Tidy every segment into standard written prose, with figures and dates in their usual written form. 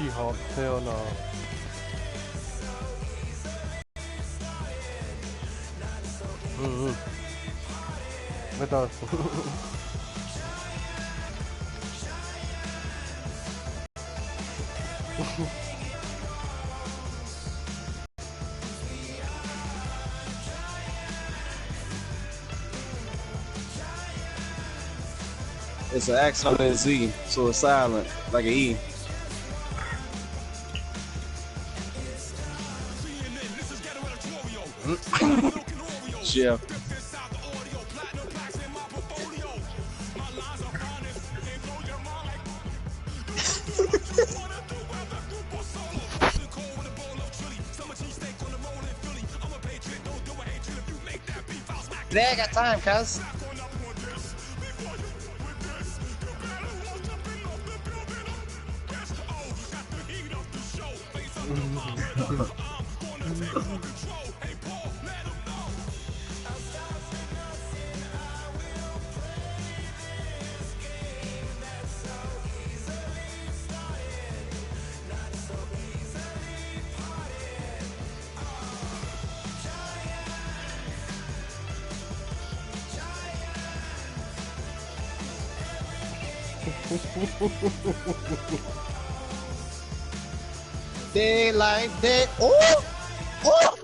She-Hulk. Hell no. I thought. It's an accent on Z, so it's silent, like an E. Yeah. Today I got time, cuz. Daylight day. Oh! Oh!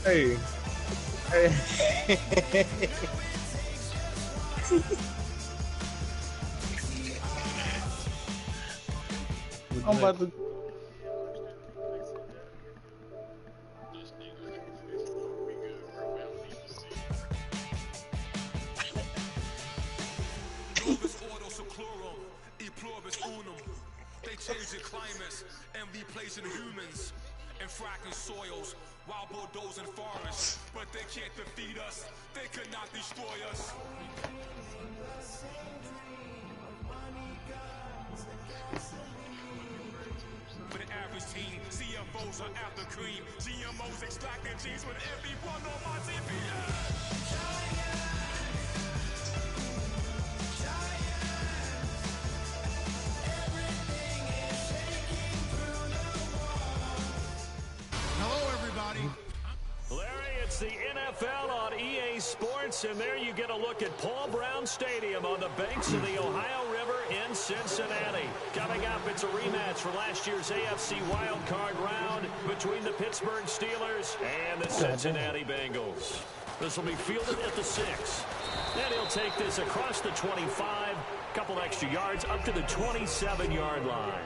Hey. Hey. I'm about to. They changing climates and replacing humans and fracking soils while bulldozing forests. But they can't defeat us. They could not destroy us. For the average team, CFOs are after cream. GMOs extracting genes with everyone on my TV. Larry, it's the NFL on EA Sports, and there you get a look at Paul Brown Stadium on the banks of the Ohio River in Cincinnati. Coming up, it's a rematch for last year's AFC wildcard round between the Pittsburgh Steelers and the Cincinnati Bengals. This will be fielded at the 6. Then he'll take this across the 25, couple extra yards up to the 27-yard line.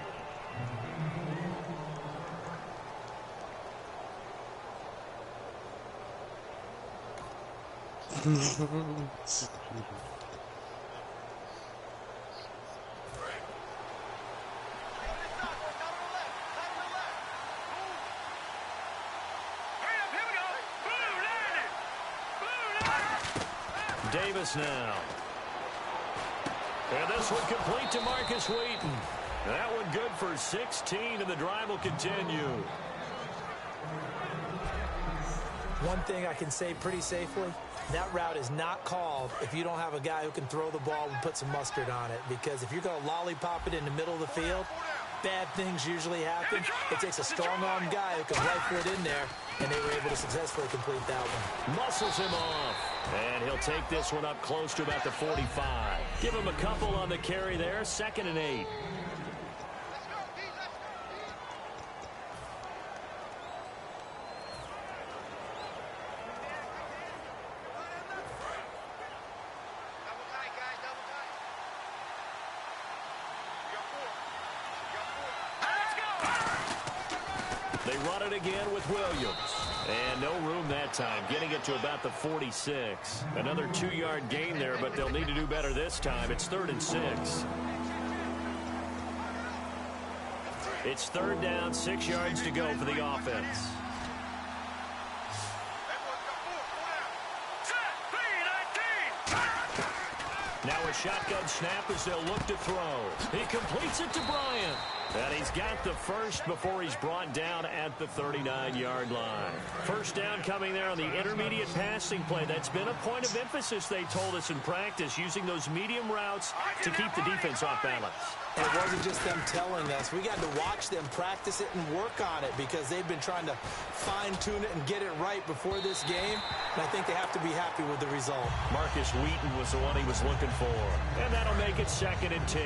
Davis now. And this one complete to Marcus Wheaton. That one good for 16, and the drive will continue. One thing I can say pretty safely, that route is not called if you don't have a guy who can throw the ball and put some mustard on it. Because if you're going to lollipop it in the middle of the field, bad things usually happen. It takes a strong-armed guy who can rifle it in there, and they were able to successfully complete that one. Muscles him off. And he'll take this one up close to about the 45. Give him a couple on the carry there, 2nd and 8. They run it again with Williams. And no room that time, getting it to about the 46. Another 2-yard gain there, but they'll need to do better this time. It's 3rd and 6. It's 3rd down, 6 yards to go for the offense. Now a shotgun snap as they'll look to throw. He completes it to Bryant. And he's got the first before he's brought down at the 39-yard line. First down coming there on the intermediate passing play. That's been a point of emphasis, they told us in practice, using those medium routes to keep the defense off balance. And it wasn't just them telling us. We got to watch them practice it and work on it because they've been trying to fine-tune it and get it right before this game. And I think they have to be happy with the result. Marcus Wheaton was the one he was looking for. And that'll make it 2nd and 10.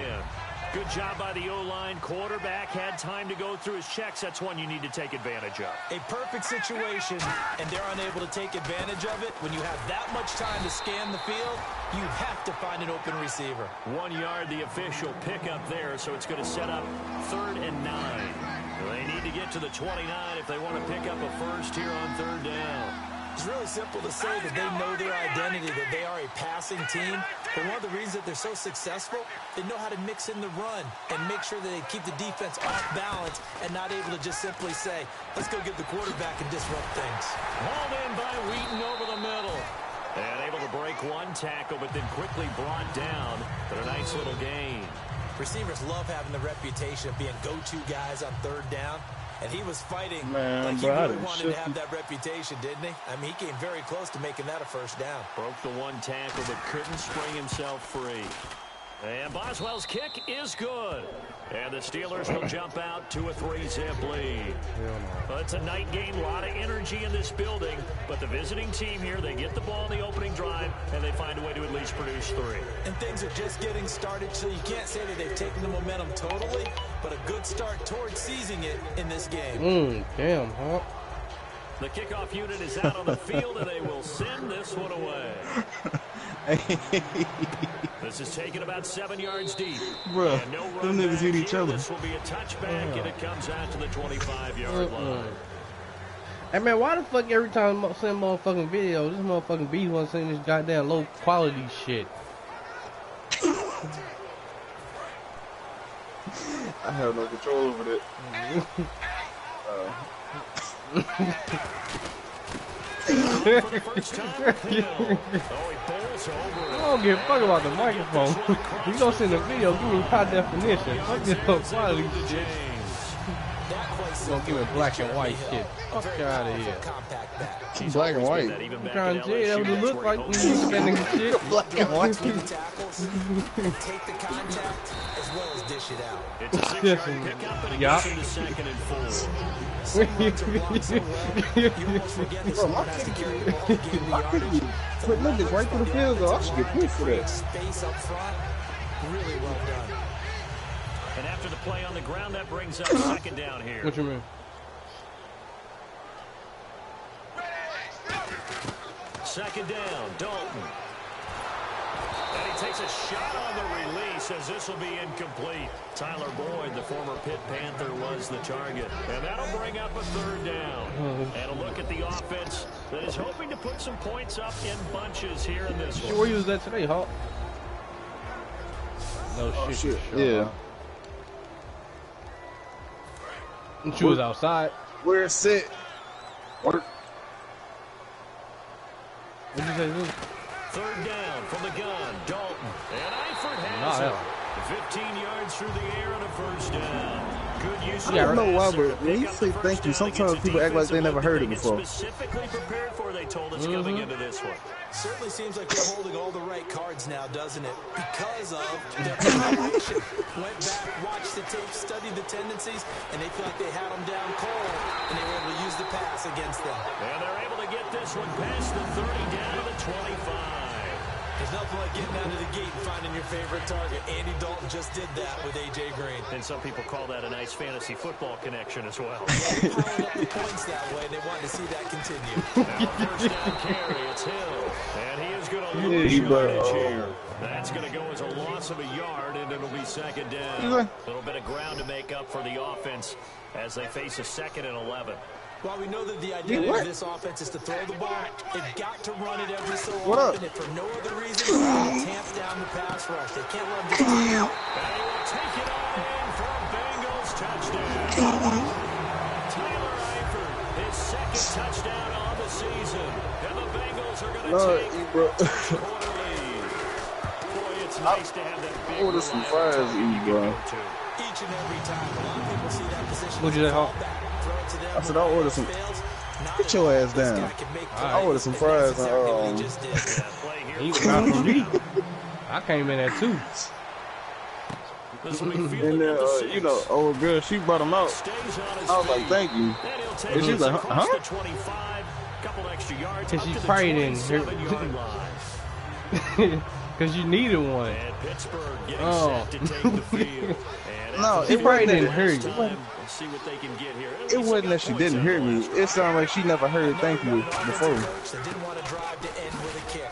Good job by the O-line. Quarterback had time to go through his checks. That's one you need to take advantage of. A perfect situation, and they're unable to take advantage of it. When you have that much time to scan the field, you have to find an open receiver. 1 yard, the official pickup there, so it's going to set up 3rd and 9. They need to get to the 29 if they want to pick up a first here on 3rd down. It's really simple to say that they know their identity, that they are a passing team. But one of the reasons that they're so successful, they know how to mix in the run and make sure that they keep the defense off balance and not able to just simply say, let's go get the quarterback and disrupt things. Hauled in by Wheaton over the middle. And able to break one tackle, but then quickly brought down. But a nice little gain. Receivers love having the reputation of being go-to guys on 3rd down. And he was fighting Man, like he bro, really wanted to have that reputation, didn't he? I mean, he came very close to making that a first down. Broke the one tackle, but couldn't spring himself free. And Boswell's kick is good. And the Steelers will jump out to a 3-zip lead. Well, it's a night game, a lot of energy in this building. But the visiting team here, they get the ball in the opening drive, and they find a way to at least produce 3. And things are just getting started, so you can't say that they've taken the momentum totally, but a good start towards seizing it in this game. Damn, huh? The kickoff unit is out on the field, and they will send this one away. This is taken about 7 yards deep. Bro, And no them run niggas back hit each here. other. This will be a touchback, and it comes out to the 25-yard line. Hey man, why the fuck every time I send motherfucking video, this motherfucking B wants to send this goddamn low quality shit? I have no control over that. For the first time, Hill. Oh, he bowls over I it. don't give a fuck about the microphone. You gonna send a video, give me high definition. Fuck this low quality shit. You gonna give me black and white shit. Fuck you out of here. Black and white. I'm trying to tell you, that would look like when you spending shit. Black and white. Tackles, take the contact, as well as dish it out. It's a 6-yard pickup, and it Yup. gets into 2nd and 4. Some runs are blocked so well, you almost forget that someone has to carry the ball to gain the yardage. Put niggas right through the field goal. I should get points for that. Space up front, really well done. And after the play on the ground, that brings up 2nd down here. What you mean? 2nd down, Dalton. And he takes a shot on the release as this will be incomplete. Tyler Boyd, the former Pitt Panther, was the target. And that'll bring up a 3rd down. And a look at the offense that is hoping to put some points up in bunches here in this Shit, one. where you was at today, Hawk? No shit. Shit, Sure, yeah. Huh? She was outside. Where it's set. Work. What'd you say, Luke? 3rd down from the gun, Dalton. And Eifert has Nah, it. 15 yards through the air and a first down. Good use of Yeah, I don't know why, passer to but when pick you up say the thank first you, down sometimes against a people act like they defensive never heard it look that before. they get specifically prepared for, they told us coming into this one. Certainly seems like they're holding all the right cards now, doesn't it? Because of their preparation. Went back, watched the tape, studied the tendencies, and they feel like they had them down cold, and they were able to use the pass against them. And they're able to get this one past the 30 down to the 25. There's nothing like getting out of the gate and finding your favorite target. Andy Dalton just did that with A.J. Green. And some people call that a nice fantasy football connection as well. They're piling up the points that way, and they want to see that continue. Now first down carry, it's Hill. And he is going to lose yardage here. That's going to go as a loss of a yard, and it'll be 2nd down. A little bit of ground to make up for the offense as they face a 2nd and 11. While we know that the identity of this offense is to throw the ball, they've got to run it every so What up? often, and for no other reason than to tamp down the pass rush. They can't let them just... And he will take it on in for a Bengals touchdown. Tyler Eifert, his 2nd touchdown on the season. And the Bengals are going to take a quarter lead. Boy, it's nice to have that big order some fries to eat, bro. Each and every time, a lot of people see that position. What'd you say, Hawk? I said I'll order some. Get your ass down. I'll order some fries and He was not from me. I came in at 2. and you know, old girl, she brought them out. I was like, thank you. And she was like, huh? Cause she probably didn't hear. Cause you needed one. Oh. No, She it probably wasn't didn't that, hear you. it wasn't that she didn't hear me. It sounded like she never heard thank you before. They didn't want to drive to end with a kick.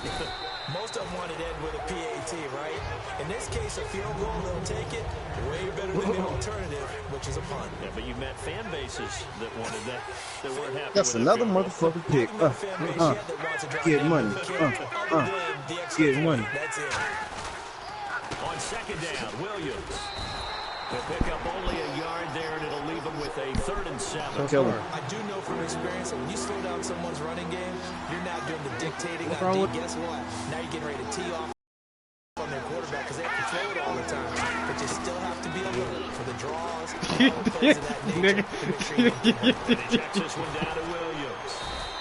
Most of them wanted to end with a PAT, right? In this case, a field goal, they'll take it. Way better than the alternative, which is a punt. Yeah, but you met fan bases that wanted that weren't happy. That's with another it. motherfucking pick. Get money. Get money. That's it. On second down, Williams. They'll pick up only a yard there, and it'll leave them with a 3rd and 7. Kill him. I do know from experience that when you slow down someone's running game, you're not doing the dictating What's on wrong D. with- Guess what? Now you're getting ready to tee off on their quarterback because they have to throw it all the time. But you still have to be alert for the draws, all plays of that nature, to make sure you don't get hurt. And he checks this one down to Williams.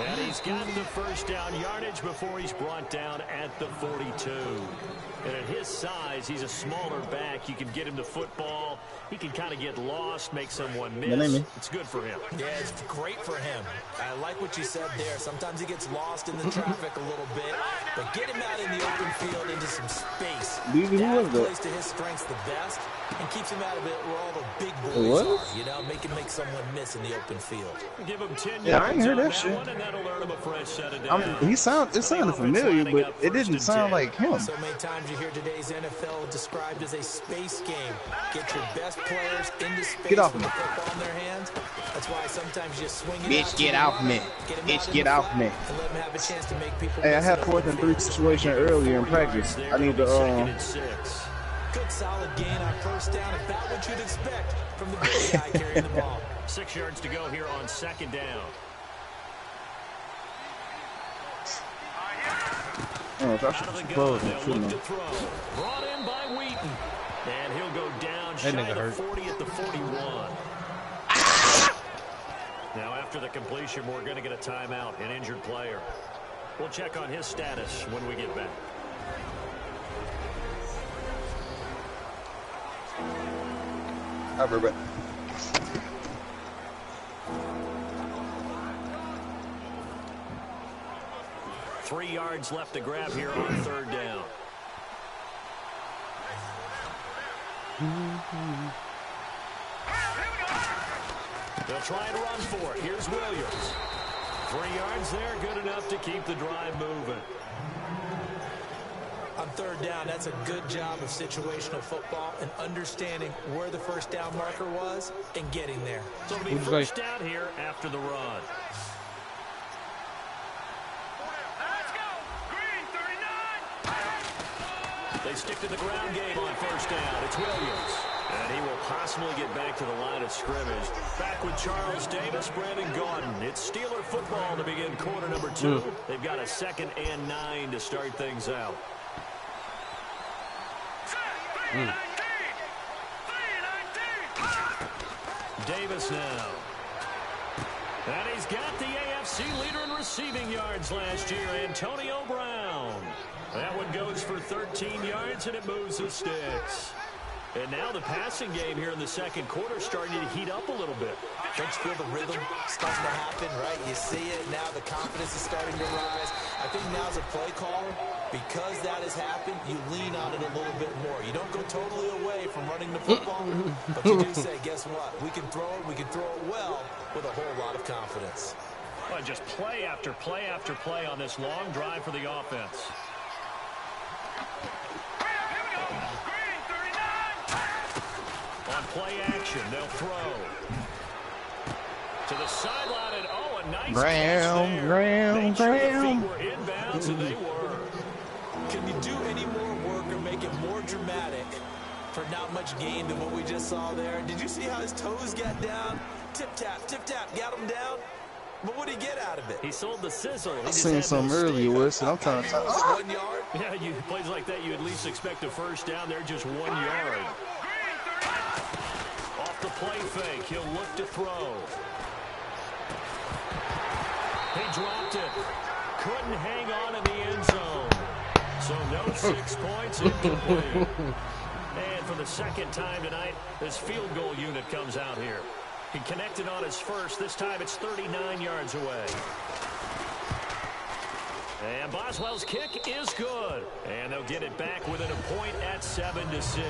And he's got the first down yardage before he's brought down at the 42. And at his size, he's a smaller back. You can get him the football. He can kind of get lost, make someone miss. It's good for him. Yeah, it's great for him. I like what you said there. Sometimes he gets lost in the traffic a little bit, but get him out in the open field into some space. Who was That that? plays to his strengths the best and keeps him out of it where all the big It boys was? are. You know, make someone miss in the open field. Give him 10 Yeah, I ain't yards heard on that shit. one, and that'll earn him a fresh set of downs. It sounded familiar, but it didn't sound like him. So many times you hear today's NFL described as a space game. Get your best players into space Get off with me. the football in their hands. That's why sometimes you swing it Bitch, out to get the off right, me. get 'em Bitch, out in get the off front, me. and let 'em have a chance to make people Hey, I miss had it. 4th and 3 situation earlier in practice. I need to Second and 6. Good solid gain on first down. About what you'd expect from the big guy carrying the ball. 6 yards to go here on second down. Oh, I Out should of the have gun, closed it, they'll shouldn't look I? to throw. Brought in by Wheaton. And he'll go down shy nigga of the hurt. 40 at the 41. Now, after the completion, we're going to get a timeout, an injured player. We'll check on his status when we get back. I'll be right back. Three yards left to grab here on third down. They'll try and run for it. Here's Williams. 3 yards there, good enough to keep the drive moving. On third down, that's a good job of situational football and understanding where the first down marker was and getting there. So it'll be first down here after the run. They stick to the ground game on first down. It's Williams. And he will possibly get back to the line of scrimmage. Back with Charles Davis, Brandon Gaudin. It's Steeler football to begin quarter number 2. They've got a 2nd and 9 to start things out. Davis now. And he's got the AFC leader in receiving yards last year, Antonio Brown. That one goes for 13 yards, and it moves the sticks. And now the passing game here in the second quarter is starting to heat up a little bit. Don't you feel the rhythm starting to happen, right? You see it now, the confidence is starting to rise. I think now as a play caller, because that has happened, you lean on it a little bit more. You don't go totally away from running the football, but you do say, guess what? We can throw it well with a whole lot of confidence. Well, just play after play after play on this long drive for the offense. On play action, they'll throw. To the sideline, and oh, a nice catch there. Make sure the feet were inbounds, and they were. Can you do any more work or make it more dramatic for not much gain than what we just saw there? Did you see how his toes got down? Tip-tap, got him down. But what did he get out of it? He sold the sizzle. I seen something earlier, Wes. I'm trying to. 1 yard? Yeah, you plays like that, you at least expect a first down. They're just 1 yard. Off the play fake, he'll look to throw. He dropped it. Couldn't hang on in the end zone. So no 6 points, incomplete. And for the second time tonight, this field goal unit comes out here. He connected on his first. This time it's 39 yards away. And Boswell's kick is good. And they'll get it back within a point at 7-6.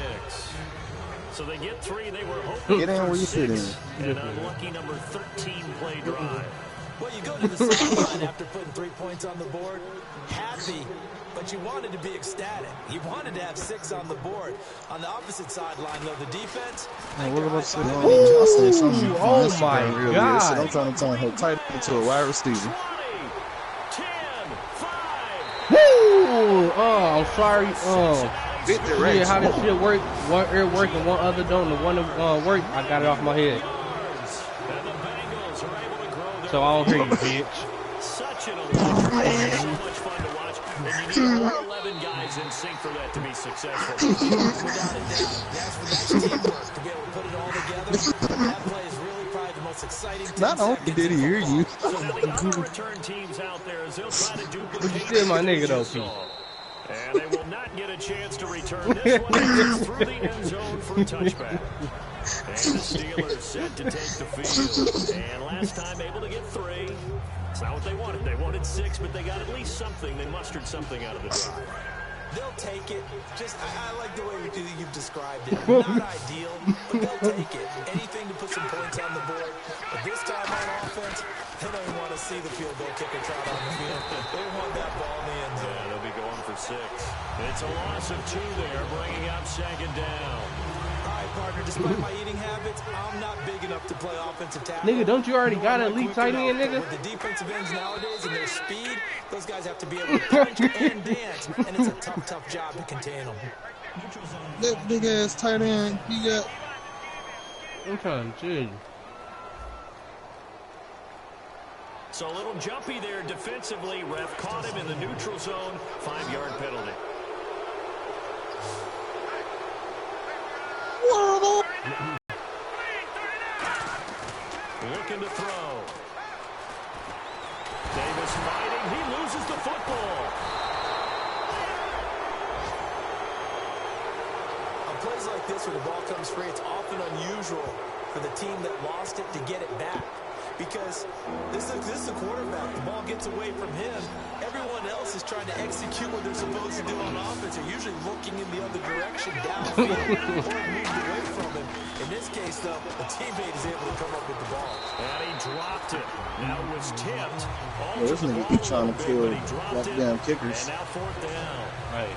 So they get 3. They were hoping for 6. An unlucky number 13 play drive. Well, you go to the sideline after putting 3 points on the board, happy, but you wanted to be ecstatic. You wanted to have 6 on the board. On the opposite sideline, though, the defense. Man, what about I seen something. Oh my God! So I'm trying to turn her tight into a wide receiver. 20, 10, 5. Woo! Oh, I'm sorry. Yeah, how this shit work? One ear work and one other don't. The one that work, I got it off my head. So I don't hear you, bitch. Such an electric, so much fun to watch. And you need all 11 guys in sync for that to be successful. Without a doubt, that's teamwork to be able to put it all together. That play is really probably the most exciting. Not only did he hear you. So now the other return teams out there as they'll try to duplicate. But you still my nigga though, Pete. And they will not get a chance to return this one through the end zone for a touchback. And the Steelers set to take the field. And last time able to get 3. It's not what they wanted. They wanted 6, but they got at least something. They mustered something out of the drive. They'll take it. Just, I like the way you've described it. Not ideal, but they'll take it. Anything to put some points on the board. But this time on offense, they don't even want to see the field goal kicker trot on the field. They want that ball in the end zone. Yeah, they'll be going for 6. It's a loss of 2 there, bringing up 2nd down. Partner, despite my eating habits, I'm not big enough to play offensive tackle. Nigga, don't you already got an elite tight end, nigga? With the defensive ends nowadays and their speed, those guys have to be able to punch and dance, and it's a tough job to contain them. That big ass tight end, he got. I'm trying to chill. So a little jumpy there defensively. Ref caught him in the neutral zone. 5-yard penalty. Looking to throw. Davis fighting. He loses the football. On plays like this where the ball comes free, it's often unusual for the team that lost it to get it back. Because this is a quarterback. The ball gets away from him. Everyone else is trying to execute what they're supposed to do on offense. They're usually looking in the other direction, downfield, or moved away from him. In this case, though, a teammate is able to come up with the ball. And he dropped it. Now it was tipped. This nigga keep trying to kill goddamn kickers. And now 4th down. Right.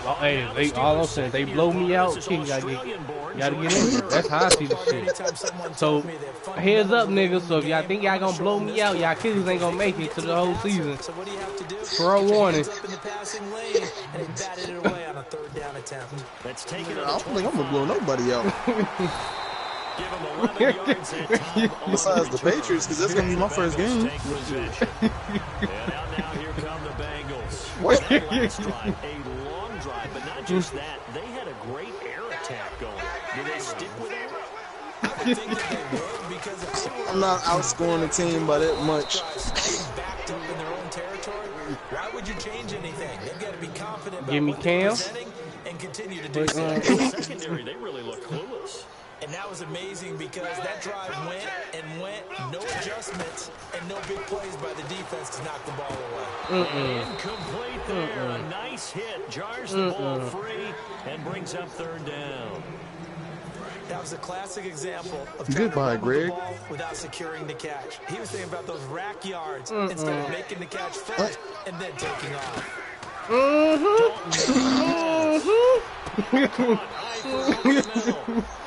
Well, hey, all I'm saying, they blow me out, king gotta get in there. That's how I see the shit. So, heads up, niggas. So if y'all think y'all gonna blow me out, y'all kickers ain't gonna make it to the whole season. So what do you have to do? For a warning. Up in the passing lane, and he batted it away on a 3rd down attempt. That's taken. I don't think I'm gonna blow nobody out. Give him 11 yards and time Besides the Patriots, because that's gonna be my first game. And now here come the Bengals. What? That last drive, a long drive, but not just that. They had a great air attack going. Do they stick with it? I would think that they would, because if they were I'm not outscoring the team by that much. backed up in their own territory, why would you change anything? They've got to be confident about Give me what they're Cam. presenting and continue to do so. Secondary, they really look clueless. And that was amazing because that drive went and went, no adjustments, and no big plays by the defense to knock the ball away. Incomplete there. A nice hit. Jars the ball free and brings up 3rd down. That was a classic example of Goodbye, Greg. the ball without securing the catch. He was thinking about those rack yards instead of making the catch first and then taking off.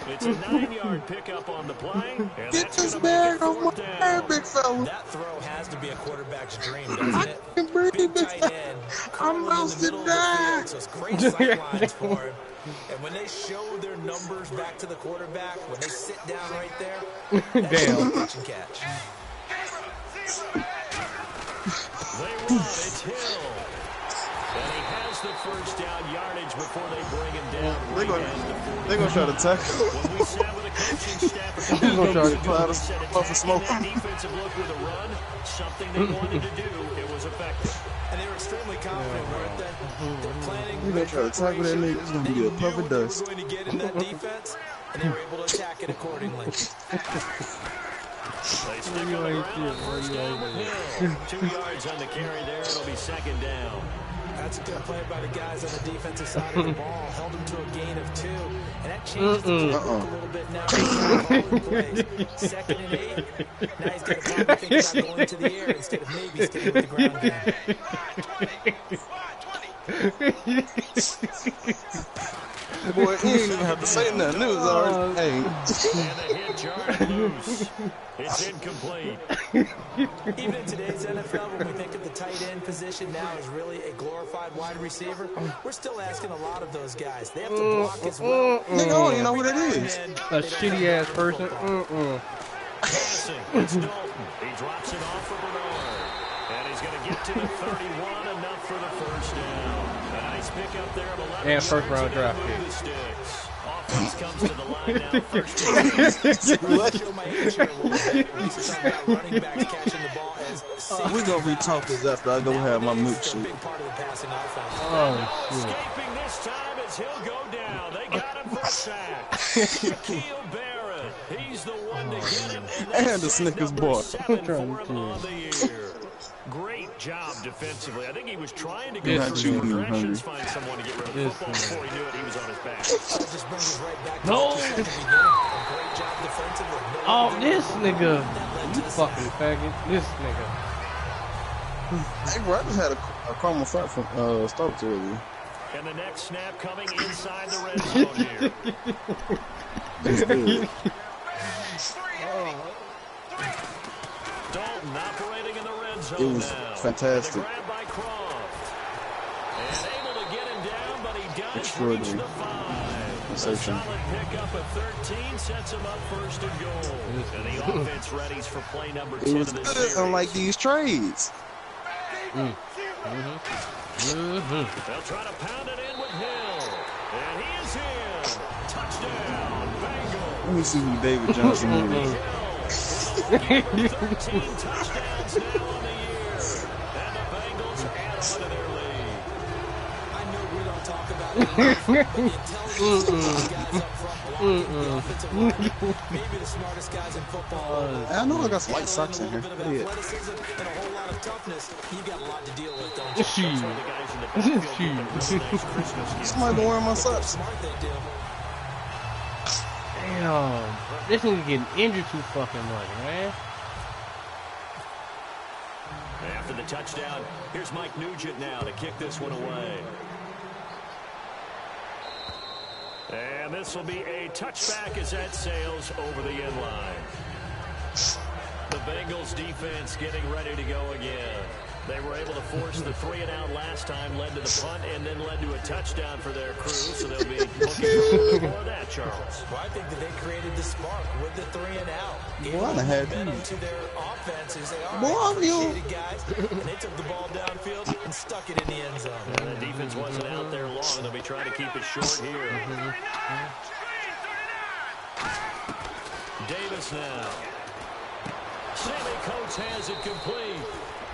It's a 9-yard pickup on the play. And Get this bag on my head, big fella. That throw has to be a quarterback's dream, doesn't it? I can breathe, Big big tight fella. end. I'm about to die. So it's great sight lines for him. And when they show their numbers back to the quarterback, when they sit down right there, that's Damn. catch and catch. run. It's Hill. And he has the first down yardage before they bring him down. They're going to try to tackle. When we sat with the coaching staff, They're going to try to puff and smoke. Defensive look with a run, something they wanted to do. It was effective. And they were extremely confident, weren't they? They're planning. We're going to try to tackle that nigga. It's going to be a puff of dust. They were going to get in that defense, and they were able to attack it accordingly. They stick on the ground on first down with Hill. 2 yards on the carry there. It'll be second down. That's a good play by the guys on the defensive side of the ball. Held them to a gain of 2. And that changes the playbook a little bit now. Second and 8. Now he's got to probably think about going to the air instead of maybe sticking with the ground game. Boy, he ain't even have to say nothing. It was already. Hey. And the hit yard loose. It's incomplete. Even in today's NFL, when we think of the tight end position now as really a glorified wide receiver, we're still asking a lot of those guys. They have to block as well. Nigga, I don't even know who that is. A shitty ass person. Passing. It's Dalton. He drops it off for Bernard. And he's going to get to the 31, enough for the first down. A nice pick up there of 11. And first round draft pick. Offense comes to the line now. First down. Show my age here a little bit. We used to talk about running backs catching the ball as We're going to retalk this after I go have my moot a shoot. big part of the passing offense. Oh, shit. Escaping this time as he'll go down. They got him for a sack. Shaquille Barrett. He's the one to get him. And the Snickers bar. 7 for him on the year. Great job defensively. I think he was trying to go Yeah, through shooting short him, directions, find someone to get rid of the Yes, football. Before he knew it, he was on his back. That just brings us right back to No. the 2 second beginning. A great job defensively. Oh, this nigga. You fucking faggot. This nigga. Hey, bro, I just had a caramel fat from Starbucks earlier. And the next snap coming inside the red zone here. It's good. Dalton operating in the red zone It was now. fantastic. And the grab by Croft. And able to get him down, but he does reach Extraordinary. the 5. A Reception. solid pickup at 13 sets him up first and goal. And the offense readies for play number 10 It was of this good, series. unlike these trades. They'll try to pound it in with Hill. And he is in. Touchdown, Bengals. Let me see who David Johnson is. 13 touchdowns now on the year. And the Bengals add on to their lead. I know we don't talk about it enough, but the intelligence of these guys up front blocking the offensive line, maybe the smartest guys in football. I know I got some white Add socks a in here. little bit of Yeah. athleticism and a whole lot of toughness. You've got a lot to deal with, don't you? She. That's why the guys in the backfield get the really nice Christmas gifts. Somebody been wearing my How socks. smart they do. Damn. This nigga getting injured too fucking much, man. After the touchdown, here's Mike Nugent now to kick this one away. And this will be a touchback as that sails over the end line. The Bengals defense getting ready to go again. They were able to force the 3-and-out last time, led to the punt, and then led to a touchdown for their crew. So they'll be looking for a little bit more of that, Charles. Well, I think that they created the spark with the 3-and-out. Gave Boy, I them done had momentum these. to their offense. They say, all Boy, right, you- appreciate it, guys. And they took the ball downfield and stuck it in the end zone. And the defense wasn't out there long. They'll be trying to keep it short here. Davis now. Sammy Coates has it complete.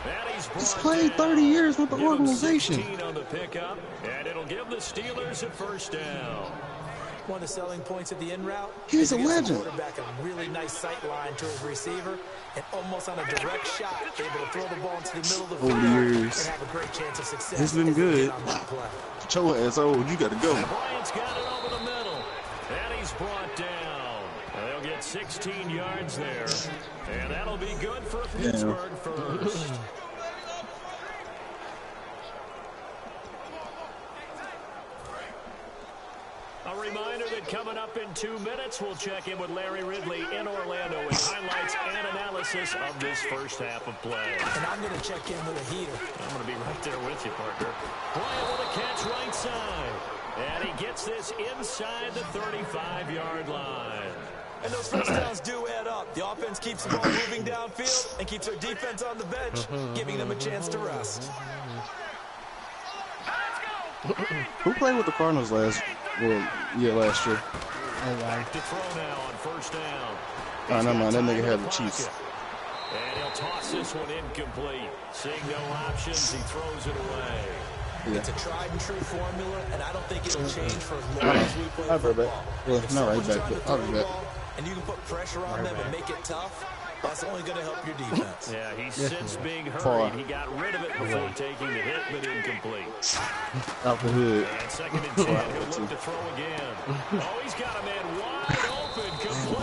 And He's played 30 years with the organization. 16 on the pickup, and it'll give the Steelers a first down. One of the selling points of the in route. He's is a he gives the legend. quarterback a really nice sight line to his receiver, and almost on a direct shot, able to throw the ball into the middle of the Over field the years. and have a great chance of success. It's been as they good. get on that play. Your ass old, you gotta go. Bryant's got it over the middle, and he's brought down. And they'll get 16 yards there, and that'll be good for Pittsburgh first. A reminder that coming up in 2 minutes, we'll check in with Larry Ridley in Orlando with highlights and analysis of this first half of play. And I'm going to check in with a heater. I'm going to be right there with you, partner. Bryant with a catch right side. And he gets this inside the 35-yard line. And those first downs do add up. The offense keeps the ball moving downfield and keeps our defense on the bench, giving them a chance to rest. Who played with the Cardinals last year? Oh, wow. To throw now on first down. Oh, never mind. That nigga had the Chiefs. And he'll toss this one incomplete. Seeing no options, he throws it away. Yeah. It's a tried and true formula, and I don't think it'll change for as long as we play I'll be right football. back. Well, If not right someone's back, trying to but throw I'll be the back. ball, and you can put pressure on them and make it tough, that's only going to help your defense. Yeah, he's since being hurried. He got rid of it before taking the hit, but incomplete. Out the hood. And 2nd and 10, he'll look to throw again. Oh, he's got a man wide open,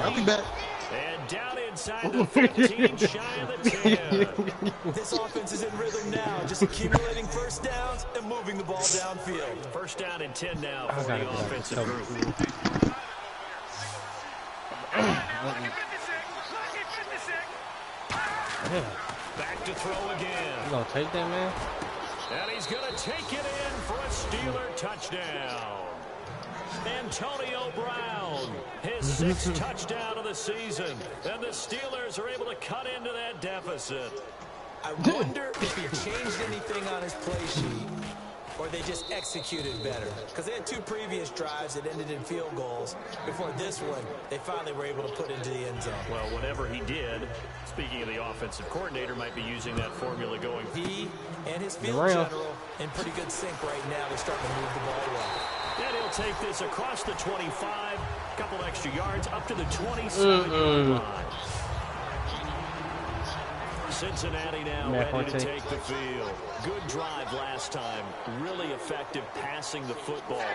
I'll be complete. back. And down inside the 15, shy of the 10. This offense is in rhythm now, just accumulating first downs and moving the ball downfield. First down and 10 now for the offensive group. Back to throw again. You gonna take that, man? And he's going to take it in for a Steeler touchdown. Antonio Brown, his 6th touchdown of the season. And the Steelers are able to cut into that deficit. I wonder if he changed anything on his play sheet or they just executed better. Because they had 2 previous drives that ended in field goals. Before this one, they finally were able to put into the end zone. Well, whatever he did, speaking of the offensive coordinator, might be using that formula going. He and his field general in pretty good sync right now. They're starting to move the ball well. And he'll take this across the 25, a couple extra yards, up to the 27-yard line. Cincinnati now ready to take the field. Good drive last time. Really effective passing the football.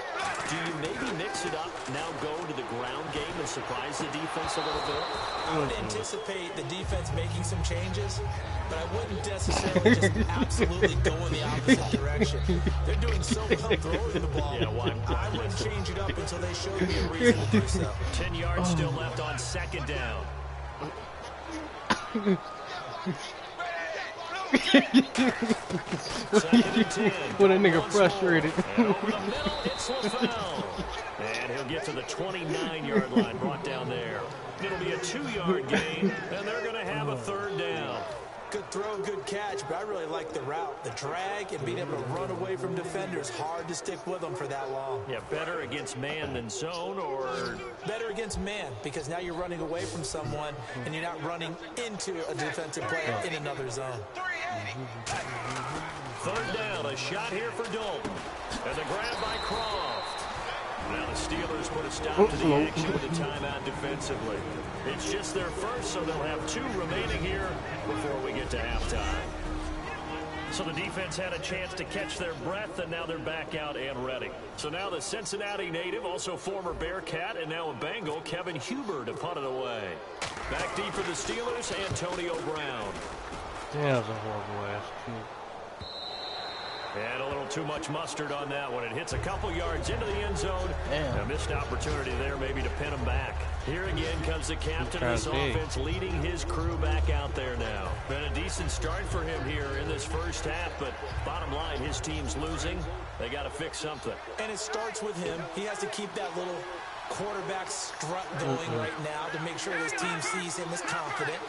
Do you maybe mix it up, now go to the ground game and surprise the defense a little bit? I would anticipate the defense making some changes, but I wouldn't necessarily just absolutely go in the opposite direction. They're doing so well throwing the ball. Yeah, why? I wouldn't change it up until they showed me a reason to do so. 10 yards still left on 2nd down. When a nigga frustrated. And over the middle, it's LaFell. And he'll get to the 29-yard line, brought down there. It'll be a 2-yard gain, and they're going to have a 3rd down. Good throw, good catch, but I really like the route. The drag and being able to run away from defenders, hard to stick with them for that long. Yeah, better against man than zone, or? Better against man, because now you're running away from someone, and you're not running into a defensive player in another zone. 3rd down, a shot here for Dalton. And the grab by Croft. Now the Steelers put a stop to the action with a timeout defensively. It's just their first, so they'll have 2 remaining here before we get to halftime. So the defense had a chance to catch their breath, and now they're back out and ready. So now the Cincinnati native, also former Bearcat, and now a Bengal, Kevin Huber, to punt it away. Back deep for the Steelers, Antonio Brown. Damn, that's a horrible ass kick. And a little too much mustard on that one. It hits a couple yards into the end zone. A missed opportunity there maybe to pin him back. Here again comes the captain of this offense, leading his crew back out there now. Been a decent start for him here in this first half, but bottom line, his team's losing. They got to fix something. And it starts with him. He has to keep that little quarterback strut going right now to make sure his team sees him as confident.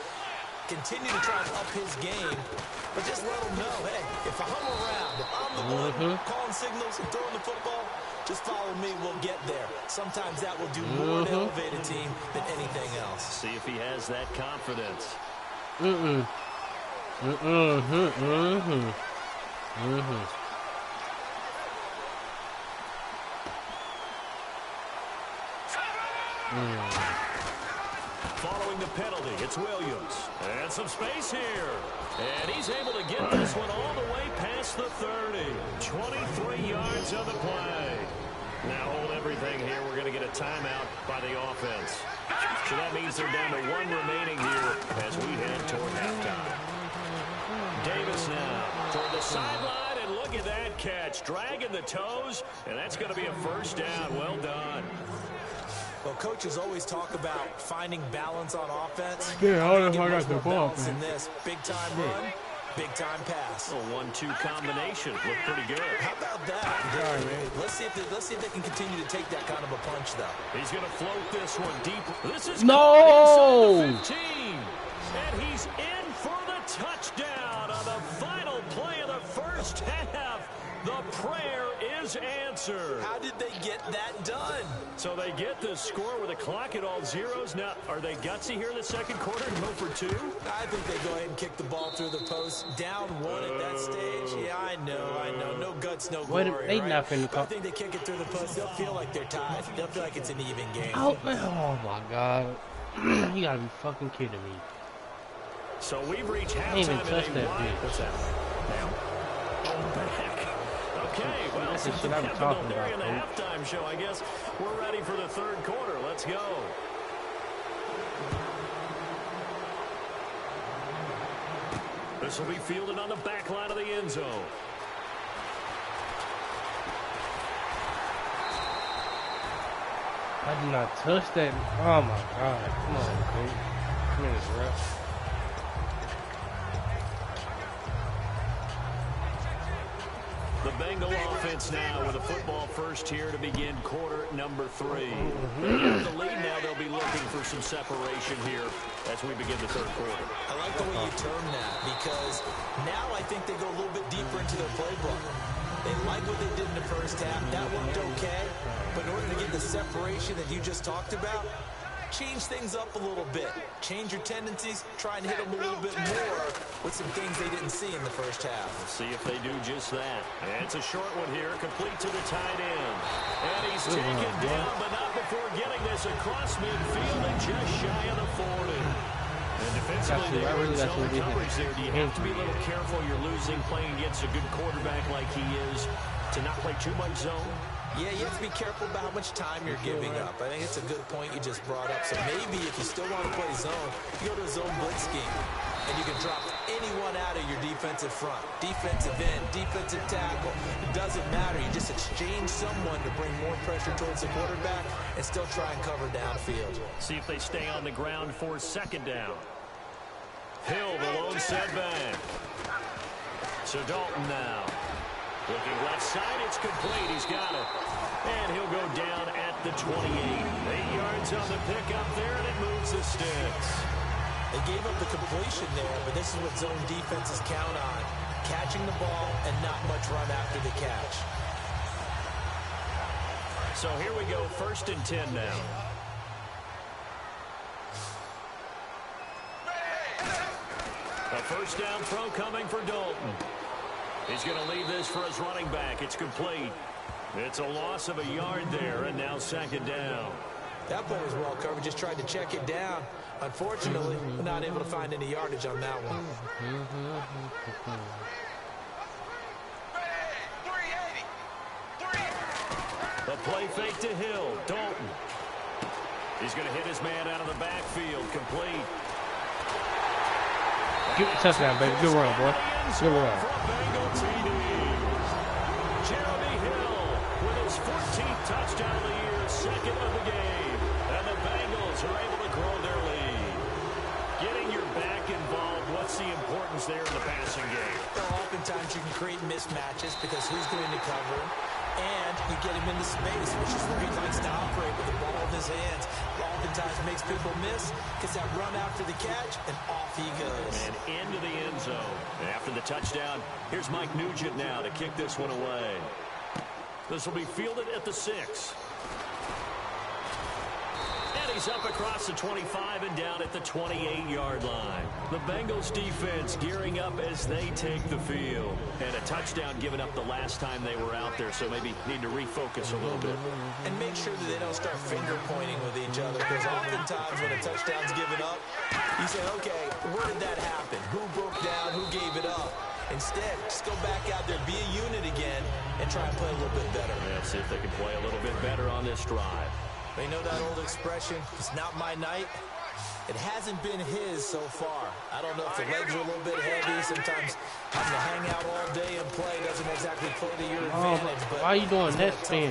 Continue to try and up his game, but just let him know, hey, if I hum around, if I'm the one calling signals and throwing the football, just follow me, we'll get there. Sometimes that will do more to elevate a team than anything else. See if he has that confidence. Following the penalty, it's Williams. And some space here. And he's able to get this one all the way past the 30. 23 yards on the play. Now hold everything here. We're going to get a timeout by the offense. So that means they're down to 1 remaining here as we head toward halftime. Davis now toward the sideline, and look at that catch. Dragging the toes, and that's going to be a first down. Well done. Well, coaches always talk about finding balance on offense. Yeah, I got the ball, in this big-time run, Big-time pass. A 1-2 combination. Looked pretty good. How about that? Let's see if they can continue to take that kind of a punch, though. He's going to float this one deep. This is no. inside the 15. And he's in for the touchdown on the final play of the first half. The prayer is answered. How did they get that done? So they get the score with a clock at all zeros. Now, are they gutsy here in the second quarter and go for 2? I think they go ahead and kick the ball through the post. Down 1 at that stage. Yeah, I know. No guts, no glory. They right? not finna I think they kick it through the post. They'll feel like they're tied. They'll feel like it's an even game. Oh my God. You gotta be fucking kidding me. So we've reached halftime. I ain't even touched that bitch. What's that? Now, back. Okay, well, that's the since shit we I'm have talking been there about, in the folks. halftime show, I guess we're ready for the third quarter. Let's go. This will be fielded on the back line of the end zone. I did not touch that. Oh my God. Come on, coach. Come here, ref. The Bengal offense now with a football first here to begin quarter number 3. They have the lead now. They'll be looking for some separation here as we begin the third quarter. I like the way you term that because now I think they go a little bit deeper into their playbook. They like what they did in the first half. That worked okay. But in order to get the separation that you just talked about, change things up a little bit. Change your tendencies. Try and hit them a little bit more with some things they didn't see in the first half. We'll see if they do just that. And it's a short one here, complete to the tight end. And he's taken down, but not before getting this across midfield and just shy of the 40. And defensively, they were in zone coverage there. Do you have to be a little careful? You're losing playing against a good quarterback like he is to not play too much zone? Yeah, you have to be careful about how much time you're giving up. I think it's a good point you just brought up. So maybe if you still want to play zone, you go to a zone blitz scheme. And you can drop anyone out of your defensive front. Defensive end, defensive tackle. It doesn't matter. You just exchange someone to bring more pressure towards the quarterback and still try and cover downfield. See if they stay on the ground for second down. Hill, the lone setback. So Dalton now. Looking left side, it's complete. He's got it. And he'll go down at the 28. 8 yards on the pickup there, and it moves the sticks. They gave up the completion there, but this is what zone defenses count on. Catching the ball and not much run after the catch. So here we go, 1st and 10 now. A first down throw coming for Dalton. He's going to leave this for his running back. It's complete. It's a loss of a yard there, and now second down. That play was well covered. Just tried to check it down. Unfortunately, we're not able to find any yardage on that one. The play fake to Hill. Dalton. He's going to hit his man out of the backfield. Complete. Get the touchdown, baby. Good run, boy. Good run. Jeremy Hill with his 14th touchdown of the year, 2nd of the game. And the Bengals are able to grow their lead. Getting your back involved, what's the importance there in the passing game? Well, oftentimes you can create mismatches because who's going to cover him? And you get him into space, which is where he likes to operate with the ball in his hands. Oftentimes makes people miss, gets that run after the catch, and off he goes. And into the end zone. And after the touchdown, here's Mike Nugent now to kick this one away. This will be fielded at the 6. And he's up across the 25 and down at the 28-yard line. The Bengals defense gearing up as they take the field. And a touchdown given up the last time they were out there, so maybe need to refocus a little bit. And make sure that they don't start finger pointing with each other, because oftentimes when a touchdown's given up, you say, okay, where did that happen? Who broke down? Who gave it up? Instead, just go back out there, be a unit again, and try and play a little bit better. Yeah, see if they can play a little bit better on this drive. They know that old expression, it's not my night. It hasn't been his so far. I don't know if the legs are a little bit heavy. Sometimes having to hang out all day and play doesn't exactly play to your advantage. But why are you doing that spin?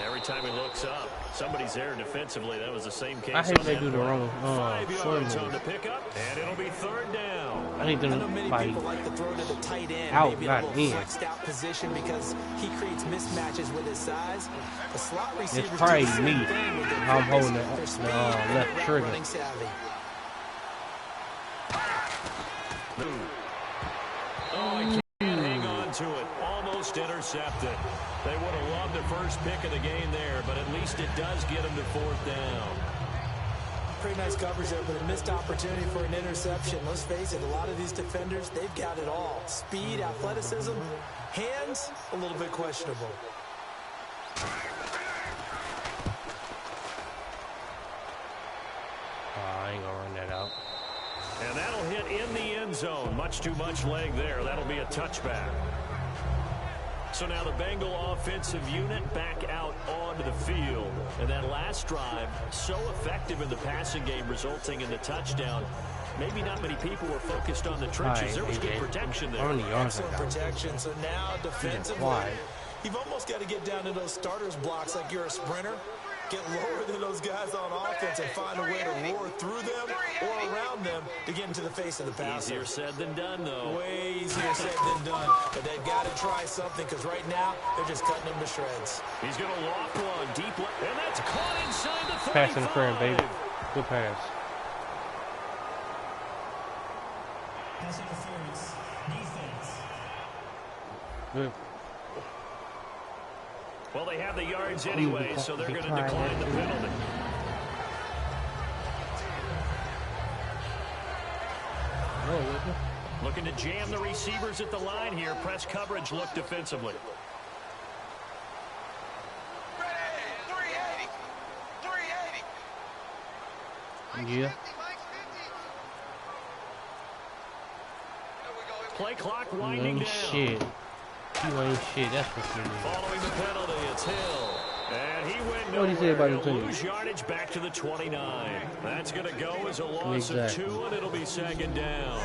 Every time he looks up, somebody's there defensively. That was the same case. I hate they do the wrong 5 yards on the pickup, and it'll be third down. I need them I know many to people like to throw to the tight end, out, maybe not a little in. flexed out position because he creates mismatches with his size. The slot receivers It's probably do the same me. thing with their I'm quickness, holding their the speed, and left route trigger. running savvy. Oh, he can't hang on to it. Almost intercepted. They would have loved the first pick of the game there, but at least it does get them to fourth down. Pretty nice coverage there, but a missed opportunity for an interception. Let's face it, a lot of these defenders, they've got it all. Speed, athleticism, hands, a little bit questionable. I ain't gonna run that out. And that'll hit in the end zone. Much too much leg there. That'll be a touchback. So now the Bengal offensive unit back out onto the field. And that last drive, so effective in the passing game, resulting in the touchdown. Maybe not many people were focused on the trenches. There was good protection there. How many yards I Excellent got? protection. So now defensively, wide. you've almost got to get down to those starters blocks like you're a sprinter. Get lower than those guys on offense and find a way to roar through them or around them to get into the face of the passer. Easier said than done, though. Way easier said than done. But they've got to try something because right now they're just cutting them to shreds. He's going to loft one deep left, and that's caught inside the 35. Pass interference, baby. Good pass. Pass interference. Defense. Good. Well, they have the yards anyway, so they're going to decline the penalty. Looking to jam the receivers at the line here. Press coverage look defensively. Yeah. Play clock winding down. Shit. You ain't shit. That's what you need. Following the penalty, it's Hill. And he went What did he say about nowhere. the He'll team? lose yardage back to the 29. That's going to go as a loss of 2, and it'll be second down.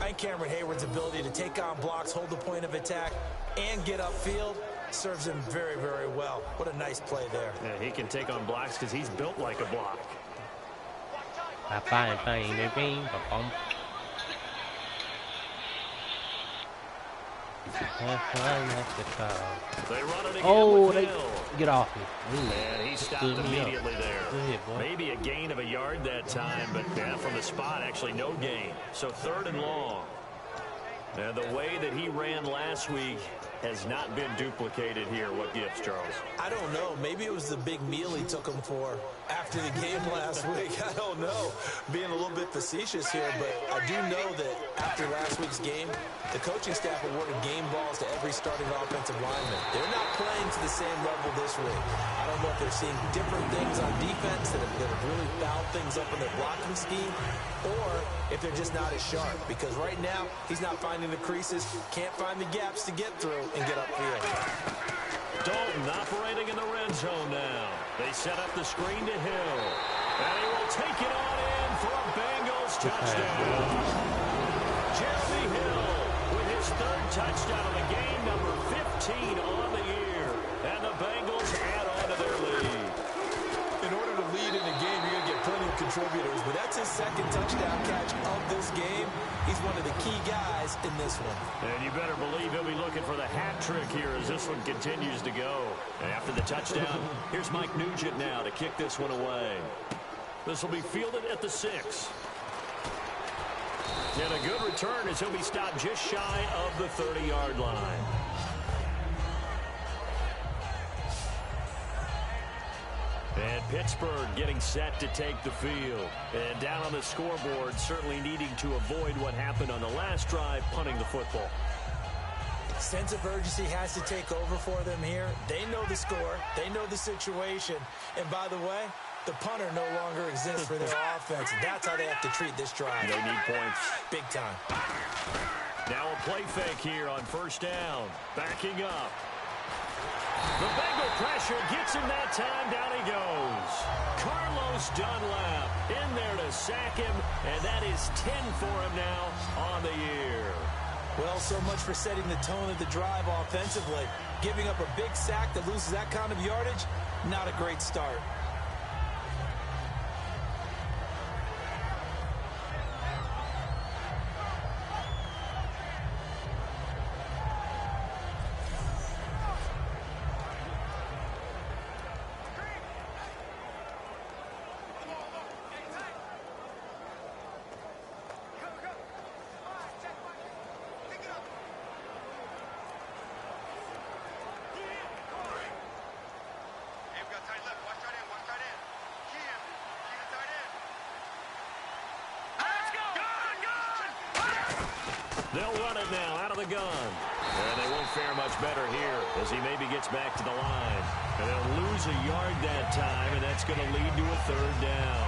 I think Cameron Hayward's ability to take on blocks, hold the point of attack, and get upfield serves him very, very well. What a nice play there. Yeah, he can take on blocks because he's built like a block. They run it again with Hill. Get off me. And he stopped immediately there. Maybe a gain of a yard that time, but from the spot, actually no gain. So third and long. And the way that he ran last week has not been duplicated here. What gives, Charles? I don't know. Maybe it was the big meal he took him for after the game last week. I don't know. Being a little bit facetious here, but I do know that after last week's game, the coaching staff awarded game balls to every starting offensive lineman. They're not playing to the same level this week. I don't know if they're seeing different things on defense that have really fouled things up in their blocking scheme, or if they're just not as sharp. Because right now, he's not finding the creases, can't find the gaps to get through and get upfield. Dalton operating in the red zone now. They set up the screen to Hill. And he will take it on in for a Bengals touchdown. Jeremy Hill with his third touchdown of the game, number 15 on the year. And the Bengals add on to their lead. In order to lead in a game, you're going to get plenty of contributors, but that's his second touchdown catch of this game. He's one of the key guys in this one. And you better believe he'll be looking for the hat trick here as this one continues to go. And after the touchdown, here's Mike Nugent now to kick this one away. This will be fielded at the 6. And a good return as he'll be stopped just shy of the 30-yard line. And Pittsburgh getting set to take the field. And down on the scoreboard, certainly needing to avoid what happened on the last drive, punting the football. Sense of urgency has to take over for them here. They know the score. They know the situation. And by the way, the punter no longer exists for their offense. That's how they have to treat this drive. They need points. Big time. Now a play fake here on first down. Backing up. The Bengal pressure gets him that time. Down he goes. Carlos Dunlap in there to sack him, and that is 10 for him now on the year. Well, so much for setting the tone of the drive offensively. Giving up a big sack that loses that kind of yardage, not a great start. They'll run it now out of the gun. And they won't fare much better here as he maybe gets back to the line. And they'll lose a yard that time, and that's going to lead to a third down.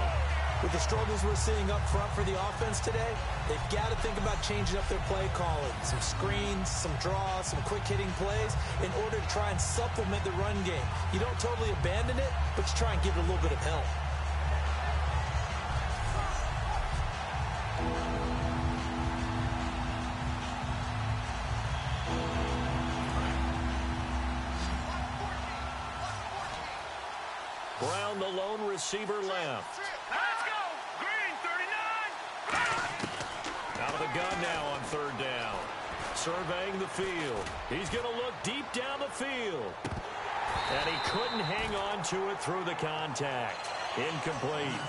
With the struggles we're seeing up front for the offense today, they've got to think about changing up their play calling. Some screens, some draws, some quick-hitting plays in order to try and supplement the run game. You don't totally abandon it, but you try and give it a little bit of help. Brown, the lone receiver, left. Let's go! Green, 39! Out of the gun now on third down. Surveying the field. He's going to look deep down the field. And he couldn't hang on to it through the contact. Incomplete.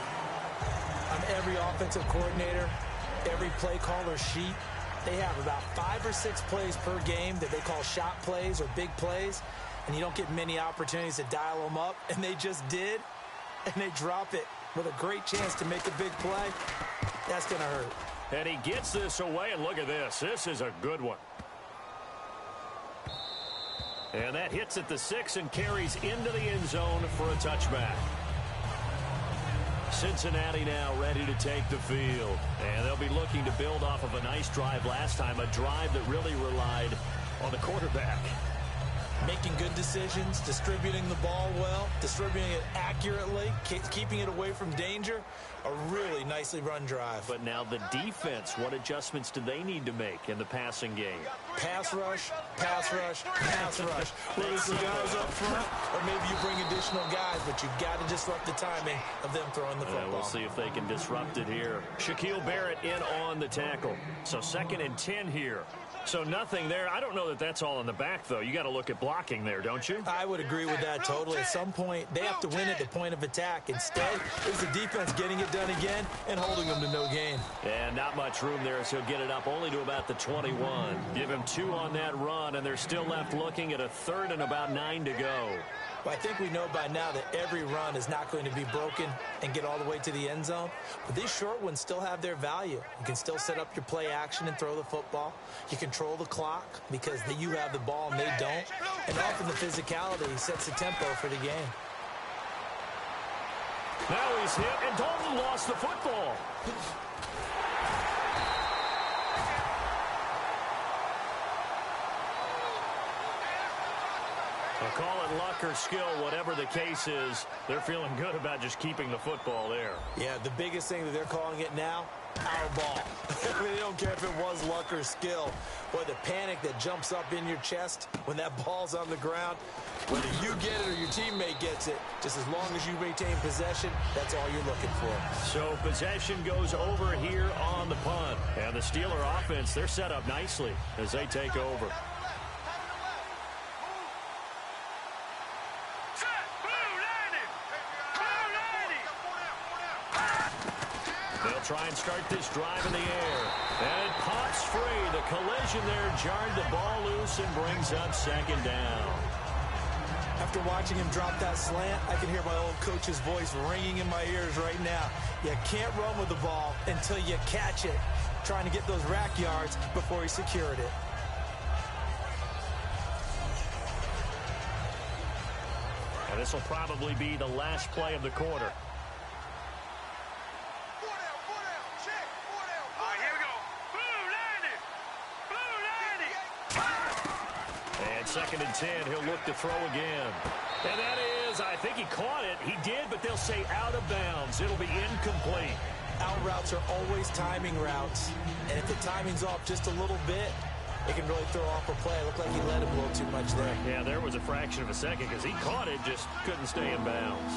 On every offensive coordinator, every play caller sheet, they have about 5 or 6 plays per game that they call shot plays or big plays. And you don't get many opportunities to dial them up, and they just did, and they drop it with a great chance to make a big play. That's going to hurt. And he gets this away, and look at this. This is a good one. And that hits at the 6 and carries into the end zone for a touchback. Cincinnati now ready to take the field. And they'll be looking to build off of a nice drive last time, a drive that really relied on the quarterback. Making good decisions, distributing the ball well, distributing it accurately, keeping it away from danger. A really nicely run drive. But now the defense, what adjustments do they need to make in the passing game? Pass rush, pass rush, pass rush. Whether it's the guys up front or maybe you bring additional guys, but you've got to disrupt the timing of them throwing the football. We'll see if they can disrupt it here. Shaquille Barrett in on the tackle. So 2nd and 10 here. So nothing there. I don't know that that's all in the back, though. You got to look at blocking there, don't you? I would agree with that totally. At some point, they have to win at the point of attack. Instead, it's the defense getting it done again and holding them to no gain. And not much room there, so he'll get it up only to about the 21. Give him 2 on that run, and they're still left looking at a 3rd and about 9 to go. Well, I think we know by now that every run is not going to be broken and get all the way to the end zone. But these short ones still have their value. You can still set up your play action and throw the football. You control the clock because you have the ball and they don't. And often the physicality sets the tempo for the game. Now he's hit, and Dalton lost the football. I'll call it luck or skill, whatever the case is. They're feeling good about just keeping the football there. Yeah, the biggest thing that they're calling it now, our ball. They don't care if it was luck or skill. Boy, the panic that jumps up in your chest when that ball's on the ground, whether you get it or your teammate gets it, just as long as you maintain possession, that's all you're looking for. So possession goes over here on the punt. And the Steeler offense, they're set up nicely as they take over. Try and start this drive in the air. And it pops free. The collision there jarred the ball loose and brings up 2nd down. After watching him drop that slant, I can hear my old coach's voice ringing in my ears right now. You can't run with the ball until you catch it. Trying to get those rack yards before he secured it. And this will probably be the last play of the quarter. And 2nd and 10, he'll look to throw again. And that is, I think he caught it. He did, but they'll say out of bounds. It'll be incomplete. Out routes are always timing routes. And if the timing's off just a little bit, it can really throw off a play. It looked like he let him a little too much there. Yeah, there was a fraction of a second because he caught it, just couldn't stay in bounds.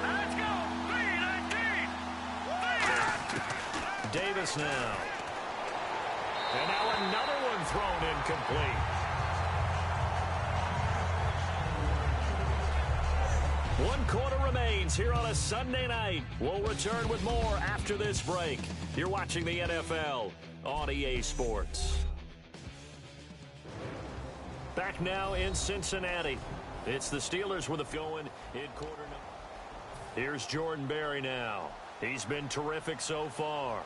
Let's go. 3-19. Davis now. And now another one thrown incomplete. One quarter remains here on a Sunday night. We'll return with more after this break. You're watching the NFL on EA Sports. Back now in Cincinnati. It's the Steelers with a going in quarter number. Here's Jordan Berry now. He's been terrific so far.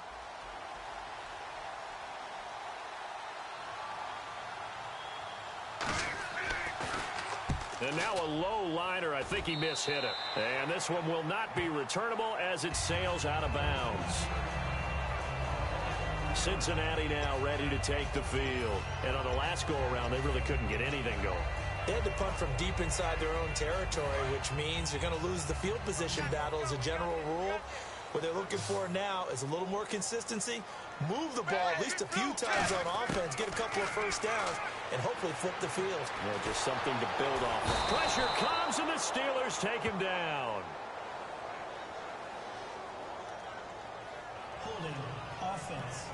And now a low liner. I think he mishit it. And this one will not be returnable as it sails out of bounds. Cincinnati now ready to take the field. And on the last go-around, they really couldn't get anything going. They had to punt from deep inside their own territory, which means you're going to lose the field position battle as a general rule. What they're looking for now is a little more consistency, move the ball at least a few times on offense, get a couple of first downs, and hopefully flip the field. Yeah, just something to build off. Pressure comes, and the Steelers take him down. Holding offense.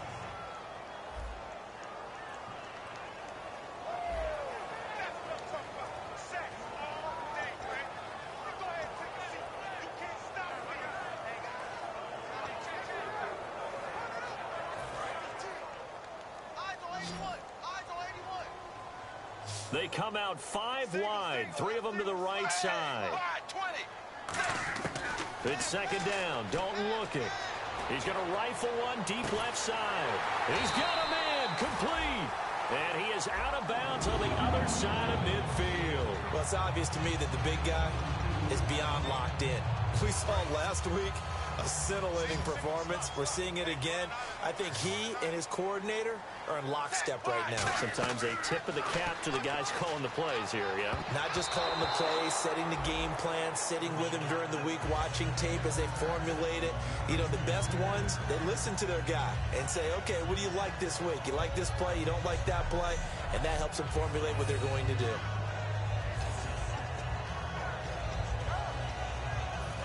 They come out 5 wide, 3 of them to the right side. It's 2nd down. Dalton looking. He's going to rifle one deep left side. He's got a man complete. And he is out of bounds on the other side of midfield. Well, it's obvious to me that the big guy is beyond locked in. We saw last week a scintillating performance. We're seeing it again. I think he and his coordinator are in lockstep right now. Sometimes a tip of the cap to the guys calling the plays here, yeah? Not just calling the plays, setting the game plan, sitting with him during the week, watching tape as they formulate it. You know, the best ones, they listen to their guy and say, okay, what do you like this week? You like this play? You don't like that play? And that helps them formulate what they're going to do.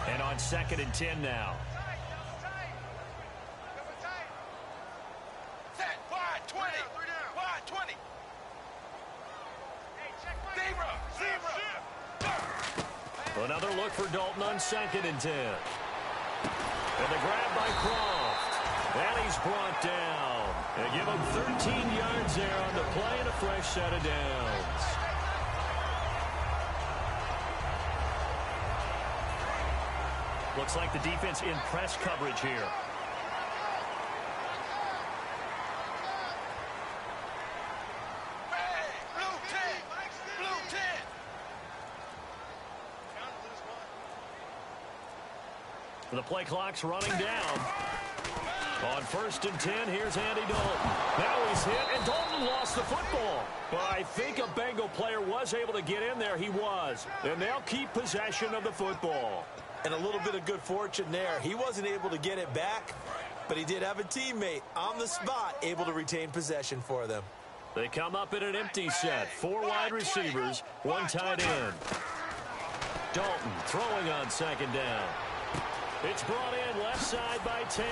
And on 2nd and 10 now. Another look for Dalton on 2nd and 10. And the grab by Croft. And he's brought down. They give him 13 yards there on the play and a fresh set of downs. Looks like the defense in press coverage here. The play clock's running down. On 1st and 10, here's Andy Dalton. Now he's hit, and Dalton lost the football. But I think a Bengal player was able to get in there. He was. And they'll keep possession of the football. And a little bit of good fortune there. He wasn't able to get it back, but he did have a teammate on the spot able to retain possession for them. They come up in an empty set. 4 wide receivers, 1 tight end. Dalton throwing on 2nd down. It's brought in left side by Tate.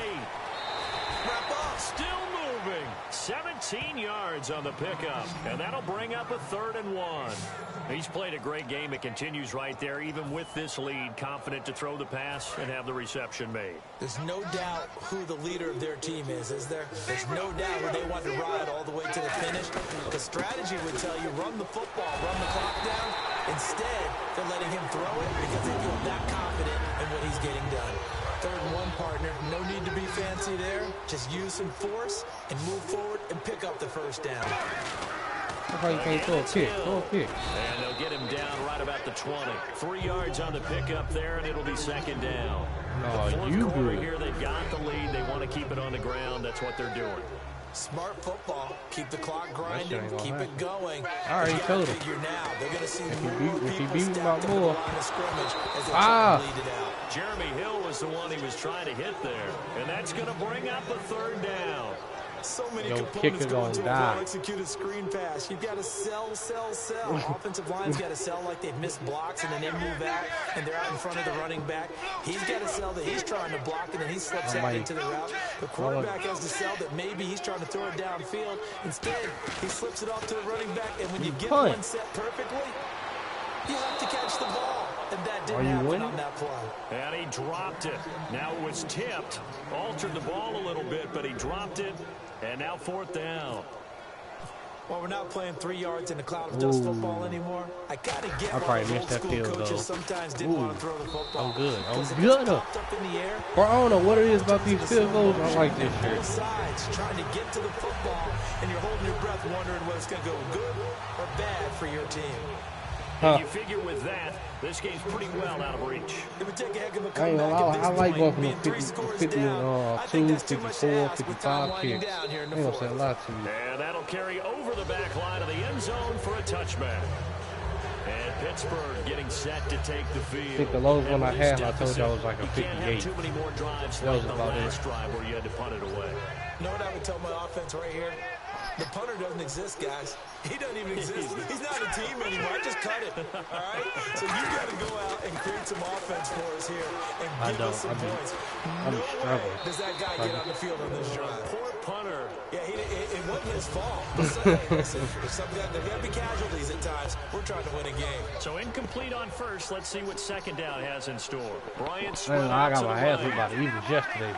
Wrap up. Still moving. 17 yards on the pickup. And that'll bring up a 3rd and 1. He's played a great game. It continues right there, even with this lead. Confident to throw the pass and have the reception made. There's no doubt who the leader of their team is there? There's no doubt who they want to ride all the way to the finish. The strategy would tell you run the football, run the clock down. Instead, they're letting him throw it because they feel that confident in what he's getting done. 3rd and 1, partner. No need to be fancy there. Just use some force and move forward and pick up the first down. That's how you can't throw a pick. Throw a pick. And they'll get him down right about the 20. 3 yards on the pickup there, and it'll be 2nd down. No, the 4th you quarter good. here, they've got the lead. They want to keep it on the ground. That's what they're doing. Smart football. Keep the clock grinding. Keep it going. I already told him. Now they're going to see If he beat me about more. Jeremy Hill was the one he was trying to hit there, and that's going to bring up a third down. So many Yo, components go into a die. well-executed screen pass. You've got to sell. Offensive line's got to sell like they've missed blocks, and then they move out, and they're out in front of the running back. He's got to sell that he's trying to block, and then he slips out into the route. The quarterback has to sell that maybe he's trying to throw it downfield. Instead, he slips it off to the running back, and when you get one set perfectly, you have to catch the ball. And that didn't happen on that play. And he dropped it. Now it was tipped. Altered the ball a little bit, but he dropped it. And now fourth down. Well, we're not playing 3 yards in a cloud of dust football anymore. I gotta get why the old school coaches sometimes didn't want to throw the football. I'm good. Bro, I don't know what it is about these field goals. I like this shit. Both sides trying to get to the football, and you're holding your breath wondering whether it's going to go good or bad for your team. You figure with that, this game's pretty well out of reach. It would take a heck of a comeback at this I like going point. from 52, 54, 55 kicks. I ain't gonna say a lot to you. And that'll carry over the back line of the end zone for a touchback. And Pittsburgh getting set to take the field. I think the lowest one I had, I told you I was like a 58. Have too many more drives that was like about the last drive where you had to punt it away. You know what I would tell my offense right here? The punter doesn't exist, guys. He doesn't even exist. He's not a team anymore. I just cut it. All right? So you got to go out and create some offense for us here and give us some points. I'm struggling. Does that guy get on the field on this drive? Poor punter. Yeah, it wasn't his fault. Listen, there got to be casualties at times. We're trying to win a game. So incomplete on first. Let's see what second down has in store. Bryant I got my ass about it even yesterday.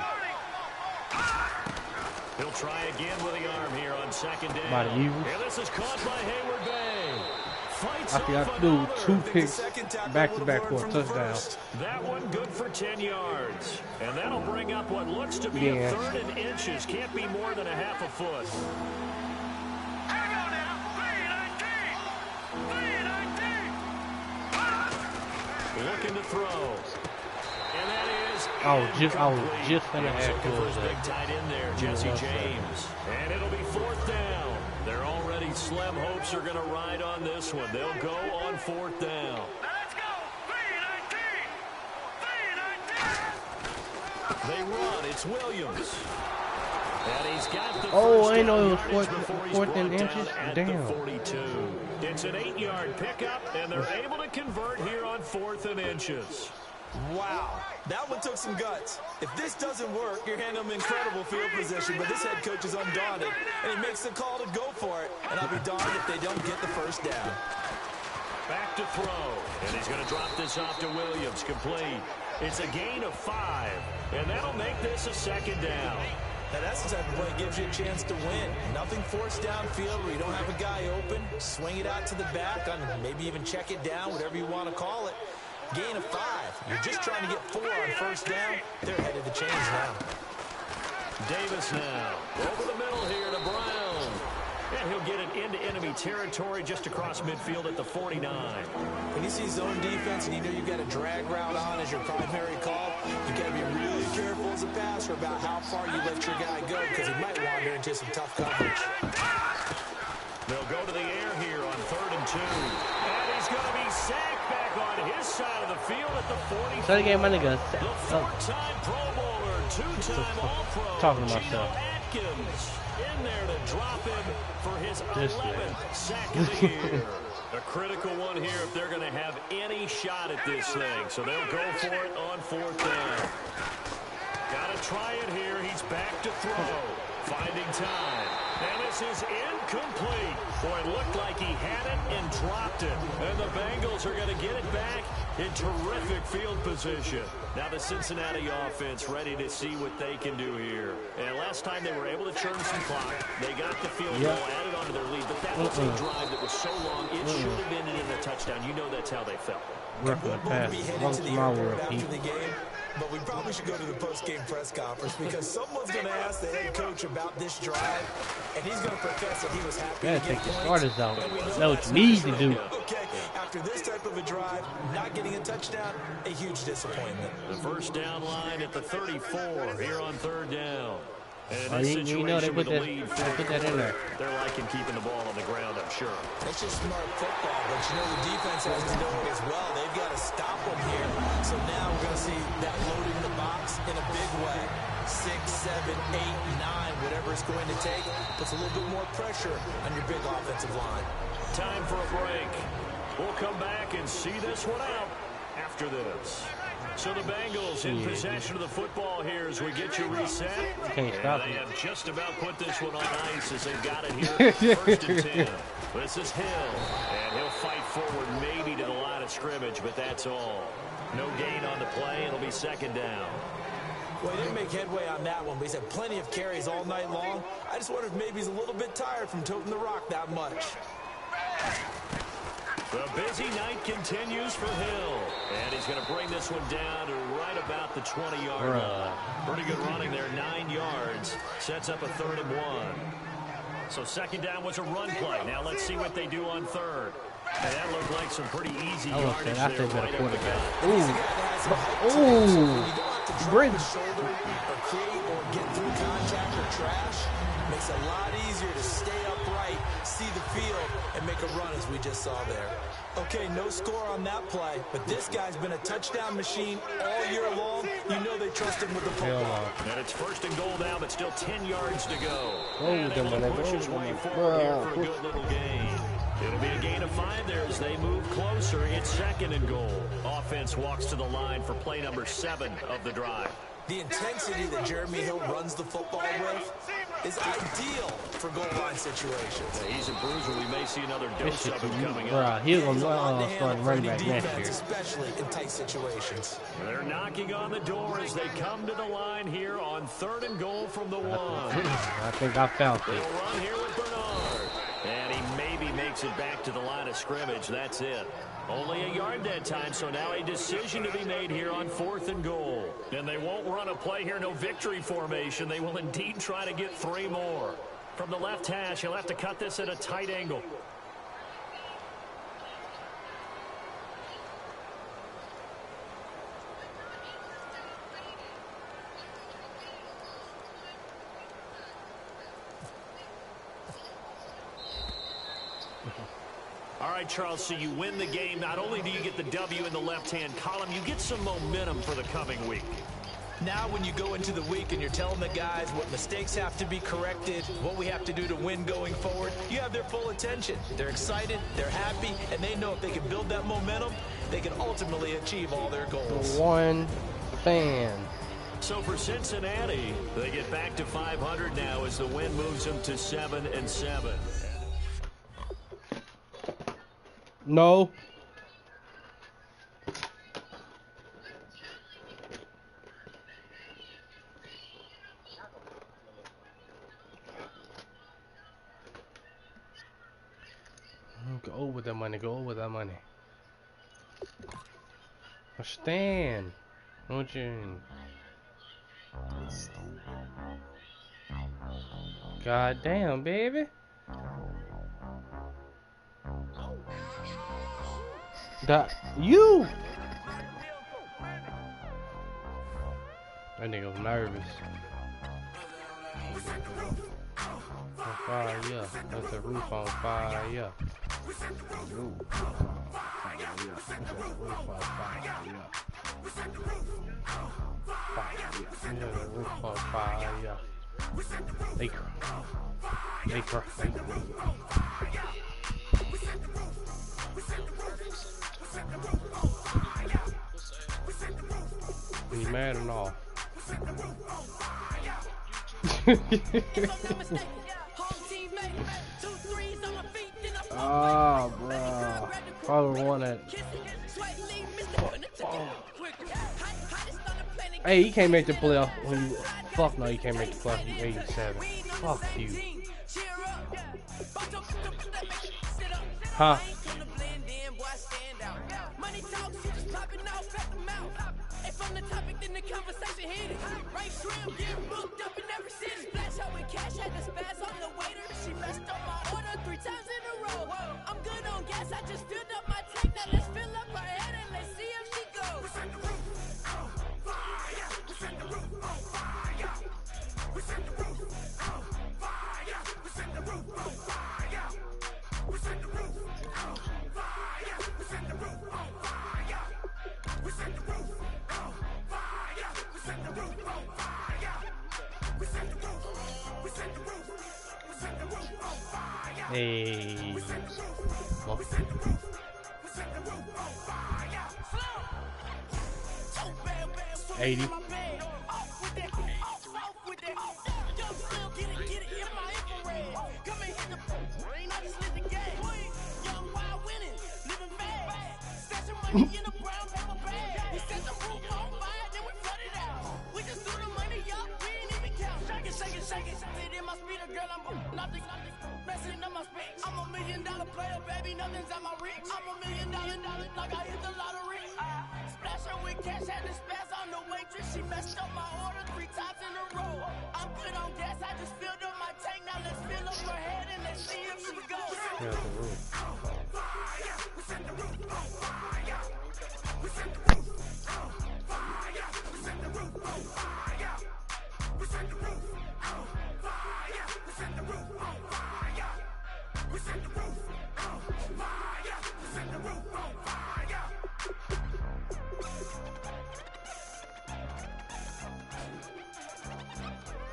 He'll try again with the arm here on second down. And this is caught by Hayward Bay. Fights I think I threw 2 picks back-to-back for a touchdown. That one good for 10 yards. And that'll bring up what looks to be a third and inches. Can't be more than a half a foot. Hang on now. 3-19. Looking to throw. And that is I was just gonna ask you big tight end there, Jesse James. And it'll be fourth down. They're already slim hopes are gonna ride on this one. They'll go on fourth down. Let's go. 3-19. They run. It's Williams. And he's got the I know it was fourth and inches. Damn. 42. It's an 8-yard pickup, and they're able to convert here on fourth and inches. Wow, that one took some guts. If this doesn't work, you're handing them incredible field position, but this head coach is undaunted, and he makes the call to go for it. And I'll be darned if they don't get the first down. Back to throw, and he's going to drop this off to Williams, complete. It's a gain of 5, and that'll make this a second down. Now that's the type of play that gives you a chance to win. Nothing forced downfield where you don't have a guy open. Swing it out to the back, maybe even check it down, whatever you want to call it. Gain of 5. You're just trying to get 4 on first down. They're headed to change now. Davis now. Over the middle here to Brown. And he'll get it into enemy territory just across midfield at the 49. When you see zone defense and you know you've got a drag route on as your primary call, you've got to be really careful as a passer about how far you let your guy go because he might wander into some tough coverage. They'll go to the air here on 3rd and 2. And he's going to be sacked back on his side of the field at the 40. So the game, my nigga. The 4-time Pro Bowler, 2-time All-Pro, Talking to Geno myself. Atkins in there to drop him for his 11th sack of the year. A critical one here if they're going to have any shot at this thing. So they'll go for it on 4th down. Got to try it here. He's back to throw. Finding time. And this is incomplete. Boy, it looked like he had it and dropped it. And the Bengals are going to get it back in terrific field position. Now the Cincinnati offense ready to see what they can do here. And last time they were able to churn some clock. They got the field goal, added onto their lead. But that was a drive that was so long, it should have ended in a touchdown. You know that's how they felt. We're going to pass. Once in my world, Pete. But we probably should go to the post-game press conference because someone's going to ask the head coach about this drive, and he's going to profess that he was happy to get take the points. starters out. That's what you need to do. Okay, after this type of a drive, not getting a touchdown, a huge disappointment. The first down line at the 34 here on 3rd down. And in this you know they situation put with that, the lead, put that in there. they're liking keeping the ball on the ground, I'm sure. It's just smart football, but you know the defense has to know it as well. They've got to stop them here. So now we're going to see that loading the box in a big way. 6, 7, 8, 9, whatever it's going to take, puts a little bit more pressure on your big offensive line. Time for a break. We'll come back and see this one out after this. So the Bengals in possession of the football here as we get you reset. Can't stop They it. have just about put this one on ice as they've got it here. First and 10. This is Hill, and he'll fight forward maybe to the line of scrimmage, but that's all. No gain on the play. It'll be second down. Well, he didn't make headway on that one, but he's had plenty of carries all night long. I just wonder if maybe he's a little bit tired from toting the rock that much. The busy night continues for Hill, and he's going to bring this one down to right about the 20-yard line. Pretty good running there, 9 yards. Sets up a 3rd and 1. So second down was a run play. Now let's see what they do on third. And that looked like some pretty easy yardage there right up the gut. Ooh. Bridge. Shoulder or create or get through contact or trash makes it a lot easier to stay upright, see the field, and make a run as we just saw there. Okay, no score on that play, but this guy's been a touchdown machine all year long. You know they trust him with the football. And it's 1st and goal now, but still 10 yards to go. Oh, And he'll push his way forward here for a good little gain. It'll be a gain of 5 there as they move closer. It's 2nd and goal. Offense walks to the line for play number 7 of the drive. The intensity that Jeremy Hill runs the football with is ideal for goal line situations. He's a bruiser. We may see another dose of him coming up. Bruh, he's going to start running back next year. Especially in tight situations. They're knocking on the door as they come to the line here on 3rd and goal from the 1. I think I found They'll it. run here with Bernard. And he maybe makes it back to the line of scrimmage. That's it. Only a yard that time, so now a decision to be made here on 4th and goal. And they won't run a play here, no victory formation. They will indeed try to get 3 more. From the left hash, he'll have to cut this at a tight angle. All right, Charles, so you win the game. Not only do you get the W in the left-hand column, you get some momentum for the coming week. Now when you go into the week and you're telling the guys what mistakes have to be corrected, what we have to do to win going forward, you have their full attention. They're excited, they're happy, and they know if they can build that momentum, they can ultimately achieve all their goals. One fan. So for Cincinnati, they get back to 500 now as the win moves them to 7-7. No. Go with that money. Go with that money. Stand. Don't you? God damn, baby. You. That nigga was nervous. On fire, yeah. That's the roof on fire, yeah. Roof on fire, yeah. The roof on fire, yeah. They cry. They cry. He's mad and all. Oh, bro. Probably one that. Hey, he can't make the playoff. Fuck no, he can't make the playoff. He's 87. Fuck you. Huh? From the topic, then the conversation hit it. Right shrimp, get booked up in every city. Splash out with cash, had to spaz on the waiter. She messed up my order 3 times in a row. I'm good on gas, I just filled up my tank. Now let's fill up her head and let's see if she goes. We set the roof on fire. We set the roof on fire. We set the roof Hey. Oh. $80. I'm $1 million player, baby, nothing's at my reach. I'm $1 million, like I hit the lottery. Splash her with cash, had to spaz on the waitress. She messed up my order 3 times in a row. I'm good on gas, I just filled up my tank. Now let's fill up her head and let's see if she goes. Yeah, the roof. We set the roof on fire. We set the roof on fire. We set the roof on fire. We set the roof on fire. We set the roof on fire. We set the roof on fire. We set the roof on fire.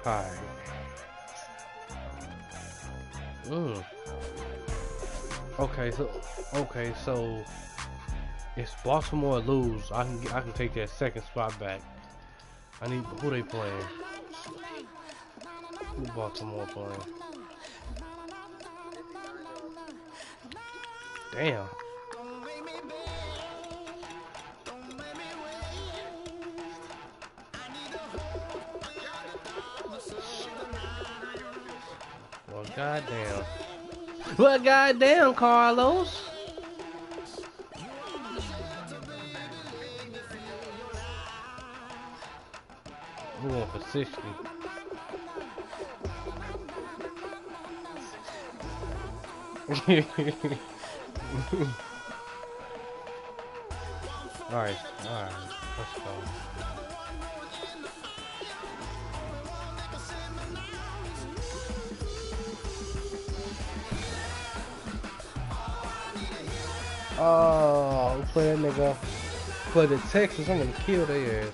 Hi. Okay, so if Baltimore lose, I can take that second spot back. I need who they playing? Who Baltimore playing? Damn. Well, goddamn. Well, goddamn, Carlos. Who won for 60? Alright, let's go. Oh, play that nigga for the Texans. I'm gonna kill their ass.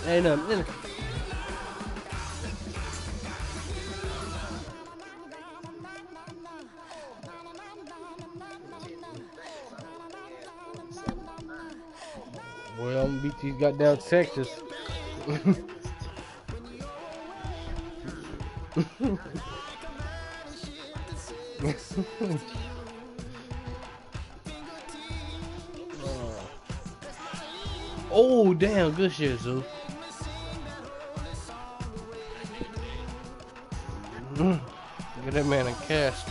Ain't nothing. Well, I'm gonna beat these goddamn Texas. Oh, damn, good shit, Zoo. Get that man a cast.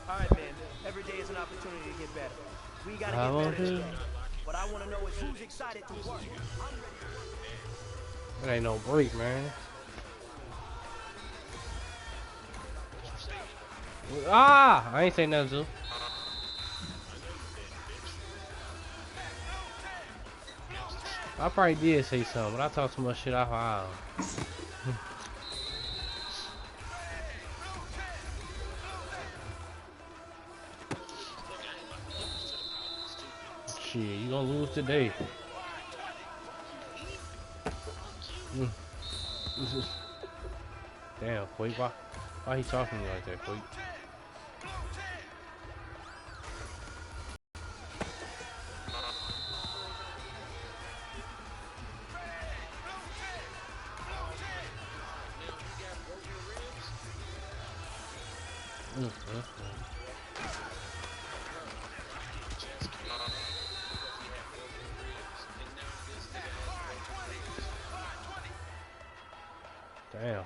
Alright, man. Every day is an opportunity to get better. We gotta get better today. What I want to know is who's excited to work. It ain't no break, man. Ah! I ain't saying nothing, Zoo. I probably did say something, but I talked too much shit off aisle. Shit, you gonna lose today. Damn, Quake, why he talking to me like that, Quake? Damn.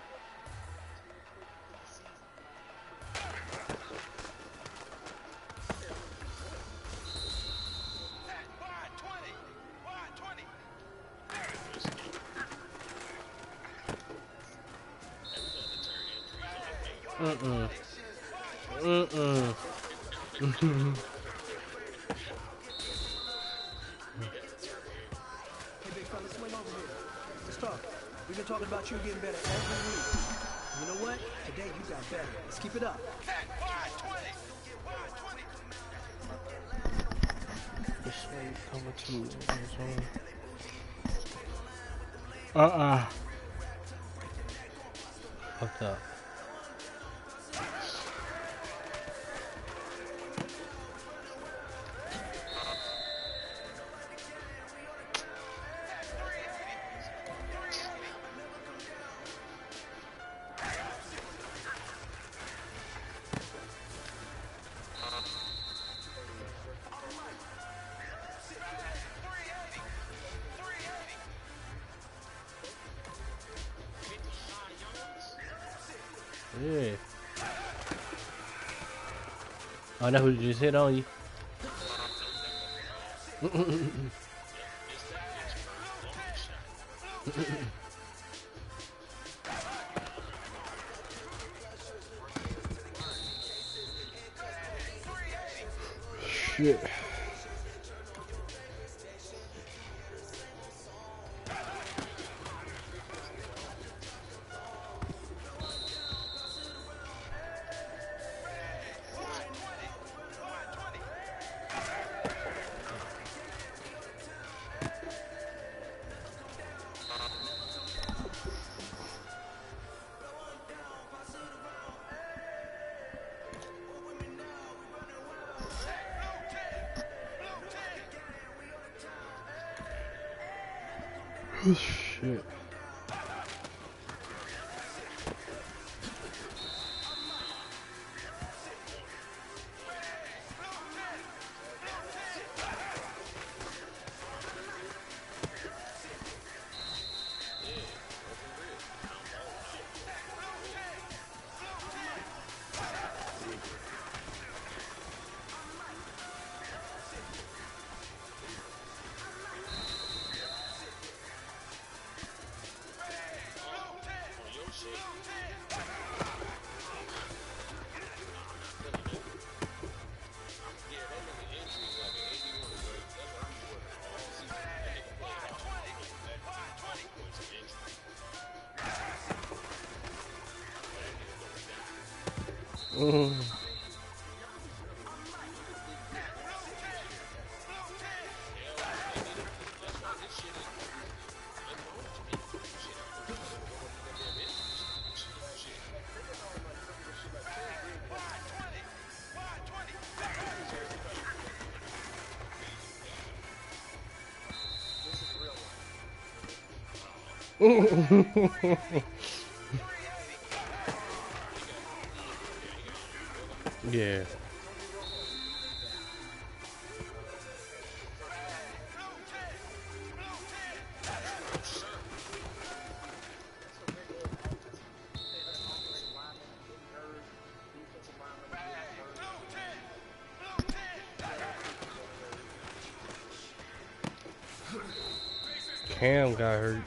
Hey, big fella, swing over here. Let's talk. We've been talking about you getting better every week. You know what? Today you got better. Let's keep it up. This way, cover 2. What's up? Yeah. Oh, that's who just hit on you. Shit. Shit. Yeah. Cam got hurt.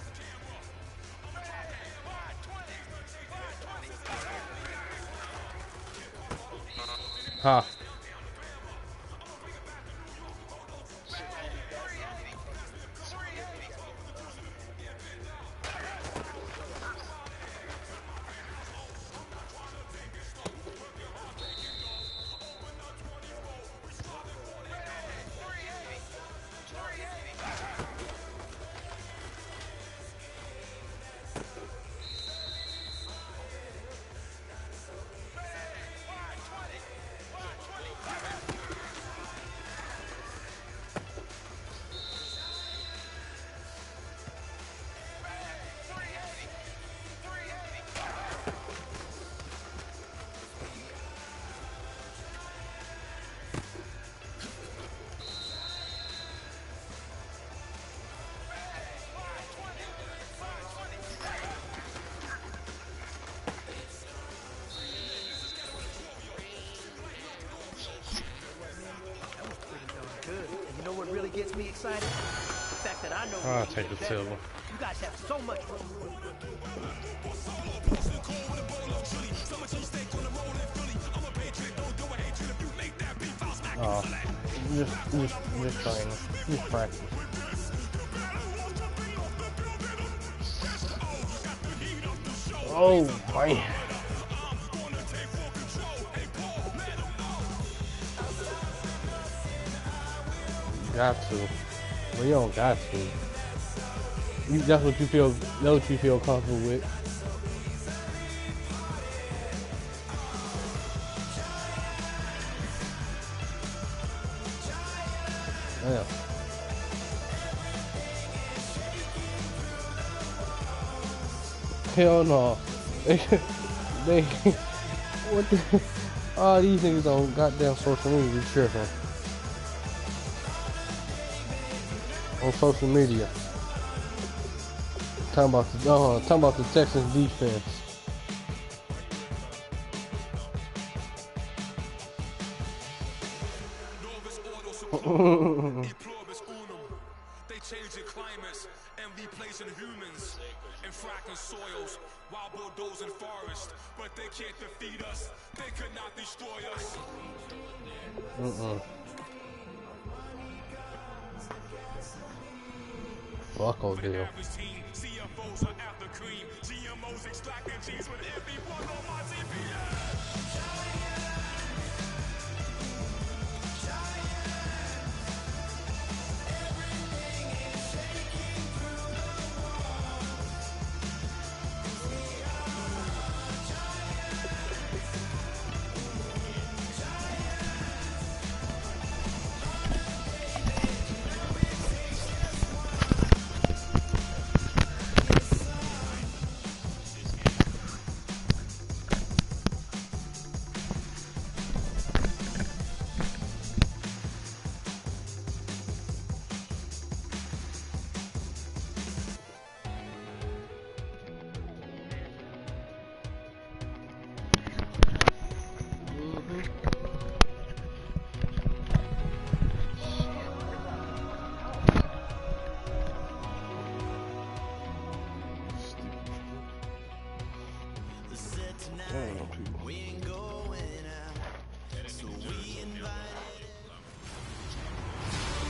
Huh. Gets me excited. The fact that I know I'll take the silver. You guys have so much room. Oh, just training, just practice. Oh man. Got to. Well, you don't got to. That's what you feel. That's what you feel comfortable with. Yeah. Hell no. They what the? All these niggas on goddamn social media tripping. On social media. Talking about the Texans defense. They changing climates and replacing humans and fracking soils while bulldozing forests, but they can't defeat us. They could not destroy us. Fuck all deal. CFOs are after cream. GMOs extracting cheese with everyone on my TV.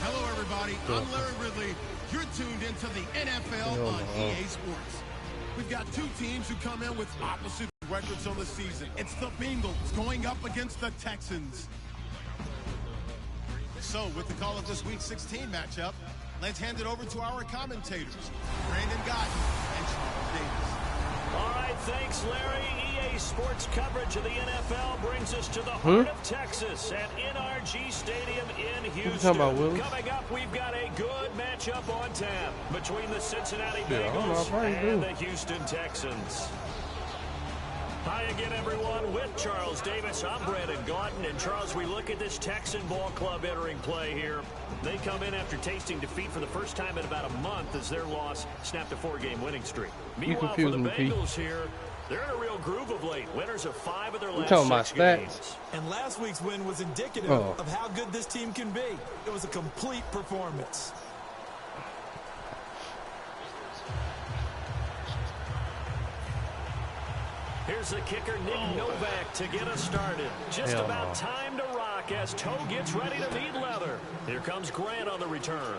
Hello, everybody. I'm Larry Ridley. You're tuned into the NFL on EA Sports. We've got two teams who come in with opposite records on the season. It's the Bengals going up against the Texans. So, with the call of this Week 16 matchup, let's hand it over to our commentators, Brandon Gotten and Charles Davis. All right, thanks, Larry. EA Sports coverage of the NFL brings us to the heart of Texas at NRG Stadium in Houston. Coming up, we've got a good matchup on tap between the Cincinnati Bengals and the Houston Texans. Hi again, everyone. With Charles Davis, I'm Brandon Gaudin. And Charles, we look at this Texan ball club entering play here. They come in after tasting defeat for the first time in about a month as their loss snapped a 4-game winning streak. Meanwhile, for the Bengals here, they're in a real groove of late. Winners of 5 of their last 6 games. And last week's win was indicative of how good this team can be. It was a complete performance. Here's the kicker, Nick Novak, to get us started. Just about time to rock as Toe gets ready to meet leather. Here comes Grant on the return.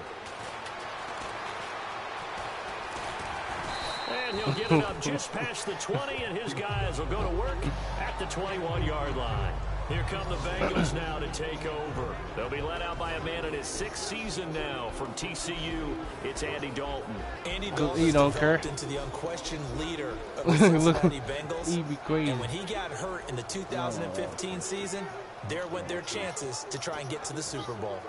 And he'll get it up just past the 20, and his guys will go to work at the 21-yard line. Here come the Bengals now to take over. They'll be led out by a man in his 6th season now from TCU. It's Andy Dalton. Andy Dalton developed into the unquestioned leader of the Cincinnati Bengals. And when he got hurt in the 2015 season, there went their chances to try and get to the Super Bowl.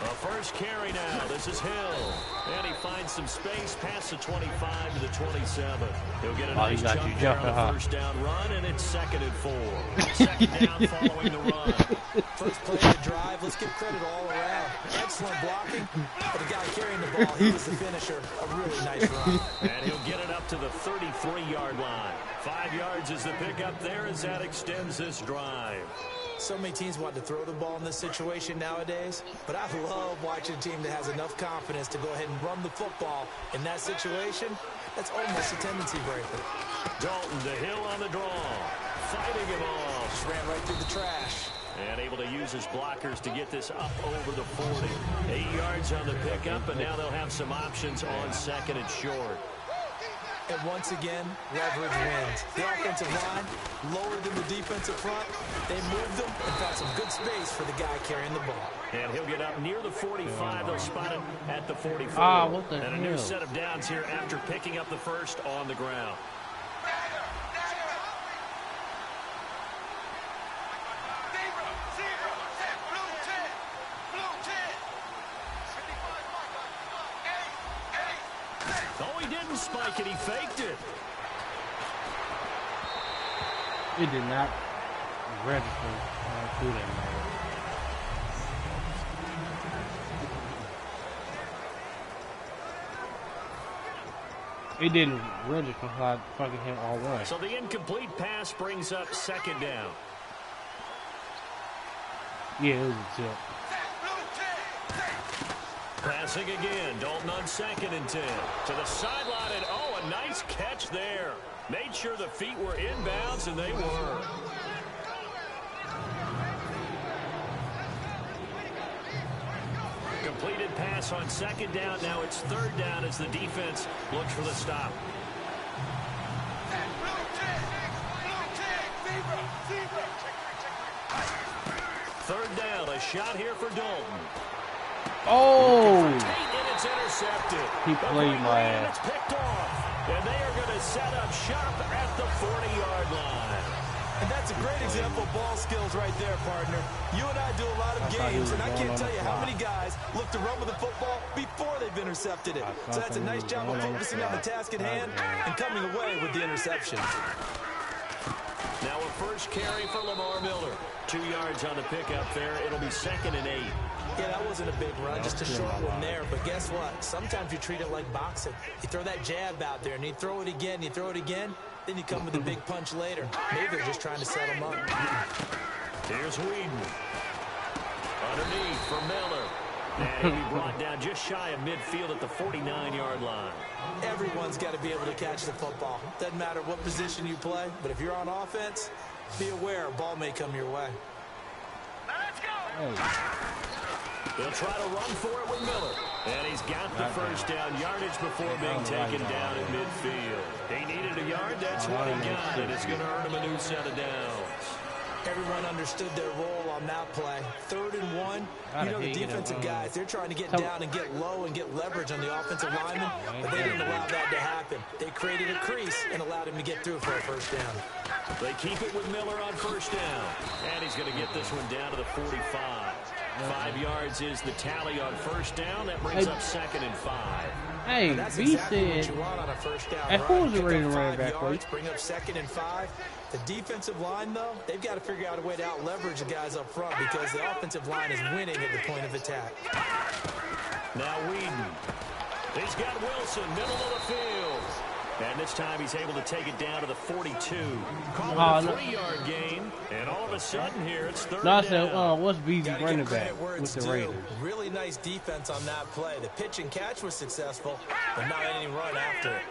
A first carry now. This is Hill. And he finds some space past the 25 to the 27. He'll get a nice jump there on the first down run, and it's 2nd and 4. 2nd down following the run. First play of the drive. Let's give credit all around. Excellent blocking. But the guy carrying the ball, he was the finisher. A really nice run. And he'll get it up to the 33-yard line. 5 yards is the pickup there as that extends this drive. So many teams want to throw the ball in this situation nowadays, but I love watching a team that has enough confidence to go ahead and run the football in that situation. That's almost a tendency breaker. Dalton to Hill on the draw. Fighting him off. Just ran right through the trash. And able to use his blockers to get this up over the 40. 8 yards on the pickup, and now they'll have some options on 2nd and short. And once again, leverage wins. The offensive line lower than the defensive front. They moved them and found some good space for the guy carrying the ball. And he'll get up near the 45. They'll spot it at the 44. Ah, what the and a hell? new set of downs here after picking up the first on the ground. Oh, he didn't spike it. He faked it. It did not register through that man. It didn't register how I fucking hit all right. So the incomplete pass brings up second down. Yeah, it was a tip. Passing again. Dalton on 2nd and 10. To the sideline, and oh, a nice catch there. Made sure the feet were inbounds, and they were. Completed pass on 2nd down. Now it's 3rd down as the defense looks for the stop. Third down. A shot here for Dalton. Oh! And it's intercepted. He played my ass. It's picked off. And they are going to set up shop at the 40-yard line. And that's a great example of ball skills right there, partner. You and I do a lot of games, and I can't tell you how many guys look to run with the football before they've intercepted it. So that's a nice job of focusing on the task at hand and coming away with the interception. Now a first carry for Lamar Miller. 2 yards on the pickup there. It'll be 2nd and 8. Yeah, that wasn't a big run, just a short one there. But guess what? Sometimes you treat it like boxing. You throw that jab out there, and you throw it again, you throw it again, then you come with a big punch later. Maybe they're just trying to set him up. Here's Whedon. Underneath for Miller. And he'll be brought down just shy of midfield at the 49-yard line. Everyone's got to be able to catch the football. Doesn't matter what position you play, but if you're on offense, be aware a ball may come your way. Let's go! They'll try to run for it with Miller. And he's got the first down yardage before being taken down at midfield. He needed a yard. That's what he got. And it's going to earn him a new set of downs. Everyone understood their role on that play. 3rd and 1. You know, the defensive guys, they're trying to get down and get low and get leverage on the offensive lineman, but they didn't allow that to happen. They created a crease and allowed him to get through for a first down. They keep it with Miller on first down. And he's going to get this one down to the 45. 5 yards is the tally on first down. That brings up 2nd and 5. Hey, that's B exactly said, what you want on a first down and who was the run. rated Pick up running 5 back, yards, bring up 2nd and 5. The defensive line, though, they've got to figure out a way to out-leverage the guys up front because the offensive line is winning at the point of attack. Now Whedon. He's got Wilson, middle of the field. And this time he's able to take it down to the 42. Call it a 3-yard gain. And all of a sudden here, it's 3rd I down. said, what's BG running back with the Raiders? Really nice defense on that play. The pitch and catch was successful, but not any run after it.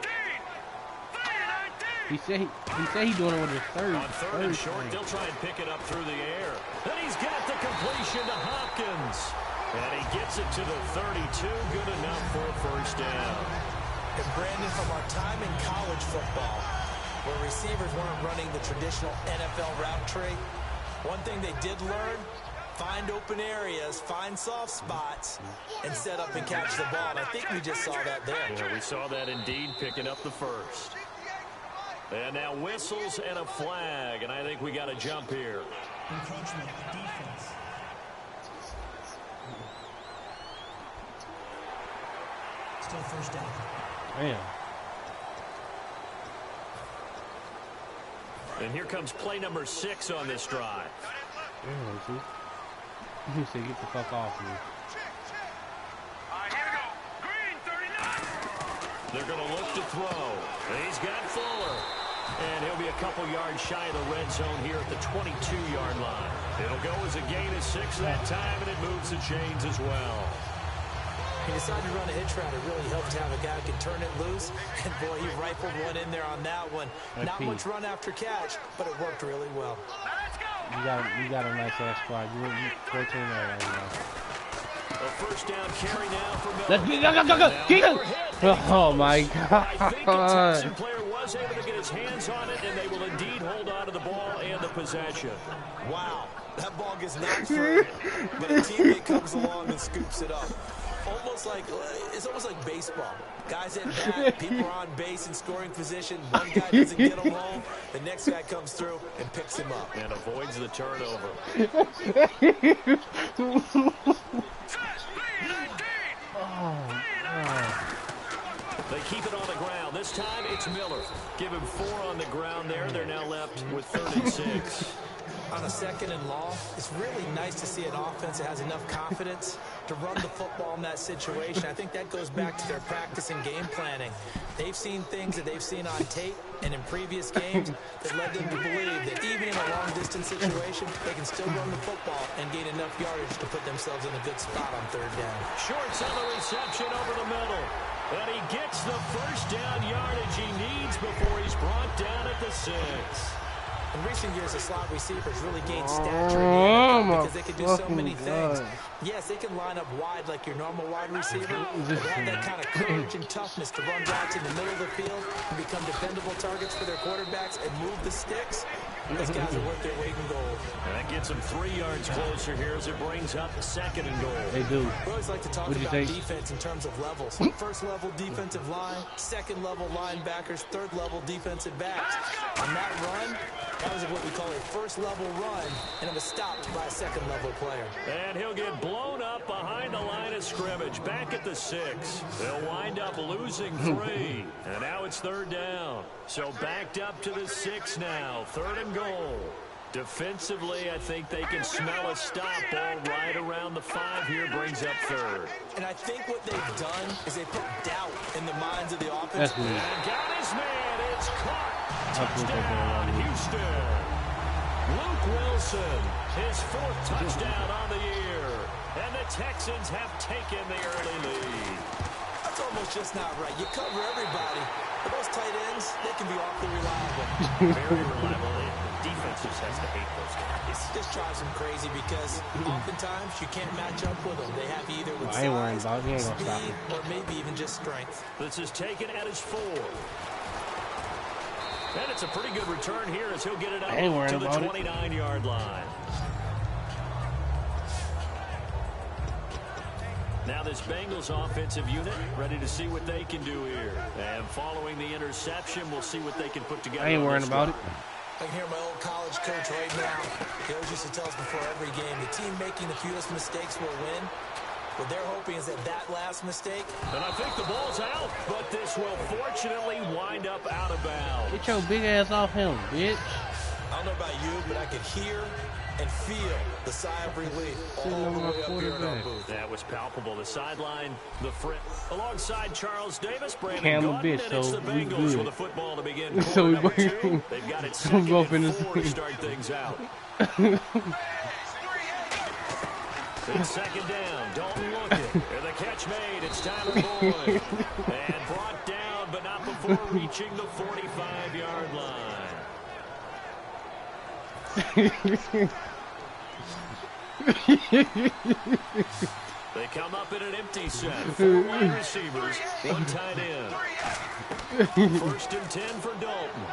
He said he doing it with his third. On 3rd and short, they'll try and pick it up through the air. And he's got the completion to Hopkins. And he gets it to the 32. Good enough for a first down. And Brandon, from our time in college football, where receivers weren't running the traditional NFL route tree, one thing they did learn, find open areas, find soft spots, and set up and catch the ball. And I think we just saw that there. Yeah, we saw that indeed, picking up the first. And now whistles and a flag, and I think we got a jump here. Encroachment, defense. Still first down. Damn. And here comes play number 6 on this drive. Damn, he said, get the fuck off me. They're going to look to throw. And he's got Fuller. And he'll be a couple yards shy of the red zone here at the 22-yard line. It'll go as a gain of 6 that time, and it moves the chains as well. He decided to run a hitch route. It really helps to have a guy who can turn it loose. And, boy, he rifled one in there on that one. Not much run after catch, but it worked really well. You got a nice ass squad. You 14 right now. A first down carry now for Miller. Let's go. Keep him. Oh my I think a Texan God. player was able to get his hands on it, and they will indeed hold on to the ball and the possession. Wow, that ball gets knocked through, but a teammate comes along and scoops it up. It's almost like baseball. Guys at bat, people are on base in scoring position. One guy doesn't get him home. The next guy comes through and picks him up. And avoids the turnover. They keep it on the ground. This time it's Miller. Give him 4 on the ground there. They're now left with 3rd and 6. On a 2nd and long, it's really nice to see an offense that has enough confidence to run the football in that situation. I think that goes back to their practice and game planning. They've seen things that they've seen on tape and in previous games that led them to believe that even in a long-distance situation, they can still run the football and gain enough yardage to put themselves in a good spot on 3rd down. Shorts on the reception over the middle. And he gets the 1st down yardage he needs before he's brought down at the 6. In recent years, the slot receivers really gained stature in the NFL because they can do so many things. Yes, they can line up wide like your normal wide receiver, but they have that kind of courage and toughness to run routes in the middle of the field and become dependable targets for their quarterbacks and move the sticks. Those guys are worth their weight in gold. And that gets them 3 yards closer here as it brings up 2nd and goal. They do. We always like to talk about defense in terms of levels. 1st level defensive line, 2nd level linebackers, 3rd level defensive backs. On that run, that was what we call a 1st level run, and it was stopped by a 2nd level player. And he'll get blown up behind the line of scrimmage, back at the 6. They'll wind up losing 3. And now it's 3rd down. So backed up to the 6 now, 3rd and goal. Defensively, I think they can smell a stop. Ball right around the 5 here, brings up 3rd. And I think what they've done is they put doubt in the minds of the offense. And got his man. It's caught. Touchdown, Houston. Luke Wilson, his 4th touchdown on the year. And the Texans have taken the early lead. That's almost just not right. You cover everybody. But those tight ends, they can be awfully reliable. Very reliable. Defense just has to hate those guys. This drives them crazy because oftentimes you can't match up with them. They have either with I ain't worrying size, about it. He ain't gonna stop speed, me. or maybe even just strength. This is taken at his 4. And it's a pretty good return here as he'll get it up to the 29-yard line. Now this Bengals offensive unit ready to see what they can do here. And following the interception, we'll see what they can put together. I ain't worrying about it. I can hear my old college coach right now. He always used to tell us before every game, the team making the fewest mistakes will win. What they're hoping is that last mistake. And I think the ball's out, but this will fortunately wind up out of bounds. Get your big ass off him, bitch. I don't know about you, but I could hear and feel the sigh of relief all the way up here in our booth. That was palpable. The sideline, the front, alongside Charles Davis, Brandon Cam a Gaudin, bitch, and it's so the we Bengals good. with the football to begin. So we Quarter number 2. They've got it 2nd and 4 to start things out. It's 2nd down. Dalton looking. And the catch made. It's Tyler Boyd. And brought down, but not before reaching the 45-yard line. They come up in an empty set. 4 wide receivers, 1 tight end. 1st and 10 for Dalton.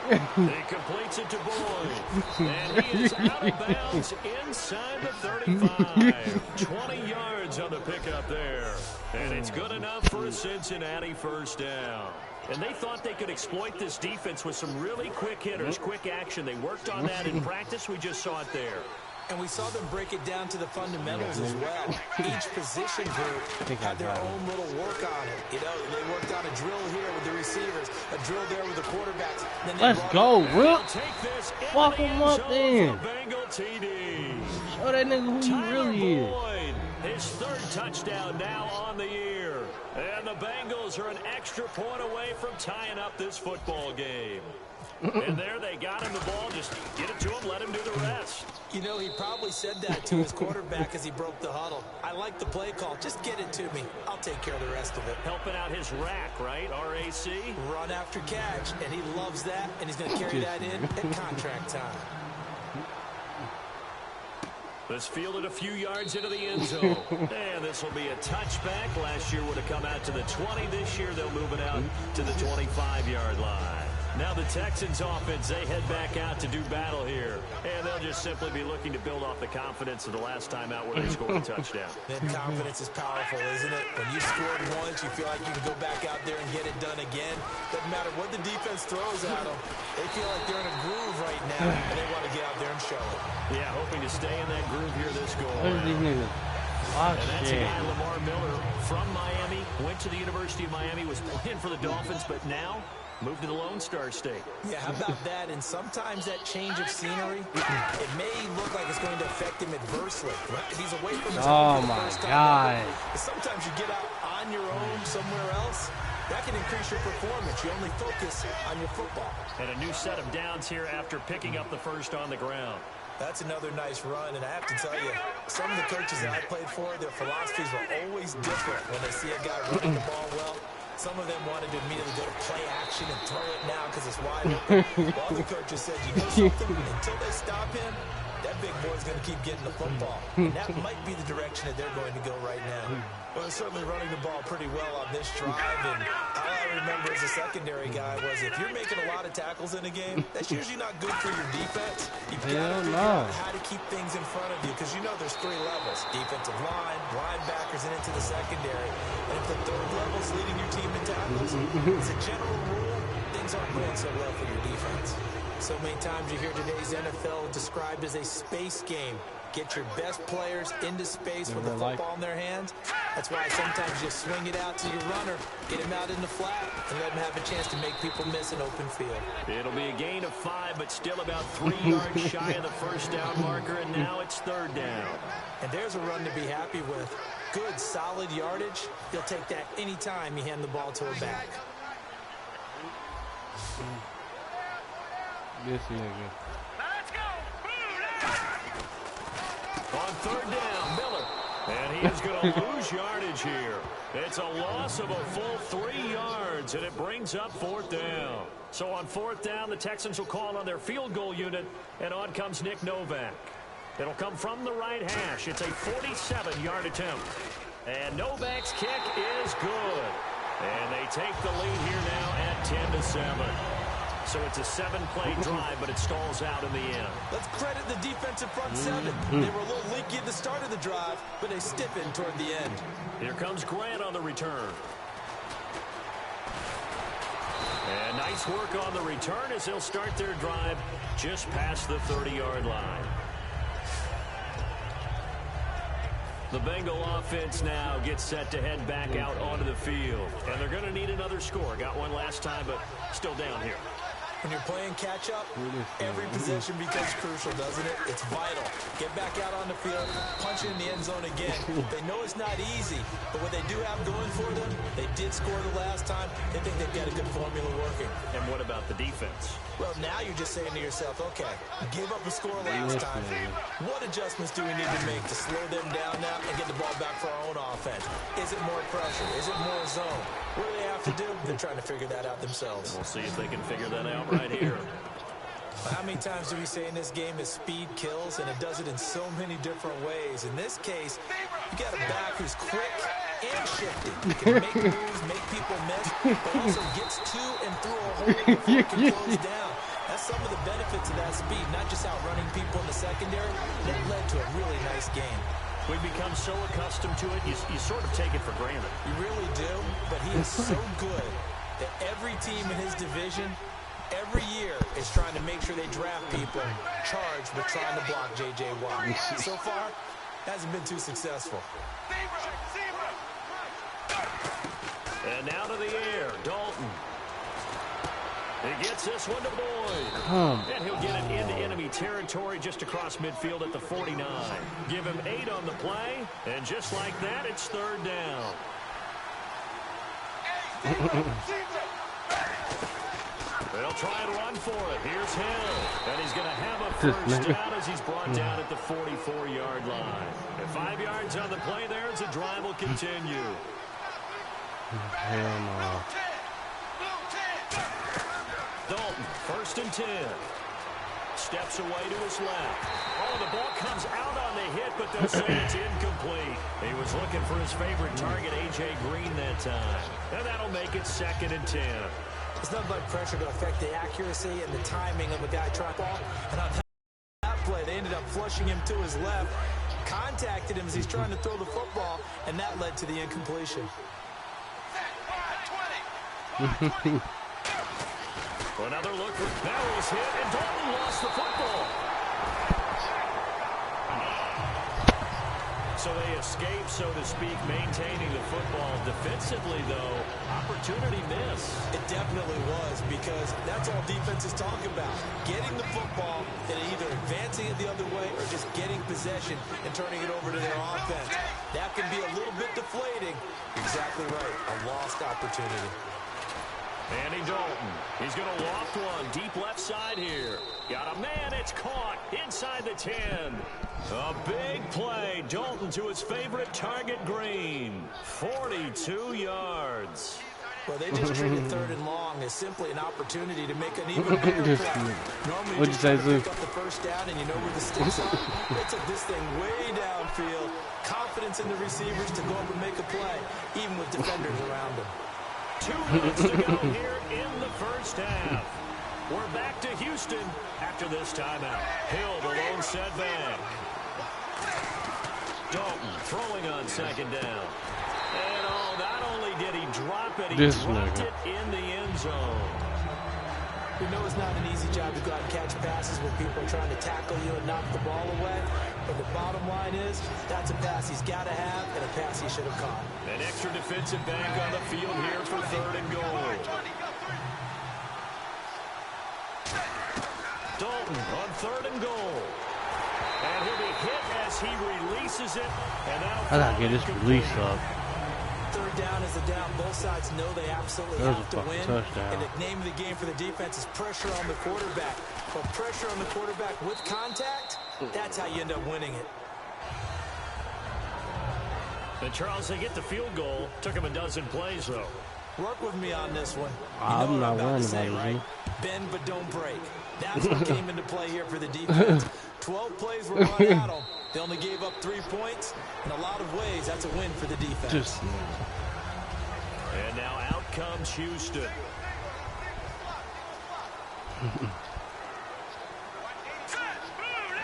He completes it to Boyd. And he is out of bounds inside the 35. 20 yards on the pickup there. And it's good enough for a Cincinnati 1st down. And they thought they could exploit this defense with some really quick hitters, quick action. They worked on that in practice. We just saw it there. And we saw them break it down to the fundamentals as well. Each position group had their own little work on it. You know, they worked on a drill here with the receivers, a drill there with the quarterbacks. Let's go, Will. Walk him up then. Show that nigga who he really is. Boyd, his 3rd touchdown now on the year. And the Bengals are an extra point away from tying up this football game. And there they got him the ball. Just get it to him, let him do the rest. You know, he probably said that to his quarterback as he broke the huddle. I like the play call. Just get it to me. I'll take care of the rest of it. Helping out his rack, right? RAC. Run after catch. And he loves that. And he's going to carry that in at contract time. This fielded a few yards into the end zone. And this will be a touchback. Last year would have come out to the 20. This year they'll move it out to the 25-yard line. Now the Texans offense, they head back out to do battle here. And they'll just simply be looking to build off the confidence of the last time out where they scored a touchdown. Then confidence is powerful, isn't it? When you scored once, you feel like you can go back out there and get it done again. Doesn't matter what the defense throws at them. They feel like they're in a groove right now, and they want to get out there and show it. Yeah, hoping to stay in that groove here this goal. What are these niggas? And that's a guy, Lamar Miller, from Miami. Went to the University of Miami, was playing for the Dolphins, but now moved to the Lone Star State. Yeah, how about that? And sometimes that change of scenery, it may look like it's going to affect him adversely. He's away from his home for the first time. But sometimes you get out on your own somewhere else, that can increase your performance. You only focus on your football. And a new set of downs here after picking up the first on the ground. That's another nice run, and I have to tell you, some of the coaches that I played for, their philosophies were always different when they see a guy running the ball well. Some of them wanted to immediately go to play action and throw it now because it's wide open. While the coaches said, you know something, until they stop him, that big boy's going to keep getting the football. And that might be the direction that they're going to go right now. Well, they're certainly running the ball pretty well on this drive. And all I remember as a secondary guy was if you're making a lot of tackles in a game, that's usually not good for your defense. You've got to figure out how to keep things in front of you because you know there's three levels. Defensive line, linebackers, and into the secondary. And if the third level's leading your team in tackles, as a general rule, things aren't going so well for your defense. So many times you hear today's NFL described as a space game. Get your best players into space with the football in their hands. That's why sometimes you swing it out to your runner, get him out in the flat, and let him have a chance to make people miss an open field. It'll be a gain of 5, but still about 3 yards shy of the first down marker, and now it's third down. And there's a run to be happy with. Good, solid yardage. You'll take that anytime you hand the ball to a back. This nigga. Let's go. On third down, Miller. And he is going to lose yardage here. It's a loss of a full 3 yards, and it brings up fourth down. So on fourth down, the Texans will call on their field goal unit, and on comes Nick Novak. It'll come from the right hash. It's a 47-yard attempt. And Novak's kick is good. And they take the lead here now at 10-7. So it's a 7-play drive, but it stalls out in the end. Let's credit the defensive front seven. They were a little leaky at the start of the drive, but they stiffened toward the end. Here comes Grant on the return. And nice work on the return as they'll start their drive just past the 30-yard line. The Bengal offense now gets set to head back out onto the field. And they're going to need another score. Got one last time, but still down here. When you're playing catch-up, every possession becomes crucial, doesn't it? It's vital. Get back out on the field, punch it in the end zone again. They know it's not easy, but what they do have going for them, they did score the last time. They think they've got a good formula working. And what about the defense? Well, now you're just saying to yourself, okay, gave up a score last time. What adjustments do we need to make to slow them down now and get the ball back for our own offense? Is it more pressure? Is it more zone? What do they have to do? They're trying to figure that out themselves. We'll see if they can figure that out right here. How many times do we say in this game that speed kills, and it does it in so many different ways? In this case, you got a back who's quick and shifty. He can make moves, make people miss, but also gets to and through a hole before it can close down. That's some of the benefits of that speed, not just outrunning people in the secondary. That led to a really nice game. We've become so accustomed to it, you sort of take it for granted. You really do, but he is so good that every team in his division every year is trying to make sure they draft people charged with trying to block J.J. Watt. So far, hasn't been too successful. And now to the air, Dalton. He gets this one to Boyd. And he'll get it into enemy territory just across midfield at the 49. Give him 8 on the play, and just like that, it's third down. They'll try and run for it. Here's Hill. And he's going to have a first down as he's brought down at the 44-yard line. And 5 yards on the play there as the drive will continue. Hell no. Dalton, 1st and 10. steps away to his left. Oh, the ball comes out on the hit, but they'll say it's incomplete. He was looking for his favorite target, A.J. Green, that time. And that'll make it 2nd and 10. It's nothing but pressure to affect the accuracy and the timing of a guy trying to ball. And on that play, they ended up flushing him to his left, contacted him as he's trying to throw the football, and that led to the incompletion. Another look. That was hit, and Dalton lost the football. So they escape, so to speak, maintaining the football. Defensively, though, opportunity miss. It definitely was, because that's all defense is talking about. Getting the football and either advancing it the other way or just getting possession and turning it over to their offense. That can be a little bit deflating. Exactly right. A lost opportunity. Andy Dalton. He's going to loft one deep left side here. Got a man. It's caught inside the 10. A big play. Dalton to his favorite target, Green. 42 yards. Well, they just treated 3rd and long as simply an opportunity to make an even bigger play. Normally, you just try to pick up the first down and you know where the sticks are. They took this thing way downfield. Confidence in the receivers to go up and make a play, even with defenders around them. 2 minutes to go here in the first half. We're back to Houston after this timeout. Hill, the lone setback. Dalton throwing on 2nd down. And not only did he drop it, he dropped it in the end zone. We know it's not an easy job to go out and catch passes when people are trying to tackle you and knock the ball away. But the bottom line is, that's a pass he's got to have and a pass he should have caught. An extra defensive back on the field here for 3rd and goal. Dalton on 3rd and goal. And he'll be hit as he releases it. And I gotta get this release up. 3rd down is a down. Both sides know they absolutely have to win. Touchdown. And the name of the game for the defense is pressure on the quarterback. But pressure on the quarterback with contact, that's how you end up winning it. And Charles, they get the field goal. Took him a dozen plays, though. Work with me on this one. I'm not worrying about it, right? Bend but don't break. That's what came into play here for the defense. 12 plays were run at them. They only gave up 3 points. In a lot of ways, that's a win for the defense. And now out comes Houston.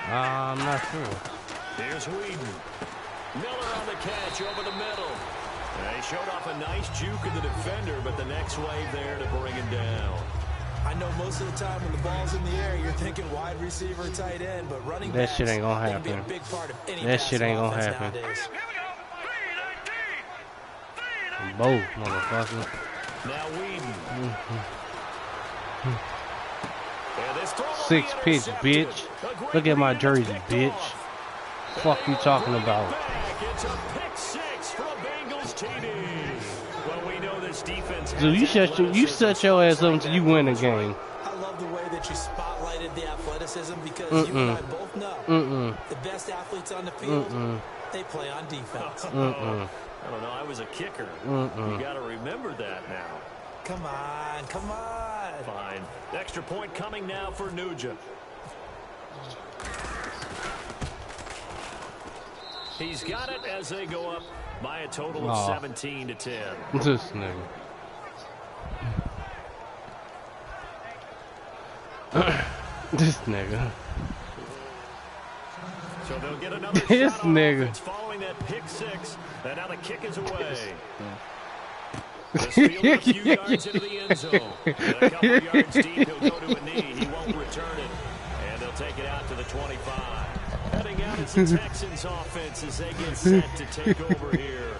I'm not sure. Here's Whedon. Miller on the catch over the middle. He showed off a nice juke of the defender, but the next wave there to bring him down. I know most of the time when the ball's in the air, you're thinking wide receiver, tight end, but running that shit ain't gonna happen. That shit ain't gonna happen. Both, motherfucker. Now Whedon. 6 picks, bitch. Look at my jersey, bitch. Fuck you talking about? It's a pick 6 for a Bengals TD. Well, we know this defense. Dude, you shut your ass up until you win the game. I love the way that you spotlighted the athleticism because you and I both know the best athletes on the field, they play on defense. I don't know. I was a kicker. You got to remember that now. Come on, come on. Fine. Extra point coming now for Nugent. He's got it as they go up by a total of 17-10. This nigga. This nigga. So they'll get another this shot on nigga. offense following that pick 6. And now the kick is away. This field a few yards into the end zone. And a couple yards deep, he'll go to a knee. He won't return it. And they'll take it out to the 25. Heading out is the Texans offense as they get set to take over here.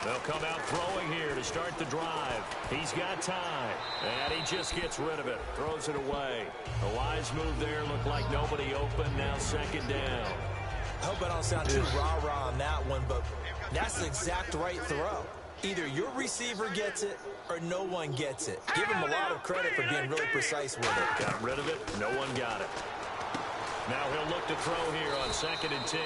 They'll come out throwing here to start the drive. He's got time, and he just gets rid of it, throws it away. A wise move there, looked like nobody open, now 2nd down. I hope I don't sound too rah-rah on that one, but that's the exact right throw. Either your receiver gets it or no one gets it. Give him a lot of credit for being really precise with it. Got rid of it, no one got it. Now he'll look to throw here on 2nd and 10.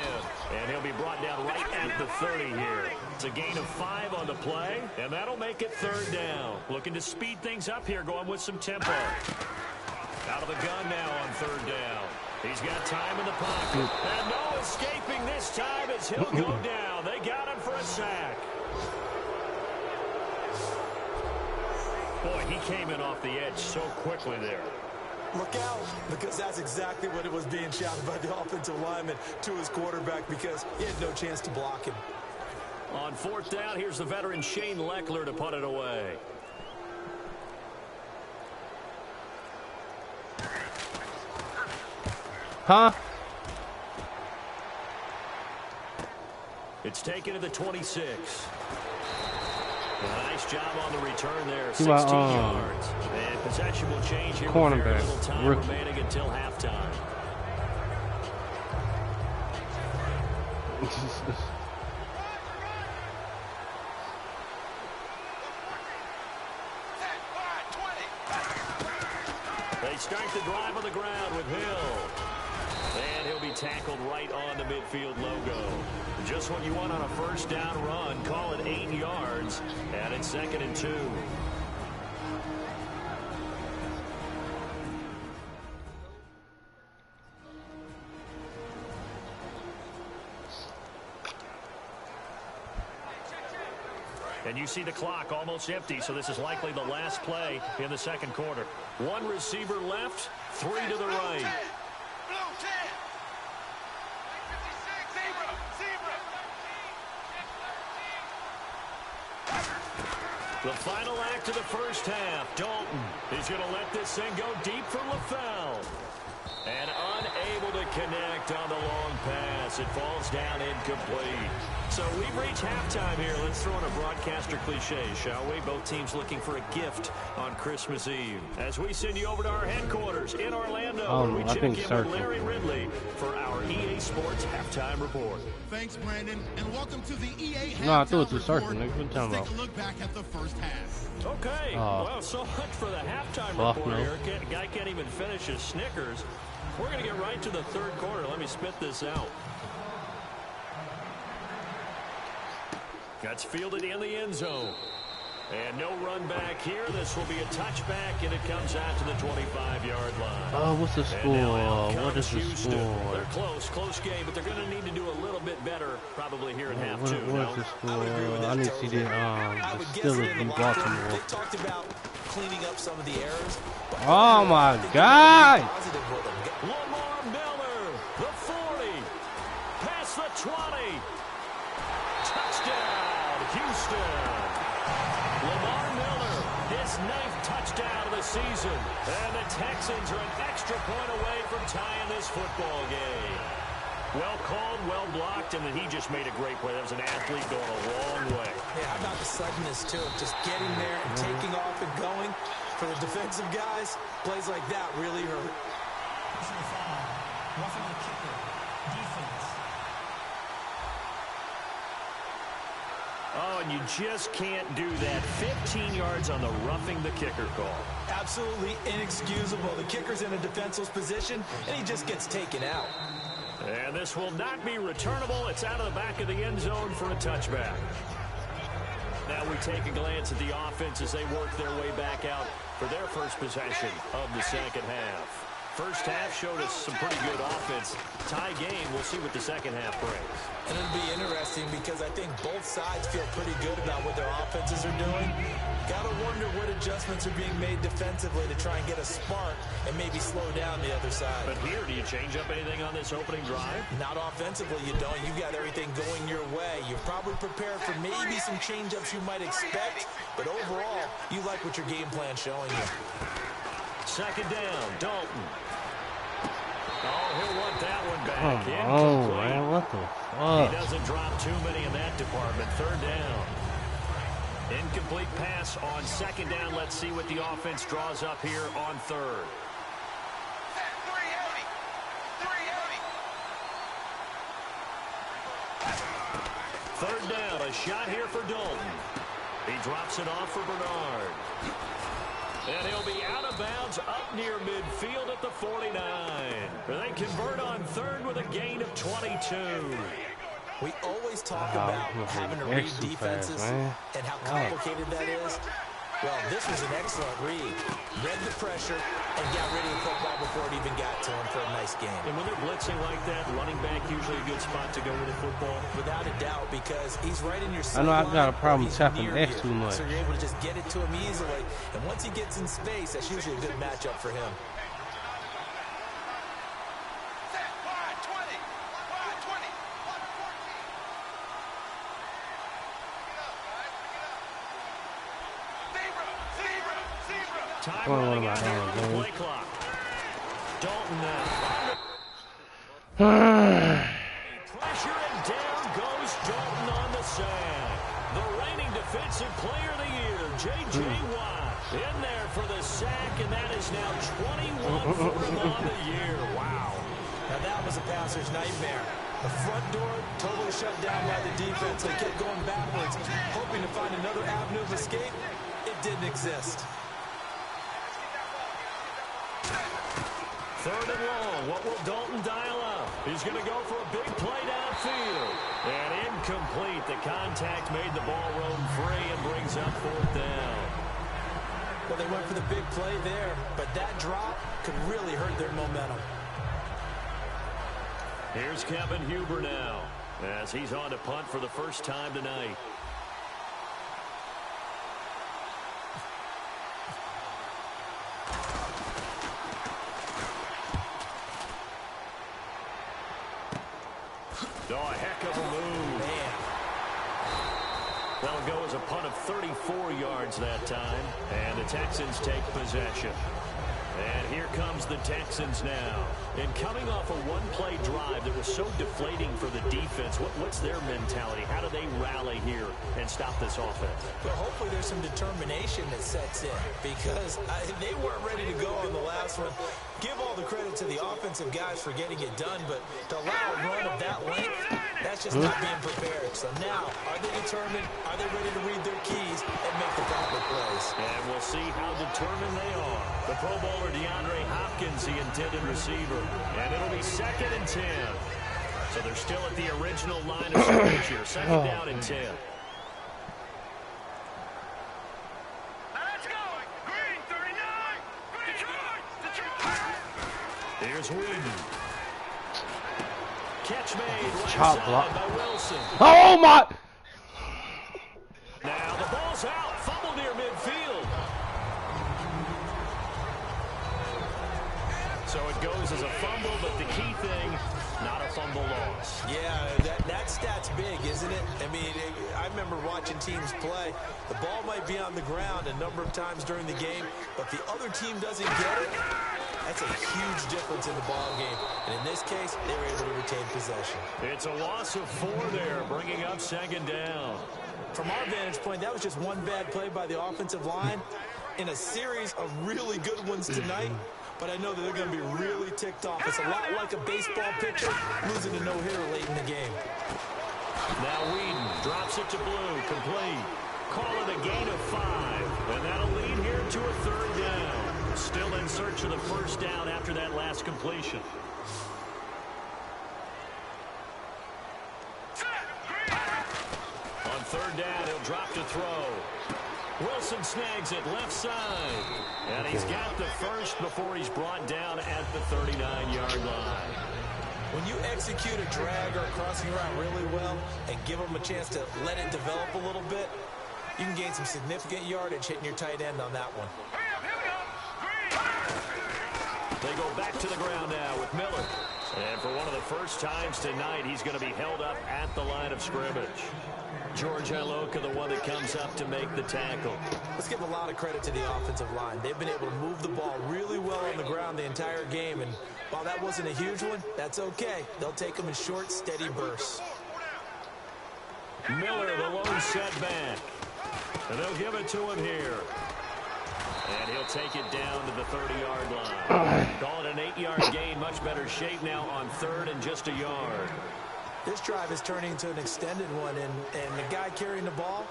And he'll be brought down right at the 30 here. It's a gain of 5 on the play, and that'll make it 3rd down. Looking to speed things up here, going with some tempo. Out of the gun now on 3rd down. He's got time in the pocket. And no escaping this time as he'll go down. They got him for a sack. Boy, he came in off the edge so quickly there. Look out, because that's exactly what it was being shouted by the offensive lineman to his quarterback, because he had no chance to block him. On 4th down, here's the veteran Shane Leckler to put it away. Huh? It's taken to the 26. Nice job on the return there. 16 my, yards. And possession will change here with very little time rookie. remaining until halftime. They start the drive on the ground with Hill. And he'll be tackled right on the midfield logo. Just what you want on a 1st down run. Call it 8 yards. And it's 2nd and 2. And you see the clock almost empty, so this is likely the last play in the 2nd quarter. 1 receiver left, 3 to the right. The final act of the 1st half. Dalton is going to let this thing go deep for LaFell. And unable to connect on the long pass. It falls down incomplete. So we've reached halftime here. Let's throw in a broadcaster cliche, shall we? Both teams looking for a gift on Christmas Eve. As we send you over to our headquarters in Orlando, where we check in with Larry Ridley for our EA Sports Halftime Report. Thanks, Brandon, and welcome to the EA Halftime No, I thought it was Report. surfing. Nigga, what you talking Let's about? take a look back at the 1st half. Okay, well, so much for the halftime report here. Guy can't even finish his Snickers. We're going to get right to the 3rd quarter. Let me spit this out. That's fielded in the end zone. And no run back here. This will be a touchback, and it comes out to the 25-yard line. Oh, what's the score? What is the score? They're close game, but they're going to need to do a little bit better probably here in half 2. What's the score? I need to see the Steelers beat Baltimore. They talked about cleaning up some of the errors. Oh, my God. Lamar Miller, the 40, past the 20. Touchdown, Houston. Lamar Miller, his 9th touchdown of the season. And the Texans are an extra point away from tying this football game. Well called, well blocked, and then he just made a great play. That was an athlete going a long way. Yeah, how about the suddenness, too? Just getting there and taking off and going. For the defensive guys, plays like that really hurt. Personal foul. Roughing the kicker. Defense. Oh, and you just can't do that. 15 yards on the roughing the kicker call. Absolutely inexcusable. The kicker's in a defenseless position, and he just gets taken out. And this will not be returnable. It's out of the back of the end zone for a touchback. Now we take a glance at the offense as they work their way back out for their first possession of the 2nd half. First half showed us some pretty good offense. Tie game, we'll see what the 2nd half brings. And it'll be interesting because I think both sides feel pretty good about what their offenses are doing. Gotta wonder what adjustments are being made defensively to try and get a spark and maybe slow down the other side. But here, do you change up anything on this opening drive? Not offensively, you don't. You got everything going your way. You're probably prepared for maybe some change-ups you might expect, but overall, you like what your game plan's showing you. 2nd down, Dalton. Oh, he'll want that one back. Oh, man, what the fuck? He doesn't drop too many in that department. 3rd down. Incomplete pass on 2nd down. Let's see what the offense draws up here on 3rd. 3rd down, a shot here for Dalton. He drops it off for Bernard. And he'll be out of bounds up near midfield at the 49. They convert on third with a gain of 22. We always talk about having to read defenses and how complicated that is. Well, this was an excellent read. Read the pressure and got rid of the football before it even got to him for a nice game. And when they're blitzing like that, running back usually a good spot to go with the football. Without a doubt, because he's right in your I know I've got a problem tapping X too much. So you're able to just get it to him easily. And once he gets in space, that's usually a good matchup for him. Time running out here on the play clock. Dalton now. Pressure and down goes Dalton on the sack. The reigning defensive player of the year, J.J. Watt, in there for the sack, and that is now 21 for him on the year. Wow. Now that was a passer's nightmare. The front door totally shut down by the defense. They kept going backwards, hoping to find another avenue of escape. It didn't exist. Third and long. What will Dalton dial up? He's going to go for a big play downfield. And incomplete. The contact made the ball roam free and brings up fourth down. Well, they went for the big play there, but that drop could really hurt their momentum. Here's Kevin Huber now, as he's on to punt for the first time tonight. Oh, a heck of a move. Man. That'll go as a punt of 34 yards that time, and the Texans take possession. And here comes the Texans now. And coming off a one-play drive that was so deflating for the defense, what's their mentality? How do they rally here and stop this offense? Well, hopefully there's some determination that sets in, because they weren't ready to go on the last one. Give all the credit to the offensive guys for getting it done, but to allow a run of that length, that's just not being prepared. So now, are they determined? Are they ready to read their keys and make the proper plays? And we'll see how determined they are. The Pro Bowler DeAndre Hopkins, the intended receiver. And it'll be 2nd and 10. So they're still at the original line of scrimmage here. 2nd down and 10. Let's go! Green 39! Detroit! Here's Whedon. Catch made right Chop side block by Wilson. Oh my! Now the ball's out. Fumble near midfield. So it goes as a fumble, but the key thing, not a fumble loss. Yeah, that stat's big, isn't it? I mean, I remember watching teams play. The ball might be on the ground a number of times during the game, but the other team doesn't get it. That's a huge difference in the ball game. And in this case, they were able to retain possession. It's a loss of 4 there, bringing up 2nd down. From our vantage point, that was just one bad play by the offensive line in a series of really good ones tonight. But I know that they're going to be really ticked off. It's a lot like a baseball pitcher losing a no-hitter late in the game. Now Whedon drops it to Blue, complete. Call it a gain of 5, and that'll lead here to a 3rd down. Still in search of the first down after that last completion. On 3rd down, he'll drop to throw. Wilson snags it left side. And he's got the first before he's brought down at the 39-yard line. When you execute a drag or a crossing route really well and give them a chance to let it develop a little bit, you can gain some significant yardage hitting your tight end on that one. They go back to the ground now with Miller. And for one of the first times tonight, he's going to be held up at the line of scrimmage. George Iloka, the one that comes up to make the tackle. Let's give a lot of credit to the offensive line. They've been able to move the ball really well on the ground the entire game. And while that wasn't a huge one, that's okay. They'll take them in short, steady bursts. Miller, the lone setback. And they'll give it to him here. And he'll take it down to the 30-yard line. Call it an 8-yard gain. Much better shape now on 3rd and just a yard. This drive is turning into an extended one, and the guy carrying the ball,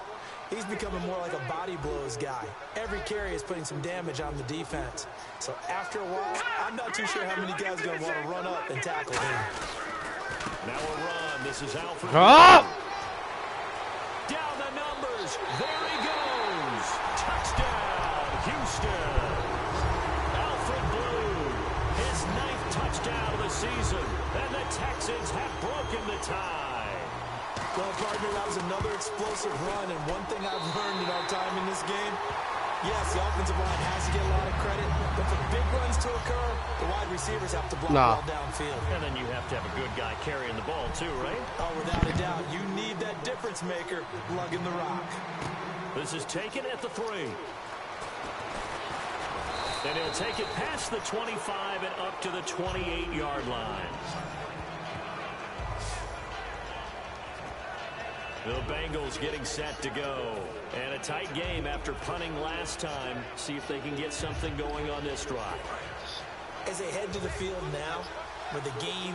He's becoming more like a body blows guy. Every carry is putting some damage on the defense. So after a while, I'm not too sure how many guys are going to want to run up and tackle him. Now a run. This is Alfred. Oh! Down the numbers. There he goes. Touchdown, Houston. Alfred Blue, his 9th touchdown of the season. And the Texans have broken the tie. Well, partner, that was another explosive run, and one thing I've learned in our time in this game, yes, the offensive line has to get a lot of credit, but for big runs to occur, the wide receivers have to block all downfield. And then you have to have a good guy carrying the ball too, right? Oh, without a doubt. You need that difference maker lugging the rock. This is taken at the 3. And he'll take it past the 25 and up to the 28-yard line. The Bengals getting set to go. And a tight game after punting last time. See if they can get something going on this drive. As they head to the field now, with the game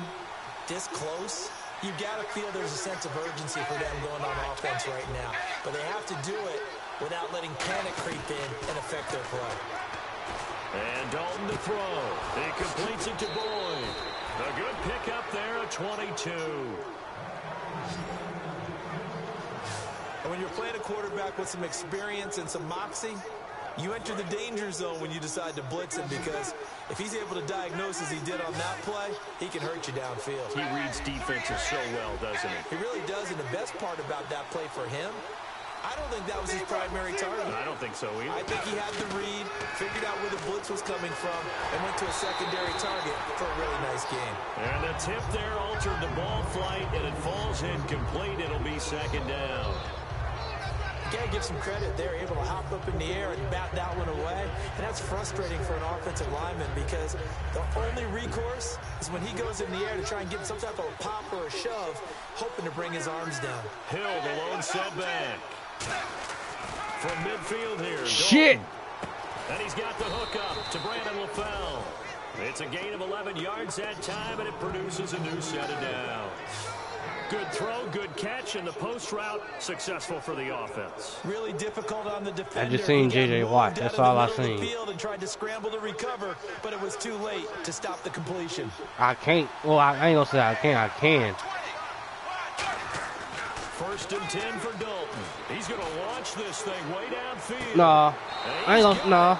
this close, you've got to feel there's a sense of urgency for them going on offense right now. But they have to do it without letting panic creep in and affect their play. And Dalton to throw. He completes it to Boyd. A good pickup there at 22. And when you're playing a quarterback with some experience and some moxie, you enter the danger zone when you decide to blitz him, because if he's able to diagnose as he did on that play, he can hurt you downfield. He reads defenses so well, doesn't he? He really does, and the best part about that play for him, I don't think that was his primary target. I don't think so either. I think he had the read, figured out where the blitz was coming from, and went to a secondary target for a really nice game. And the tip there altered the ball flight, and it falls incomplete. It'll be 2nd down. You got to give some credit. They're able to hop up in the air and bat that one away. And that's frustrating for an offensive lineman, because the only recourse is when he goes in the air to try and get some type of a pop or a shove, hoping to bring his arms down. Hill, the lone setback. From midfield here. Shit. Dalton. And he's got the hook up to Brandon LaFell. It's a gain of 11 yards that time, and it produces a new set of downs. Good throw, good catch, and the post route successful for the offense. Really difficult on the defender. I just seen J.J. Watt. That's all I seen. Field and tried to scramble to recover, but it was too late to stop the completion. I can't. Well, I ain't gonna say I can't. I can. 1st and 10 for Dalton. He's going to launch this thing way downfield. Nah, I ain't gonna. Nah,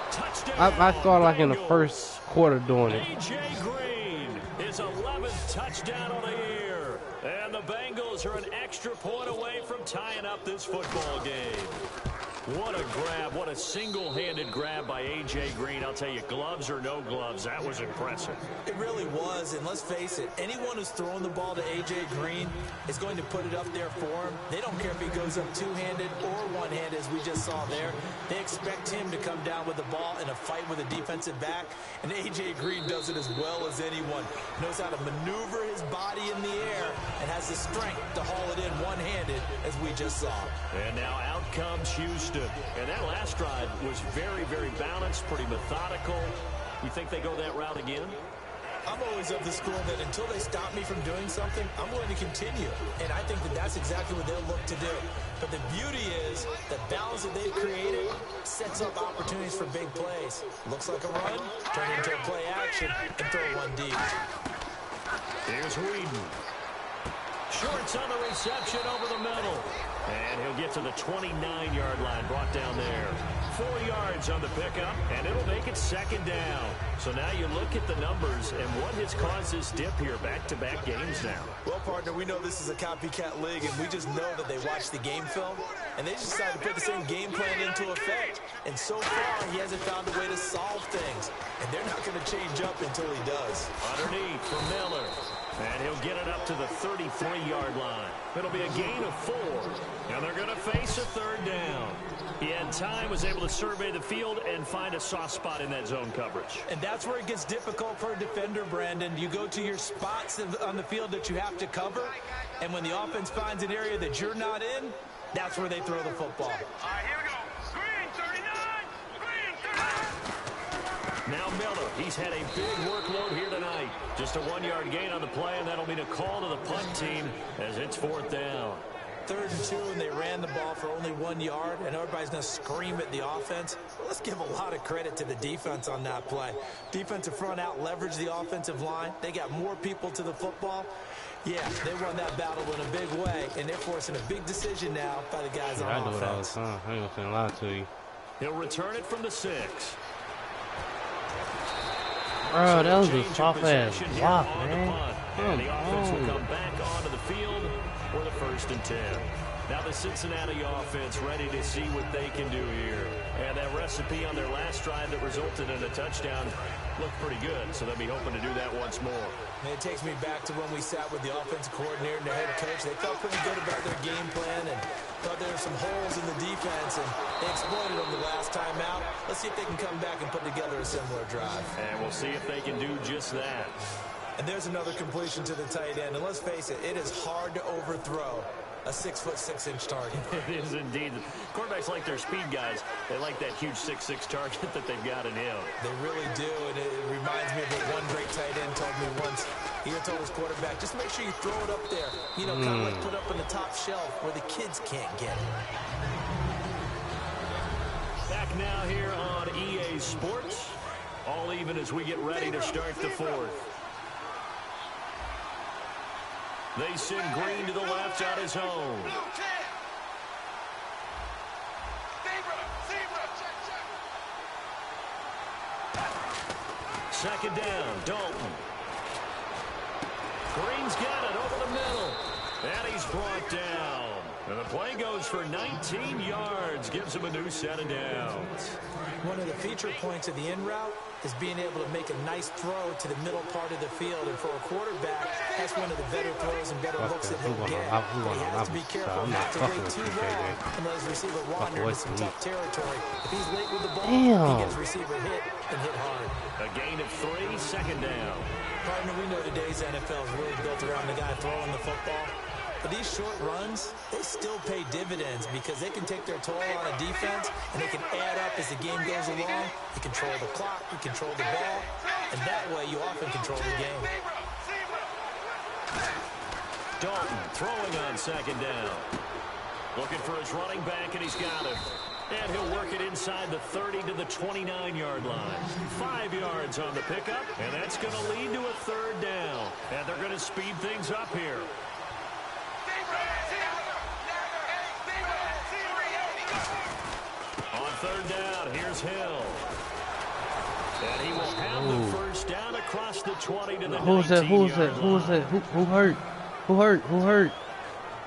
I started like in the first quarter doing it. A.J. Green, his 11th touchdown of the year. And the Bengals are an extra point away from tying up this football game. What a grab. What a single-handed grab by A.J. Green. I'll tell you, gloves or no gloves, that was impressive. It really was, and let's face it, anyone who's throwing the ball to A.J. Green is going to put it up there for him. They don't care if he goes up two-handed or one-handed, as we just saw there. They expect him to come down with the ball in a fight with a defensive back, and A.J. Green does it as well as anyone. Knows how to maneuver his body in the air and has the strength to haul it in one-handed, as we just saw. And now out comes Houston. And that last drive was very, very balanced, pretty methodical. You think they go that route again? I'm always of the school that until they stop me from doing something, I'm going to continue. And I think that that's exactly what they'll look to do. But the beauty is the balance that they've created sets up opportunities for big plays. Looks like a run, turn into a play action, and throw one deep. Here's Whedon. Shorts on the reception over the middle. And he'll get to the 29-yard line, brought down there. 4 yards on the pickup, and it'll make it 2nd down. So now you look at the numbers and what has caused this dip here, back-to-back games now. Well, partner, we know this is a copycat league, and we just know that they watch the game film, and they just decided to put the same game plan into effect. And so far, he hasn't found a way to solve things, and they're not going to change up until he does. Underneath for Miller. And he'll get it up to the 33-yard line. It'll be a gain of 4. And they're going to face a 3rd down. He had time, was able to survey the field and find a soft spot in that zone coverage. And that's where it gets difficult for a defender, Brandon. You go to your spots on the field that you have to cover, and when the offense finds an area that you're not in, that's where they throw the football. All right, here we go. Green, 39. Now Miller, he's had a big workload here tonight. Just a 1-yard gain on the play, and that'll mean a call to the punt team as it's 4th down. 3rd and 2 and they ran the ball for only 1 yard and everybody's going to scream at the offense. Well, let's give a lot of credit to the defense on that play. Defensive front out leveraged the offensive line. They got more people to the football. Yeah, they won that battle in a big way, and they're forcing a big decision now by the guys on offense. I do it all the time. I ain't gonna lie to you. He'll return it from the 6. Bro, that was a soft-ass block, man. And the offense will come back onto the field for the 1st and 10. Now the Cincinnati offense ready to see what they can do here. And that recipe on their last drive that resulted in a touchdown looked pretty good, so they'll be hoping to do that once more. And it takes me back to when we sat with the offensive coordinator and the head coach. They felt pretty good about their game plan and thought there were some holes in the defense, and they exploited them the last time out. Let's see if they can come back and put together a similar drive. And we'll see if they can do just that. And there's another completion to the tight end. And let's face it, it is hard to overthrow a 6'6" target. It is indeed. Quarterbacks like their speed guys. They like that huge 6'6" target that they've got in him. They really do, and it reminds me of what one great tight end told me once. He told his quarterback, just make sure you throw it up there. You know, kind of like put up on the top shelf where the kids can't get it. Back now here on EA Sports. All even as we get ready to start the 4th. They send Green to the left on his own. Second down, Dalton. Green's got it over the middle. And he's brought down. And the play goes for 19 yards. Gives him a new set of downs. One of the feature points of the in route is being able to make a nice throw to the middle part of the field. And for a quarterback, that's one of the better throws and better looks that he'll get. He has to be careful not to wait too long and let his receiver wander into some tough territory. If he's late with the ball, he gets receiver hit and hit hard. A gain of 3, second down. Partner, we know today's NFL is really built around the guy throwing the football. But these short runs, they still pay dividends because they can take their toll on a defense and they can add up as the game goes along. You control the clock, you control the ball, and that way you often control the game. Dalton throwing on second down. Looking for his running back, and he's got him. And he'll work it inside the 30 to the 29-yard line. 5 yards on the pickup, and that's going to lead to a 3rd down. And they're going to speed things up here. On 3rd down, here's Hill. And he will have the 1st down across the 20 to the 19-yard line. Who hurt? Who hurt?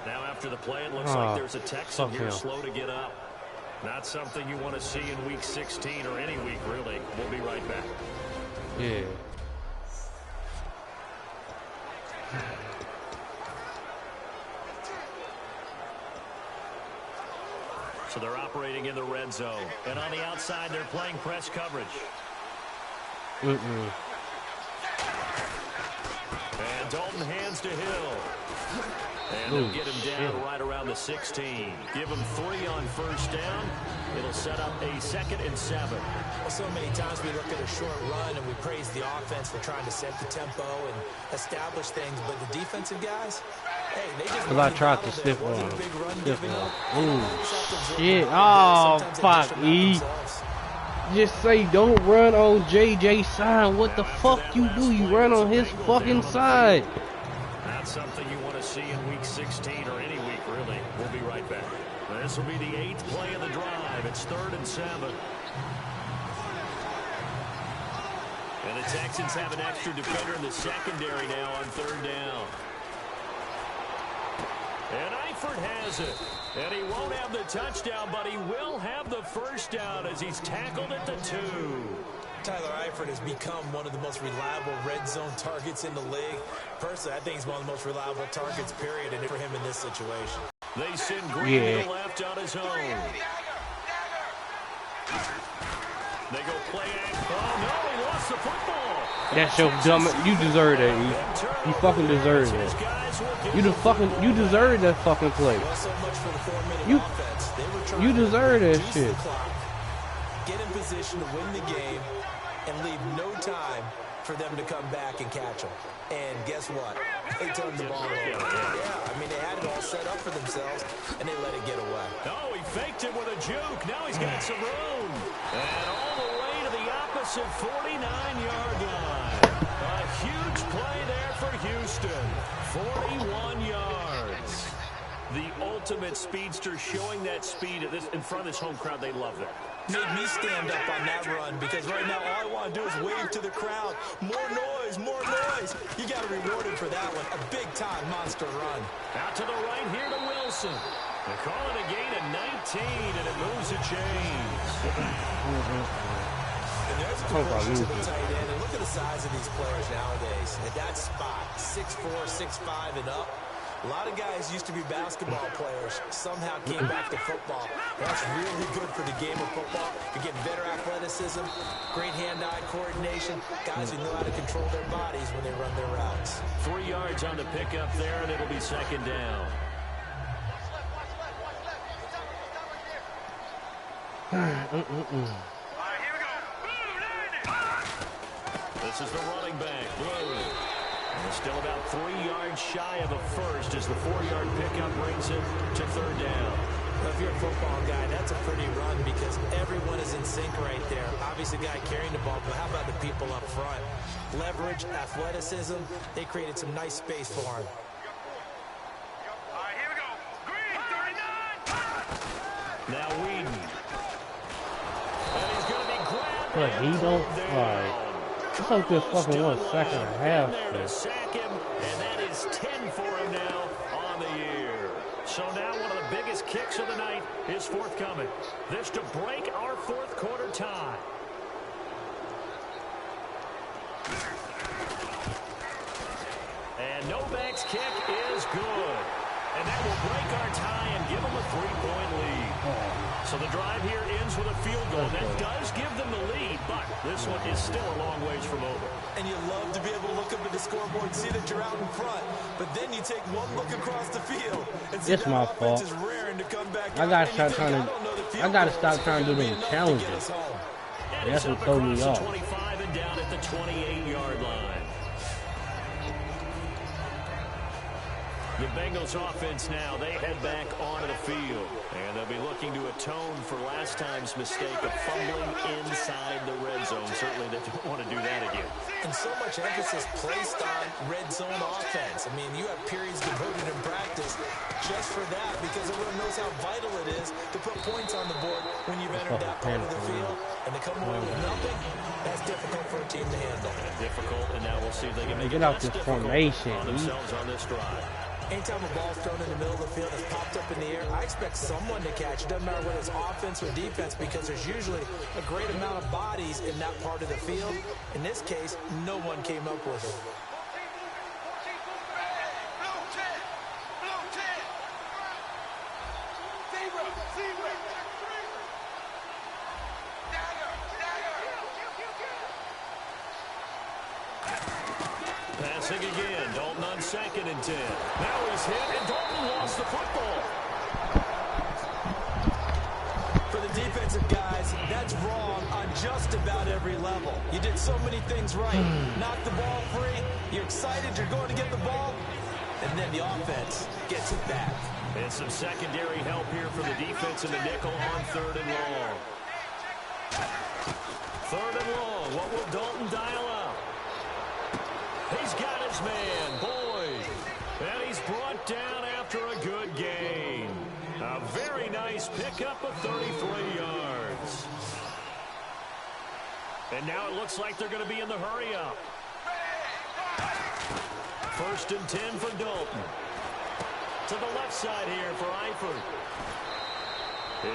Now after the play, it looks like there's a Texan here slow to get up. Not something you want to see in week 16 or any week, really. We'll be right back. Yeah. So they're operating in the red zone. And on the outside, they're playing press coverage. And Dalton hands to Hill. And they'll get him down right around the 16. Give him 3 on 1st down. It'll set up a 2nd and 7. Well, so many times we look at a short run and we praise the offense for trying to set the tempo and establish things. But the defensive guys, hey, they just... I tried to stiff one. Ooh, shit. Oh, fuck, E. Just say don't run on JJ side. What the fuck you do? You run on his fucking side. Not something you want to see in week 16 or any week, really. We'll be right back. This will be the 8th play of the drive. It's 3rd and 7. And the Texans have an extra defender in the secondary now on 3rd down. And Eifert has it. And he won't have the touchdown, but he will have the 1st down as he's tackled at the 2. Tyler Eifert has become one of the most reliable red zone targets in the league. Personally, I think he's one of the most reliable targets, period, and for him in this situation. They send Green to the left on his own. They go play action. Oh, no, he lost the football. That's your dumb. You deserve that, E. You fucking deserve that. You deserve that fucking play. You deserve that shit. Get in position to win the game and leave no time for them to come back and catch them. And guess what? They turned the ball over. Yeah, I mean, they had it all set up for themselves, and they let it get away. Oh, he faked it with a juke. Now he's got some room. And all the way to the opposite 49-yard line. A huge play there for Houston. 41 yards. The ultimate speedster showing that speed in front of this home crowd. They love that. Made me stand up on that run because right now all I want to do is wave to the crowd. More noise, more noise. You got to reward him for that one. A big-time monster run. Out to the right here to Wilson. They call it a gain of 19, and it moves the chains. And there's a conversion to the tight end. And look at the size of these players nowadays. At that spot, 6'4", 6'5", and up. A lot of guys used to be basketball players, somehow came back to football. That's really good for the game of football. You get better athleticism, great hand-eye coordination, guys who know how to control their bodies when they run their routes. 3 yards on the pickup there, and it'll be second down. This is the running back, Blue. And still about 3 yards shy of a first as the 4-yard pickup brings him to third down. Well, if you're a football guy, that's a pretty run because everyone is in sync right there. Obviously, the guy carrying the ball, but how about the people up front? Leverage, athleticism, they created some nice space for him. All right, here we go. Green, 39. Now Whedon. And he's going to be grabbed. But he don't. Alright. It's like this fucking 1 second and a half. To sack him, and that is 10 for him now on the year. So now one of the biggest kicks of the night is forthcoming. This to break our fourth quarter tie. And Novak's kick is good. And that will break our tie and give them a 3-point lead. So the drive here ends with a field goal. That does give them the lead, but this one is still a long ways from over. And you love to be able to look up at the scoreboard and see that you're out in front. But then you take one look across the field and see it's my fault. I gotta stop trying to do them challenges. That's what throw me off. 25 and down at the 28-yard line. The Bengals offense now, they head back onto the field. And they'll be looking to atone for last time's mistake of fumbling inside the red zone. Certainly they don't want to do that again. And so much emphasis placed on red zone offense. I mean, you have periods devoted in practice just for that because everyone knows how vital it is to put points on the board when you've entered that part of the field. And to come away with nothing, that's difficult for a team to handle. Difficult, and now we'll see if they can make get out this formation on themselves on this drive. Anytime a ball's thrown in the middle of the field that's popped up in the air, I expect someone to catch. It doesn't matter whether it's offense or defense because there's usually a great amount of bodies in that part of the field. In this case, no one came up with it. Passing again, Dalton on 2nd and 10. Now he's hit, and Dalton lost the football. For the defensive guys, that's wrong on just about every level. You did so many things right. Knock the ball free. You're excited you're going to get the ball. And then the offense gets it back. And some secondary help here for the defense in the nickel on 3rd and long. 3rd and long. What will Dalton dial up? He's got his man, Boyd. And he's brought down after a good gain. A very nice pickup of 33 yards. And now it looks like they're going to be in the hurry-up. 1st and 10 for Dalton. To the left side here for Eifert.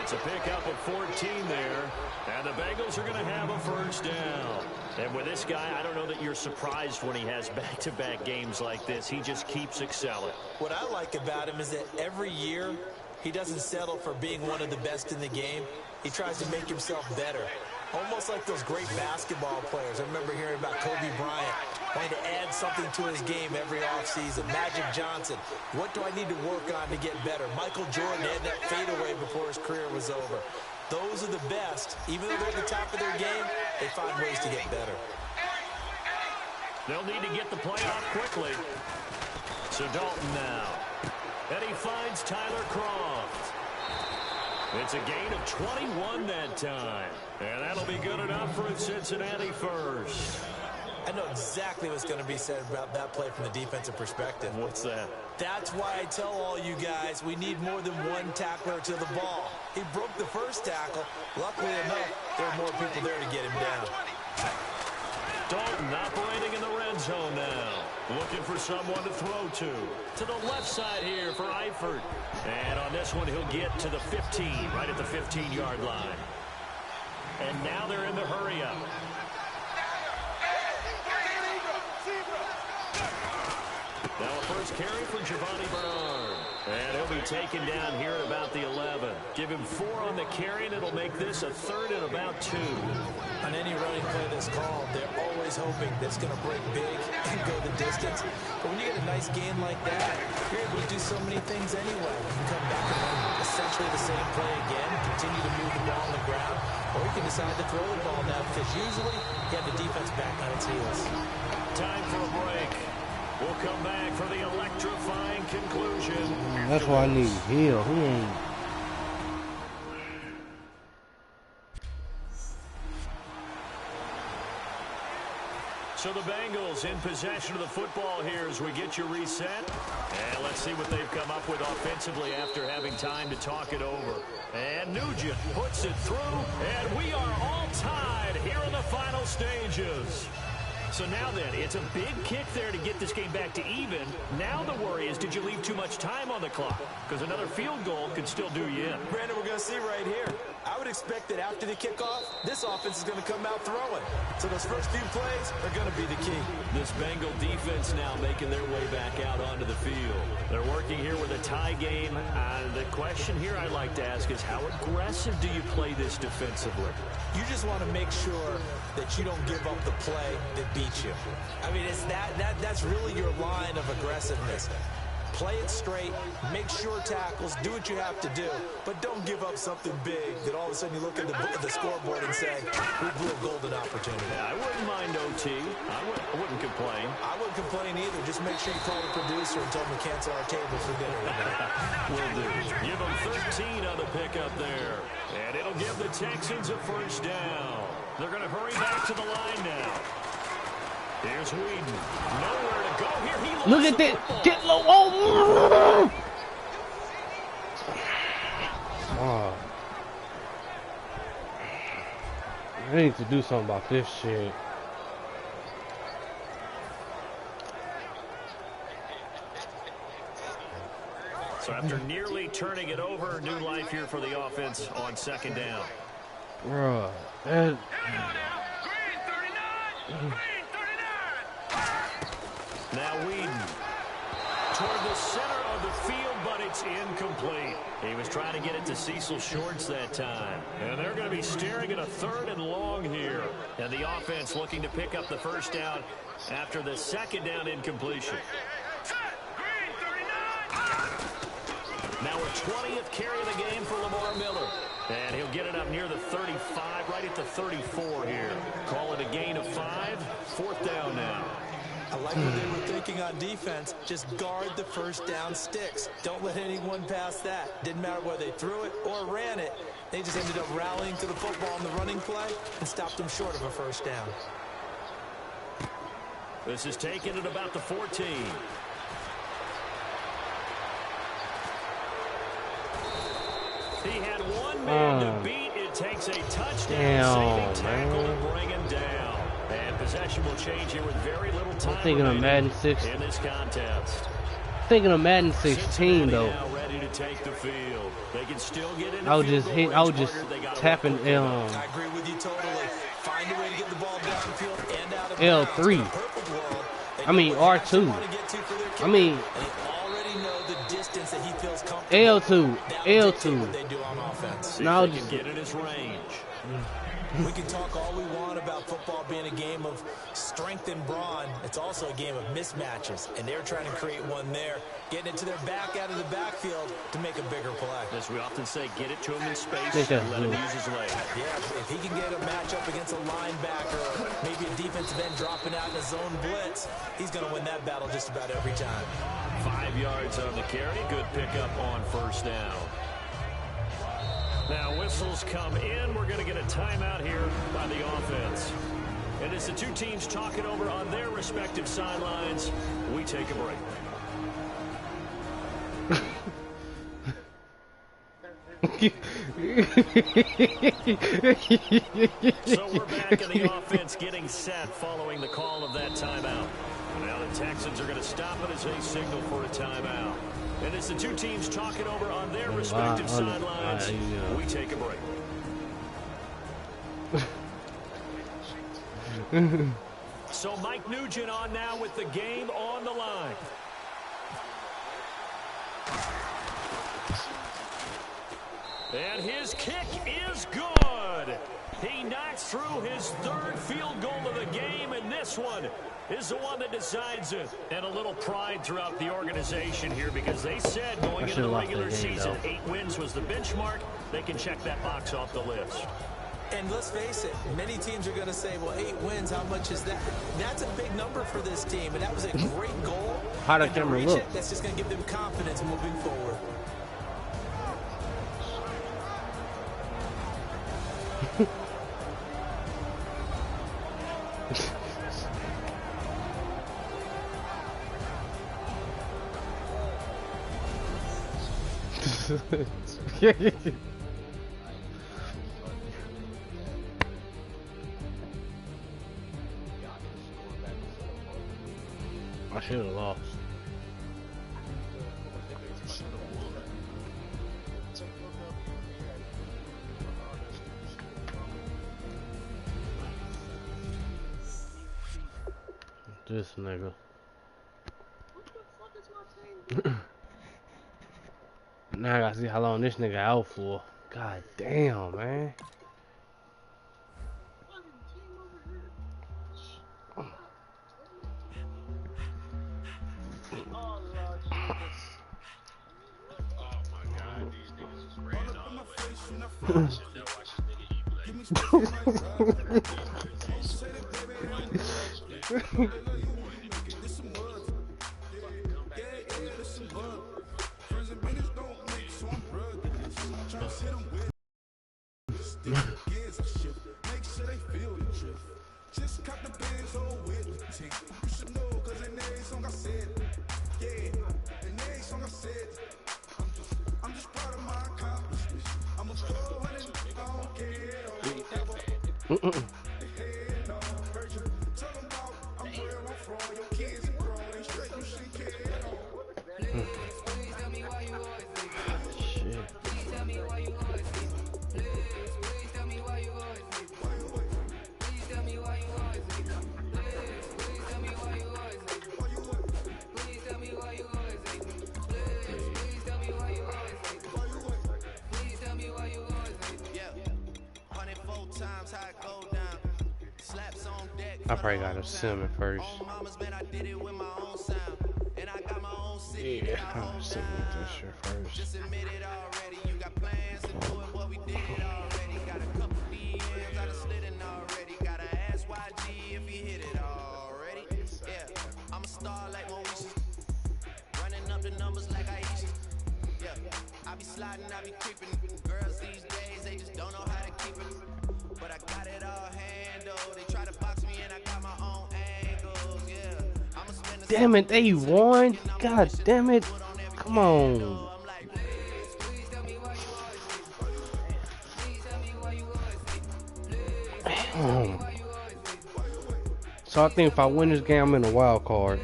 It's a pickup of 14 there. And the Bengals are going to have a 1st down. And with this guy, I don't know that you're surprised when he has back-to-back games like this. He just keeps excelling. What I like about him is that every year he doesn't settle for being one of the best in the game. He tries to make himself better. Almost like those great basketball players. I remember hearing about Kobe Bryant wanting to add something to his game every offseason. Magic Johnson, what do I need to work on to get better? Michael Jordan had that fadeaway before his career was over. Those are the best. Even though they're at the top of their game, they find ways to get better. They'll need to get the play off quickly. So Dalton now. And he finds Tyler Kroft. It's a gain of 21 that time. And that'll be good enough for Cincinnati first. I know exactly what's going to be said about that play from the defensive perspective. What's that? That's why I tell all you guys we need more than one tackler to the ball. He broke the first tackle. Luckily enough, there are more people there to get him down. Dalton operating in the red zone now. Looking for someone to throw to. To the left side here for Eifert. And on this one, he'll get to the 15, right at the 15-yard line. And now they're in the hurry-up. Now a first carry for Giovanni Bernard. And he'll be taken down here at about the 11. Give him 4 on the carry, and it'll make this a 3rd and about 2. On any running play that's called, they're always hoping that it's going to break big and go the distance. But when you get a nice gain like that, you're able to do so many things anyway. You can come back and run essentially the same play again, continue to move the ball on the ground, or you can decide to throw the ball now because usually you have the defense back on its heels. Time for a break. We'll come back for the electrifying conclusion. That's why I need Hill. He ain't. So the Bengals in possession of the football here as we get you reset. And let's see what they've come up with offensively after having time to talk it over. And Nugent puts it through, and we are all tied here in the final stages. So now then, it's a big kick there to get this game back to even. Now the worry is, did you leave too much time on the clock? Because another field goal could still do you in. Brandon, we're going to see right here. I would expect that after the kickoff, this offense is going to come out throwing. So those first few plays are going to be the key. This Bengal defense now making their way back out onto the field. They're working here with a tie game. The question here I'd like to ask is, how aggressive do you play this defensively? You just want to make sure that you don't give up the play that beats you. I mean, it's that's really your line of aggressiveness. Play it straight, make sure tackles, do what you have to do, but don't give up something big that all of a sudden you look at the scoreboard and say, we blew a golden opportunity. I wouldn't mind OT. I wouldn't complain. I wouldn't complain either. Just make sure you call the producer and tell him to cancel our table for dinner. Will do. Give them 13 on the pickup there. And it'll give the Texans a first down. They're going to hurry back to the line now. Here's Whedon. Nowhere to go. Here he look at that. Get low. Oh. I need to do something about this shit. So after nearly turning it over, new life here for the offense on second down. Bruh. Now Whedon toward the center of the field, but it's incomplete. He was trying to get it to Cecil Shorts that time. And they're going to be staring at a 3rd and long here. And the offense looking to pick up the first down after the second down incompletion. Now a 20th carry of the game for Lamar Miller. And he'll get it up near the 35, right at the 34 here. Call it a gain of 5, 4th down now. I like what they were thinking on defense. Just guard the first down sticks. Don't let anyone pass that. Didn't matter whether they threw it or ran it. They just ended up rallying to the football on the running play and stopped them short of a first down. This is taken at about the 14. He had one man to beat. It takes a touchdown saving tackle to bring him down. And possession will change here with very little time. I'm thinking of Madden 6 in this contest. Thinking of Madden 16 though. Now ready to take the field. They can still get in. I was just tapping I agree with you totally. Find a way to get the ball downfield and out of L3. I mean R2. I mean L2. Now Now just get in his range. We can talk all we want about football being a game of strength and brawn. It's also a game of mismatches, and they're trying to create one there, getting it to their back out of the backfield to make a bigger play. As we often say, get it to him in space and let him use his leg. Yeah, if he can get a matchup against a linebacker or maybe a defensive end dropping out in a zone blitz, he's going to win that battle just about every time. 5 yards on the carry. Good pickup on first down. Now whistles come in. We're going to get a timeout here by the offense. And as the two teams talk it over on their respective sidelines, we take a break. So we're back in the offense getting set following the call of that timeout. Now the Texans are going to stop it as they signal for a timeout. And as the two teams talk it over on their respective sidelines, we take a break. So Mike Nugent on now with the game on the line. And his kick is good. He knocks through his third field goal of the game, and this one is the one that decides it. And a little pride throughout the organization here because they said going into the regular season, 8 wins was the benchmark. They can check that box off the list. And let's face it, many teams are going to say, well, 8 wins, how much is that? That's a big number for this team, and that was a great goal. How the camera look? That's just going to give them confidence moving forward. I should have lost. This nigga. Now I gotta see how long this nigga out for. God damn, man. I probably got a sim at first. Yeah, I'm sitting with this shit first. I be sliding, I be creeping. Girls these days, they just don't know how to keep it. But I got it all handled. They try to box me and I got my own angles. Yeah, I'ma spend the damn it, they won. God damn it. Come on. Damn. So I think if I win this game, I'm in the wild card.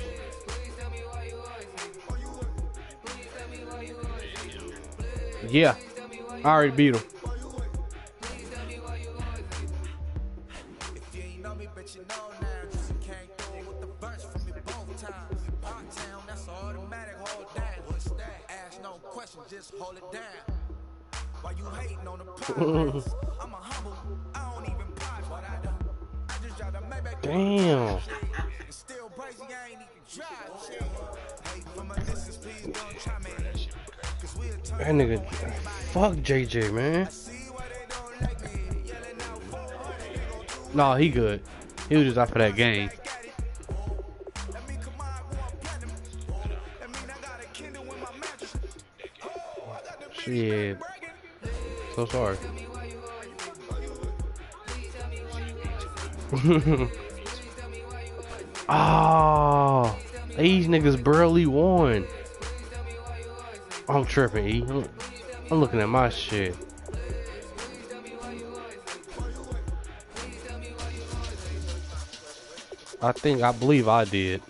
Yeah, I already beat him. Just hold it down while you hating on the progress. I'm a humble, I don't even Damn. That nigga, fuck JJ, man. Nah, he good. He was just out for that game. Shit. So sorry. Ah, these niggas barely won. I'm tripping, E. I'm looking at my shit. I believe I did.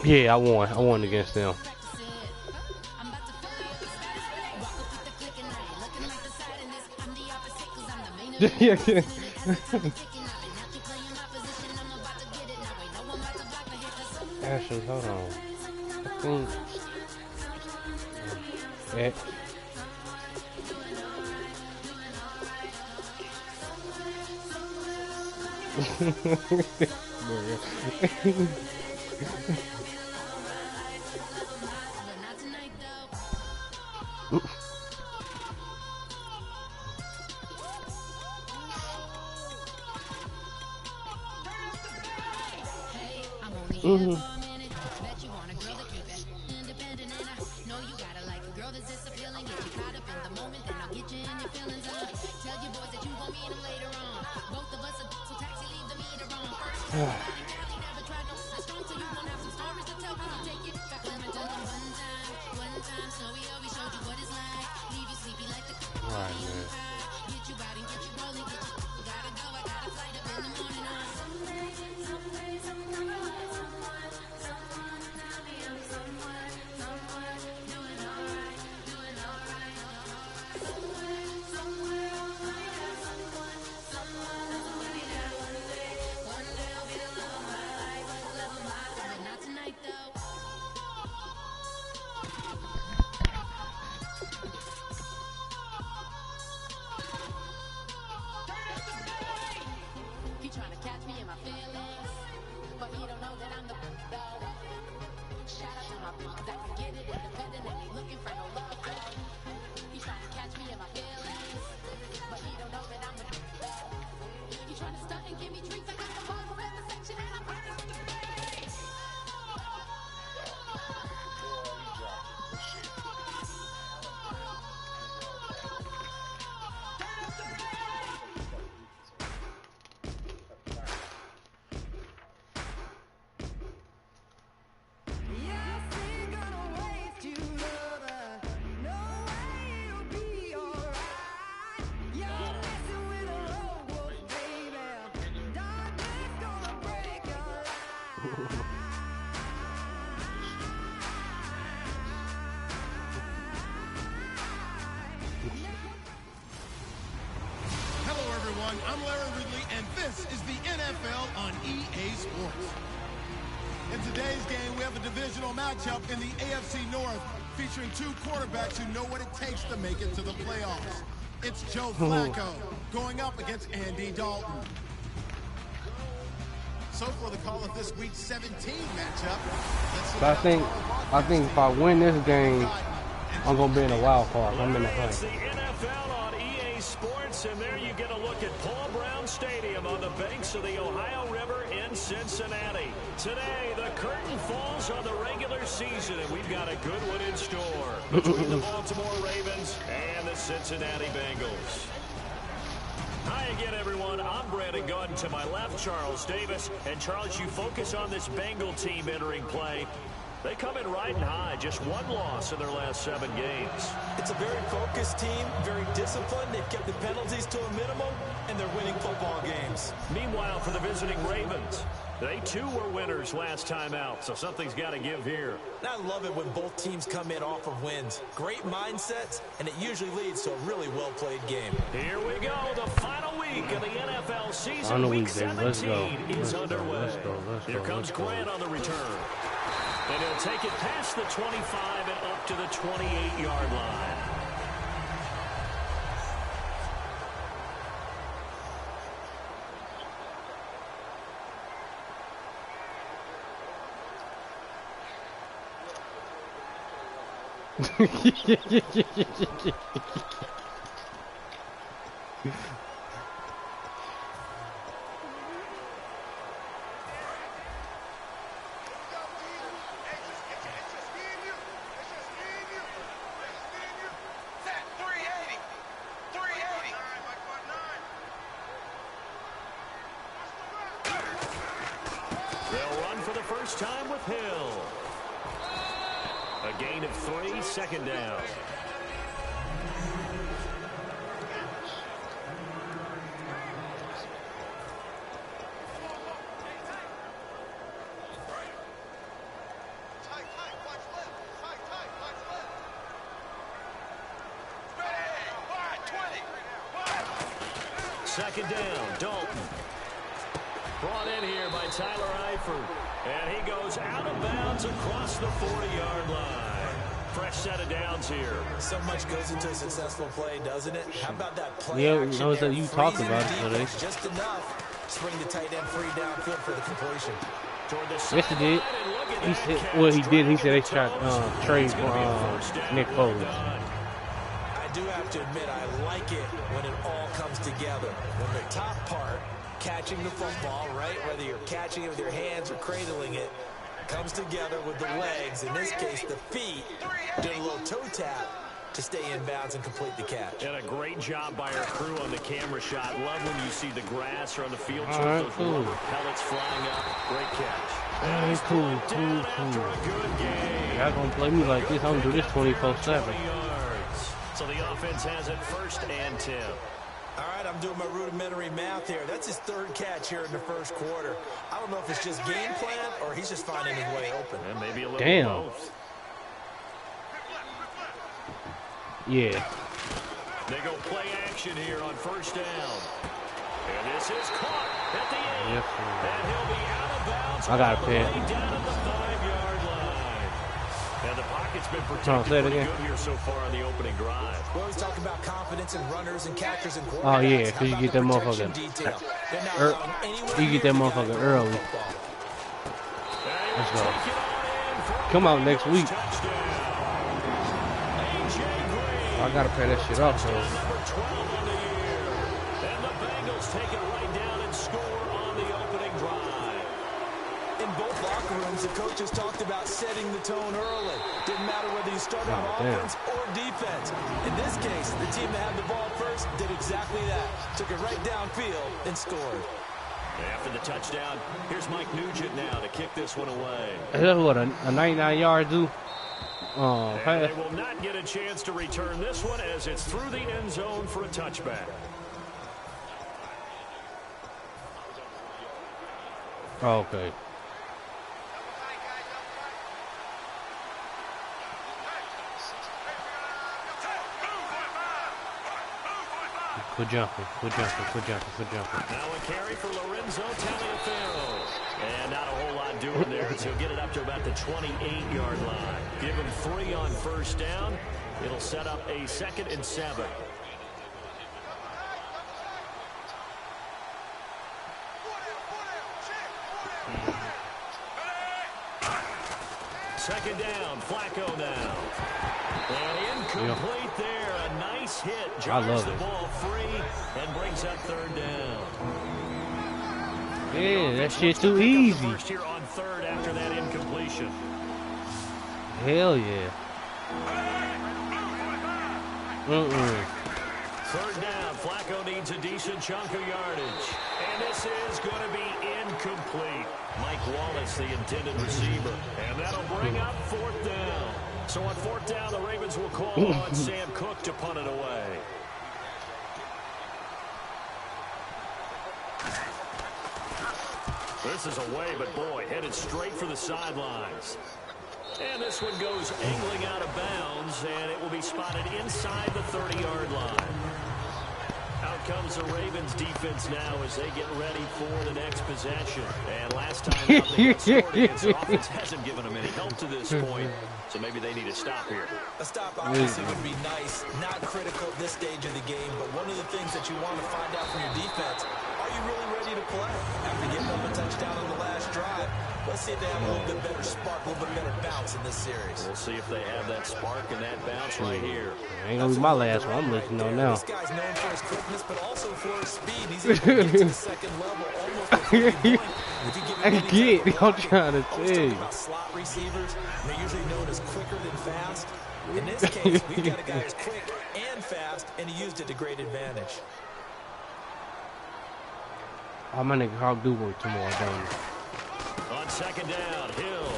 Yeah, I won. I won against them. Yeah. Ashes, hold on. I think. Hello, everyone. I'm Larry Ridley, and this is the NFL on EA Sports. In today's game, we have a divisional matchup in the AFC North featuring two quarterbacks who know what it takes to make it to the playoffs. It's Joe Flacco going up against Andy Dalton. So for the call of this week 17 matchup. I think if I win this game, I'm gonna be in a wild card. I'm in the hunt. It's the NFL on EA Sports, and there you get a look at Paul Brown Stadium on the banks of the Ohio River in Cincinnati. Today, the curtain falls on the regular season, and we've got a good one in store between the Baltimore Ravens and the Cincinnati Bengals. Hi again, everyone. I'm Brandon Gaudin. To my left, Charles Davis. And Charles, you focus on this Bengal team entering play. They come in riding high, just one loss in their last 7 games. It's a very focused team, very disciplined. They've kept the penalties to a minimum, and they're winning football games. Meanwhile, for the visiting Ravens, They too were winners last time out, so something's got to give here. I love it when both teams come in off of wins. Great mindsets, and it usually leads to a really well-played game. Here we go, the final week of the NFL season. Week 17 is underway. Here comes Grant on the return. And he'll take it past the 25 and up to the 28-yard line. They'll run for the first time with Hill. A gain of 3, second down. Second down, Dalton. Brought in here by Tyler Eifert. And he goes out of bounds across the 40-yard line. Fresh set of downs here. So much goes into a successful play, doesn't it? How about that play Yeah, action knows that there? you talked about it Freezing today. defense just enough. Spring the tight end free downfield for the completion. Yes, he did. He said, well, he did. He said they shot trade for Nick Foles. I do have to admit, I like it when it all comes together. When the top part, catching the football, right, whether you're catching it with your hands or cradling it, comes together with the legs, in this case the feet, doing a little toe tap to stay in bounds and complete the catch. And a great job by our crew on the camera shot. Love when you see the grass or on the field All trip, right, those cool. rubber pellets flying up. Great catch. All right, cool. Y'all gonna play me like this? I'm gonna do this 24/7. So the offense has it first and 10. All right, I'm doing my rudimentary math here. That's his third catch here in the first quarter. I don't know if it's just game plan or he's just finding his way open. And maybe a little Damn. both. Yeah. They go play action here on first down. And this is caught at the end. Yes, And he'll be out of bounds. I got a all the way pin. down at the 5-yard line. And the pocket's been Say protected it pretty again. good here so far on the opening drive. We always talk about confidence in runners and catchers and quarterbacks. Oh yeah, How because you about get the that protection motherfucker. detail? They're not Er, allowing anyone you get that near the motherfucker end early. of the football. Let's go. Come out next week. I gotta pay that shit off, though. And the Bengals take it right down and score on the opening drive. In both locker rooms, the coaches talked about setting the tone early. Didn't matter whether you started on damn. offense or defense. In this case, the team that had the ball first did exactly that. Took it right downfield and scored. After the touchdown, here's Mike Nugent now to kick this one away. That's what a 99-yard do. And Pass. they will not get a chance to return this one as it's through the end zone for a touchback. Okay. Quit jumping. Now a carry for Lorenzo Taliaferro. And not a whole lot doing there, so he'll get it up to about the 28-yard line. Give him 3 on first down. It'll set up a 2nd and 7. Second down, Flacco now. And incomplete there. A nice hit. Jars love the it. ball free and brings up 3rd down. Yeah, that shit too easy. First here on 3rd after that incompletion. Hell yeah. 3rd down, Flacco needs a decent chunk of yardage. And this is going to be incomplete. Mike Wallace, the intended receiver. And that'll bring up 4th down. So on 4th down, the Ravens will call on Sam Cook to punt it away. This is away, but boy, headed straight for the sidelines. And this one goes angling out of bounds, and it will be spotted inside the 30-yard line. Out comes the Ravens defense now as they get ready for the next possession. And last time out they got scored against, the offense hasn't given them any help to this point, so maybe they need a stop here. A stop obviously would be nice, not critical at this stage of the game, but one of the things that you want to find out from your defense, are you really ready to play? After getting up a touchdown on the last drive, let's see if they have a little bit better spark, a little bit better bounce in this series. We'll see if they have that spark and that bounce right here. Ain't gonna be my last one. I'm listening on now. This guy's known for his quickness, but also for his speed. He's able to get to the second level almost before you blink. I'm trying to tell you. About slot receivers, they're usually known as quicker than fast. In this case, we've got a guy who's quick and fast, and he used it to great advantage. Oh, my nigga Hawk do work tomorrow, don't he? On second down, Hill.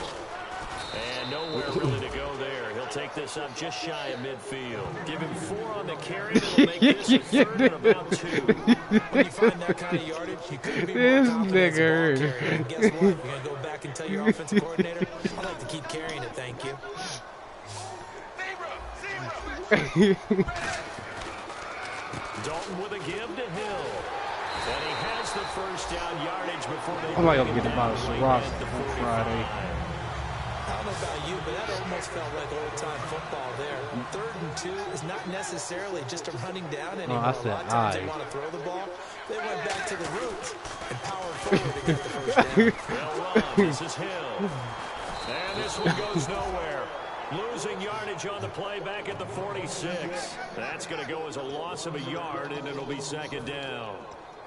And nowhere really to go there. He'll take this up just shy of midfield. Give him 4 on the carry. That'll make this a third and about 2. When you find that kind of yardage, you couldn't be more confident as a ball carrier. And guess what? You're going to go back and tell your offensive coordinator, I'd like to keep carrying it, thank you. Dalton with a give to Hill. And he has the first down yardage before they... I might go get the ball Ross on Friday. I don't know about you, but that almost felt like old-time football there. 3rd and 2 is not necessarily just a running down anymore. I said, a lot of times they want to throw the ball. They went back to the roots and powered forward to get the first down. Well run. This is Hill. And this one goes nowhere. Losing yardage on the play back at the 46. That's going to go as a loss of a yard, and it'll be second down.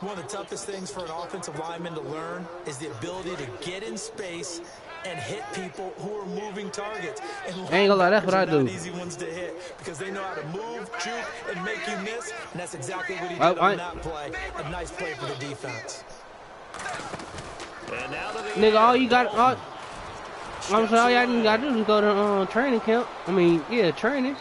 One of the toughest things for an offensive lineman to learn is the ability to get in space and hit people who are moving targets. And ain't gonna lie, that's what I do. Easy ones to hit because they know how to move, juke, and make you miss. And that's exactly what he did on that play. A nice play for the defense. And now to the nigga, all you got, I'm sorry, all y'all got to do is go to training camp. I mean, yeah, training.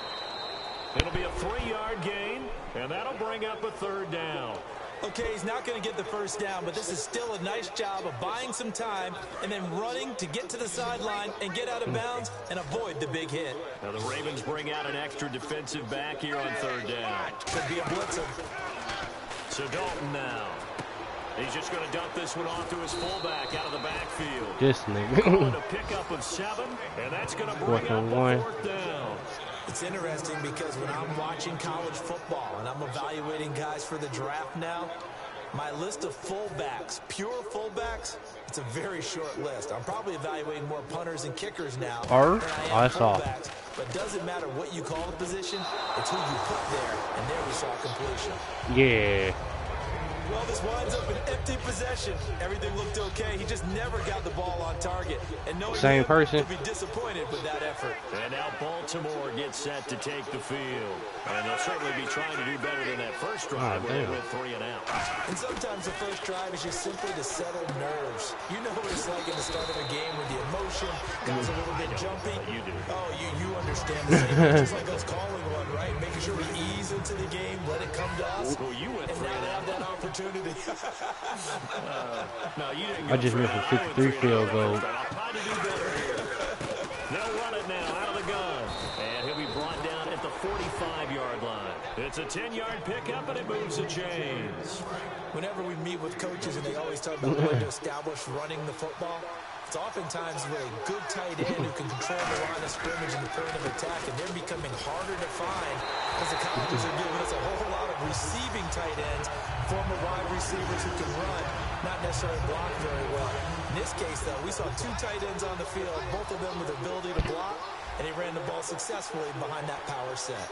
It'll be a 3-yard gain, and that'll bring up a third down. Okay, he's not going to get the first down, but this is still a nice job of buying some time and then running to get to the sideline and get out of bounds and avoid the big hit. Now the Ravens bring out an extra defensive back here on third down. Could be a blitzer. So Dalton now. He's just going to dump this one off to his fullback out of the backfield. This nigga. A pickup of 7, and that's going to bring up the 4th down. It's interesting because when I'm watching college football and I'm evaluating guys for the draft now, my list of fullbacks, pure fullbacks, it's a very short list. I'm probably evaluating more punters and kickers now than I am fullbacks. But it doesn't matter what you call the position, it's who you put there, and there we saw completion. Yeah. Well, this winds up an empty possession. Everything looked okay. He just never got the ball on target. And no same person would be disappointed with that effort. And now Baltimore gets set to take the field. And they'll certainly be trying to do better than that first drive where they went 3 and out. And sometimes the first drive is just simply to settle nerves. You know what it's like in the start of a game with the emotion. Guys a little bit jumpy. You do. Oh, you understand the same. Just like us calling one, right? Making sure we ease into the game, let it come to us. Well, you went and now they have that opportunity. No, you didn't. I just missed a 63 field goal. They'll run it now out of the gun. And he'll be brought down at the 45-yard line. It's a 10-yard pickup, and it moves the chains. Whenever we meet with coaches, and they always talk about wanting to establish running the football, it's oftentimes with a good tight end who can control the line of scrimmage and the point of attack, and they're becoming harder to find because the colleges are giving us a whole lot of receiving tight ends, former wide receivers who can run, not necessarily block very well. In this case, though, we saw 2 tight ends on the field, both of them with the ability to block, and he ran the ball successfully behind that power set.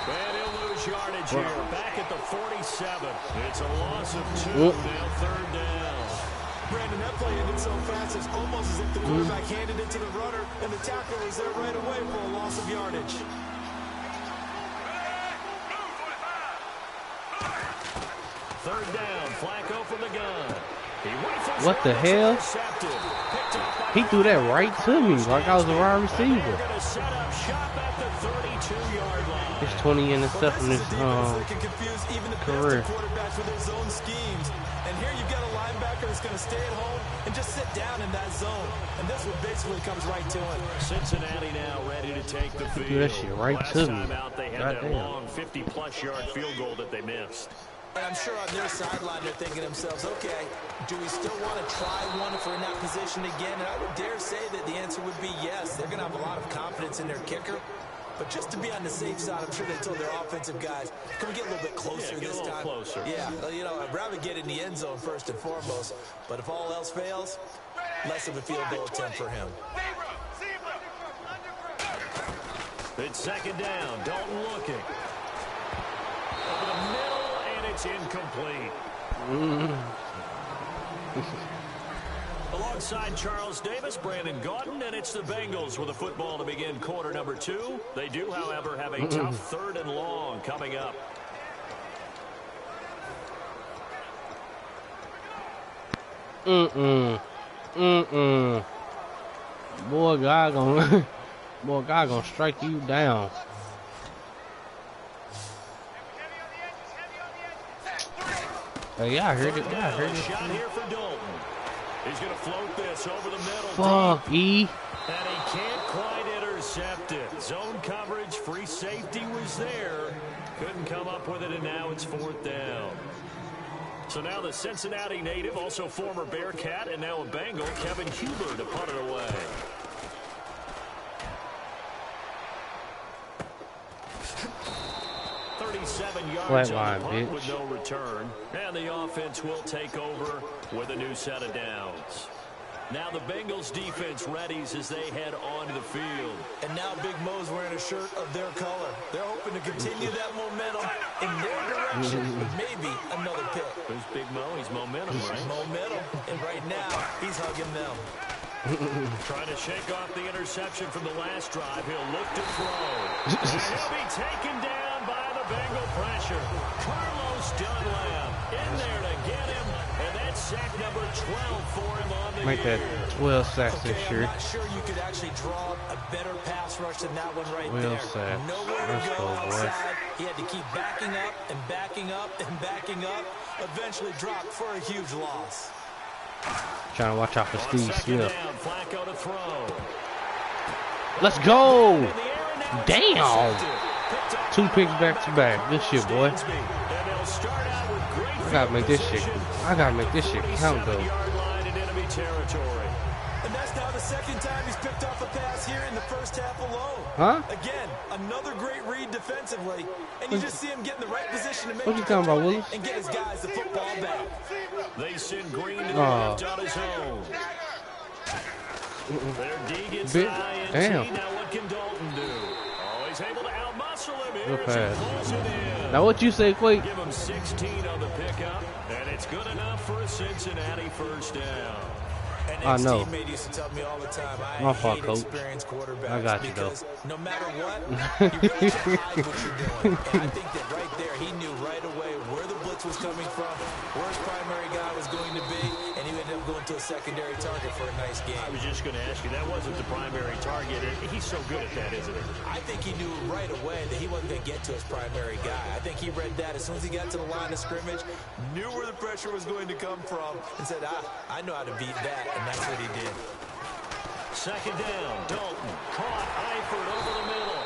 And he'll lose yardage here. Back at the 47. It's a loss of 2. Now third down. Brandon, that play ended so fast, it's almost as if the quarterback handed it to the runner, and the tackle was there right away for a loss of yardage. Third down. Flacco from the gun. What the hell? He threw that right to me like I was a wide receiver. Set up shop at the 32-yard line. It's 20 interceptions career. Quarterbacks with their zone schemes. And here you've got a linebacker that's going to stay at home and just sit down in that zone. And this one basically comes right to him. Cincinnati now ready to take the field. Do that shit right to me. Last time out, they had that long 50-plus yard field goal that they missed. And I'm sure on their sideline they're thinking to themselves, okay, do we still want to try one if we're in that position again? And I would dare say that the answer would be yes. They're going to have a lot of confidence in their kicker. But just to be on the safe side, I'm sure they told their offensive guys, can we get a little bit closer this time? Closer. Yeah, well, you know, I'd rather get in the end zone first and foremost. But if all else fails, less of a field goal attempt for him. It's second down. Dalton looking. Over the middle, and it's incomplete. Alongside Charles Davis, Brandon Gaudin, and it's the Bengals with the football to begin quarter number 2. They do, however, have a tough 3rd and long coming up. Boy, God gonna strike you down. Hey, yeah, I heard it. Yeah, I heard it. Shot here for Dalton. He's going to float this over the middle. Fuck, E. And he can't quite intercept it. Zone coverage, free safety was there. Couldn't come up with it, and now it's 4th down. So now the Cincinnati native, also former Bearcat, and now a Bengal, Kevin Huber, to punt it away. Flat line, bitch. With no return, and the offense will take over with a new set of downs. Now the Bengals defense readies as they head onto the field. And now Big Mo's wearing a shirt of their color. They're hoping to continue that momentum in their direction with maybe another pick. Who's Big Mo? He's momentum, right? Momentum. And right now, he's hugging them. Trying to shake off the interception from the last drive. He'll look to throw. And he'll be taken down by the Bengal pressure. Carlos Dunlap in there to get him. And that's sack number 12 for him on the Make that 12 sacks this year. I'm not sure you could actually draw a better pass rush than that one right 12 there. sacks. Nowhere to Let's go go, outside. boy. He had to keep backing up and backing up and backing up. Eventually dropped for a huge loss. Trying to watch out for Steve Smith. Down, Flacco to throw. Let's go! Damn! 2 picks back to back. Good shit, boy. I gotta make this shit. Count though. And that's now the 2nd time he's picked off a pass here in the first half alone. Huh? Again, another great read defensively, and you just see him get in the right position to make What you talking about, Willis? and get his guys the football back. They send Green to the left on his own. Their D gets INT. Damn. Now what can Dalton do? Always able to outmuscle him here. Good pass. Pulls it in. Now what you say, Quake? Give him 16 on the pickup, and it's good enough for a Cincinnati first down. I know. Teammate used to tell me all the time, My fault, coach. I got you, though. No matter what, you really have to hide what you're doing. And I think that right there, he knew right away where the blitz was coming from, where his primary guy was going to be, and he ended up going to a secondary target for a nice game. I was just going to ask you, that wasn't the primary target. He's so good at that, isn't he? I think he knew right away that he wasn't going to get to his primary guy. I think he read that as soon as he got to the line of scrimmage, knew where the pressure was going to come from, and said, I know how to beat that, and that's what he did. Second down, Dalton caught Eifert over the middle,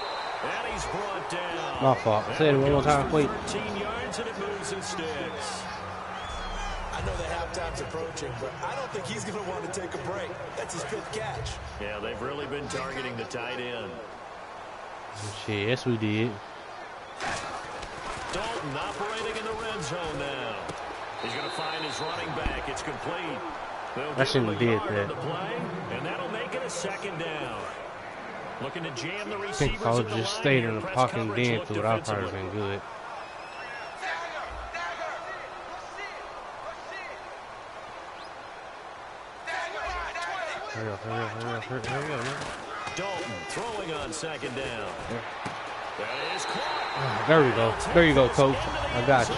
and he's brought down. My fault. Say it one more time, Quake. 13 yards, and it moves and sticks. I know the halftime's approaching, but I don't think he's going to want to take a break. That's his 5th catch. Yeah, they've really been targeting the tight end. Shit, yes we did. Dalton operating in the red zone now. He's going to find his running back. It's complete. I shouldn't have did that. Play, and that'll make it a 2nd down. Looking to jam the I receivers. think if I would just stayed in the pocket and danced to it, I'd probably been good. Hurry up, man. Dalton throwing on 2nd down. That is caught. There we go. There you go, coach. I got you.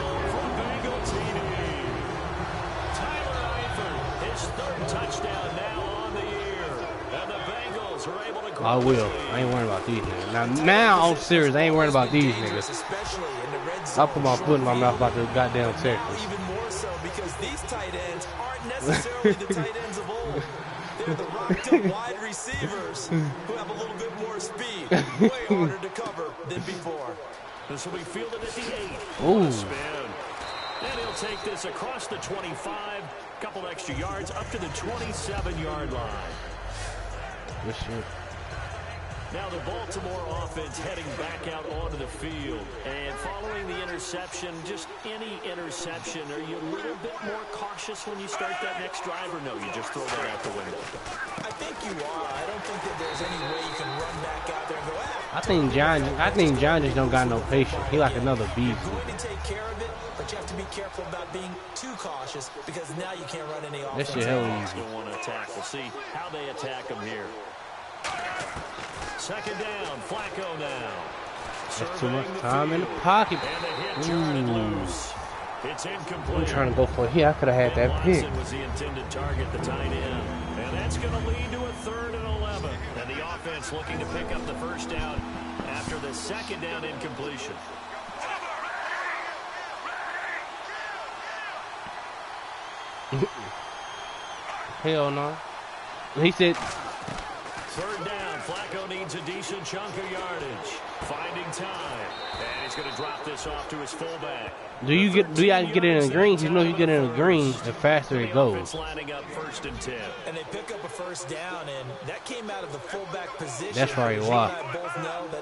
Tyler Eifert, his 3rd touchdown now on the year. And the Bengals are able to I will. I ain't worrying about these niggas. Now I'm serious. I ain't worrying about these niggas. I'll put my foot in my mouth about the goddamn Texans. Even more so because these tight ends aren't necessarily the tight ends of old. They're the rocked-up wide receivers who have a little bit more speed. Way harder to cover than before. This will be fielded at the 8. Ooh. Spin. And he'll take this across the 25. Couple extra yards up to the 27-yard line. Good shit. Now the Baltimore offense heading back out onto the field. And following the interception, just any interception, are you a little bit more cautious when you start that next drive, or no, you just throw that out the window? I think you are. I don't think that there's any way you can run back out there and go, I think John just don't got no patience. He like another beast. You're going to take care of it, but you have to be careful about being too cautious because now you can't run any offense. That shit hell easy. Don't want to attack. We'll see how they attack him here. Second down, Flacco now. That's too much time in the pocket. Ooh. It's incomplete. I'm trying to go for it here. I could have had that pick. Was the intended target, the tight end. And that's going to lead to a 3rd and 11. And the offense looking to pick up the first down after the second down incompletion. Hell no. He said... 3rd down. Flacco needs a decent chunk of yardage. Finding time. And he's going to drop this off to his fullback. Do you get in a green? You know if you get in a green, the faster it goes. Lining up 1st and 10. And they pick up a first down, and that came out of the fullback position. That's probably why.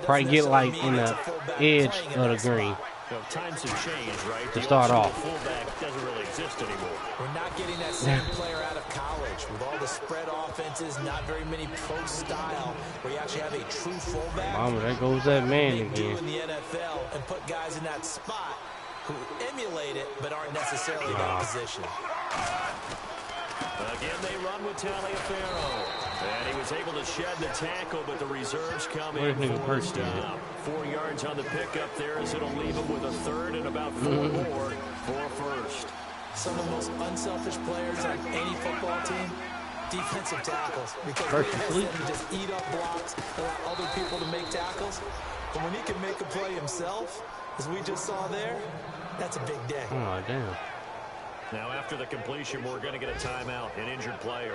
Probably get like in the edge of the green. So times have changed, right? To start off. Fullback doesn't really exist anymore. We're not getting that same player out of college with all the spread offenses, not very many pro style, where you actually have a true fullback. Mama, there goes that man again. In the NFL and put guys in that spot who emulate it but aren't necessarily in that position. Again, they run with Taliaferro. And he was able to shed the tackle, but the reserves come in for a stop. 4 yards on the pickup there as it'll leave him with a 3rd and about 4 more for first. Some of the most unselfish players on any football team, defensive tackles. Because they just eat up blocks, allow other people to make tackles. But when he can make a play himself, as we just saw there, that's a big day. Oh, damn. Now, after the completion, we're going to get a timeout, an injured player.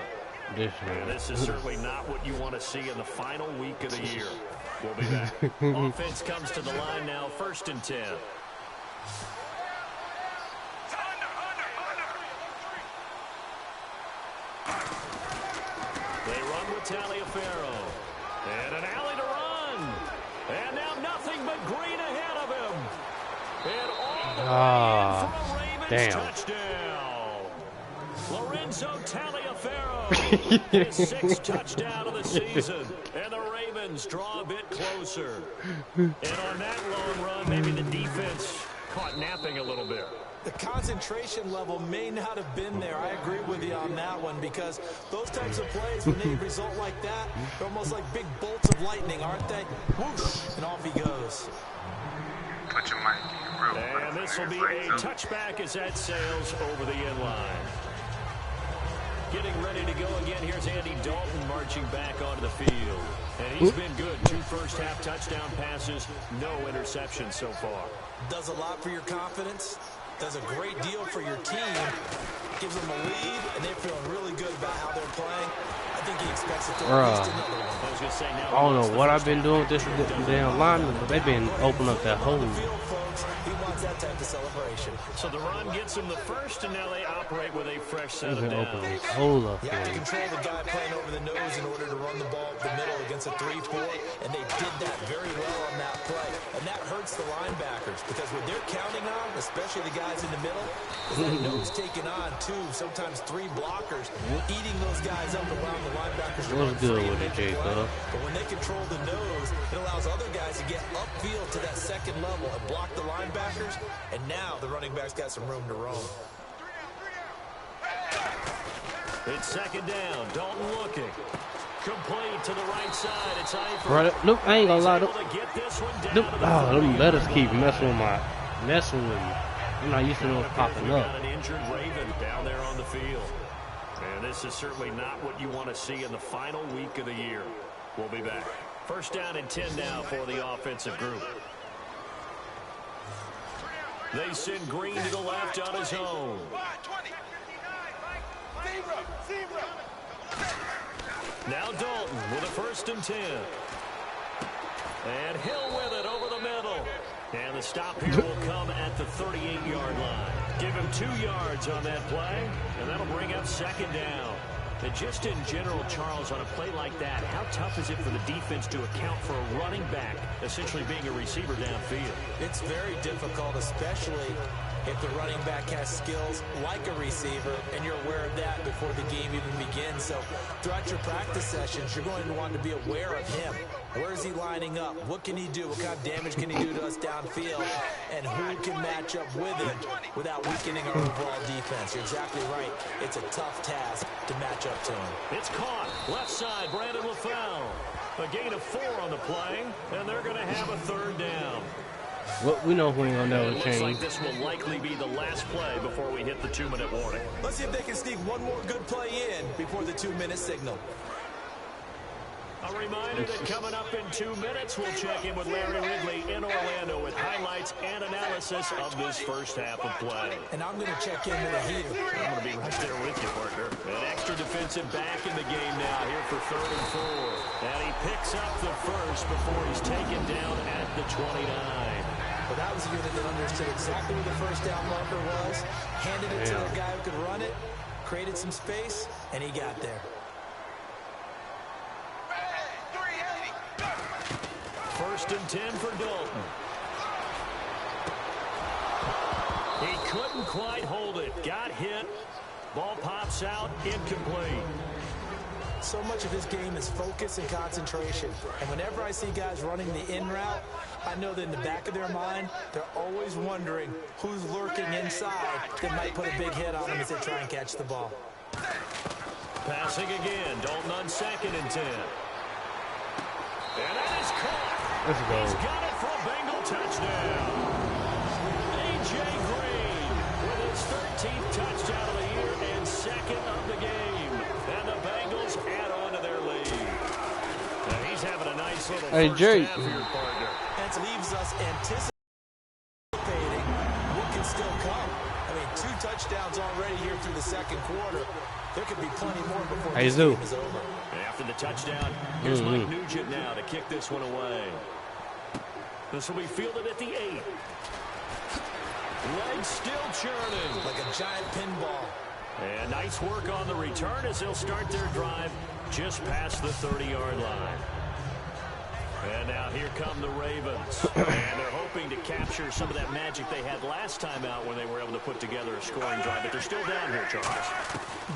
This is certainly not what you want to see in the final week of the year. We'll be back. Offense comes to the line now, 1st and 10. They run with Taliaferro. And an alley to run. And now nothing but green ahead of him. And all the way in for a Ravens touchdown. Lorenzo Taliaferro, his 6th touchdown of the season. And the Ravens draw a bit closer. And on that long run, maybe the defense caught napping a little bit. The concentration level may not have been there. I agree with you on that one because those types of plays, when they result like that, they're almost like big bolts of lightning, aren't they? Whoosh, and off he goes. Put your mic in real quick. And this will be a touchback as that sails over the end line. Getting ready to go again. Here's Andy Dalton marching back onto the field. And he's been good. 2 first-half touchdown passes, no interceptions so far. Does a lot for your confidence. Does a great deal for your team. Gives them a lead, and they're feeling really good about how they're playing. I think he expects it to at least another one. I don't know what I've been doing with this damn lineman, but they've been opening up that hole. He wants that type of celebration. So the run gets him the first, and now they operate with a fresh set of downs. Hold up, you have to control the guy playing over the nose in order to run the ball up the middle against a 3-4, and they did that very well on that play. And that hurts the linebackers because what they're counting on, especially the guys in the middle, is that nose taking on 2, sometimes 3 blockers, eating those guys up around the linebackers. What's good with it, J-Thug? But when they control the nose, it allows other guys to get upfield to that second level and block the linebackers, and now the running back's got some room to roam. It's 2nd down. Dalton looking. Complete to the right side. It's Eifert. Right, look, I ain't gonna lie. Them letters keep messing with me. I'm not used to those popping up. An injured Raven down there on the field. And this is certainly not what you want to see in the final week of the year. We'll be back. First down and 10 now for the offensive group. They send Green to the left on his own. Now Dalton with a 1st and 10. And Hill with it over the middle. And the stop here will come at the 38-yard line. Give him 2 yards on that play, and that'll bring up 2nd down. And just in general, Charles, on a play like that, how tough is it for the defense to account for a running back essentially being a receiver downfield? It's very difficult, especially if the running back has skills like a receiver, and you're aware of that before the game even begins. So throughout your practice sessions, you're going to want to be aware of him. Where is he lining up? What can he do? What kind of damage can he do to us downfield? And who can match up with him without weakening our overall defense? You're exactly right. It's a tough task to match up to him. It's caught. Left side, Brandon LaFell. A gain of 4 on the play, and they're going to have a 3rd down. Well, we know who ain't gonna never change. Looks like this will likely be the last play before we hit the 2-minute warning. Let's see if they can sneak one more good play in before the 2-minute signal. A reminder that coming up in 2 minutes, we'll check in with Larry Ridley in Orlando with highlights and analysis of this first half of play. And I'm going to check in with a heater. I'm going to be right there with you, partner. An extra defensive back in the game now here for 3rd and 4. And he picks up the first before he's taken down at the 29. Well, that was a unit that understood exactly where the first down marker was, handed it to a guy who could run it, created some space, and he got there. 1st and 10 for Dalton. He couldn't quite hold it. Got hit. Ball pops out, incomplete. So much of his game is focus and concentration. And whenever I see guys running the in route, I know that in the back of their mind, they're always wondering who's lurking inside that might put a big hit on them as they try and catch the ball. Passing again. Dalton on 2nd and 10. And that is caught. Let's go. He's got it for a Bengal touchdown. A.J. Green with his 13th touchdown of the year and 2nd of the game. And the Bengals add on to their lead. Now he's having a nice little first half here, partner. That leaves us anticipating what can still come. I mean, 2 touchdowns already here through the 2nd quarter. There could be plenty more before this game is over. After the touchdown, here's Mike Nugent now to kick this one away. This will be fielded at the 8. Legs still churning. Like a giant pinball. And nice work on the return as they'll start their drive just past the 30-yard line. And now here come the Ravens. And they're hoping to capture some of that magic they had last time out when they were able to put together a scoring drive. But they're still down here, Charles.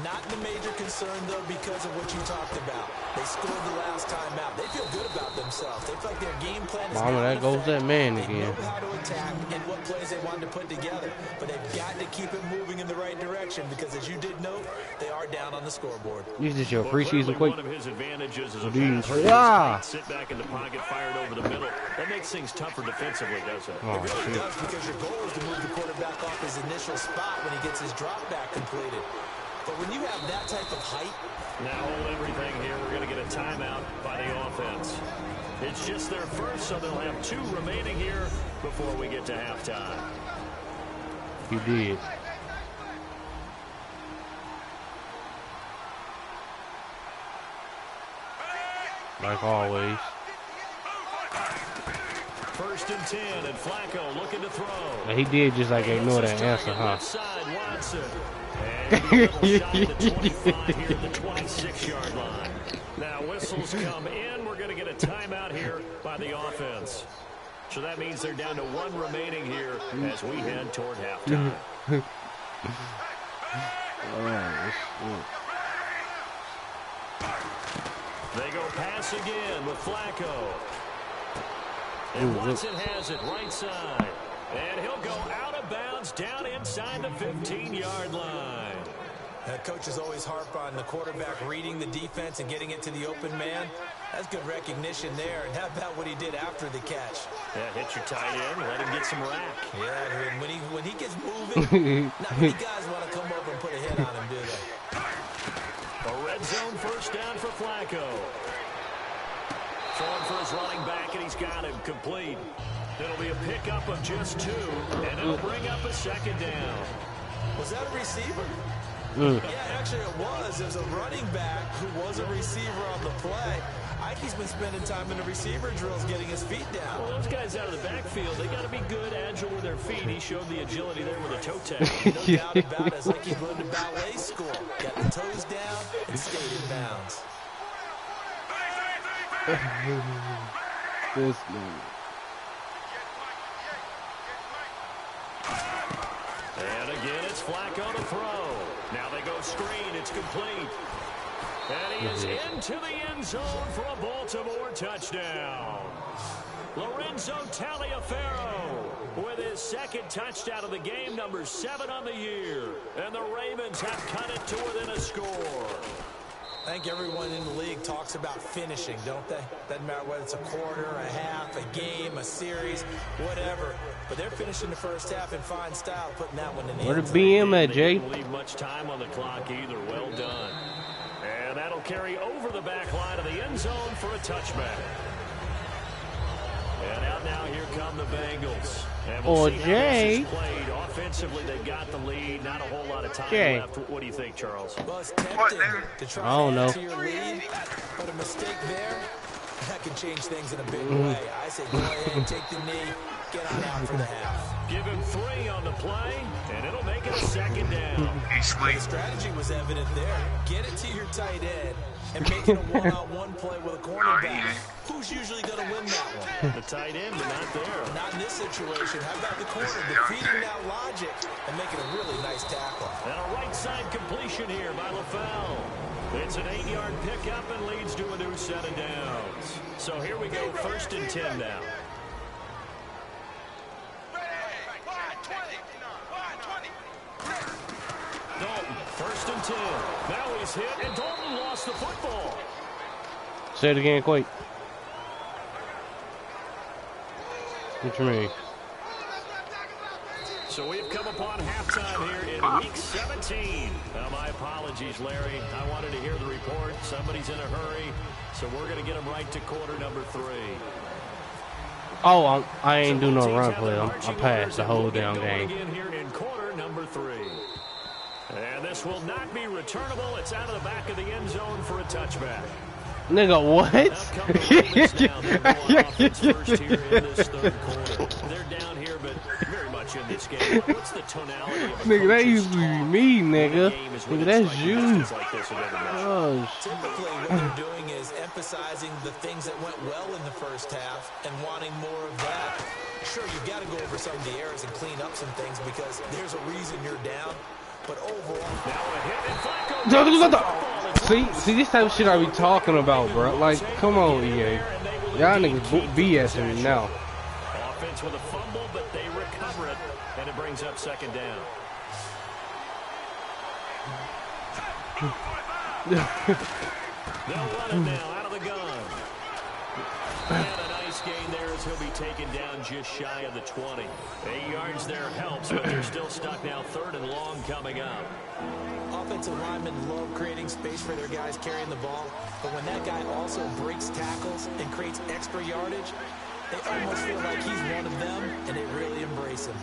Not the major concern, though, because of what you talked about. They scored the last time out. They feel good about themselves. They feel like their game plan is Mama, that goes that man again. They know how to attack and what plays they wanted to put together. But they've got to keep it moving in the right direction because, as you did note, they are down on the scoreboard. This is your preseason quick. One of his advantages is a sit back in the pocket, fired over the middle. That makes things tougher defensively, doesn't it? It really does, because your goal is to move the quarterback off his initial spot when he gets his drop back completed. But when you have that type of height... Now hold everything here. We're going to get a timeout by the offense. It's just their first, so they'll have 2 remaining here before we get to halftime. He did. Like always. 1st and 10, and Flacco looking to throw. And he did just like ignore that answer, huh? Side, Watson. And a little shot at the 25 here at the 26-yard line. Now whistles come in. We're going to get a timeout here by the offense. So that means they're down to 1 remaining here as we head toward halftime. They go pass again with Flacco. And Watson has it right side. And he'll go out of bounds down inside the 15-yard line. Coaches always harp on the quarterback reading the defense and getting it to the open man. That's good recognition there. And how about what he did after the catch? Yeah, hit your tight end, let him get some rack. Yeah, when he gets moving, not many guys want to come over and put a hit on him, do they? A red zone first down for Flacco. throwing for his running back, and he's got him complete. It'll be a pickup of just 2, and it'll bring up a second down. Was that a receiver? Yeah, actually it was. There's a running back who was a receiver on the play. Ike's been spending time in the receiver drills getting his feet down. Well, those guys out of the backfield, they got to be good, agile with their feet. He showed the agility there with a toe tag. No doubt about it. It's like he's learned to ballet school. Got the toes down and stayed in bounds. This man. And again, it's Flacco to throw. Now they go screen. It's complete. And he is into the end zone for a Baltimore touchdown. Lorenzo Taliaferro with his second touchdown of the game, number 7 on the year. And the Ravens have cut it to within a score. I think everyone in the league talks about finishing, don't they? Doesn't matter whether it's a quarter, a half, a game, a series, whatever. But they're finishing the first half in fine style, putting that one in the Where end the zone. BM at, Jay? They didn't leave much time on the clock either. Well done. And that'll carry over the back line of the end zone for a touchback. And out now, here come the Bengals. And we'll see how this is played. Offensively, they got the lead. Not a whole lot of time left. What do you think, Charles? Well, it's tempting to try I don't to add know. to your lead, but a mistake there, that can change things in a big way. I say go ahead and take the knee, get on out for the half. Give him 3 on the play, and it'll make it a second down. The strategy was evident there. Get it to your tight end and make it a one-on-one play with a cornerback. Who's usually going to win that one? The tight end, but not there. Not in this situation. How about the corner defeating that logic and making a really nice tackle? And a right side completion here by LaFell. It's an 8-yard pickup and leads to a new set of downs. So here we go, 1st and 10 now. Dalton, 1st and 10. Now he's hit, and Dalton lost the football. Say it again, quick. What you mean? So we've come upon halftime here in week 17. My apologies, Larry. I wanted to hear the report. Somebody's in a hurry, so we're going to get them right to quarter number 3. Oh, I ain't do no run play. I passed the whole damn game. Here in quarter number 3. And this will not be returnable. It's out of the back of the end zone for a touchback. Nigga, what? They're down here, but very much in this game. What's the tonality of Nigga, that used to be me, nigga. Nigga, that's you. Typically, what they're doing is emphasizing the things that went well in the first half and wanting more of that. Sure, you've got to go over some of the errors and clean up some things because there's a reason you're down. But overall, See, this type of shit I be talking about, bro. Like, come on, EA. Y'all niggas BSing me now. Offense with a fumble, but they recover it, and it brings up 2nd down. They'll run it now out of the gun. And a nice gain there as he'll be taken down just shy of the 20. 8 yards there helps, but they're still stuck now 3rd and long coming up. Offensive linemen love creating space for their guys carrying the ball, but when that guy also breaks tackles and creates extra yardage, they almost feel like he's one of them, and they really embrace him.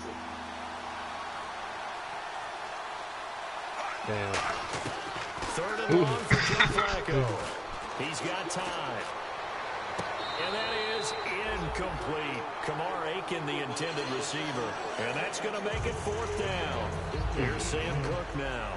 Damn. 3rd and long for Joe Flacco. He's got time. And that is incomplete. Kamar Aiken, the intended receiver. And that's going to make it 4th down. Here's Sam Cook now.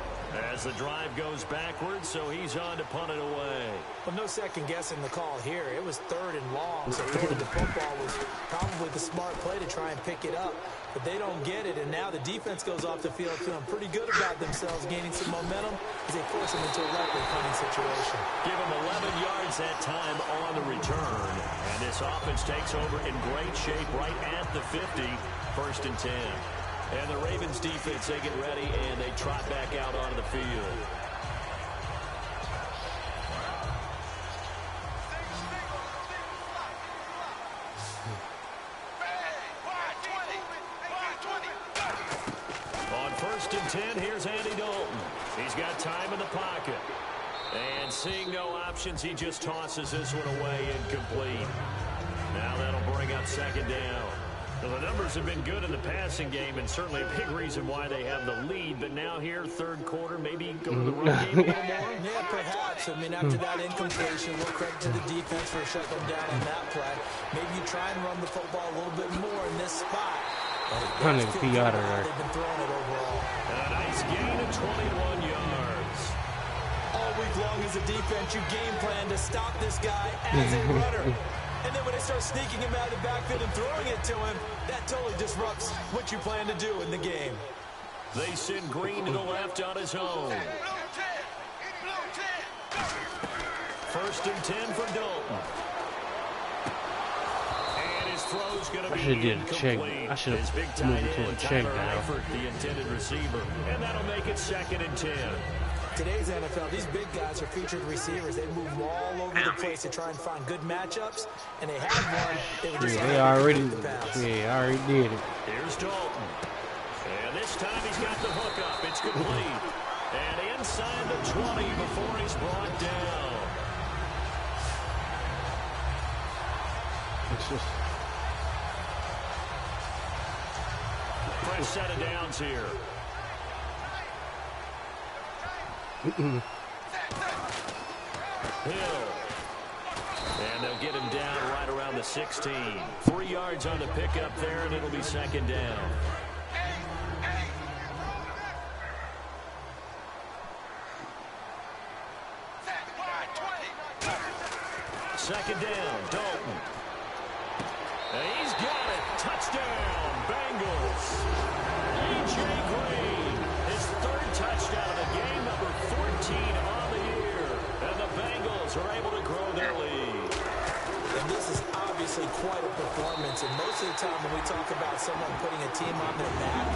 As the drive goes backwards, so he's on to punt it away. Well, no second guessing the call here. It was 3rd and long, so throwing the football was probably the smart play to try and pick it up. But they don't get it, and now the defense goes off the field feeling pretty good about themselves, gaining some momentum as they force them into a likely punting situation. Give them 11 yards that time on the return. And this offense takes over in great shape right at the 50, 1st and 10. And the Ravens defense, they get ready, and they trot back out onto the field. On 1st and 10, here's Andy Dalton. He's got time in the pocket. And seeing no options, he just tosses this one away, incomplete. Now that'll bring up second down. Well, the numbers have been good in the passing game, and certainly a big reason why they have the lead. But now here, third quarter, maybe go to the run game a little more? Yeah, perhaps. I mean, after that incompletion, we'll credit to the defense for shutting them down on that play. Maybe you try and run the football a little bit more in this spot. Trying to be out of there. They've been throwing it overall. A nice gain of 21 yards. All week long as a defense, you game plan to stop this guy as a runner. And then when they start sneaking him out of the backfield and throwing it to him, that totally disrupts what you plan to do in the game. They send Green to the left on his own. First and 10 for Dalton. And his throw's going to be incomplete. I should have moved to a check now. The intended receiver. And that'll make it second and 10. Today's NFL, these big guys are featured receivers. They move all over the place to try and find good matchups, and they had one. They already did it. Here's Dalton. And this time he's got the hook up. It's complete. And inside the 20 before he's brought down. It's just fresh set of downs here. Mm-mm. Hill. And they'll get him down right around the 16. 3 yards on the pickup there, and it'll be second down. Second down, Dalton. And he's got it. Touchdown, Bengals. A.J. Green, his third touchdown of the game, number 14 on the year. And the Bengals are able to grow their lead. And this is obviously quite a performance. And most of the time when we talk about someone putting a team on their back,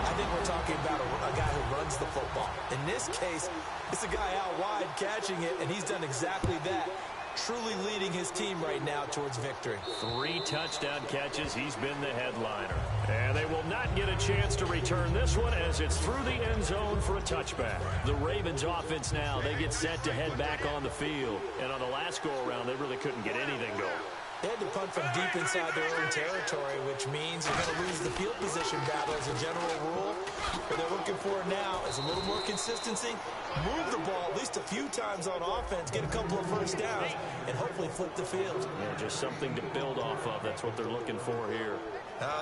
I think we're talking about a guy who runs the football. In this case, it's a guy out wide catching it, and he's done exactly that. Truly leading his team right now towards victory. 3 touchdown catches. He's been the headliner. And they will not get a chance to return this one as it's through the end zone for a touchback. The Ravens offense now, they get set to head back on the field. And on the last go-around, they really couldn't get anything going. They had to punt from deep inside their own territory, which means you're going to lose the field position battle as a general rule. What they're looking for now is a little more consistency, move the ball at least a few times on offense, get a couple of first downs, and hopefully flip the field. Yeah, just something to build off of. That's what they're looking for here.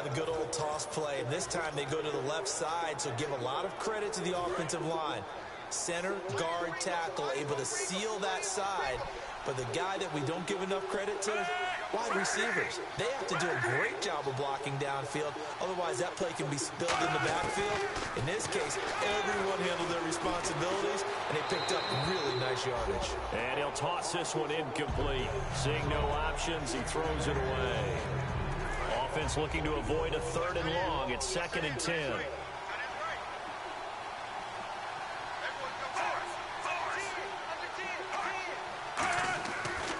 The good old toss play. And this time they go to the left side, so give a lot of credit to the offensive line. Center, guard, tackle, able to seal that side. But the guy that we don't give enough credit to, wide receivers. They have to do a great job of blocking downfield. Otherwise, that play can be spilled in the backfield. In this case, everyone handled their responsibilities, and they picked up really nice yardage. And he'll toss this one incomplete. Seeing no options, he throws it away. Offense looking to avoid a 3rd and long. It's 2nd and 10.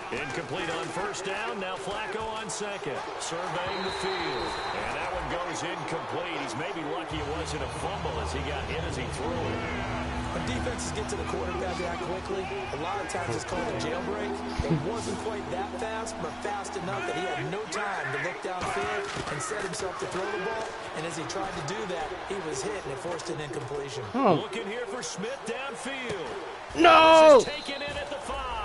Incomplete on first down. Now Flacco on second. Surveying the field. And that one goes incomplete. He's maybe lucky it wasn't a fumble as he got hit as he threw it. When defenses get to the quarterback that quickly, a lot of times it's called a jailbreak. It wasn't quite that fast, but fast enough that he had no time to look downfield and set himself to throw the ball. And as he tried to do that, he was hit and it forced an incompletion. Looking here for Smith downfield. No! This is taken in at the 5.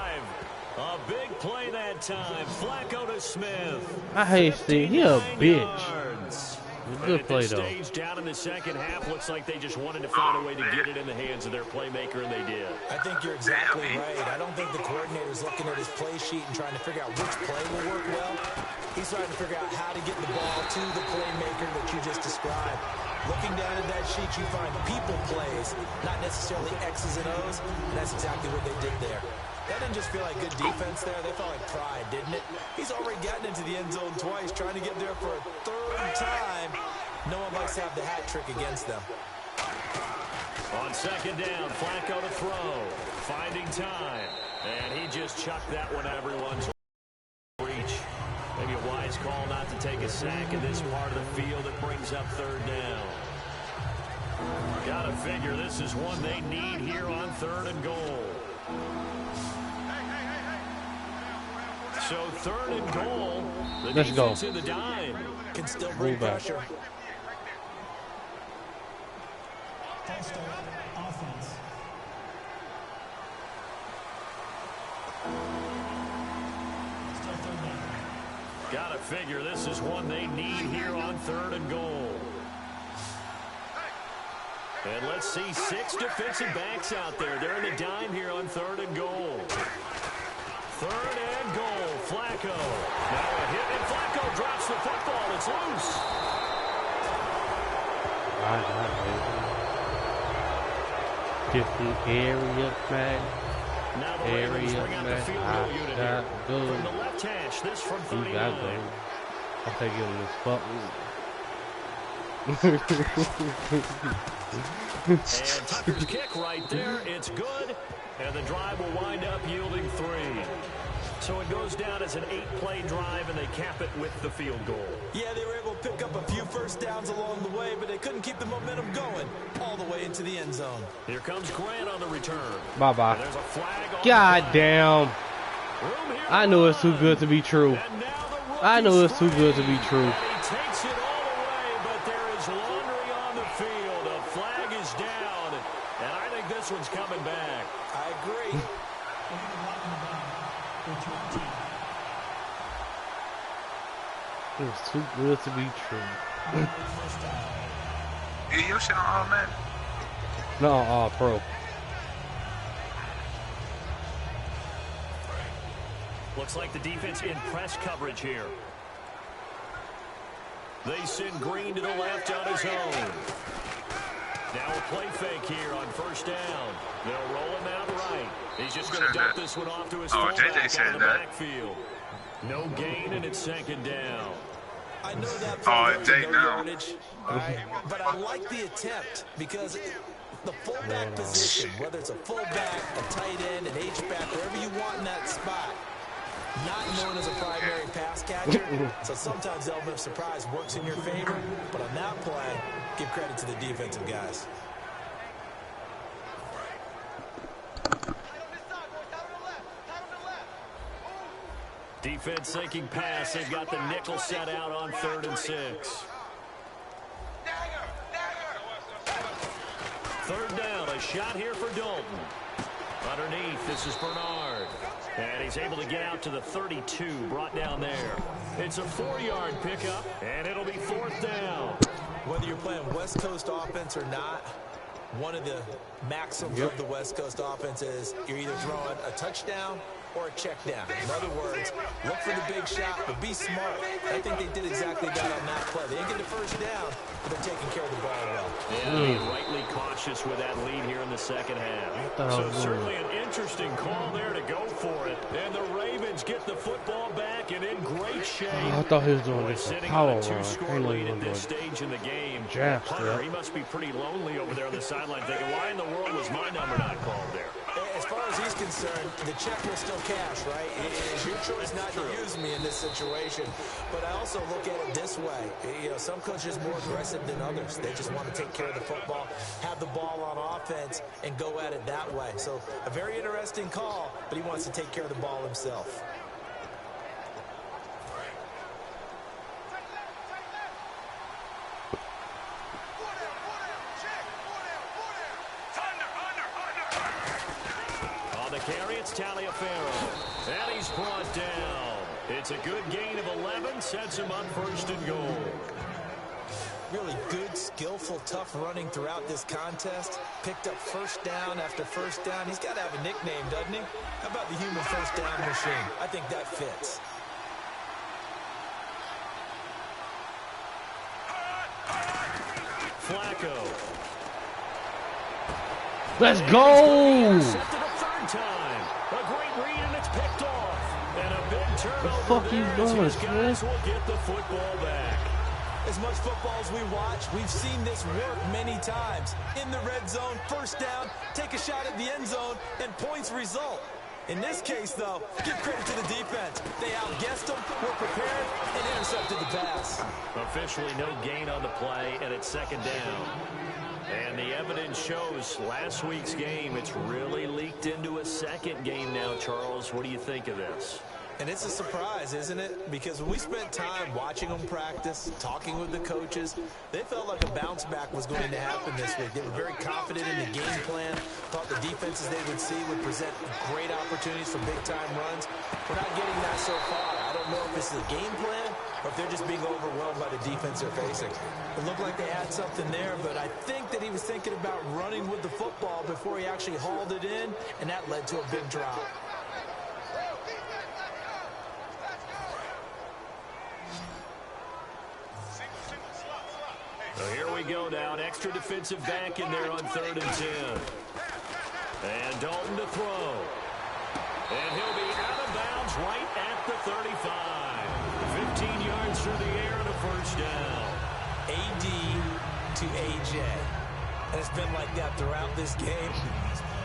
A big play that time. Flacco to Smith. I hate Steve. He a bitch. Good play, though. Stage down in the second half. Looks like they just wanted to find a way to get it in the hands of their playmaker, and they did. I think you're exactly right. I don't think the coordinator's looking at his play sheet and trying to figure out which play will work well. He's trying to figure out how to get the ball to the playmaker that you just described. Looking down at that sheet, you find people plays, not necessarily X's and O's, and that's exactly what they did there. That didn't just feel like good defense there. They felt like pride, didn't it? He's already gotten into the end zone twice, trying to get there for a 3rd time. No one likes to have the hat trick against them. On second down, Flacco to throw. Finding time. And he just chucked that one everyone's reach. Maybe a wise call not to take a sack in this part of the field. It brings up 3rd down. Gotta figure this is one they need here on 3rd and goal. So 3rd and goal. The Let's go. defense in the dime can still bring pressure. False start, offense. Still 3rd down. Gotta figure this is one they need here on 3rd and goal. And let's see 6 defensive backs out there. They're in the dime here on 3rd and goal. 3rd and goal. Flacco. Now a hit, and Flacco drops the football. It's loose. Different area, man. Now the Ravens bring out the field goal unit here. From the left hash, this from 39. I'll take him this fuck. And Tucker's kick right there. It's good. And the drive will wind up yielding 3. So it goes down as an 8-play drive, and they cap it with the field goal. Yeah, they were able to pick up a few first downs along the way, but they couldn't keep the momentum going all the way into the end zone. Here comes Grant on the return. Bye-bye. There's a flag. God damn. I knew it's too good to be true. I knew it's too good to be true. He takes it all away, but there is laundry on the field. A flag is down, and I think this one's coming back. I agree. It was too good to be true. Yeah, your shit on automatic? No, pro. Looks like the defense in press coverage here. They send Green to the left on his own. Now a play fake here on 1st down. They'll roll him out right. He's just going to dump this one off to his fullback out of the backfield. No gain, and it's 2nd down. I know that it's 8 now. Yardage, right? But I like the attempt because the fullback position, whether it's a fullback, a tight end, an H-back, wherever you want in that spot, not known as a primary pass catcher. So sometimes the element of surprise works in your favor. But on that play, give credit to the defensive guys. Defense sinking pass. They've got the nickel set out on 3rd and 6. 3rd down. A shot here for Dalton. Underneath, this is Bernard. And he's able to get out to the 32, brought down there. It's a 4-yard pickup, and it'll be 4th down. Whether you're playing West Coast offense or not, one of the maxims of the West Coast offense is you're either throwing a touchdown or a check down. In other words, look for the big shot, but be smart. I think they did exactly that on that play. They didn't get the first down, but they're taking care of the ball well. Yeah, rightly cautious with that lead here in the 2nd half. So certainly an interesting call there to go for it. And the Ravens get the football back and in great shape. I thought he was doing this sitting power on a run. 2-score lead at this stage in the game. Hunter, he must be pretty lonely over there on the sideline thinking, why in the world was my number not called there? As far as he's concerned, the check was still cash, right? It's your choice not to use me in this situation. But I also look at it this way. You know, some coaches are more aggressive than others. They just want to take care of the football, have the ball on offense, and go at it that way. So a very interesting call, but he wants to take care of the ball himself. Carry, it's Taliaferro. And he's brought down. It's a good gain of 11, sets him up 1st and goal. Really good, skillful, tough running throughout this contest. Picked up 1st down after 1st down. He's got to have a nickname, doesn't he? How about the human 1st down machine? I think that fits. Flacco. Let's go! Time. A great read, and it's picked off. And a big turnover. The fuck you doing, guys will get the football back. As much football as we watch, we've seen this work many times. In the red zone, 1st down, take a shot at the end zone, and points result. In this case, though, give credit to the defense. They outguessed them, were prepared, and intercepted the pass. Officially no gain on the play, and it's 2nd down. And the evidence shows last week's game, it's really leaked into a second game now, Charles. What do you think of this? And it's a surprise, isn't it? Because when we spent time watching them practice, talking with the coaches, they felt like a bounce back was going to happen this week. They were very confident in the game plan, thought the defenses they would see would present great opportunities for big-time runs. We're not getting that so far. I don't know if this is a game plan or if they're just being overwhelmed by the defense they're facing. It looked like they had something there, but I think that he was thinking about running with the football before he actually hauled it in, and that led to a big drop. So here we go now. An extra defensive back in there on 3rd and 10. And Dalton to throw. And he'll be out of bounds right at the 35. 15 yards through the air and a first down. AD to AJ. And it's been like that throughout this game.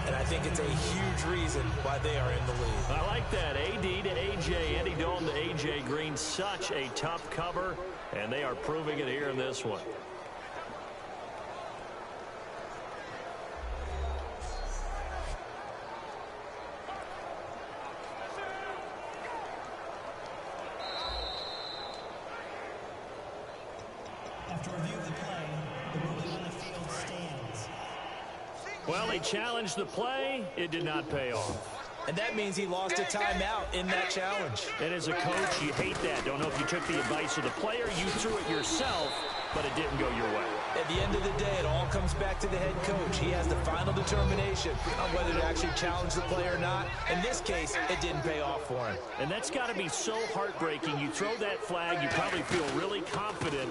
And I think it's a huge reason why they are in the lead. I like that. AD to AJ. Andy Dalton to AJ Green. Such a tough cover. And they are proving it here in this one. After review of the play, the ruling on the field stands. Well, he challenged the play. It did not pay off. And that means he lost a timeout in that challenge. And as a coach, you hate that. Don't know if you took the advice of the player. You threw it yourself, but it didn't go your way. At the end of the day, it all comes back to the head coach. He has the final determination on whether to actually challenge the play or not. In this case, it didn't pay off for him. And that's got to be so heartbreaking. You throw that flag, you probably feel really confident,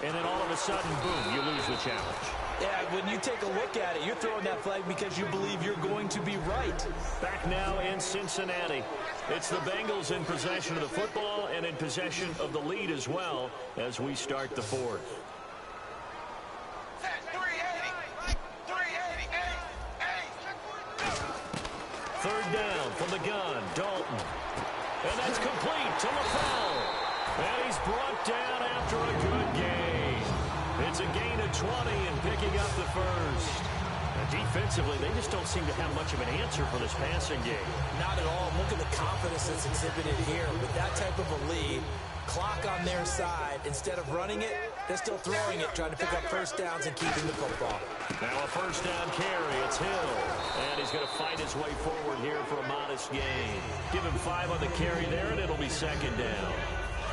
and then all of a sudden, boom, you lose the challenge. Yeah, when you take a look at it, you're throwing that flag because you believe you're going to be right. Back now in Cincinnati. It's the Bengals in possession of the football and in possession of the lead as well as we start the 4th. Third down from the gun, Dalton. And that's complete to LaFell. And he's brought down after a good gain. It's a gain of 20 and picking up the first. And defensively, they just don't seem to have much of an answer for this passing game. Not at all. Look at the confidence that's exhibited here. With that type of a lead, clock on their side, instead of running it, they're still throwing it, trying to pick up first downs and keeping the football. Now a first down carry. It's Hill. And he's going to fight his way forward here for a modest gain. Give him 5 on the carry there, and it'll be second down.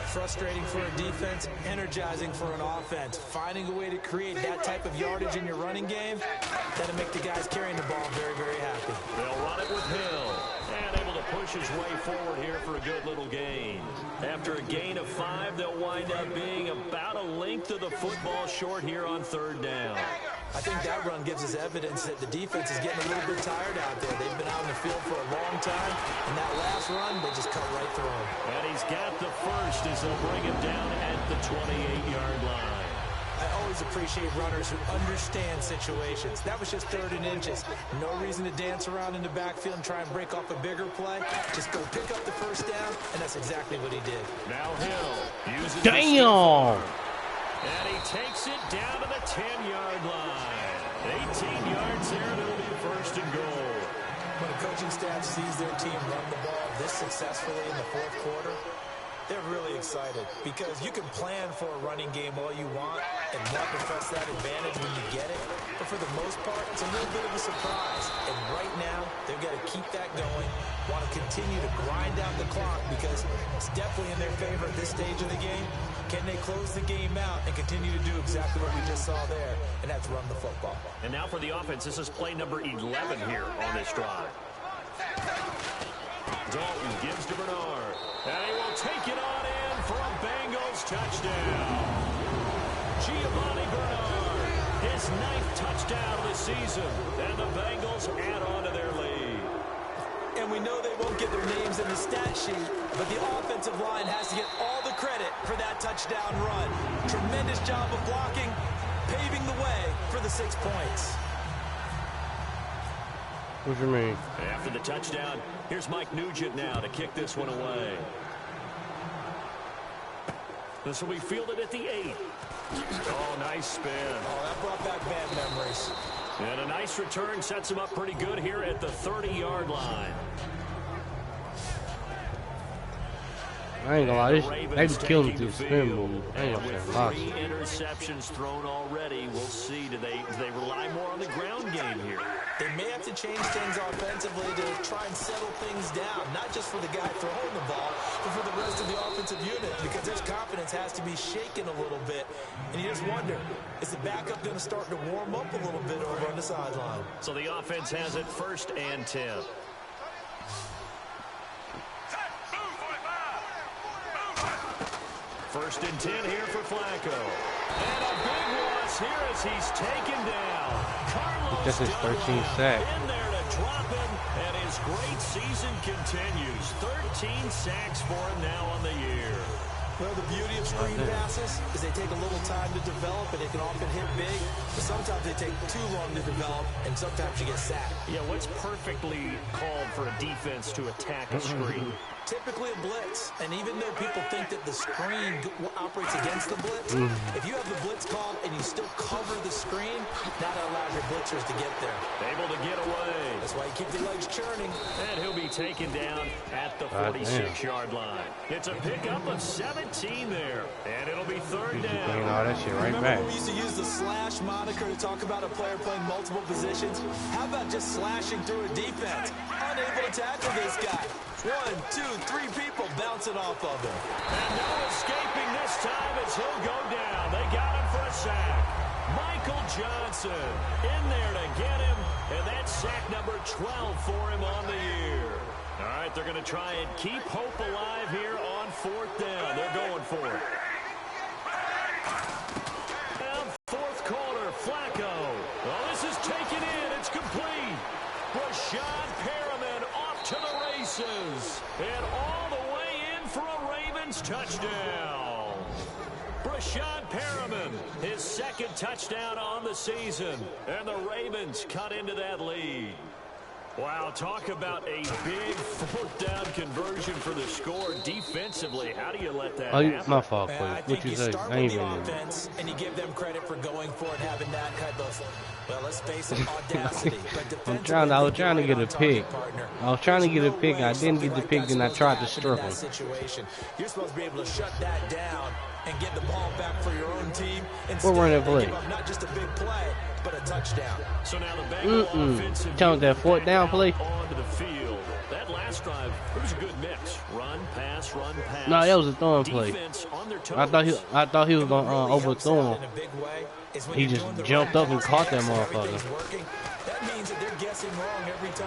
Frustrating for a defense, energizing for an offense. Finding a way to create that type of yardage in your running game, that'll make the guys carrying the ball very, very happy. They'll run it with Hill. And able to push his way forward here for a good little gain. After a gain of 5, they'll wind up being about a length of the football short here on third down. I think that run gives us evidence that the defense is getting a little bit tired out there. They've been out in the field for a long time, and that last run, they just cut right through him. And he's got the first as they'll bring him down at the 28-yard line. I always appreciate runners who understand situations. That was just 3rd and inches. No reason to dance around in the backfield and try and break off a bigger play. Just go pick up the first down, and that's exactly what he did. Now Hill uses Damn! And he takes it down to the 10-yard line. 18 yards there, and it'll be first and goal. When a coaching staff sees their team run the ball this successfully in the 4th quarter, they're really excited because you can plan for a running game all you want and want to press that advantage when you get it. But for the most part, it's a little bit of a surprise. And right now, they've got to keep that going, want to continue to grind down the clock because it's definitely in their favor at this stage of the game. Can they close the game out and continue to do exactly what we just saw there, and that's run the football. And now for the offense, this is play number 11 here on this drive. Dalton gives to Bernard, and he will take it on in for a Bengals touchdown. Giovanni Bernard, his 9th touchdown of the season, and the Bengals add on to their lead. And we know they won't get their names in the stat sheet, but the offensive line has to get all the credit for that touchdown run. Tremendous job of blocking, paving the way for the 6 points. What you mean? After the touchdown, here's Mike Nugent now to kick this one away. This will be fielded at the 8. Oh, nice spin. Oh, that brought back bad memories. And a nice return sets him up pretty good here at the 30-yard line. I ain't gonna lie, they be killing through spin move. I ain't gonna say much. 3 interceptions thrown already. We'll see. Do they rely more on the ground game here? They may have to change things offensively to try and settle things down, not just for the guy throwing the ball, but for the rest of the offensive unit, because their confidence has to be shaken a little bit. And you just wonder, is the backup going to start to warm up a little bit over on the sideline? So the offense has it 1st and 10. First and 10 here for Flacco. And a big loss here as he's taken down. Carlos That's his 13th sack. in there to drop him, and his great season continues. 13 sacks for him now on the year. Well, the beauty of screen passes is they take a little time to develop, and they can often hit big. But sometimes they take too long to develop, and sometimes you get sacked. Yeah, what's perfectly called for a defense to attack a screen? Typically a blitz, and even though people think that the screen operates against the blitz, if you have the blitz called and you still cover the screen, that allows your blitzers to get there. Able to get away. That's why you keep the legs churning. And he'll be taken down at the 46-yard line. It's a pickup of 17 there, and it'll be 3rd down. Bring all that shit right Remember back. when we used to use the slash moniker to talk about a player playing multiple positions? How about just slashing through a defense? Unable to tackle this guy. 1, 2, 3 people bouncing off of him. And no escaping this time as he'll go down. They got him for a sack. Michael Johnson in there to get him, and that's sack number 12 for him on the year. All right, they're going to try and keep hope alive here on 4th down. They're going for it. And 4th quarter, Flacco. Well, this is taken in. It's complete. Rashad Perriman off to the races. And all the way in for a Ravens touchdown. Rashad Perriman, his 2nd touchdown on the season. And the Ravens cut into that lead. Wow, talk about a big 4th down conversion for the score. Defensively, how do you let that happen? My fault, please. I What think you you say? start I ain't with the even. offense, and you give them credit for going for it, having that kind of, well, let's face it, audacity. But I was trying to get a pick. I was trying to get a pick. I didn't get the pick, then I tried to strip him. You're supposed to be able to shut that down and get the ball back for your own team. We're running play. Give up not just a big play, but a touchdown. So now the Bengal offensive Telling that 4th down play. onto the field. That last drive, it was a good mix. Run, pass, run, pass. No, that was a throwing play. Defense on their toes. I thought he was gonna overthrow him. He just jumped up and caught that motherfucker.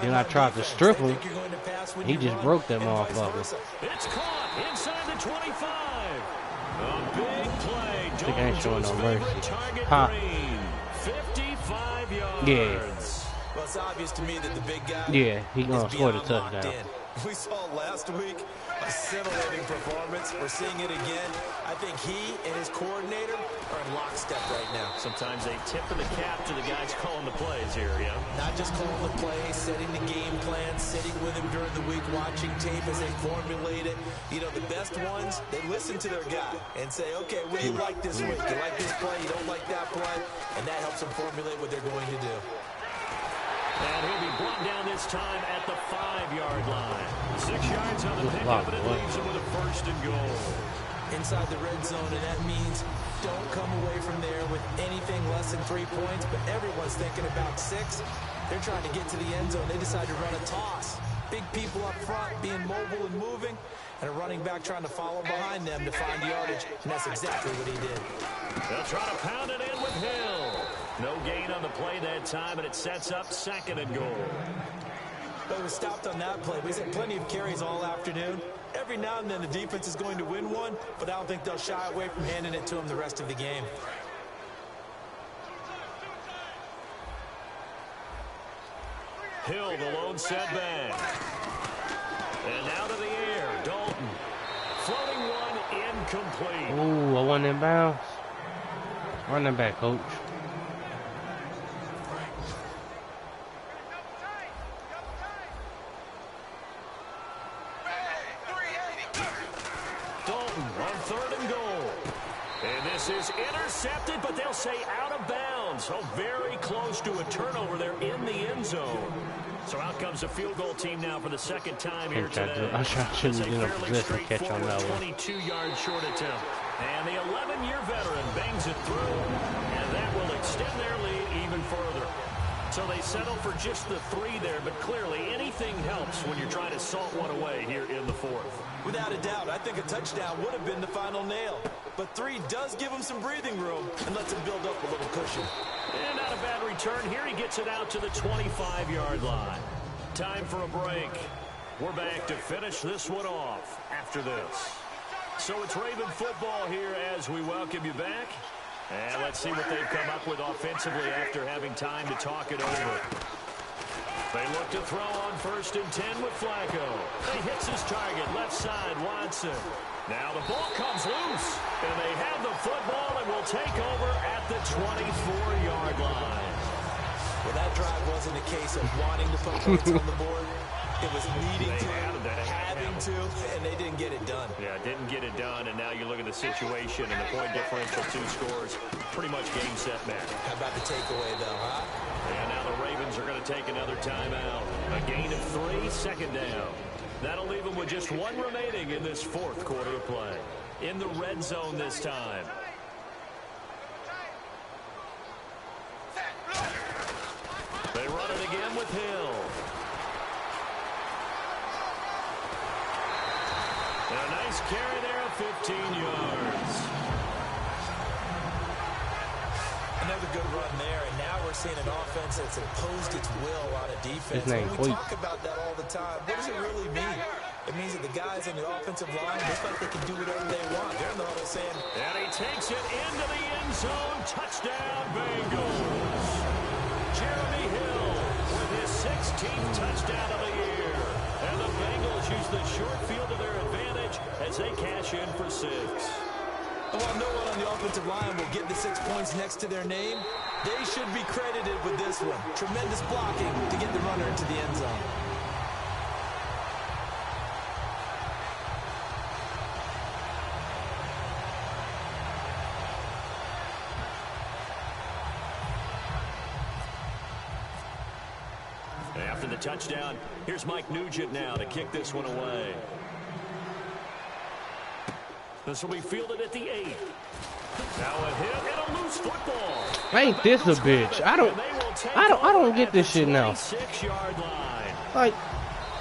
Then I tried to strip him. He just broke that motherfucker. It's caught inside the 25. A big play. I think I ain't showing no mercy. Target Huh. Green. 55 yards. Yeah. Well, it's obvious to me that the big guy Yeah, he gonna is score the beyond locked touchdown. in. We saw last week a scintillating performance. We're seeing it again. I think he and his coordinator are in lockstep right now. Sometimes they tip of the cap to the guys calling the plays here, yeah? Not just calling the plays, setting the game plan, sitting with him during the week, watching tape as they formulate it. You know, the best ones, they listen to their guy and say, okay, what do you like this week? You like this play? You don't like that play? And that helps them formulate what they're going to do. And he'll be brought down this time at the 5-yard line. 6 yards on the pickup, and it leaves him with a 1st and goal. Inside the red zone, and that means don't come away from there with anything less than 3 points, but everyone's thinking about 6. They're trying to get to the end zone. They decide to run a toss. Big people up front being mobile and moving, and a running back trying to follow behind them to find yardage, and that's exactly what he did. They'll try to pound it in with Hill. No gain on the play that time, and it sets up 2nd and goal. But we stopped on that play. We've had plenty of carries all afternoon. Every now and then the defense is going to win one, but I don't think they'll shy away from handing it to them the rest of the game. Hill, the lone setback. And out of the air, Dalton. Floating one, incomplete. Ooh, I went in bounds. Run them back, coach. Dalton on 3rd and goal. This is intercepted, but they'll say out of bounds. So very close to a turnover there in the end zone. So out comes the field goal team now for the second time here today. I shouldn't have been in a position to catch on that one. 22-yard short attempt. And the 11-year veteran bangs it through, and that will extend their lead even further. So they settle for just the 3 there, but clearly anything helps when you're trying to salt one away here in the 4th. Without a doubt, I think a touchdown would have been the final nail. But 3 does give him some breathing room and lets him build up a little cushion. And not a bad return here. He gets it out to the 25-yard line. Time for a break. We're back to finish this one off after this. So it's Raven football here as we welcome you back. And let's see what they've come up with offensively after having time to talk it over. They look to throw on 1st and 10 with Flacco. He hits his target, left side, Watson. Now the ball comes loose, and they have the football and will take over at the 24-yard line. Well, that drive wasn't a case of wanting to put points on the board. It was needing to, having to, and they didn't get it done. Yeah, didn't get it done, and now you look at the situation and the point differential, 2 scores, pretty much game, set, match. How about the takeaway, though, huh? And now the Ravens are going to take another timeout. A gain of 3, second down. That'll leave them with just 1 remaining in this 4th quarter of play. In the red zone this time. They run it again with Hill. And a nice carry there of 15 yards. Another good run there, and now we're seeing an offense that's imposed its will on a defense. We talk about that all the time. What does it really mean? It means that the guys in the offensive line look like they can do whatever they want. They're in the huddle saying, and he takes it into the end zone. Touchdown, Bengals. Jeremy Hill with his 16th touchdown of the year. And the Bengals use the short field to their advantage as they cash in for 6. And while no one on the offensive line will get the 6 points next to their name, they should be credited with this one. Tremendous blocking to get the runner into the end zone. After the touchdown, here's Mike Nugent now to kick this one away. This will be fielded at the 8. Now a hit and a loose football. Ain't this a bitch? I don't get this shit now. Like,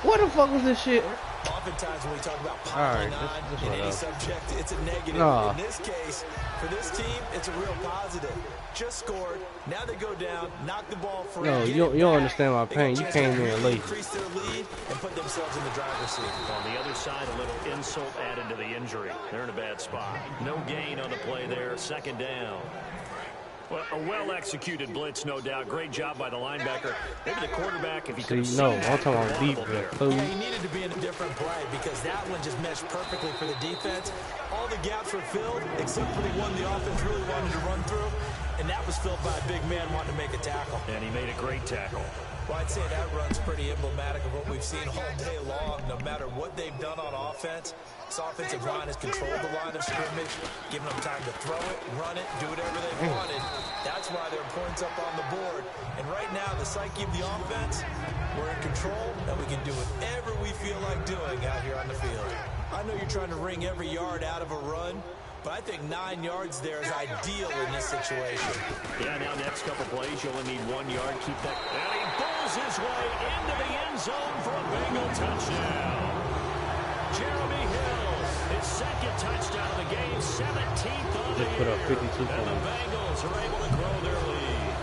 what the fuck was this shit? Oftentimes when we talk about piling on in any subject, it's a negative. In this case, for this team, it's a real positive. Just scored. Now they go down, knock the ball free. No, you don't understand my pain. You came in late. Increase their lead and put themselves in the driver's seat. On the other side, a little insult added to the injury. They're in a bad spot. No gain on the play there. Second down. Well, a well-executed blitz, no doubt. Great job by the linebacker. Maybe the quarterback, if he could have I'm talking about deep. Yeah, he needed to be in a different play because that one just meshed perfectly for the defense. All the gaps were filled except for the one the offense really wanted to run through, and that was filled by a big man wanting to make a tackle. And he made a great tackle. Well, I'd say that run's pretty emblematic of what we've seen all day long. No matter what they've done on offense, this offensive line has controlled the line of scrimmage, giving them time to throw it, run it, do whatever they wanted. That's why there are points up on the board. And right now, the psyche of the offense, we're in control, and we can do whatever we feel like doing out here on the field. I know you're trying to wring every yard out of a run, but I think 9 yards there is ideal in this situation. Yeah, now next couple plays, you only need 1 yard. Keep that. And he pulls his way into the end zone for a Bengal touchdown. Jeremy Hill, his 2nd touchdown of the game, 17th on the year. And the Bengals are able to grow their lead.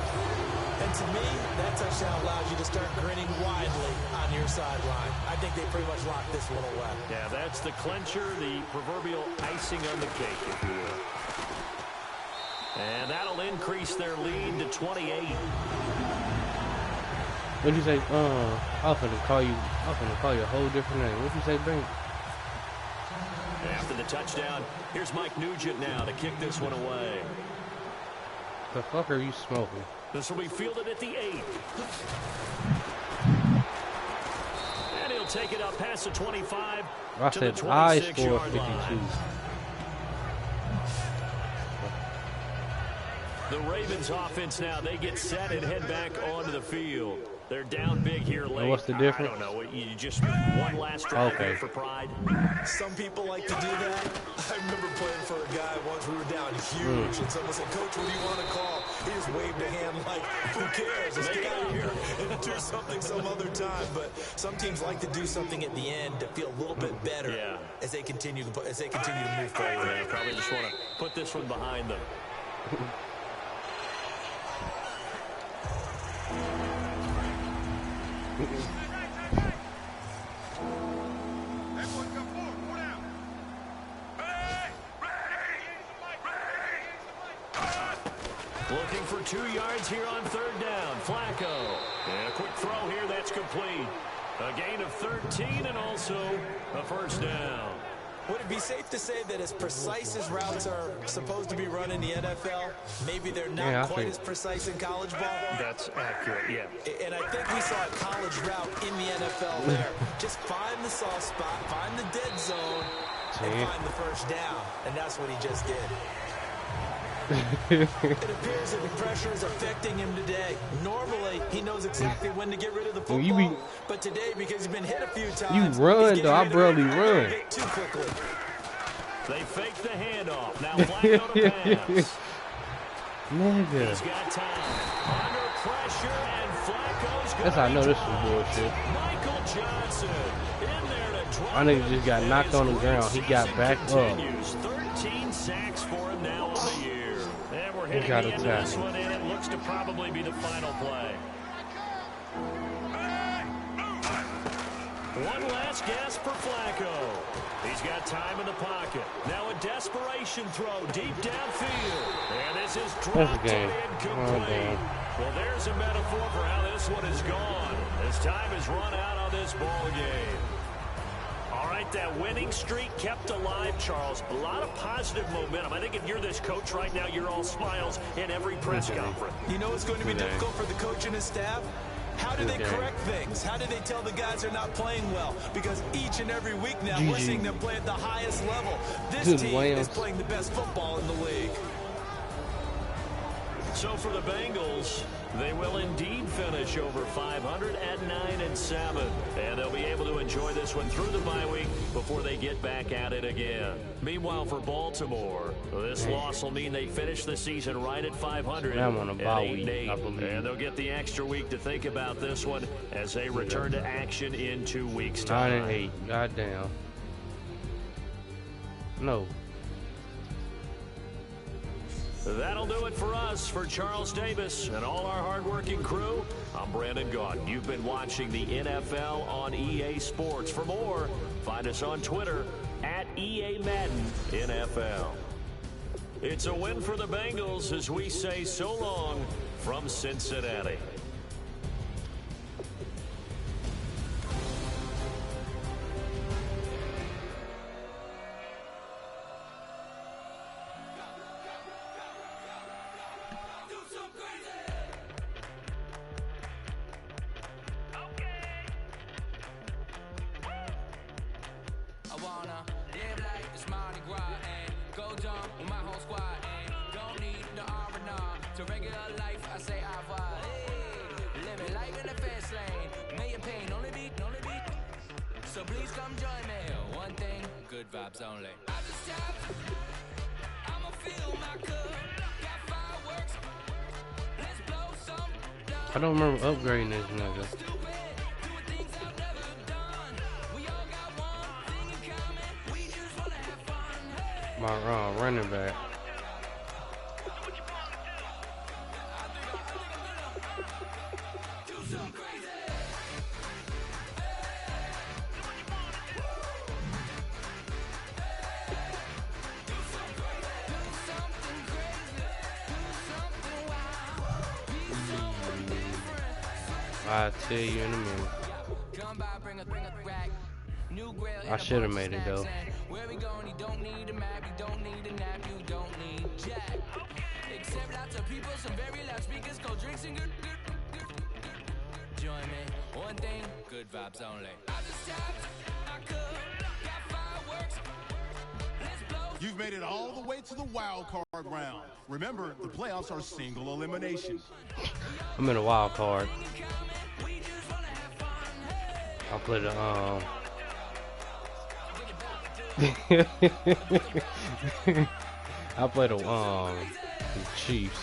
And to me, that touchdown allows you to start grinning widely on your sideline. I think they pretty much locked this one away. Yeah, that's the clincher, the proverbial icing on the cake, if you will. And that'll increase their lead to 28. What'd you say? I'm gonna call you a whole different name. What'd you say, Bank? After the touchdown, here's Mike Nugent now to kick this one away. The fuck are you smoking? This will be fielded at the 8. And he'll take it up past the 25 I to said the I 26 scored yard 52. line. The Ravens offense now, they get set and head back onto the field. They're down big here late. And what's the difference? I don't know. You just one last drive here for pride. Some people like to do that. I remember playing for a guy once. We were down huge, and someone said, "Coach, what do you want to call?" He just waved a hand like, "Who cares? Let's get out of here and do something some other time." But some teams like to do something at the end to feel a little bit better as they continue to move forward. Yeah, probably just want to put this one behind them. Looking for 2 yards here on third down. Flacco. And a quick throw here. That's complete. A gain of 13 and also a first down. Would it be safe to say that as precise as routes are supposed to be run in the NFL, maybe they're not quite as precise in college ball? That's accurate, yeah. And I think we saw a college route in the NFL there. Just find the soft spot, find the dead zone, and find the first down. And that's what he just did. It appears that the pressure is affecting him today. Normally, he knows exactly when to get rid of the football, but today, because he's been hit a few times, you run, though. I barely run. Too quickly. They fake the handoff. Now Flacco to pass. Nigga. He's got time. Under pressure, and Flacco's got That's how I know this is bullshit. Michael Johnson in there to drop. My nigga just got knocked on the ground. He got back up. 13 sacks for him now on the year. And we're hitting got the end of this attacked. one, and it looks to probably be the final play. One last gasp for Flacco. He's got time in the pocket. Now a desperation throw deep downfield. And this is dropped and incomplete. Well, there's a metaphor for how this one is gone. As time has run out on this ball game. All right, that winning streak kept alive, Charles. A lot of positive momentum. I think if you're this coach right now, you're all smiles in every press conference. You know what's going to be difficult for the coach and his staff? How do they correct things? How do they tell the guys they're not playing well? Because each and every week now, we're seeing them play at the highest level. This team is playing the best football in the league. So for the Bengals, they will indeed finish over 500 at 9-7. And they'll be able to enjoy this one through the bye week before they get back at it again. Meanwhile, for Baltimore, this loss will mean they finish the season right at 500 I'm on a bye at week, 8-8. I believe. And they'll get the extra week to think about this one as they return to action in 2 weeks' time. 9-8. Goddamn. No. That'll do it for us. For Charles Davis and all our hardworking crew, I'm Brandon Gaudin. You've been watching the NFL on EA Sports. For more, find us on Twitter at EA Madden NFL. It's a win for the Bengals as we say so long from Cincinnati. I don't remember upgrading this nigga. My running back. I'll tell you in a minute. I should have made it though. Where we going? You don't need a map, you don't need a nap, you don't need jack. Except lots of people, some very loud speakers, cold drinks and good. Join me. One thing, good vibes only. I just tapped, I could, got fireworks. Let's blow. You've made it all the way to the wild card round. Remember, the playoffs are single elimination. I'm in a wild card. I'll play the I'll play the Chiefs.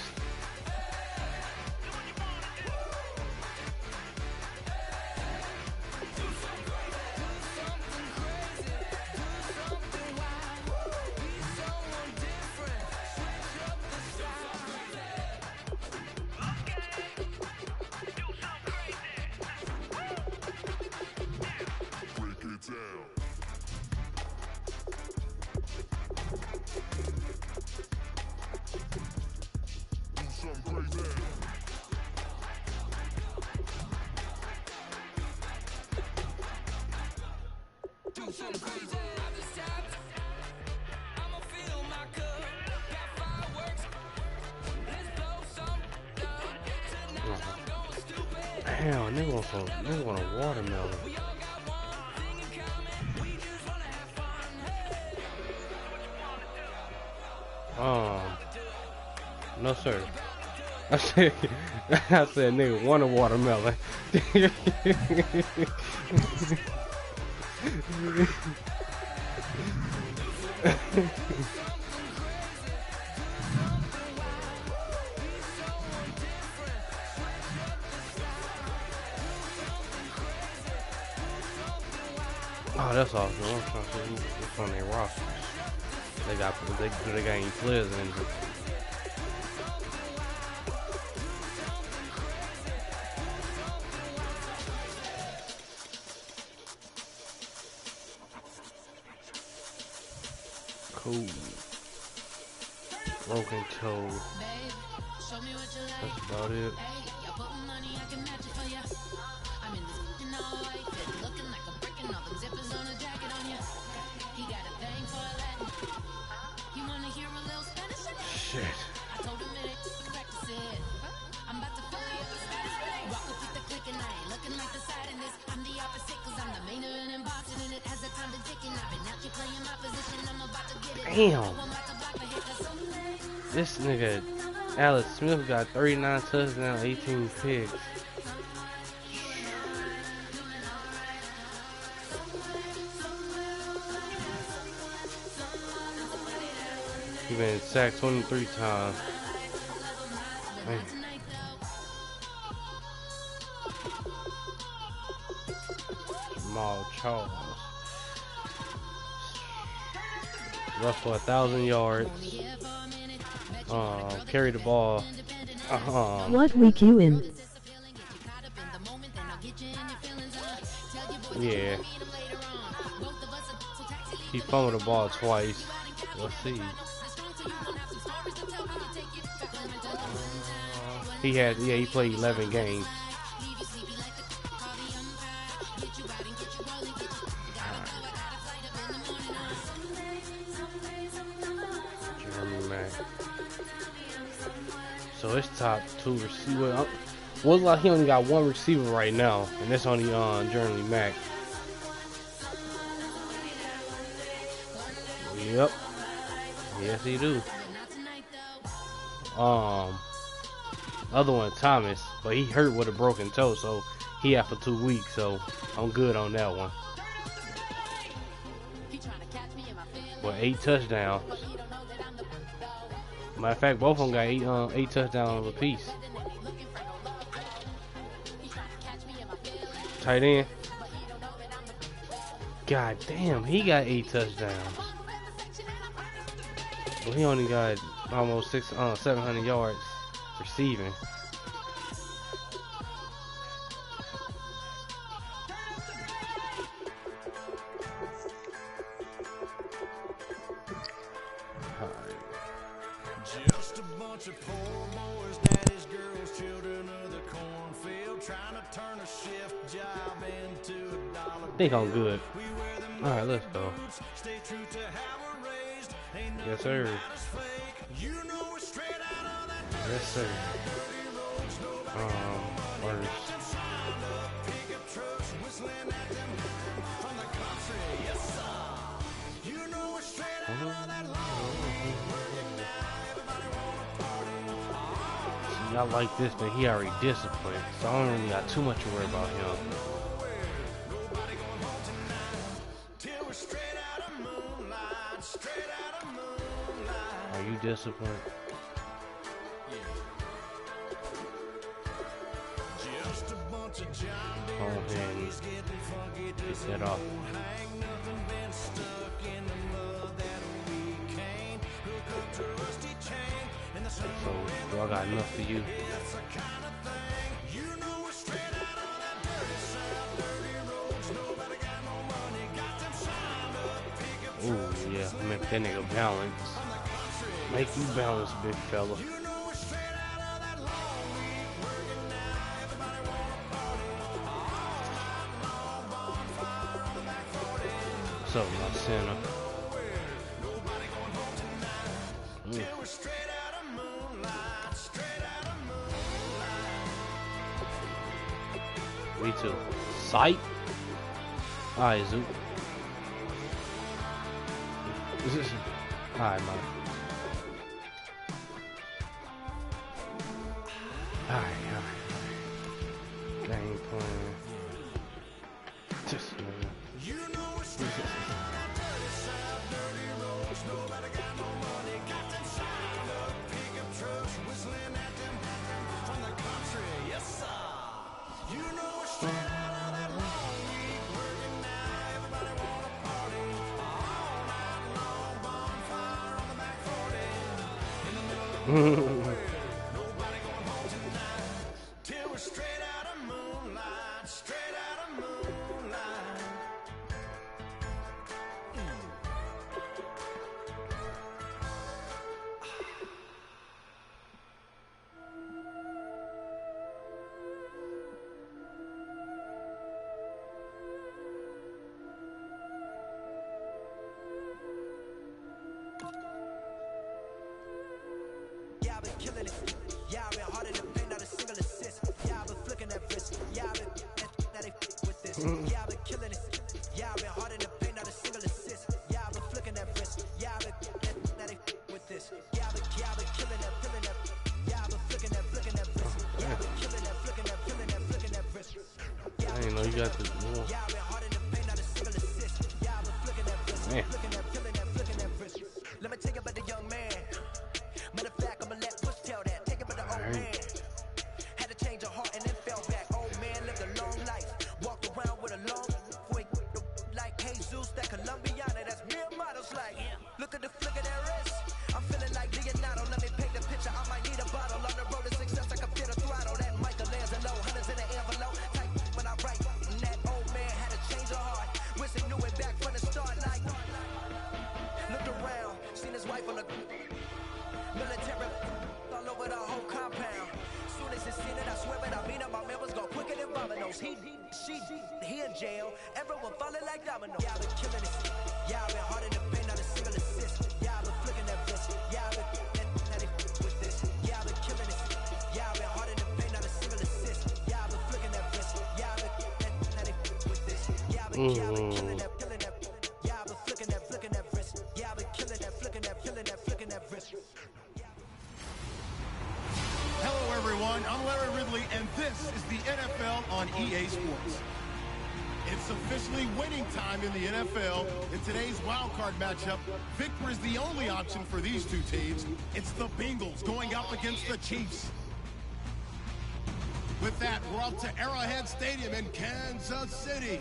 Damn, nigga want a watermelon. No sir. I said nigga want a watermelon. Oh, that's awesome. I'm trying to see what's on their rosters. They got any players in it. Cool. Broken toe. That's about it. Shit. Damn. This nigga Alex Smith got 39 touchdowns, 18 picks. He been sacked 23 times. Man. Jamal Charles. Rushed for 1,000 yards. Carried the ball. What week you in? Yeah. He fumbled the ball twice. Let's see. He played 11 games. Jeremy Mack. So it's top 2 receiver. Well, like he only got 1 receiver right now, and that's only Jeremy Mack. Yep. Yes, he do. Other one Thomas, but he hurt with a broken toe, so he out for 2 weeks. So I'm good on that one. With 8 touchdowns. Matter of fact, both of them got 8 touchdowns apiece. Tight end. God damn, he got 8 touchdowns. Well, he only got almost 700 yards receiving. Just a bunch of poor boys, daddy's girls, children of the cornfield, trying to turn a shift job into a dollar. I think I'm good. Alright, let's go. Yes, sir. Yes, sir. Orders. See, I like this, but he already disciplined, so I don't really got too much to worry about him. Are you disciplined? Go ahead and get that off. So, I got enough for you. Ooh, yeah, make that nigga balance. Make you balance, big fella. What's up, my center? Me too. Sight. Alright, Zoop. Alright, man. Alright. Game plan. Just killing it. Yeah, I've been hard in the paint, not a single assist. Yeah, I've been flicking that wrist. Yeah, I've been that they with this. Yeah, I've been killing it. Yeah, I've been hard in the paint, not a single assist. Yeah, I've been flicking that wrist. Yeah, I've been that they with this. Yeah, I've been killing that, killing that. Yeah, I've been flicking that wrist. Yeah, I've been killing that, flicking that wrist. I didn't know you got this. Yeah, I've been hard in the paint, not a single assist. Yeah, I've been flicking that wrist. Flicking that wrist. Let me take it about the young man. Matter of fact, I'ma let Push tell that. Take it by the old man. Had to change her heart and then fell back. Old man lived a long life. Walked around with a long quick like Jesus, that Colombiana. That's mere models like. Look at the flick of that wrist. I'm feeling like Leonardo. Let me paint the picture. I might need a bottle. On the road to success, I can feel the throttle. That Michelangelo, hundreds in the envelope. Type when I write. And that old man had to change her heart. Wish he knew it back from the start. Like looked around, seen his wife on the military all over the whole compound. Soon as he seen it, I swear it, I mean it, my man was go quicker than Domino's. He in jail, everyone falling like dominoes. Yeah, I've been killing it. Yeah, I've been hard in the paint, not a single assist. Yeah, I've been flicking that wrist. Yeah, I've been with this. Yeah, I've been killing it. Yeah, I've been hard in the paint, not a single assist. Yeah, I've been flicking that wrist. Yeah, I've been with this. Yeah, I've been killing that, killing that. Yeah, I've been flicking that wrist. Yeah, I've been killing that, flicking that wrist. Hello, everyone. I'm Larry Ridley, and this is the NFL on EA Sports. It's officially winning time in the NFL. In today's wildcard matchup, victory is the only option for these two teams. It's the Bengals going up against the Chiefs. With that, we're up to Arrowhead Stadium in Kansas City.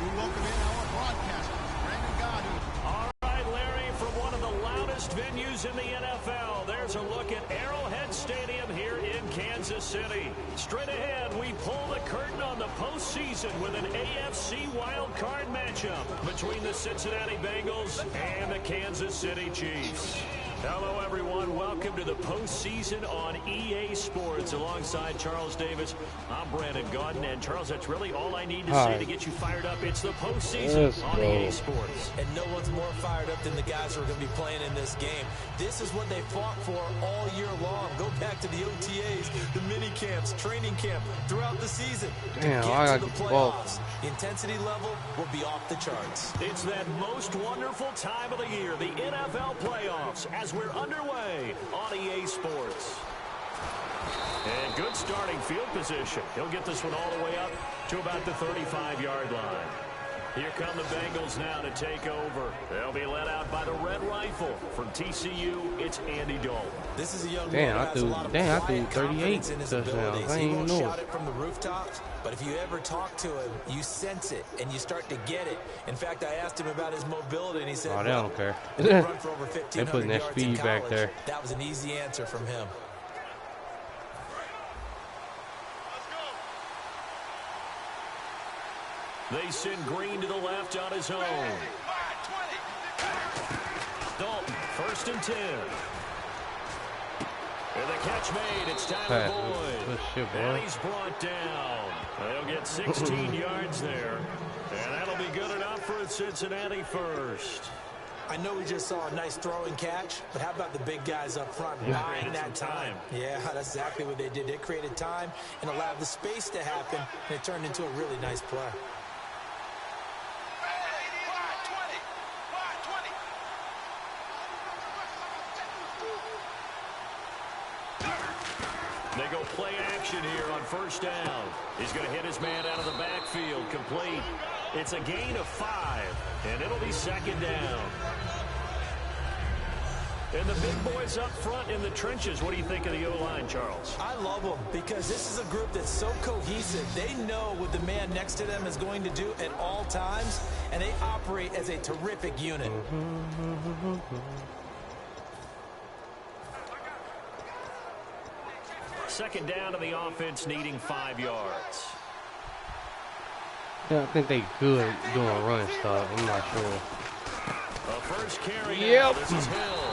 We welcome in our broadcasters, Brandon Goddard. All right, Larry, from one of the loudest venues in the NFL, there's a look at Arrowhead Stadium here in Kansas City. Straight ahead, we pull the curtain on the postseason with an AFC wildcard matchup between the Cincinnati Bengals and the Kansas City Chiefs. Hello, everyone. Welcome to the postseason on EA Sports. Alongside Charles Davis, I'm Brandon Gaudin. And, Charles, that's really all I need to say to get you fired up. It's the postseason on EA Sports. And no one's more fired up than the guys who are going to be playing in this game. This is what they fought for all year long. Go back to the OTAs, the mini camps, training camp, throughout the season. Damn, to I get got to the the ball. playoffs. The intensity level will be off the charts. It's that most wonderful time of the year, the NFL playoffs, as we're underway on EA Sports. And good starting field position. He'll get this one all the way up to about the 35-yard line. Here come the Bengals now to take over. They'll be led out by the Red Rifle. From TCU, it's Andy Dalton. This is a young Damn, man I who has a lot of threw quiet 38 confidence in his touchdowns. abilities. I He ain't won't know shout it. it from the rooftops, but if you ever talk to him, you sense it, and you start to get it. In fact, I asked him about his mobility, and he said, Oh, they don't care. they run for over They 1,500 putting that yards in speed back college. there. That was an easy answer from him. They send Green to the left on his own. Dalton, 1st and 10. And the catch made. It's Tyler Boyd. Good shit, boy. And he's brought down. They'll get 16 yards there. And that'll be good enough for Cincinnati first. I know we just saw a nice throwing catch, but how about the big guys up front buying that time? Yeah, that's exactly what they did. They created time and allowed the space to happen, and it turned into a really nice play. They go play action here on 1st down. He's going to hit his man out of the backfield, complete. It's a gain of 5, and it'll be 2nd down. And the big boys up front in the trenches. What do you think of the O-line, Charles? I love them because this is a group that's so cohesive. They know what the man next to them is going to do at all times, and they operate as a terrific unit. 2nd down to the offense, needing 5 yards. Yeah, I think they good doing running stuff. I'm not sure. A first carry. Yep. This is Hill.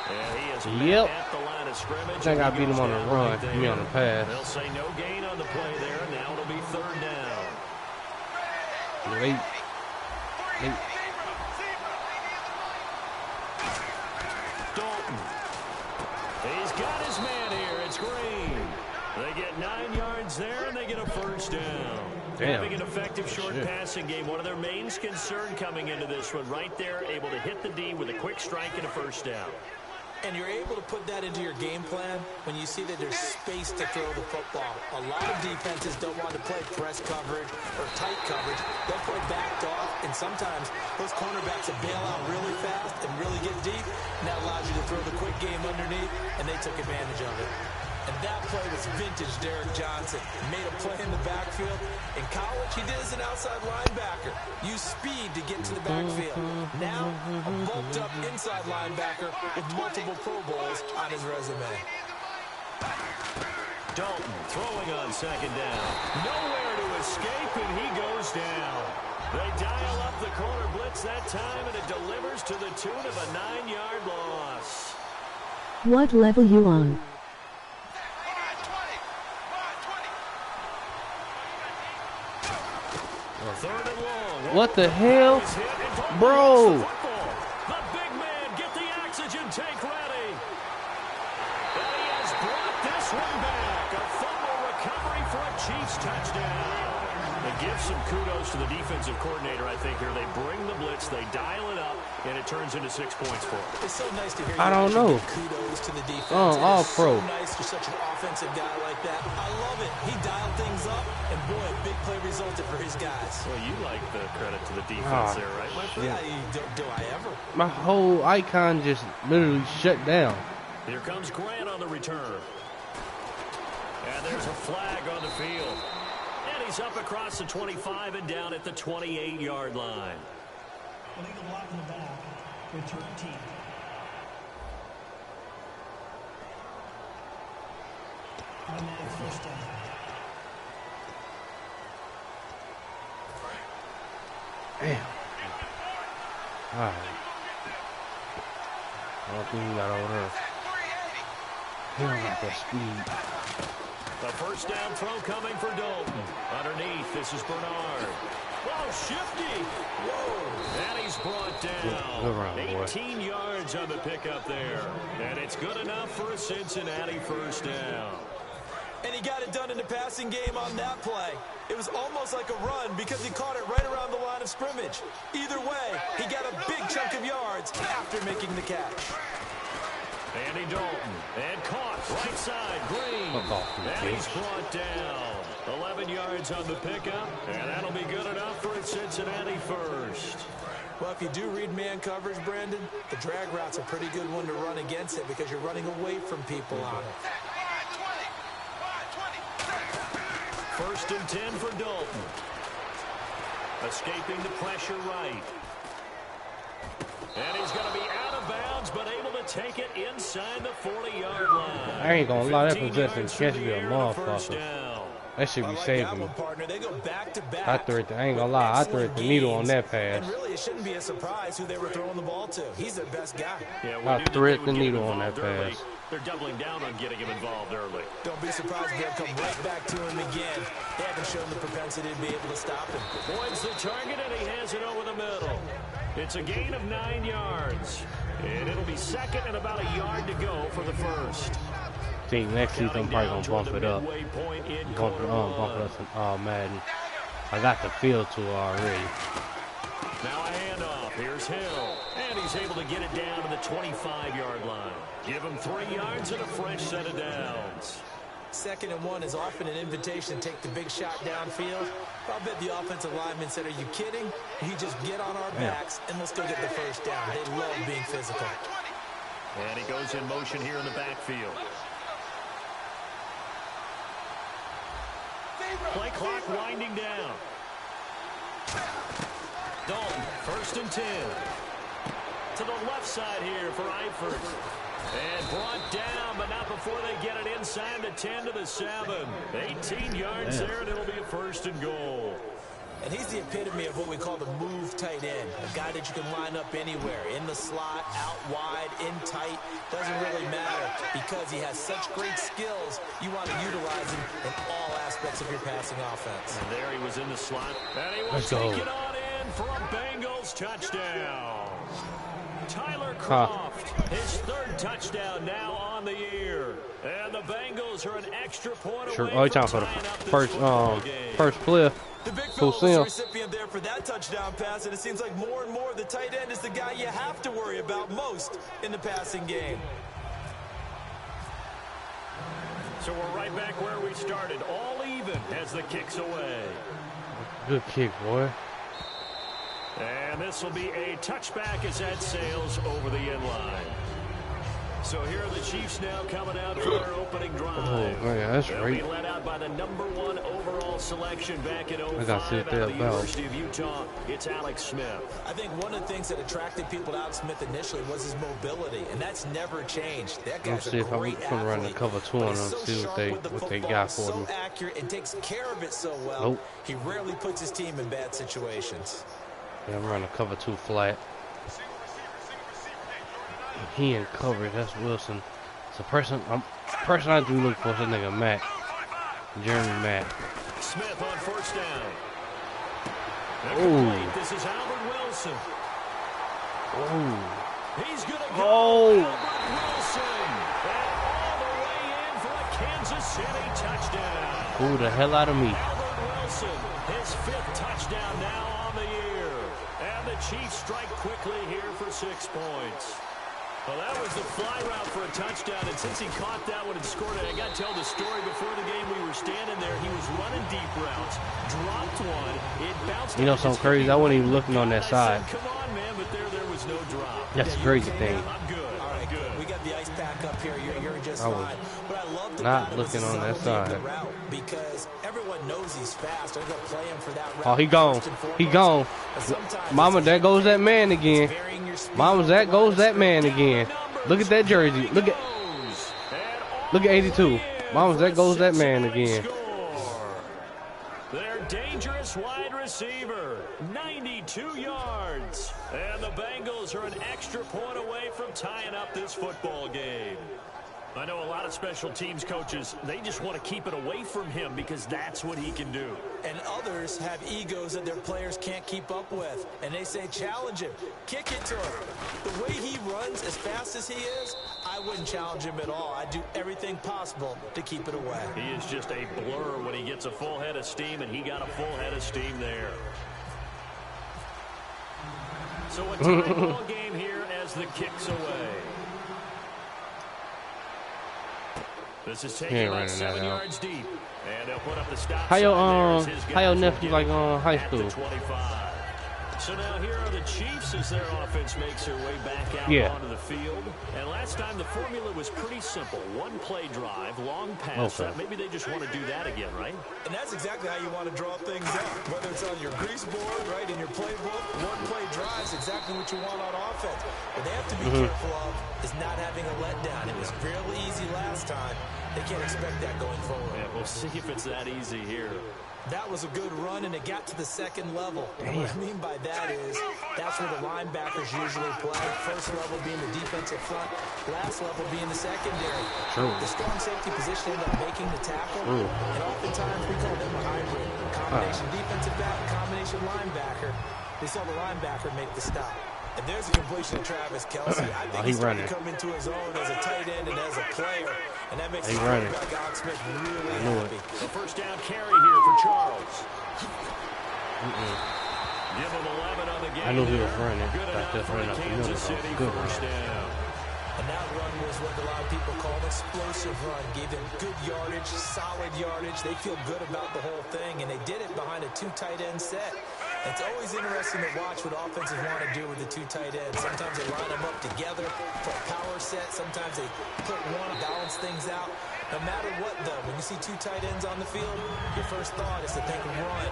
And he is Yep. at the line of scrimmage. I think I beat him on the run. Me on the pass. They'll say no gain on the play there. Now it'll be 3rd down. Late. Dalton. He's got his man here. It's Green. They get 9 yards there, and they get a 1st down. Damn. Having an effective short passing game. One of their main concern coming into this one. Right there, able to hit the D with a quick strike and a 1st down. And you're able to put that into your game plan when you see that there's space to throw the football. A lot of defenses don't want to play press coverage or tight coverage. They'll play backed off, and sometimes those cornerbacks will bail out really fast and really get deep, and that allows you to throw the quick game underneath, and they took advantage of it. And that play was vintage Derek Johnson. Made a play in the backfield. In college, he did as an outside linebacker. Used speed to get to the backfield. Now, a bulked-up inside linebacker with multiple Pro Bowls on his resume. Dalton throwing on 2nd down. Nowhere to escape, and he goes down. They dial up the corner blitz that time, and it delivers to the tune of a 9-yard loss. What level you on? What the hell? Bro! The big man, get the oxygen tank ready. And he has brought this one back. A fumble recovery for a Chiefs touchdown. It gives some kudos to the defensive coordinator, I think, here. They bring the blitz, they dial it up, and it turns into 6 points for them. It's so nice to hear you I don't know. kudos to the defense. All It's pro. so nice for such an offensive guy like that. I love it. He dialed things up, and boy, a big play resulted for his guys. Well, you like the credit to the defense there, right, my friend? Yeah, do I ever? My whole icon just literally shut down. Here comes Grant on the return. And there's a flag on the field. And he's up across the 25 and down at the 28-yard line. Illegal block in the back. Return team. Automatic 1st down. Damn. All right. I don't think he got over there. He don't got that speed. The first down throw coming for Dalton. Underneath, this is Bernard. Whoa, shifty. Whoa. And he's brought down. Good run, boy. 18 yards on the pickup there. And it's good enough for a Cincinnati first down. And he got it done in the passing game on that play. It was almost like a run because he caught it right around the line of scrimmage. Either way, he got a big chunk of yards after making the catch. Andy Dalton, and caught, right side, Green. And he's brought down. 11 yards on the pickup, and that'll be good enough for a Cincinnati first. Well, if you do read man coverage, Brandon, the drag route's a pretty good one to run against it because you're running away from people on it. First and 10 for Dalton. Escaping the pressure right. And he's going to be out of bounds, but able to take it inside the 40-yard line. I ain't gonna lie, that possession catch me a motherfucker. That should be saving me. I ain't gonna lie, I threw the needle on that pass. And really, it shouldn't be a surprise who they were throwing the ball to. He's their best guy. I threw the needle on that pass. They're doubling down on getting him involved early. Don't be surprised if they'll come right back to him again. They haven't shown the propensity to be able to stop him. Points the target, and he has it over the middle. It's a gain of 9 yards. And it'll be second and about a yard to go for the first. I think next season I'm probably gonna bump it up. Bump it up in Madden. I got the feel to it already. Now a handoff. Here's Hill. And he's able to get it down to the 25-yard line. Give him 3 yards and a fresh set of downs. 2nd and 1 is often an invitation to take the big shot downfield. I'll bet the offensive lineman said, are you kidding? You just get on our backs and let's go get the first down. They love being physical. And he goes in motion here in the backfield. Play clock winding down. Dalton, first and 10. To the left side here for Eifert. And brought down, but not before they get it inside the 10 to the 7. 18 yards there, and it'll be a first and goal. And he's the epitome of what we call the move tight end. A guy that you can line up anywhere. In the slot, out wide, in tight. Doesn't really matter because he has such great skills. You want to utilize him in all aspects of your passing offense. And there he was in the slot. And he will take it on in for a Bengals touchdown. Tyler Croft, his 3rd touchdown now on the year. And the Bengals are an extra point away from tying up the first play. The big fella was the recipient there for that touchdown pass, and it seems like more and more the tight end is the guy you have to worry about most in the passing game. So we're right back where we started, all even as the kick's away. Good kick, boy. And this will be a touchback as that sails over the end line. So here are the Chiefs now coming out for their opening drive. Oh, man, that's They'll right. be led out by the #1 overall selection back in 05 out of the University of Utah. It's Alex Smith. I think one of the things that attracted people to Alex Smith initially was his mobility, and that's never changed. That guy's a great athlete. I'm gonna run the cover 2 on them, see what they got for me. So accurate and takes care of it so well. Nope. He rarely puts his team in bad situations. Yeah, I'm running cover 2 flat. He in coverage. That's Wilson. It's a person I do look for. Is that nigga Matt, Jeremy Matt. Smith on first down. Oh. This is Albert Wilson. Oh. He's gonna go. Oh. Albert Wilson. And all the way in for a Kansas City touchdown. Who the hell out of me? Albert Wilson, his 5th touchdown now on the year. And the Chiefs strike quickly here for 6 points. Well, that was the fly route for a touchdown, and since he caught that one and scored it, I got to tell the story. Before the game, we were standing there. He was running deep routes, dropped one, it bounced. You know something crazy? I wasn't even looking on that side. Come on, man, but there was no drop. That's the crazy thing. I'm good. All right, good. We got the ice pack up here. You're just I was fine. But I love the not looking on that side. route because everyone knows he's fast. They're going to play him for that route. Oh, he gone. He gone. Mama, there goes that man again. Mama, that goes that man again. Look at that jersey. Look at 82. Mama, that goes that man again. Their dangerous wide receiver, 92 yards. And the Bengals are an extra point away from tying up this football game. I know a lot of special teams coaches, they just want to keep it away from him because that's what he can do. And others have egos that their players can't keep up with. And they say, challenge him. Kick it to him. The way he runs as fast as he is, I wouldn't challenge him at all. I'd do everything possible to keep it away. He is just a blur when he gets a full head of steam, and he got a full head of steam there. So a tie ball game here as the kick's away. This is taking about 7 yards deep, and they'll put up the stop. How your nephew like on high school? So now here are the Chiefs as their offense makes their way back out onto the field. And last time the formula was pretty simple: one play drive, long pass. Maybe they just want to do that again, right? And that's exactly how you want to draw things up. Whether it's on your grease board, right, in your playbook, one play drive is exactly what you want on offense. What they have to be careful of is not having a letdown. It was fairly easy last time. They can't expect that going forward. Yeah, we'll see if it's that easy here. That was a good run, and it got to the second level. And what I mean by that is that's where the linebackers usually play. First level being the defensive front, last level being the secondary. The strong safety position ended up making the tackle, and oftentimes we call them a hybrid. Combination defensive back, combination linebacker. We saw the linebacker make the stop. And there's a completion to Travis Kelce. I think he's starting to come into his own as a tight end and as a player. And that makes the quarterback, Alex Smith, really happy. The first down carry here for Charles. Give him 11 on the game. I knew he was running. Good enough for the Kansas City first down. And that run was what a lot of people call an explosive run. Gave them good yardage, solid yardage. They feel good about the whole thing, and they did it behind a two tight end set. It's always interesting to watch what offenses want to do with the two tight ends. Sometimes they line them up together for a power set. Sometimes they put one, balance things out. No matter what, though, when you see two tight ends on the field, your first thought is to think run.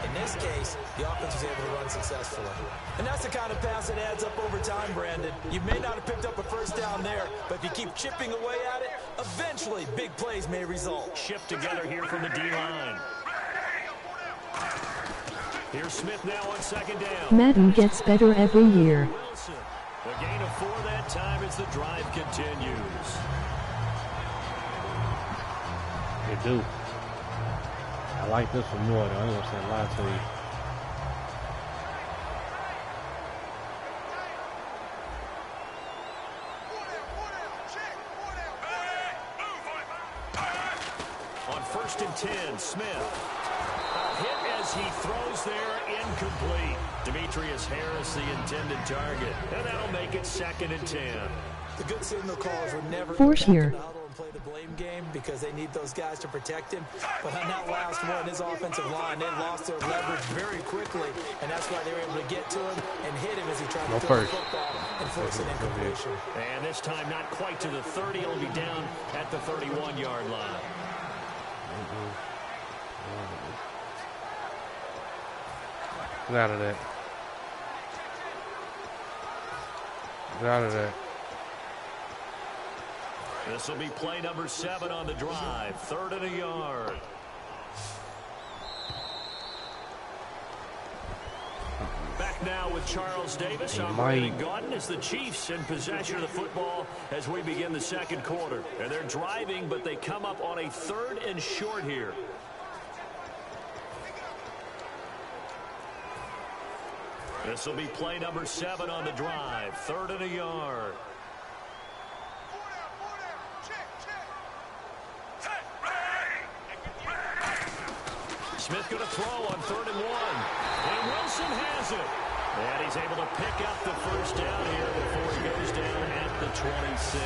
In this case, the offense was able to run successfully. And that's the kind of pass that adds up over time, Brandon. You may not have picked up a first down there, but if you keep chipping away at it, eventually big plays may result. Shift together here from the D-line. Here's Smith now on second down. Madden gets better every year. Wilson. A gain of 4 that time as the drive continues. They do. I like this one more though. I ain't gonna say a lot to you. On 1st and 10, Smith. A hit as he throws there, incomplete. Demetrius Harris, the intended target. And that'll make it 2nd and 10. The good signal calls were never Force here. play the blame game because they need those guys to protect him. But on that last one, his offensive line, they lost their leverage very quickly, and that's why they were able to get to him and hit him as he tried to throw the football and force an incompletion. And this time not quite to the 30. It'll be down at the 31-yard line. Get out of that. Get out of that. This will be play number 7 on the drive. 3rd and a yard. Back now with Charles Davis operating Gordon as the Chiefs in possession of the football as we begin the second quarter. And they're driving, but they come up on a 3rd and short here. This will be play number 7 on the drive. 3rd and a yard. Smith going to throw on 3rd and 1. And Wilson has it. And he's able to pick up the first down here before he goes down at the 26.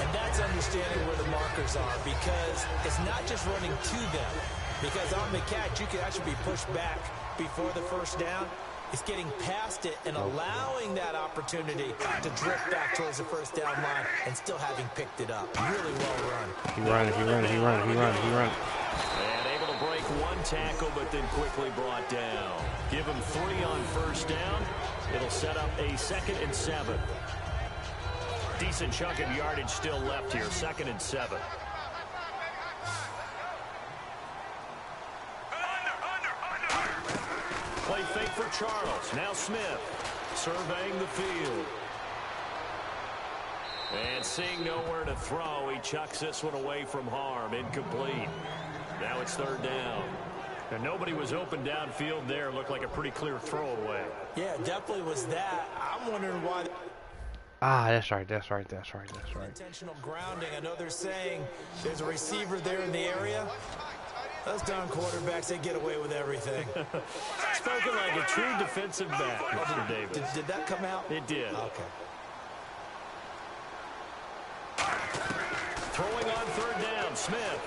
And that's understanding where the markers are, because it's not just running to them. Because on the catch, you can actually be pushed back before the first down. It's getting past it and allowing that opportunity to drift back towards the first down line and still having picked it up. Really well run. He run. And able to break one tackle, but then quickly brought down. Give him 3 on first down. It'll set up a 2nd and 7. Decent chunk of yardage still left here. 2nd and 7. for Charles. Now Smith surveying the field. And seeing nowhere to throw, he chucks this one away from harm. Incomplete. Now it's third down. And nobody was open downfield there. Looked like a pretty clear throwaway. Yeah, definitely was that. I'm wondering why. Ah, that's right. Intentional grounding. I know they're saying there's a receiver there in the area. Those darn quarterbacks, they get away with everything. Spoken like a true defensive back, Mr. Davis. Did that come out? It did. Okay. Throwing on third down, Smith.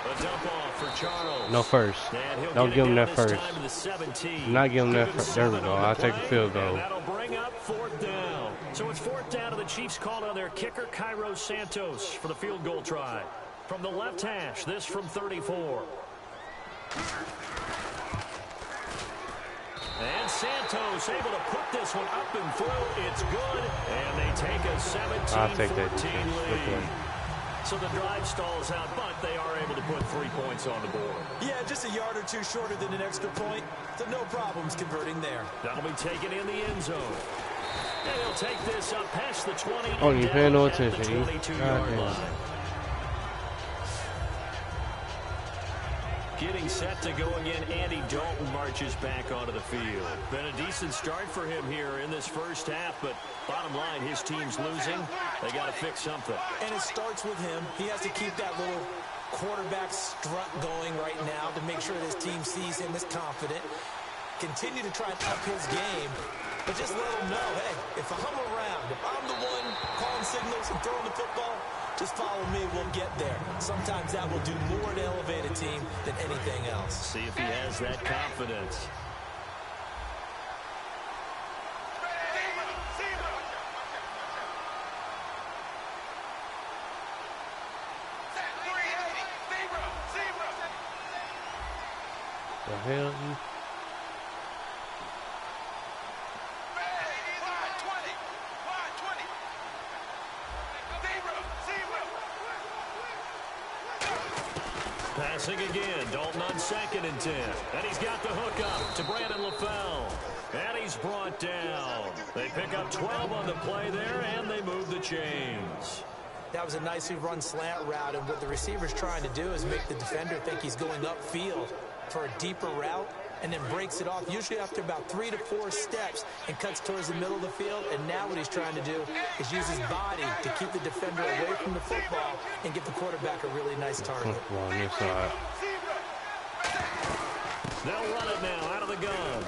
A dump off for Charles. No first. Don't give him that first. Do not give him that first. There we go. I'll take the field goal. And that'll bring up fourth down. So it's fourth down, and the Chiefs called on their kicker, Cairo Santos, for the field goal try. From the left hash, this from 34. And Santos able to put this one up and through. It's good. And they take a 17-14 lead. So the drive stalls out, but they are able to put 3 points on the board. Yeah, just a yard or two shorter than an extra point. So no problems converting there. That'll be taken in the end zone. And he'll take this up past the 20. Oh, you paying no attention, the 22-yard line. Getting set to go again, Andy Dalton marches back onto the field. Been a decent start for him here in this first half, but bottom line, his team's losing. They got to fix something. And it starts with him. He has to keep that little quarterback strut going right now to make sure his team sees him as confident. Continue to try and up his game, but just let him know, hey, if I'm around, if I'm the one calling signals and throwing the football, just follow me, we'll get there. Sometimes that will do more to elevate a team than anything else. See if he has that confidence. The hell? Passing again, Dalton on 2nd and 10. And he's got the hook up to Brandon LaFell. And he's brought down. They pick up 12 on the play there, and they move the chains. That was a nicely run slant route, and what the receiver's trying to do is make the defender think he's going upfield for a deeper route, and then breaks it off, usually after about 3 to 4 steps, and cuts towards the middle of the field. And now what he's trying to do is use his body to keep the defender away from the football and give the quarterback a really nice target. On this side. They'll run it now out of the gun.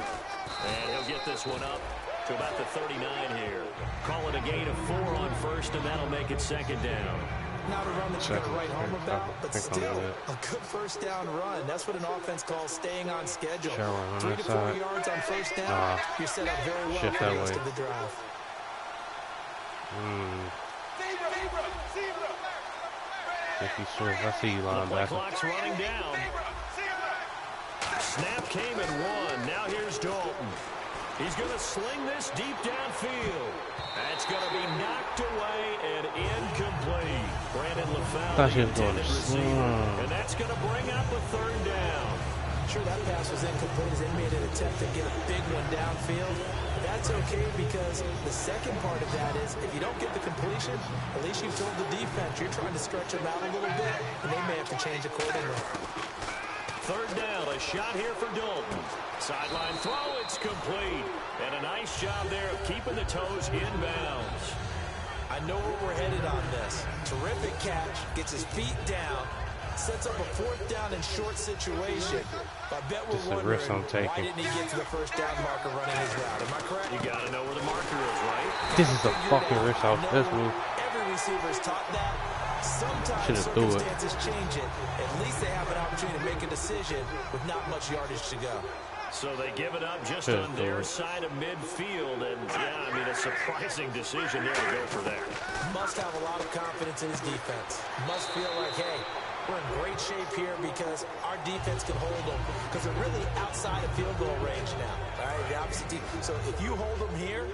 And he'll get this one up to about the 39 here. Call it a gain of 4 on first, and that'll make it 2nd down. Not a run that you're going to write home about, but still a good first down run. That's what an offense calls staying on schedule. 3 to 4 yards on first down, you're set up very well for the rest of the drive. I see you, linebacker. Clock's running down. Snap came and won. Now here's Dalton. He's going to sling this deep downfield. That's going to be knocked away and incomplete. Brandon LaFell, the intended receiver. And that's going to bring up a 3rd down. Sure, that pass was incomplete as they made an attempt to get a big one downfield. That's okay, because the second part of that is if you don't get the completion, at least you've told the defense you're trying to stretch them out a little bit, and they may have to change accordingly. 3rd down, a shot here for Dalton. Sideline throw, it's complete. And a nice job there of keeping the toes inbounds. I know where we're headed on this. Terrific catch, gets his feet down, sets up a 4th down and short situation. I bet we're wondering, why didn't he get to the first down marker running his route? Am I correct? You got to know where the marker is, right? This is a fucking risk off this move. Every receiver's taught that. Sometimes circumstances change it. At least they have an opportunity to make a decision with not much yardage to go. So they give it up just on their side of midfield. And, yeah, I mean, a surprising decision there to go for that. Must have a lot of confidence in his defense. Must feel like, hey, we're in great shape here because our defense can hold them because they're really outside of field goal range now. All right, the opposite team. So if you hold them here,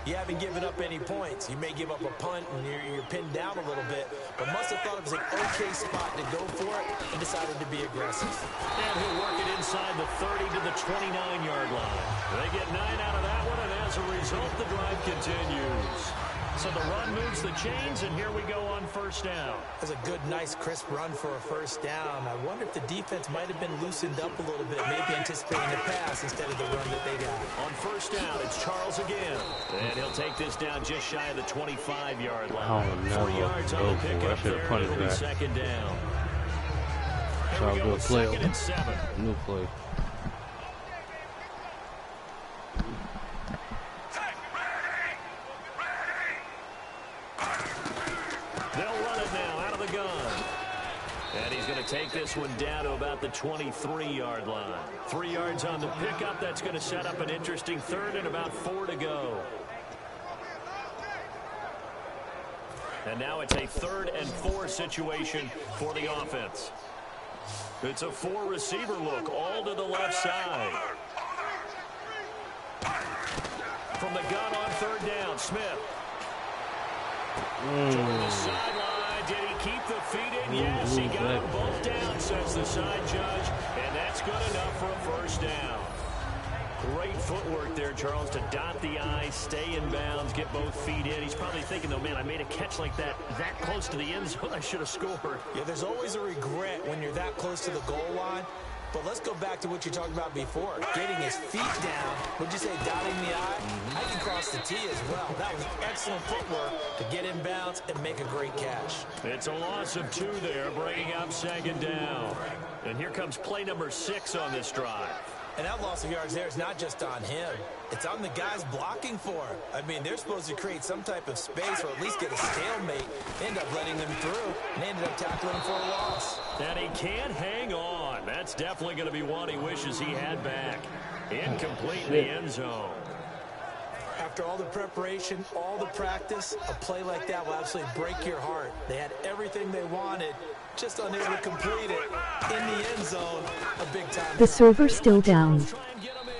you haven't given up any points. You may give up a punt and you're pinned down a little bit, but must have thought it was an okay spot to go for it and decided to be aggressive. And he'll work it inside the 30 to the 29-yard line. They get 9 out of that one, and as a result, the drive continues. So the run moves the chains, and here we go on first down. That's a good, nice, crisp run for a first down. I wonder if the defense might have been loosened up a little bit, maybe anticipating the pass instead of the run that they got. On first down, it's Charles again. And he'll take this down just shy of the 25-yard line. Oh, 3 yards on the pickup there, and it'll be second down. So Here we go, play. 2nd and 7. New play. They'll run it now out of the gun. And he's going to take this one down to about the 23-yard line. 3 yards on the pickup. That's going to set up an interesting third and about 4 to go. And now it's a 3rd and 4 situation for the offense. It's a 4-receiver look, all to the left side. From the gun on 3rd down, Smith. Toward the sideline. Did he keep the feet in? Yes, he got them both down, says the side judge. And that's good enough for a first down. Great footwork there, Charles, to dot the I, stay in bounds, get both feet in. He's probably thinking, though, man, I made a catch like that close to the end zone. I should have scored. Yeah, there's always a regret when you're that close to the goal line. But let's go back to what you talked about before. Getting his feet down. Would you say dotting the I? I can cross the T as well. That was excellent footwork to get in bounds and make a great catch. It's a loss of 2 there, bringing up 2nd down. And here comes play number 6 on this drive. And that loss of yards there is not just on him. It's on the guys blocking for him. I mean, they're supposed to create some type of space or at least get a stalemate. They end up letting them through, and they ended up tackling him for a loss. And he can't hang on. That's definitely going to be one he wishes he had back. Incomplete in the end zone. After all the preparation, all the practice, a play like that will absolutely break your heart. They had everything they wanted, just unable to complete it in the end zone. A big time. The server still down.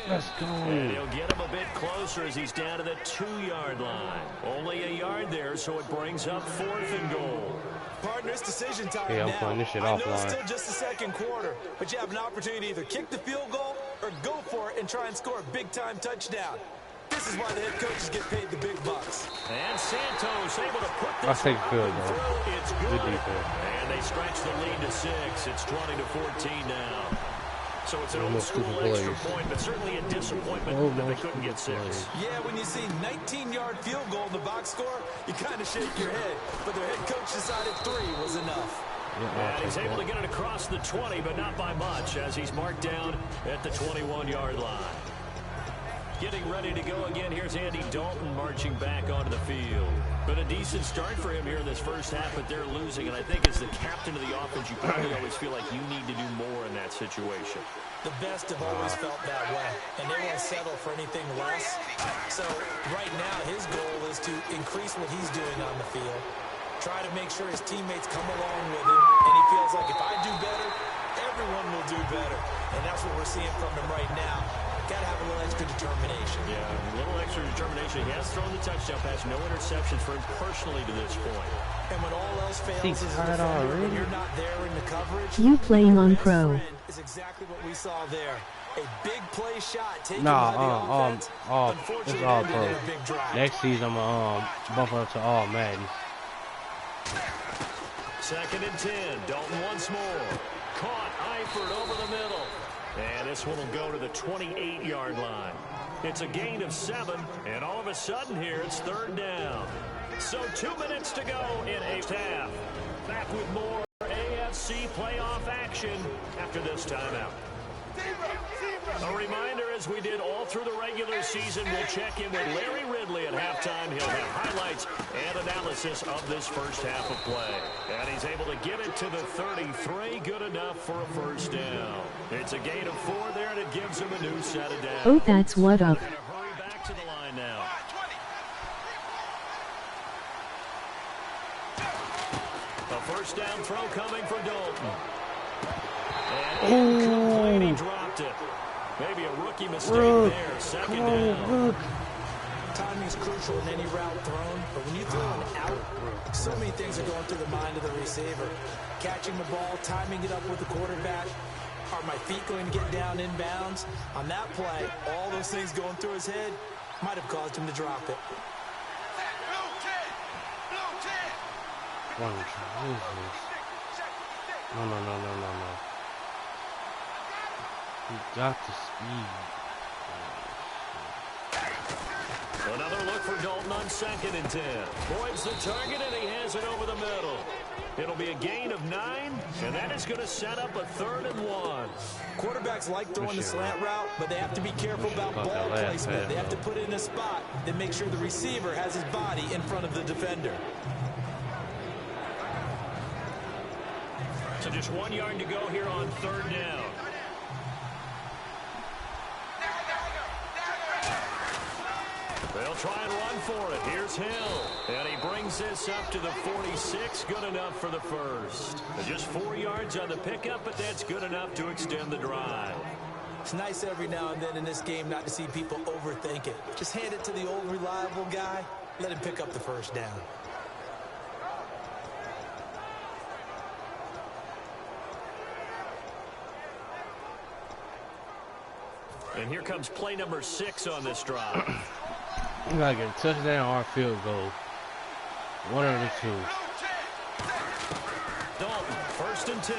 Let's go. And he'll get him a bit closer as he's down to the 2-yard line. Only a yard there, so it brings up 4th and goal. Partner, it's decision time I'm now. playing this shit I know offline. it's still just the 2nd quarter, but you have an opportunity to either kick the field goal or go for it and try and score a big-time touchdown. This is why the head coaches get paid the big bucks. And Santos able to put this I'll take up field and goal. through. It's good. Good defense. And they stretch the lead to 6. It's 20 to 14 now. So it's an old school extra point, but certainly a disappointment that they couldn't get 6. Yeah, when you see 19-yard field goal in the box score, you kind of shake your head. But their head coach decided 3 was enough. And he's able to get it across the 20, but not by much, as he's marked down at the 21-yard line. Getting ready to go again, here's Andy Dalton marching back onto the field. Been a decent start for him here in this first half, but they're losing. And I think as the captain of the offense, you probably always feel like you need to do more in that situation. The best have always felt that way, and they won't settle for anything less. So right now, his goal is to increase what he's doing on the field, try to make sure his teammates come along with him, and he feels like if I do better, everyone will do better. And that's what we're seeing from him right now. Got to have a little extra determination. Yeah, a little extra determination. He has thrown the touchdown pass, no interceptions for him personally to this point. And when all else fails as a defender, when you're not there in the coverage, You playing on pro. is exactly what we saw there. A big play shot taken Nah, by the offense. it's all pro. Next season, I'm bump up to all Madden. 2nd and 10. Dalton once more. Caught Eifert over the middle. And this one will go to the 28-yard line. It's a gain of 7, and all of a sudden here it's 3rd down. So 2 minutes to go in 8th half. Back with more AFC playoff action after this timeout. A reminder, as we did all through the regular season, we'll check in with Larry Ridley at halftime. He'll have highlights and analysis of this first half of play. And he's able to get it to the 33. Good enough for a first down. It's a gain of 4 there, and it gives him a new set of downs. Oh, that's what up. Hurry back to the line now. A first down throw coming for Dalton. And incomplete, he dropped it. Maybe a rookie mistake there. Second down. Timing is crucial in any route thrown, but when you throw an out, so many things are going through the mind of the receiver. Catching the ball, timing it up with the quarterback. Are my feet going to get down in bounds? On that play, all those things going through his head might have caused him to drop it. One, no. He got the speed. Another look for Dalton on 2nd and 10. Boyd's the target, and he has it over the middle. It'll be a gain of 9, and that is going to set up a 3rd and 1. Quarterbacks like throwing the slant route, but they have to be careful about ball placement. They have to put it in a spot that makes sure the receiver has his body in front of the defender. So just 1 yard to go here on 3rd down. They'll try and run for it. Here's Hill. And he brings this up to the 46. Good enough for the first. Just 4 yards on the pickup, but that's good enough to extend the drive. It's nice every now and then in this game not to see people overthink it. Just hand it to the old reliable guy. Let him pick up the first down. And here comes play number 6 on this drive. You gotta get a touchdown or a field goal. One of the two. Dalton, 1st and 10.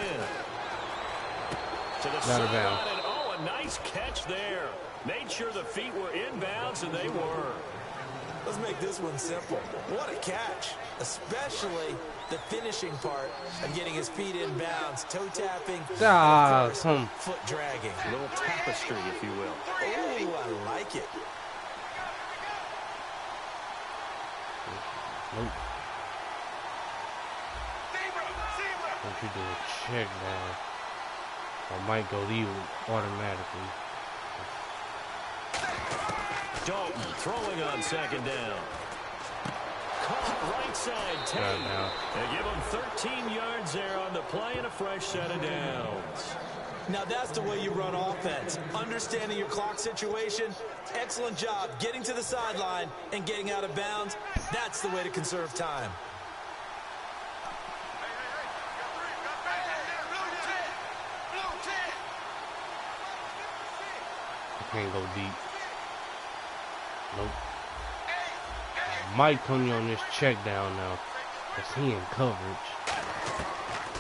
To the sideline, and oh, a nice catch there. Made sure the feet were inbounds, and they were. Let's make this one simple. What a catch, especially the finishing part of getting his feet in bounds, toe tapping, foot dragging. A little tapestry, if you will. Oh, I like it. Nope. Don't you do a check down, or might go to you automatically. Dalton throwing on 2nd down. Caught right side, 10. They give him 13 yards there on the play and a fresh set of downs. Now that's the way you run offense. Understanding your clock situation. Excellent job getting to the sideline and getting out of bounds. That's the way to conserve time. I can't go deep. Nope. Might come you on this check down now, because he in coverage.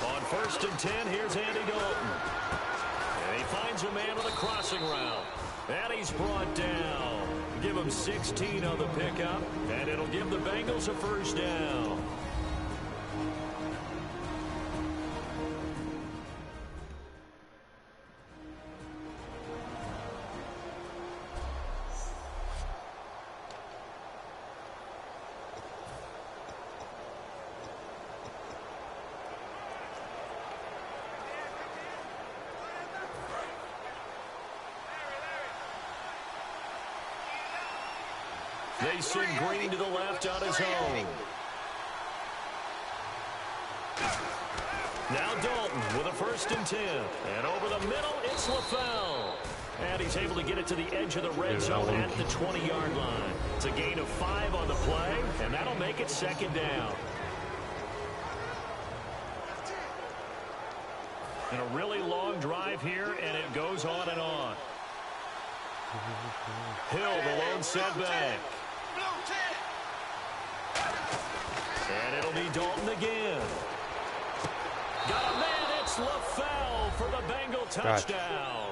On 1st and 10, here's Andy Dalton. And he finds a man on the crossing route. And he's brought down. Give him 16 on the pickup, and it'll give the Bengals a first down. They send Green to the left on his own. Now Dalton with a 1st and 10. And over the middle, it's LaFell. And he's able to get it to the edge of the red zone at the 20-yard line. It's a gain of 5 on the play, and that'll make it 2nd down. And a really long drive here, and it goes on and on. Hill, the lone setback. And it'll be Dalton again. Got a man, it's LaFell for the Bengal touchdown.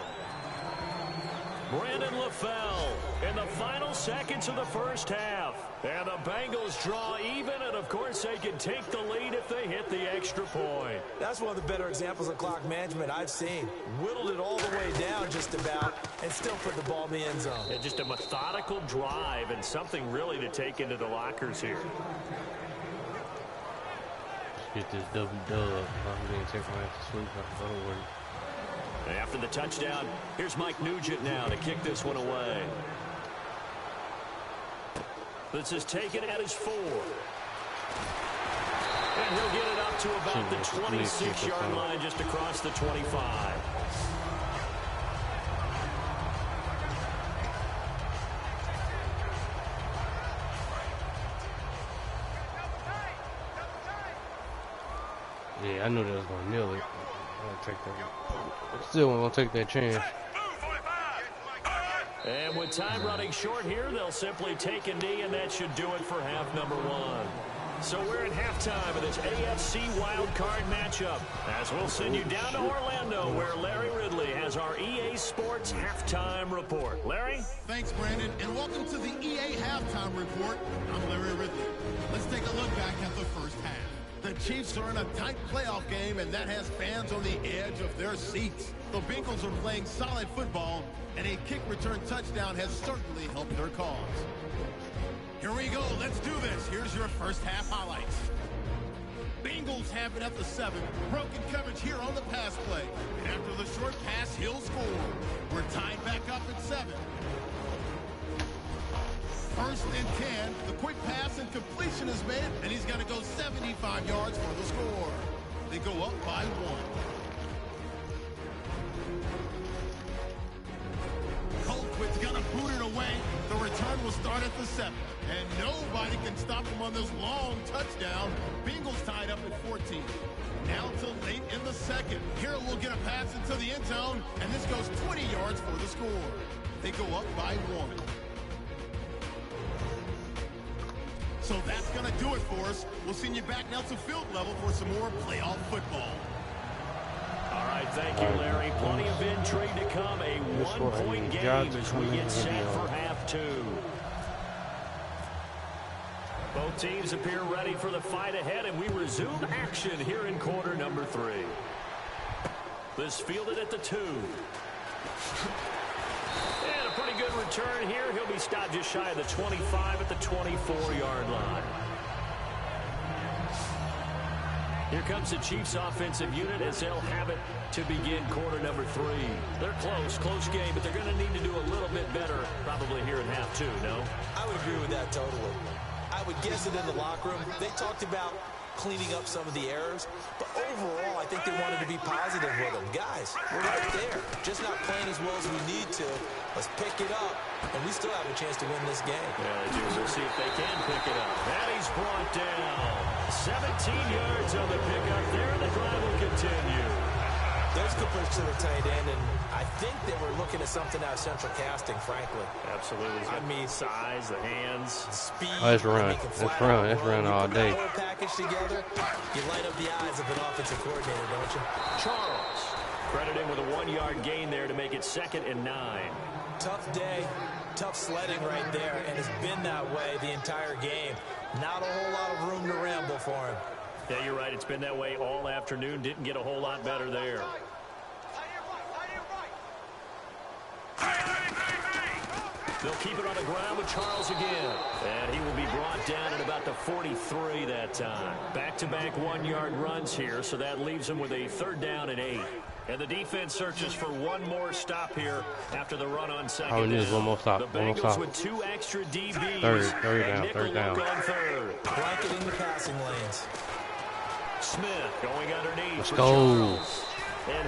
Brandon LaFell in the final seconds of the first half. And the Bengals draw even, and of course they can take the lead if they hit the extra point. That's one of the better examples of clock management I've seen. Whittled it all the way down just about, and still put the ball in the end zone. And just a methodical drive, and something really to take into the lockers here. Get this dub. I'm going to take my ass to sleep. I can go to work. After the touchdown, here's Mike Nugent now to kick this one away. This is taken at his 4. And And he'll get it up to about the 26-yard line, just across the 25. Yeah, I knew they was gonna nail it. I'm gonna take that. Still gonna take that chance. And with time running short here, they'll simply take a knee, and that should do it for half number one. So we're at halftime of this AFC wildcard matchup, as we'll send you down to Orlando, where Larry Ridley has our EA Sports halftime report. Larry? Thanks, Brandon, and welcome to the EA halftime report. I'm Larry Ridley. Let's take a look back at the first half. The Chiefs are in a tight playoff game, and that has fans on the edge of their seats. The Bengals are playing solid football, and a kick return touchdown has certainly helped their cause. Here we go. Let's do this. Here's your first half highlights. Bengals have it at the 7. Broken coverage here on the pass play. And after the short pass, he'll score. We're tied back up at 7. First and 10. The quick pass and completion is made, and he's going to go 75 yards for the score. They go up by 1. Colquitt's going to boot it away. The return will start at the 7. And nobody can stop him on this long touchdown. Bengals tied up at 14. Now to late in the second. Here we'll get a pass into the end zone, and this goes 20 yards for the score. They go up by 1. So that's going to do it for us. We'll send you back now to field level for some more playoff football. All right, thank you, Larry. Plenty of intrigue to come. A one-point game as we get set for half 2. Both teams appear ready for the fight ahead, and we resume action here in quarter number 3. This fielded at the 2. And a pretty good return here. He'll be stopped just shy of the 25 at the 24-yard line. Here comes the Chiefs offensive unit as they'll have it to begin quarter number 3. They're close game, but they're going to need to do a little bit better probably here in half 2, no? I would agree with that totally. I would guess it in the locker room. They talked about cleaning up some of the errors, but overall, I think they wanted to be positive with them. Guys, we're right there. Just not playing as well as we need to. Let's pick it up, and we still have a chance to win this game. Yeah, they do. We'll see if they can pick it up. And he's brought down. 17 yards on the pickup there, and the drive will continue. There's good push to the tight end, and I think they were looking at something out of central casting, frankly. Absolutely. I mean, size, the hands, speed. Oh, that's run. That's run all day. Package together, you light up the eyes of an offensive coordinator, don't you? Charles credited with a 1-yard gain there to make it 2nd and 9. Tough day, tough sledding right there, and it's been that way the entire game. Not a whole lot of room to ramble for him. Yeah, you're right. It's been that way all afternoon. Didn't get a whole lot better there. They'll keep it on the ground with Charles again. And he will be brought down at about the 43 that time. Back-to-back 1-yard runs here, so that leaves him with a 3rd down and 8. And the defense searches for one more stop here after the run on 2nd down. Need one more stop. The Bengals with 2 extra DBs. Third down. On 3rd. Blanketing the passing lanes. Smith going underneath. Let's go.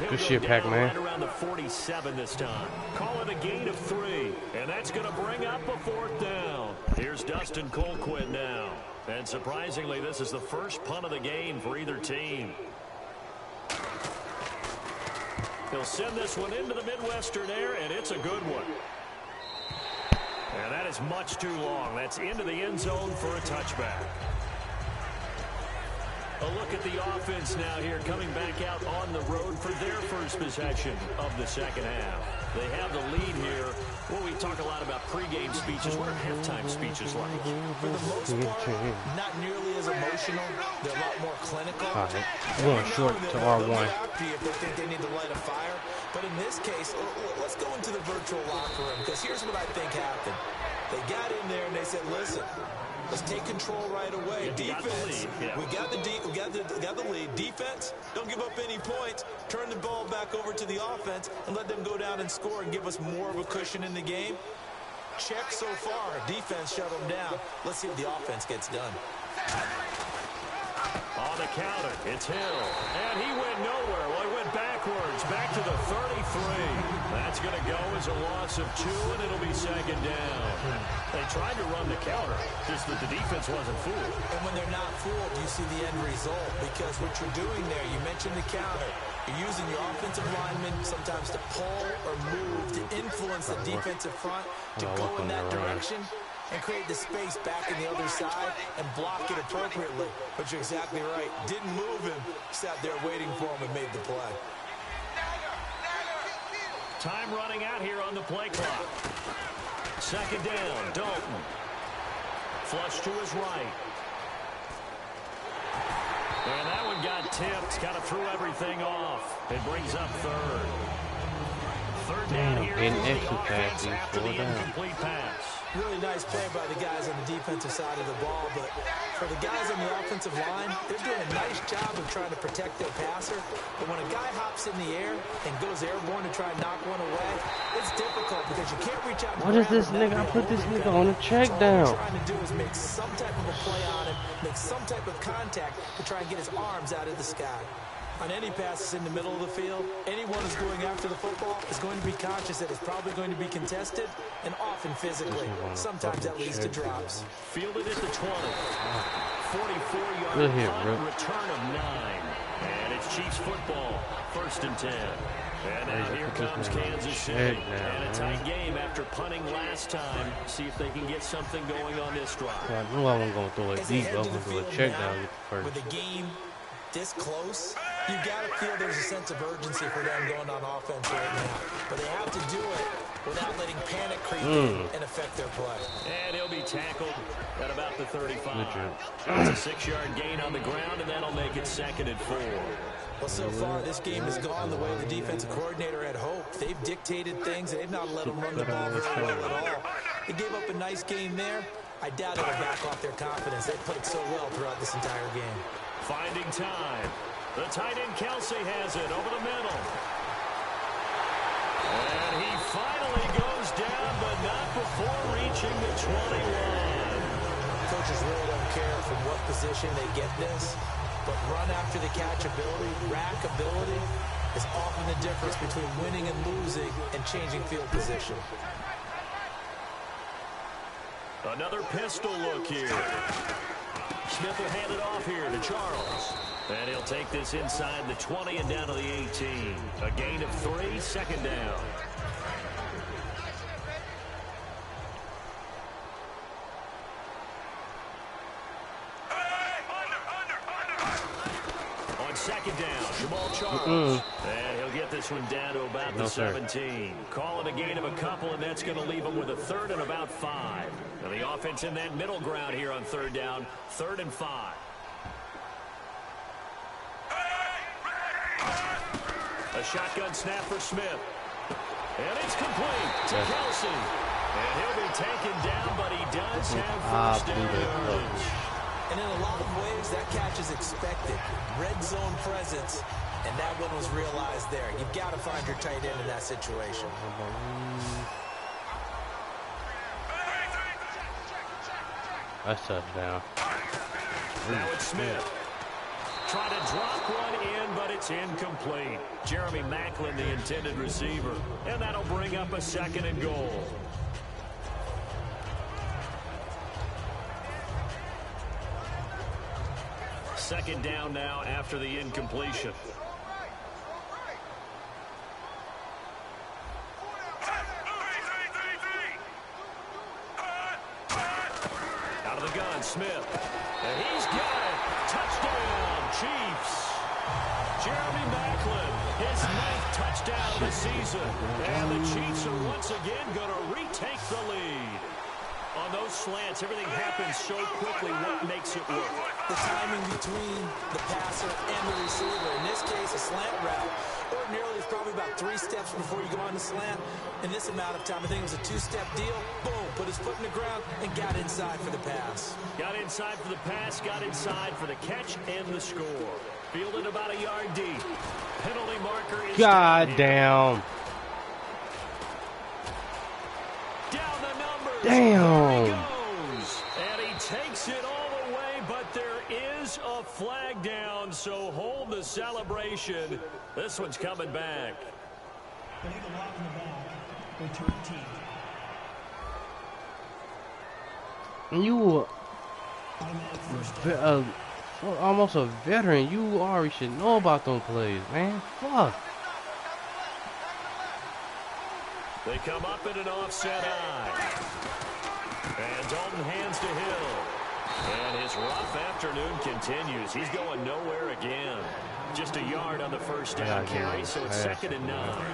Good shit, Pac-Man. Right around the 47 this time. Call it a gain of 3. And that's going to bring up a 4th down. Here's Dustin Colquitt now. And surprisingly, this is the first punt of the game for either team. He'll send this one into the Midwestern air, and it's a good one. And that is much too long. That's into the end zone for a touchback. A look at the offense now here, coming back out on the road for their first possession of the second half. They have the lead here. Well, we talk a lot about pregame speeches. What are halftime speeches like? For the most part, not nearly as emotional. They're a lot more clinical. All right. Going short to R1. If they think they need to light a fire. But in this case, let's go into the virtual locker room, because here's what I think happened. They got in there and they said, listen, let's take control right away. Defense, we got the lead. Defense, don't give up any points. Turn the ball back over to the offense and let them go down and score and give us more of a cushion in the game. Check so far. Defense shut them down. Let's see what the offense gets done. On the counter, it's Hill. And he went nowhere. Well, he went backwards, back to the 33. That's going to go as a loss of 2, and it'll be second down. They tried to run the counter, just that the defense wasn't fooled. And when they're not fooled, you see the end result. Because what you're doing there, you mentioned the counter. You're using your offensive linemen sometimes to pull or move, to influence the defensive front, to go in that direction, and create the space back in the other side and block it appropriately. But you're exactly right. Didn't move him. Sat there waiting for him and made the play. Time running out here on the play clock. Second down, Dalton. Flush to his right. And that one got tipped. Kind of threw everything off. It brings up third. Third down here for the offense after the incomplete pass. Really nice play by the guys on the defensive side of the ball, but for the guys on the offensive line, they're doing a nice job of trying to protect their passer. But when a guy hops in the air and goes airborne to try and knock one away, it's difficult because you can't reach out. What is this nigga? I put this nigga on a check down. All we're trying to do is make some type of a play on him, make some type of contact to try and get his arms out of the sky. On any passes in the middle of the field, anyone who's going after the football is going to be conscious that it's probably going to be contested and often physically. Sometimes that leads to drops. Fielded at the 20. 44-yard punt, return of 9. And it's Chiefs football, 1st and 10. And now here comes Kansas City. And a tight game after punting last time. See if they can get something going on this drive. I knew I wasn't going to throw it deep. I was going to throw a check down first. With the game this close, you got to feel there's a sense of urgency for them going on offense right now. But they have to do it without letting panic creep in and affect their play. And he'll be tackled at about the 35. It's a 6-yard gain on the ground, and that'll make it 2nd and 4. Well, so far, this game has gone the way the defensive coordinator had hoped. They've dictated things, and they've not let them run the ball very well at all. They gave up a nice game there. I doubt it'll back off their confidence. They played so well throughout this entire game. Finding time. The tight end Kelsey has it over the middle. And he finally goes down, but not before reaching the 21. Coaches really don't care from what position they get this, but run after the catch ability, rack ability, is often the difference between winning and losing and changing field position. Another pistol look here. Smith will hand it off here to Charles. And he'll take this inside the 20 and down to the 18. A gain of 3, 2nd down. On 2nd down, Jamal Charles. And he'll get this one down to about the 17. Call it a gain of a couple, and that's going to leave him with a 3rd and about 5. Now the offense in that middle ground here on 3rd down, 3rd and 5. A shotgun snap for Smith. And it's complete to Kelsey. And he'll be taken down, but he does have 1st down yardage. And in a lot of ways, that catch is expected. Red zone presence, and that one was realized there. You've got to find your tight end in that situation. That's touchdown. Now it's Smith. Try to drop one in, but it's incomplete. Jeremy Maclin, the intended receiver. And that'll bring up a 2nd and goal. Second down now after the incompletion. Out of the gun, Smith. And he's got it. Touchdown, Chiefs. Jeremy Maclin, his 9th touchdown of the season. And the Chiefs are once again going to retake the lead. On those slants, everything happens so quickly. What makes it work? The timing between the passer and the receiver. In this case, a slant route. Ordinarily, it's probably about 3 steps before you go on the slant. In this amount of time, I think it was a 2-step deal. Boom, put his foot in the ground and got inside for the pass. Got inside for the pass, got inside for the catch and the score. Fielded about a yard deep. Penalty marker is God damn. Down the numbers. Damn. There he goes. And he takes it all the way, but there is a flag down. so hold the celebration. This one's coming back. Illegal lock in the back. Return team. You almost a veteran. You already should know about them plays, man. Fuck. They come up in an offset eye. And Dalton hands to Hill. And his rough afternoon continues. He's going nowhere again. Just a yard on the first down carry, so it's 2nd and 9.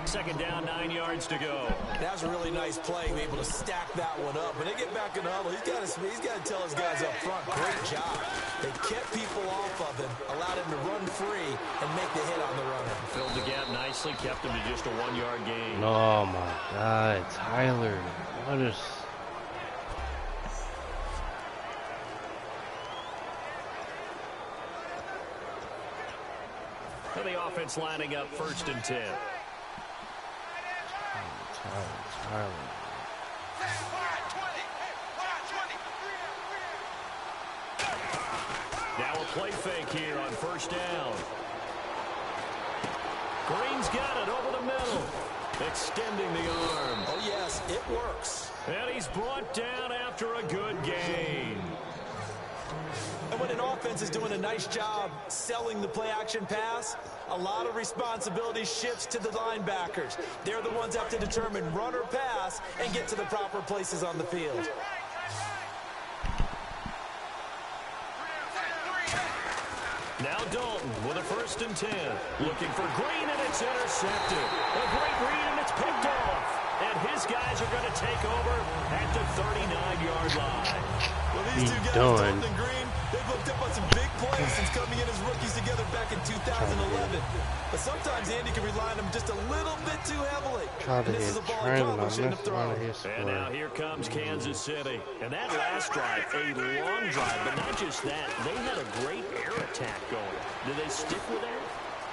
2nd down, 9 yards to go. That's a really nice play, being able to stack that one up. When they get back in the huddle, he's got to tell his guys up front, great job. They kept people off of him, allowed him to run free, and make the hit on the runner. Filled the gap nicely, kept him to just a 1-yard gain. Oh, my God. Tyler, what is... And the offense lining up 1st and 10. Tyler. Now a play fake here on 1st down. Green's got it over the middle. Extending the arm. Oh, yes, it works. And he's brought down after a good gain. And when an offense is doing a nice job selling the play-action pass, a lot of responsibility shifts to the linebackers. They're the ones that have to determine run or pass and get to the proper places on the field. Now Dalton with a 1st and 10. Looking for Green, and it's intercepted. A great read, and it's picked off. And his guys are going to take over at the 39-yard line. Well, these two guys, Dalton and Green, they've hooked up on some big plays since coming in as rookies together back in 2011. But sometimes Andy can rely on them just a little bit too heavily. And this is a ball he probably shouldn't have thrown. And now here comes Kansas City. And that last drive, a long drive, but not just that. They had a great air attack going. Do they stick with that?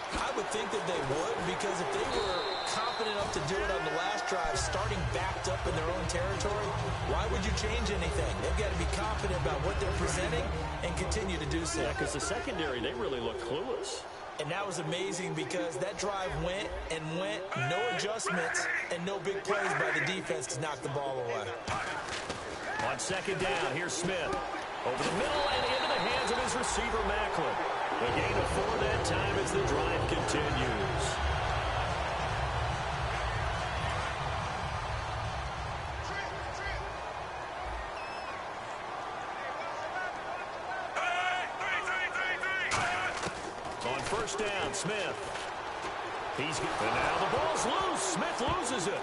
I would think that they would, because if they were confident enough to do it on the last drive, starting backed up in their own territory, why would you change anything? They've got to be confident about what they're presenting and continue to do so. Yeah, because the secondary, they really look clueless. And that was amazing because that drive went and went, no adjustments, and no big plays by the defense to knock the ball away. On 2nd down, here's Smith. Over the middle and into the hands of his receiver, Macklin. A gain of 4 that time as the drive continues. On 1st down, Smith. And now the ball's loose. Smith loses it.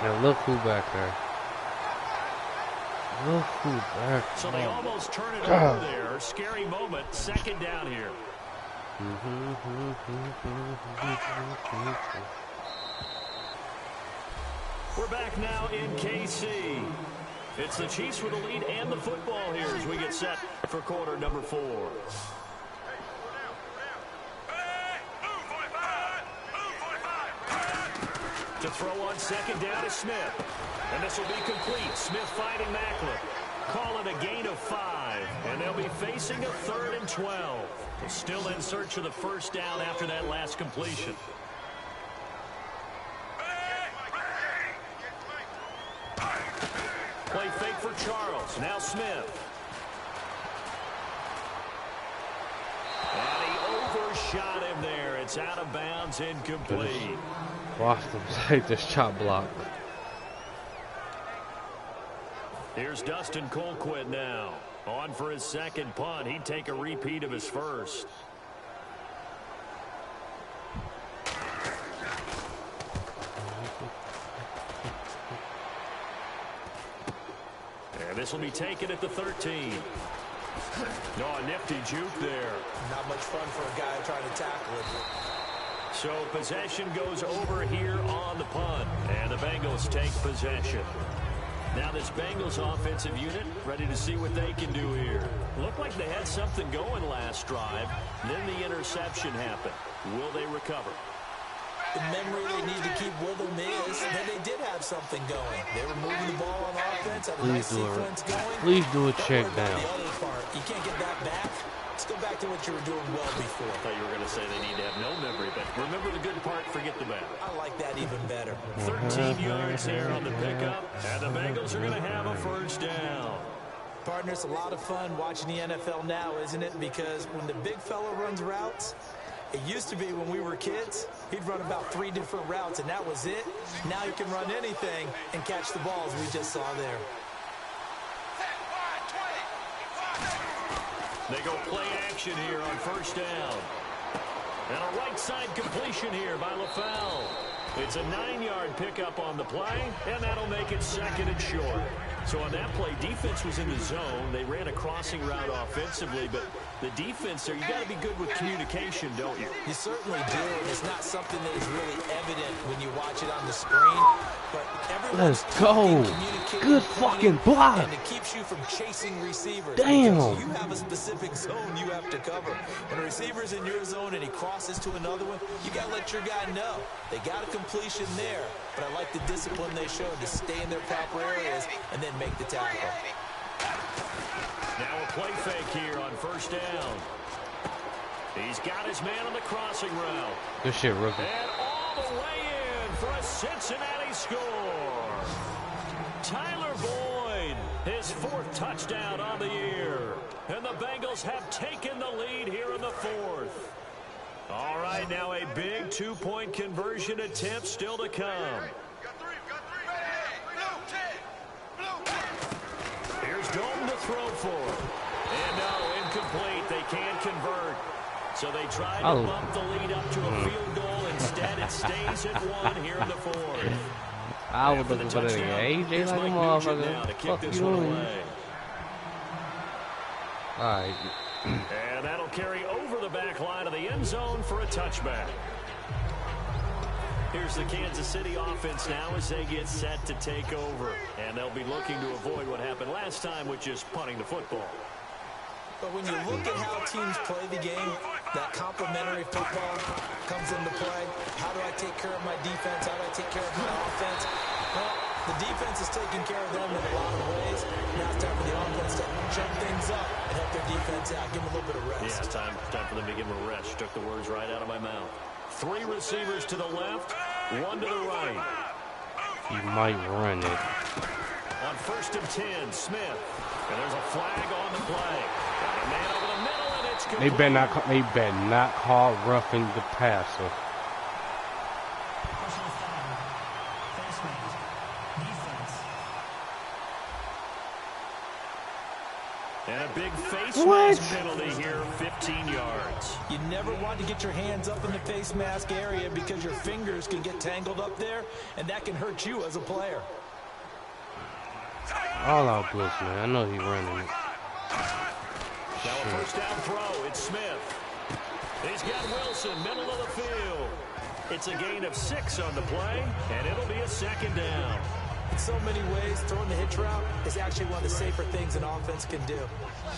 Now look who back there. Look who back there. So they almost turn it over there. Scary moment. 2nd down here. We're back now in KC. It's the Chiefs with the lead and the football here as we get set for quarter number 4. To throw on 2nd down is Smith. And this will be complete. Smith finding Macklin. Call it a gain of 5. And they'll be facing a 3rd and 12. Still in search of the 1st down after that last completion. Play fake for Charles. Now Smith. And he overshot him there. It's out of bounds, incomplete. Boston take this chop block. Here's Dustin Colquitt now. On for his 2nd punt. He'd take a repeat of his 1st. And this will be taken at the 13. No, a nifty juke there. Not much fun for a guy trying to tackle it. So possession goes over here on the punt. And the Bengals take possession. Now this Bengals offensive unit ready to see what they can do here. Looked like they had something going last drive. Then the interception happened. Will they recover? the memory they need to keep with them is that they did have something going. They were moving the ball on offense, had a nice sequence going. Please do a check down. The other part, you can't get that back. Let's go back to what you were doing well before. I thought you were going to say they need to have no memory, but remember the good part, forget the bad. I like that even better. 13 yards here on the pickup, and the Bengals are going to have a first down. Partner, it's a lot of fun watching the NFL now, isn't it? Because when the big fella runs routes, it used to be when we were kids, he'd run about 3 different routes, and that was it. Now you can run anything and catch the ball, as we just saw there. They go play action here on first down. And a right side completion here by LaFell. It's a 9-yard pickup on the play, and that'll make it second and short. So on that play, defense was in the zone. They ran a crossing route offensively, but the defense there, you got to be good with communication, don't you? You certainly do, and it's not something that is really evident when you watch it on the screen. But let's go. Good fucking block. And it keeps you from chasing receivers. Damn. You have a specific zone you have to cover. When a receiver's in your zone and he crosses to another one, you got to let your guy know. They got a completion there, but I like the discipline they showed to stay in their proper areas and then make the tackle. Now a play fake here on first down. He's got his man on the crossing route. Good shit, rookie. And all the way in for a Cincinnati score. Tyler Boyd, his 4th touchdown on the year. And the Bengals have taken the lead here in the 4th. All right, now a big 2-point conversion attempt still to come. Here's Dalton to throw for. And no, incomplete. They can't convert. So they try to bump the lead up to a field goal. Instead, it stays at 1 here in the 4th. I was looking for the AJ like a motherfucker. Fuck you doing? Alright. And that'll carry over the back line of the end zone for a touchback. Here's the Kansas City offense now as they get set to take over. And they'll be looking to avoid what happened last time, which is punting the football. But when you look at how teams play the game, that complementary football comes into play. How do I take care of my defense? How do I take care of my offense? Well, the defense is taking care of them in a lot of ways. Now it's time for the offense to jump things up and help their defense out. Give them a little bit of rest. Yeah, time for them to give them a rest. Took the words right out of my mouth. 3 receivers to the left, 1 to the right. He might run it. On 1st and 10, Smith. And there's a flag on the play. Got a man over the middle, and it's complete. They better not call roughing the passer. And a big face mask penalty here, 15 yards. You never want to get your hands up in the face mask area because your fingers can get tangled up there, and that can hurt you as a player. All out blitz, man. I know he's running it. Now a first down throw. It's Smith. He's got Wilson, middle of the field. It's a gain of 6 on the play, and it'll be a 2nd down. In so many ways, throwing the hitch route is actually one of the safer things an offense can do.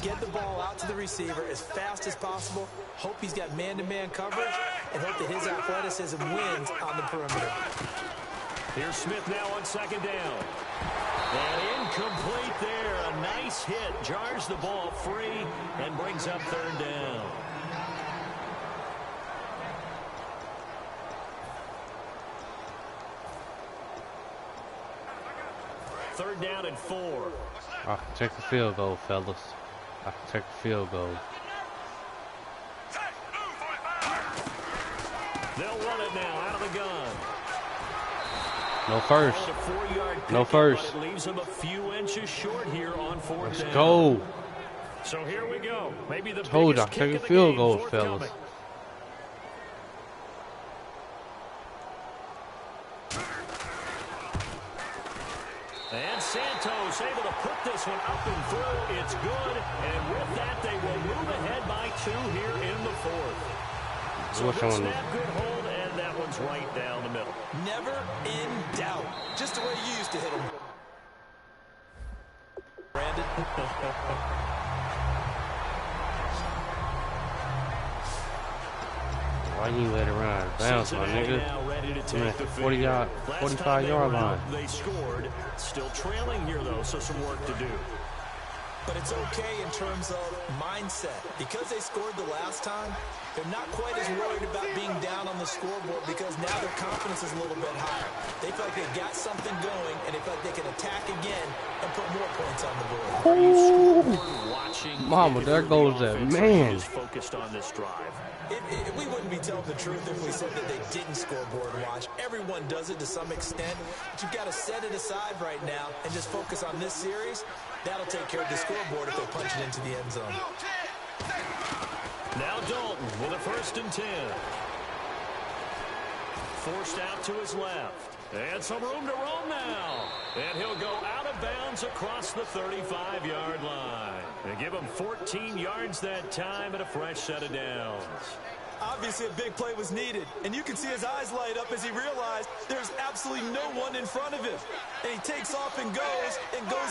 Get the ball out to the receiver as fast as possible, hope he's got man-to-man coverage, and hope that his athleticism wins on the perimeter. Here's Smith now on 2nd down. And incomplete there. A nice hit. Jars the ball free and brings up 3rd down. Third down and 4. I can take the field goal, fellas. I can take the field goal. They'll run it now out of the gun. No first. No first. It leaves them a few inches short here on 4th Let's down. go. So here we go. Maybe the Told you, I biggest can kick take of a the field game goal, forthcoming. fellas. And Santos able to put this one up and through. It's good. And with that, they will move ahead by 2 here in the 4th. So good snap, good hold, and that one's right down the middle. Never in doubt. Just the way you used to hit them. Brandon. Why you let it run out of bounds, my nigga? I'm at 45-yard line. They scored. Still trailing here, though, so some work to do. But it's okay in terms of mindset. Because they scored the last time, they're not quite as worried about being down on the scoreboard because now their confidence is a little bit higher. They feel like they've got something going, and they feel like they can attack again and put more points on the board. Are you scoreboard watching? Mama, there goes that man. Just focused on this drive. We wouldn't be telling the truth if we said that they didn't scoreboard watch. Everyone does it to some extent, but you've got to set it aside right now and just focus on this series. That'll take care of the scoreboard if they punch it into the end zone. Now Dalton with a 1st and 10. Forced out to his left. And some room to roam now. And he'll go out of bounds across the 35-yard line. And give him 14 yards that time and a fresh set of downs. Obviously, a big play was needed, and you can see his eyes light up as he realized there's absolutely no one in front of him. And he takes off and goes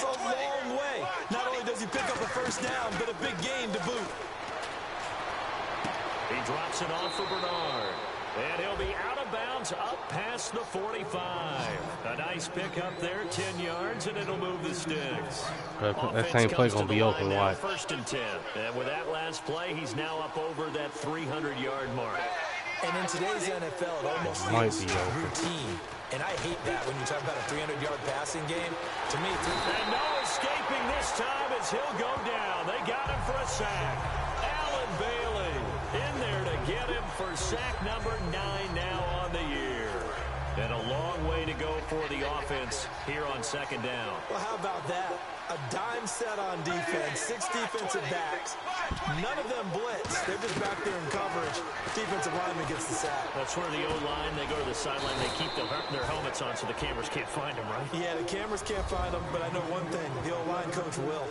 a long way. Not only does he pick up a 1st down, but a big gain to boot. He drops it off for Bernard. And he'll be out of bounds up past the 45. A nice pickup there, 10 yards, and it'll move the sticks. That same play going to be open wide. 1st and 10. And with that last play, he's now up over that 300-yard mark. And in today's NFL, it almost feels routine. And I hate that when you talk about a 300-yard passing game. To me, and no escaping this time as he'll go down. They got him for a sack. Alan Bailey in there to get him for sack number 9 now on the year. And a long way to go for the offense here on 2nd down. Well, how about that? A dime set on defense, 6 defensive backs. None of them blitz. They're just back there in coverage. Defensive lineman gets the sack. That's where the O-line, they go to the sideline, they keep their helmets on so the cameras can't find them, right? Yeah, the cameras can't find them, but I know one thing. The O-line coach will.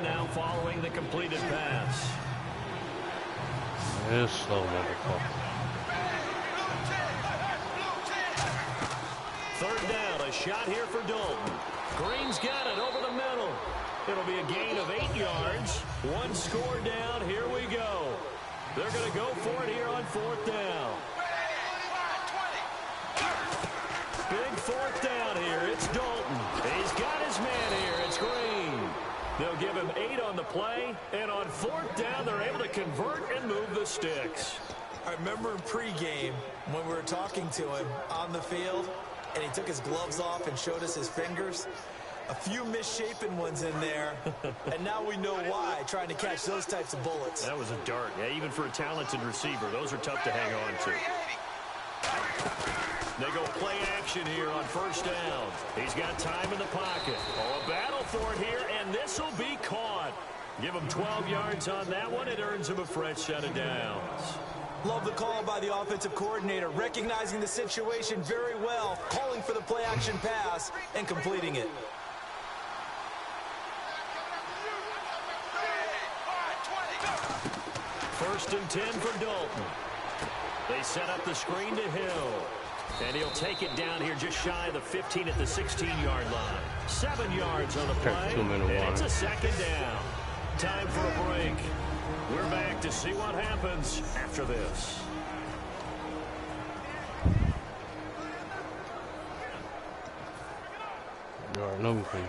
Now following the completed pass. It's slow, motherfucker. 3rd down, a shot here for Dalton. Green's got it over the middle. It'll be a gain of 8 yards. 1 score down. Here we go. They're going to go for it here on 4th down. Big 4th down here. It's Dalton. He's got his man here. It's Green. They'll give him 8 on the play, and on 4th down, they're able to convert and move the sticks. I remember in pregame when we were talking to him on the field, and he took his gloves off and showed us his fingers. A few misshapen ones in there, and now we know why, trying to catch those types of bullets. That was a dart. Yeah, even for a talented receiver, those are tough to hang on to. They go play action here on 1st down. He's got time in the pocket. Oh, a battle for it here, and this will be caught. Give him 12 yards on that one. It earns him a fresh set of downs. Love the call by the offensive coordinator, recognizing the situation very well, calling for the play action pass, and completing it. First and 10 for Dalton. They set up the screen to Hill. And he'll take it down here just shy of the 15 at the 16-yard line. 7 yards on the play. And it's a 2nd down. Time for a break. We're back to see what happens after this.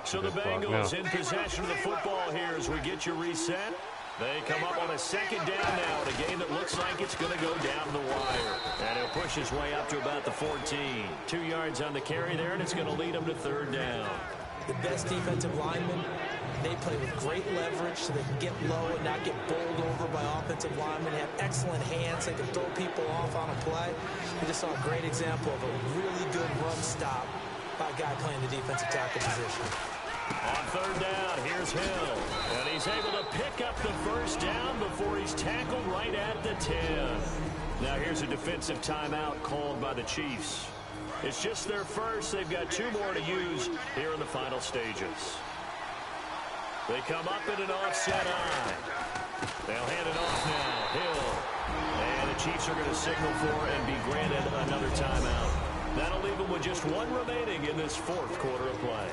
So the Bengals in possession of the football here as we get you reset. They come up on a 2nd down now in a game that looks like it's going to go down the wire. And he'll push his way up to about the 14. 2 yards on the carry there, and it's going to lead him to 3rd down. The best defensive linemen, they play with great leverage so they can get low and not get bowled over by offensive linemen. They have excellent hands. They can throw people off on a play. We just saw a great example of a really good run stop by a guy playing the defensive tackle position. On 3rd down, here's Hill. And he's able to pick up the 1st down before he's tackled right at the 10. Now here's a defensive timeout called by the Chiefs. It's just their first. They've got 2 more to use here in the final stages. They come up in an offset eye. They'll hand it off now. Hill. And the Chiefs are going to signal for and be granted another timeout. That'll leave them with just 1 remaining in this 4th quarter of play.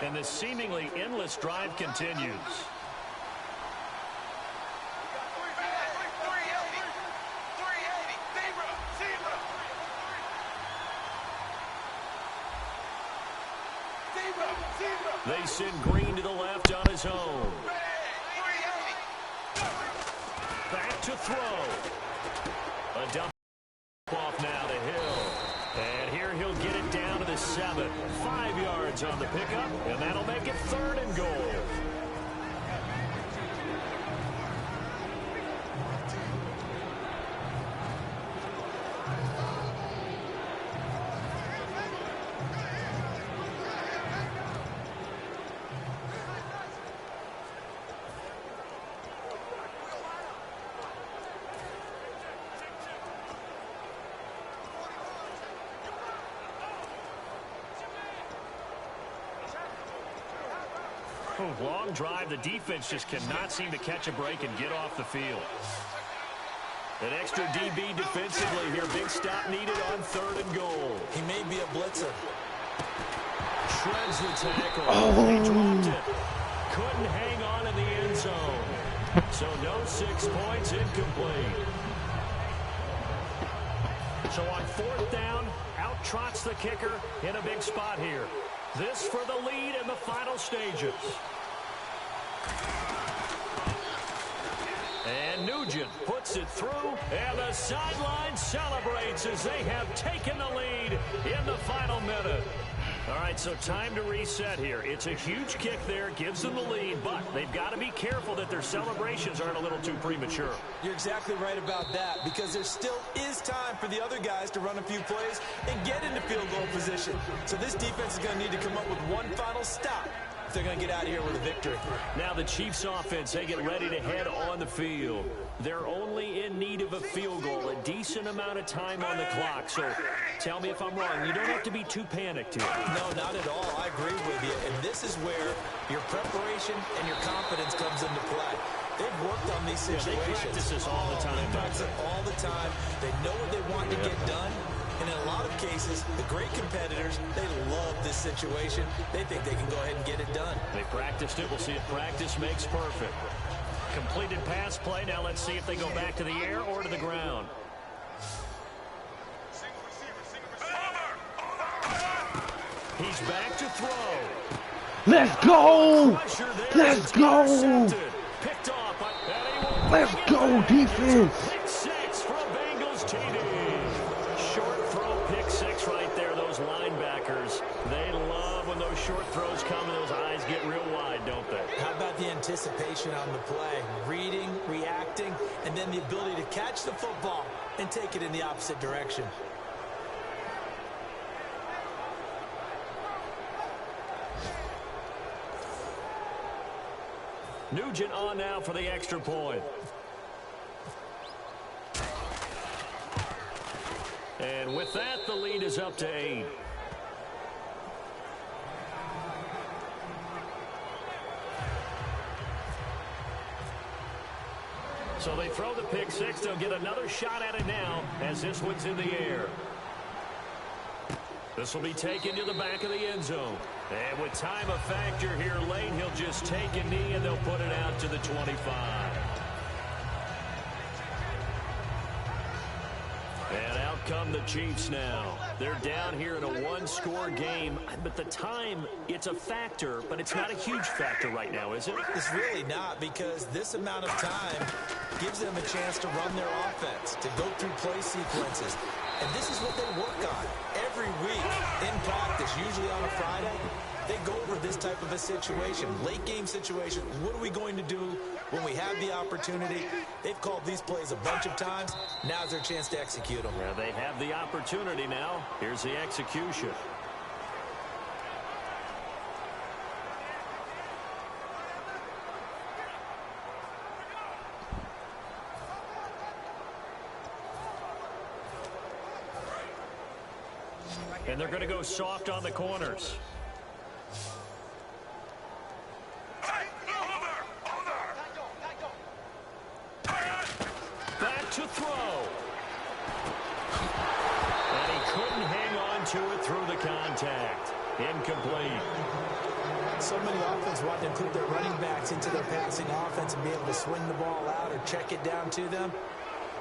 And this seemingly endless drive continues. They send Green to the left on his own. Back to throw. A dump off now to Hill. And here he'll get it down to the 7. 5 yards on the pickup, and that'll make it 3rd and goal. Long drive. The defense just cannot seem to catch a break and get off the field. An extra DB defensively here. Big stop needed on 3rd and goal. He may be a blitzer. Shreds the tackle. They dropped it. Couldn't hang on in the end zone. So no 6 points, incomplete. So on 4th down, out trots the kicker in a big spot here. This for the lead in the final stages. And Nugent puts it through, and the sideline celebrates as they have taken the lead in the final minute. All right, so time to reset here. It's a huge kick there, gives them the lead, but they've got to be careful that their celebrations aren't a little too premature. You're exactly right about that, because there still is time for the other guys to run a few plays and get into field goal position. So this defense is going to need to come up with one final stop if they're going to get out of here with a victory. Now the Chiefs offense, they get ready to head on the field. They're only in need of a field goal, a decent amount of time on the clock. So tell me if I'm wrong. You don't have to be too panicked here. No, not at all. I agree with you. And this is where your preparation and your confidence comes into play. They've worked on these situations. Yeah, they practice this all the time. They practice it all the time. They know what they want to get done. And in a lot of cases, the great competitors, they love this situation. They think they can go ahead and get it done. They practiced it. We'll see if practice makes perfect. Completed pass play. Now let's see if they go back to the air or to the ground. He's back to throw. Let's go! Let's go! Picked off. Let's go, defense! Pick 6 from Bengals TD. Short throw, pick 6 right there. Those linebackers, they love when those short throws come and those eyes get real wide, don't they? How about the anticipation on the play? Reading, reacting, and then the ability to catch the football and take it in the opposite direction. Nugent on now for the extra point. And with that, the lead is up to 8. So they throw the pick 6. They'll get another shot at it now as this one's in the air. This will be taken to the back of the end zone. And with time a factor here late, he'll just take a knee and they'll put it out to the 25. And out come the Chiefs now. They're down here in a one-score game, but the time, it's a factor, but it's not a huge factor right now, is it? It's really not, because this amount of time gives them a chance to run their offense, to go through play sequences. And this is what they work on every week in practice, usually on a Friday. They go over this type of a situation, late game situation. What are we going to do when we have the opportunity? They've called these plays a bunch of times. Now's their chance to execute them. Yeah, they have the opportunity now. Here's the execution. And they're going to go soft on the corners. Back to throw. And he couldn't hang on to it through the contact. Incomplete. So many offenses want to include their running backs into their passing offense and be able to swing the ball out or check it down to them.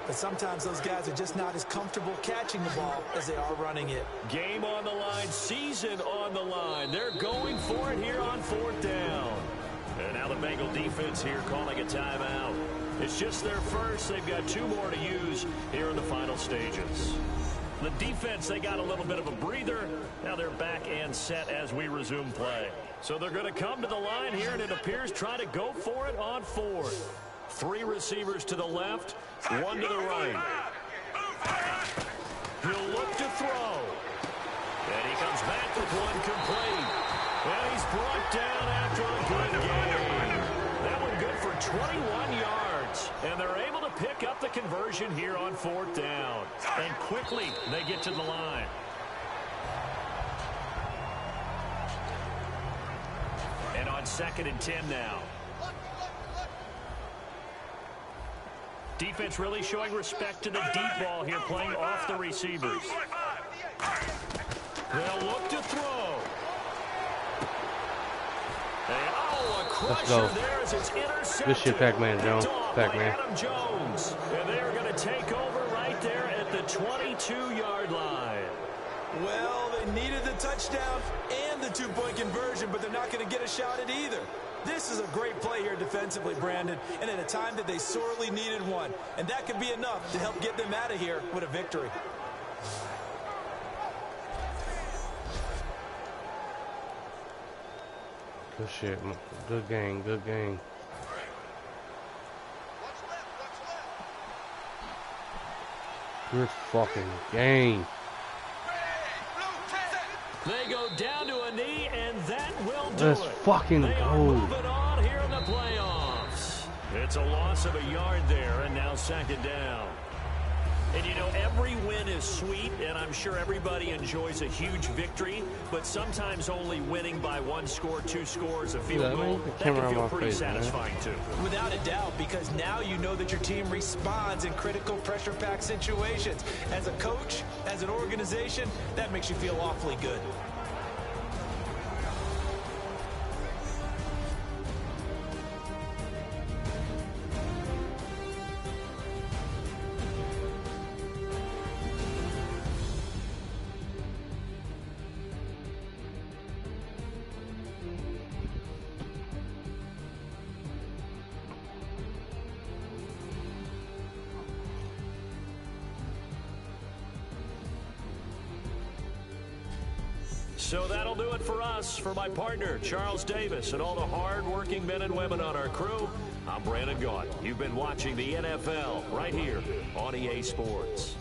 But sometimes those guys are just not as comfortable catching the ball as they are running it. Game on the line, season on the line. They're going for it here on 4th down. And now the Bengal defense here calling a timeout. It's just their first. They've got 2 more to use here in the final stages. The defense, they got a little bit of a breather. Now they're back and set as we resume play. So they're going to come to the line here, and it appears try to go for it on 4th. 3 receivers to the left, 1 to the right. He'll look to throw. And he comes back with 1 complete. And he's brought down after a good game. That one good for 21 yards. And they're able to pick up the conversion here on 4th down. And quickly, they get to the line. And on 2nd and 10 now. Defense really showing respect to the deep ball here, playing off the receivers. They'll look to throw. And, a crusher there as it's intercepted. Good shit, Pac-Man, Jones. Pac-Man. Adam Jones. And they're going to take over right there at the 22-yard line. Well, they needed the touchdown and the 2-point conversion, but they're not going to get a shot at either. This is a great play here defensively, Brandon, and at a time that they sorely needed one. And that could be enough to help get them out of here with a victory. Good shit. Good game. Good game. Good fucking game. They go down to a knee, and that will do Let's it. fucking They are go. moving on here in the playoffs. It's a loss of a yard there, and now 2nd down. And, you know, every win is sweet, and I'm sure everybody enjoys a huge victory, but sometimes only winning by 1 score, 2 scores, a field goal, that can feel pretty satisfying, too. Without a doubt, because now you know that your team responds in critical pressure-packed situations. As a coach, as an organization, that makes you feel awfully good. So that'll do it for us. For my partner, Charles Davis, and all the hard-working men and women on our crew, I'm Brandon Gault. You've been watching the NFL right here on EA Sports.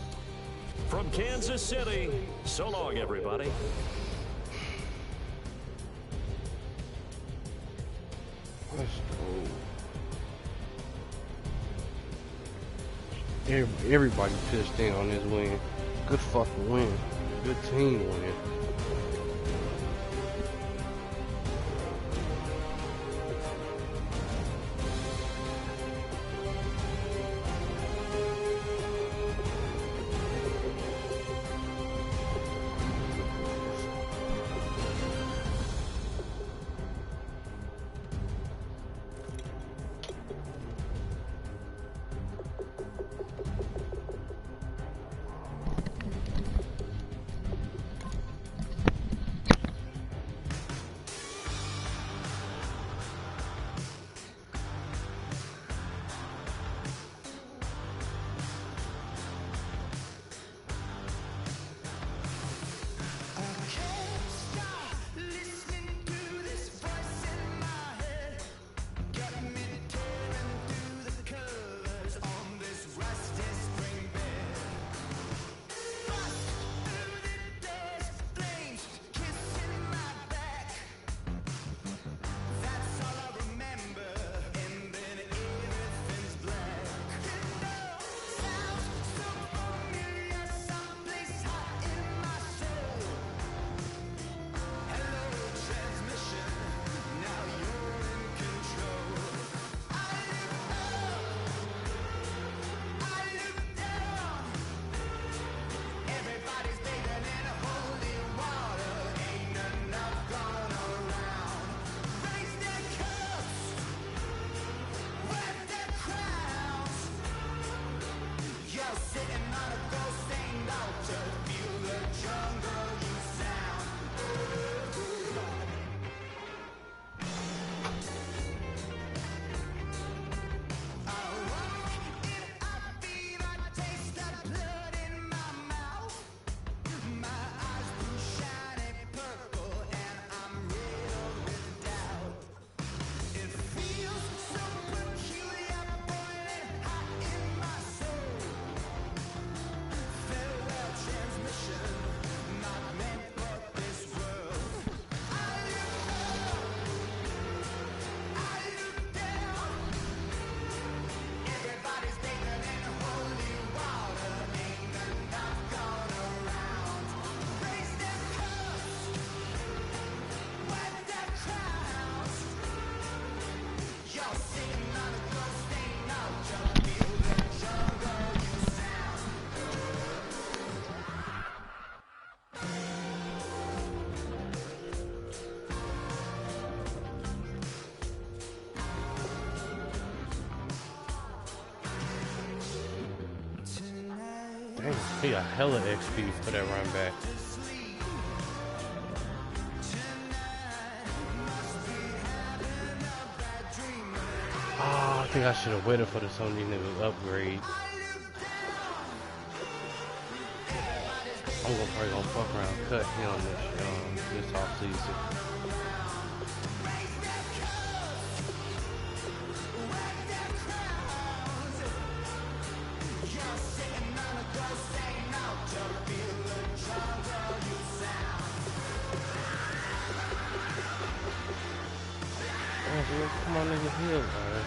From Kansas City, so long, everybody. Let's go. Everybody pitched in on this win. Good fucking win. Good team win. Damn, he got hella XP for that run back. Oh, I think I should have waited for the some of these niggas upgrade. I'm probably gonna fuck around, cut him this off season. Come on, nigga, heal, man.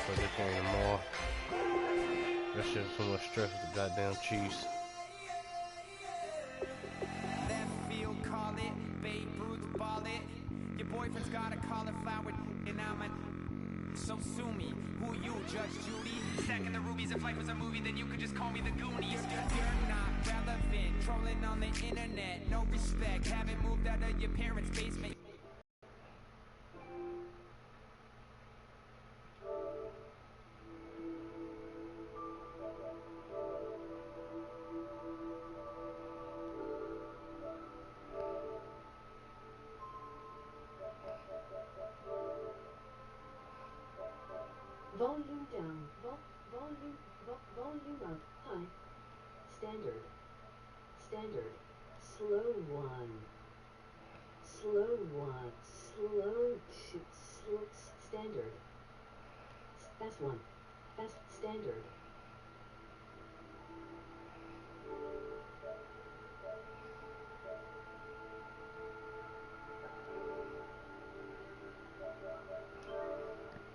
For this anymore. That shit's so much stress with the goddamn Chiefs. Left field, call it. Babe Ruth, ball it. Your boyfriend's got a cauliflower, and I'm so sue me. Who you, Judge Judy? Stacking the rubies. If life was a movie, then you could just call me the Goonies. You're not relevant. Trolling on the internet. No respect. Haven't moved out of your parents' basement. Volume down. Volume up. High. Standard. Standard. Slow one. Slow one. Slow two. Slow. Standard. Fast one. Fast. Standard.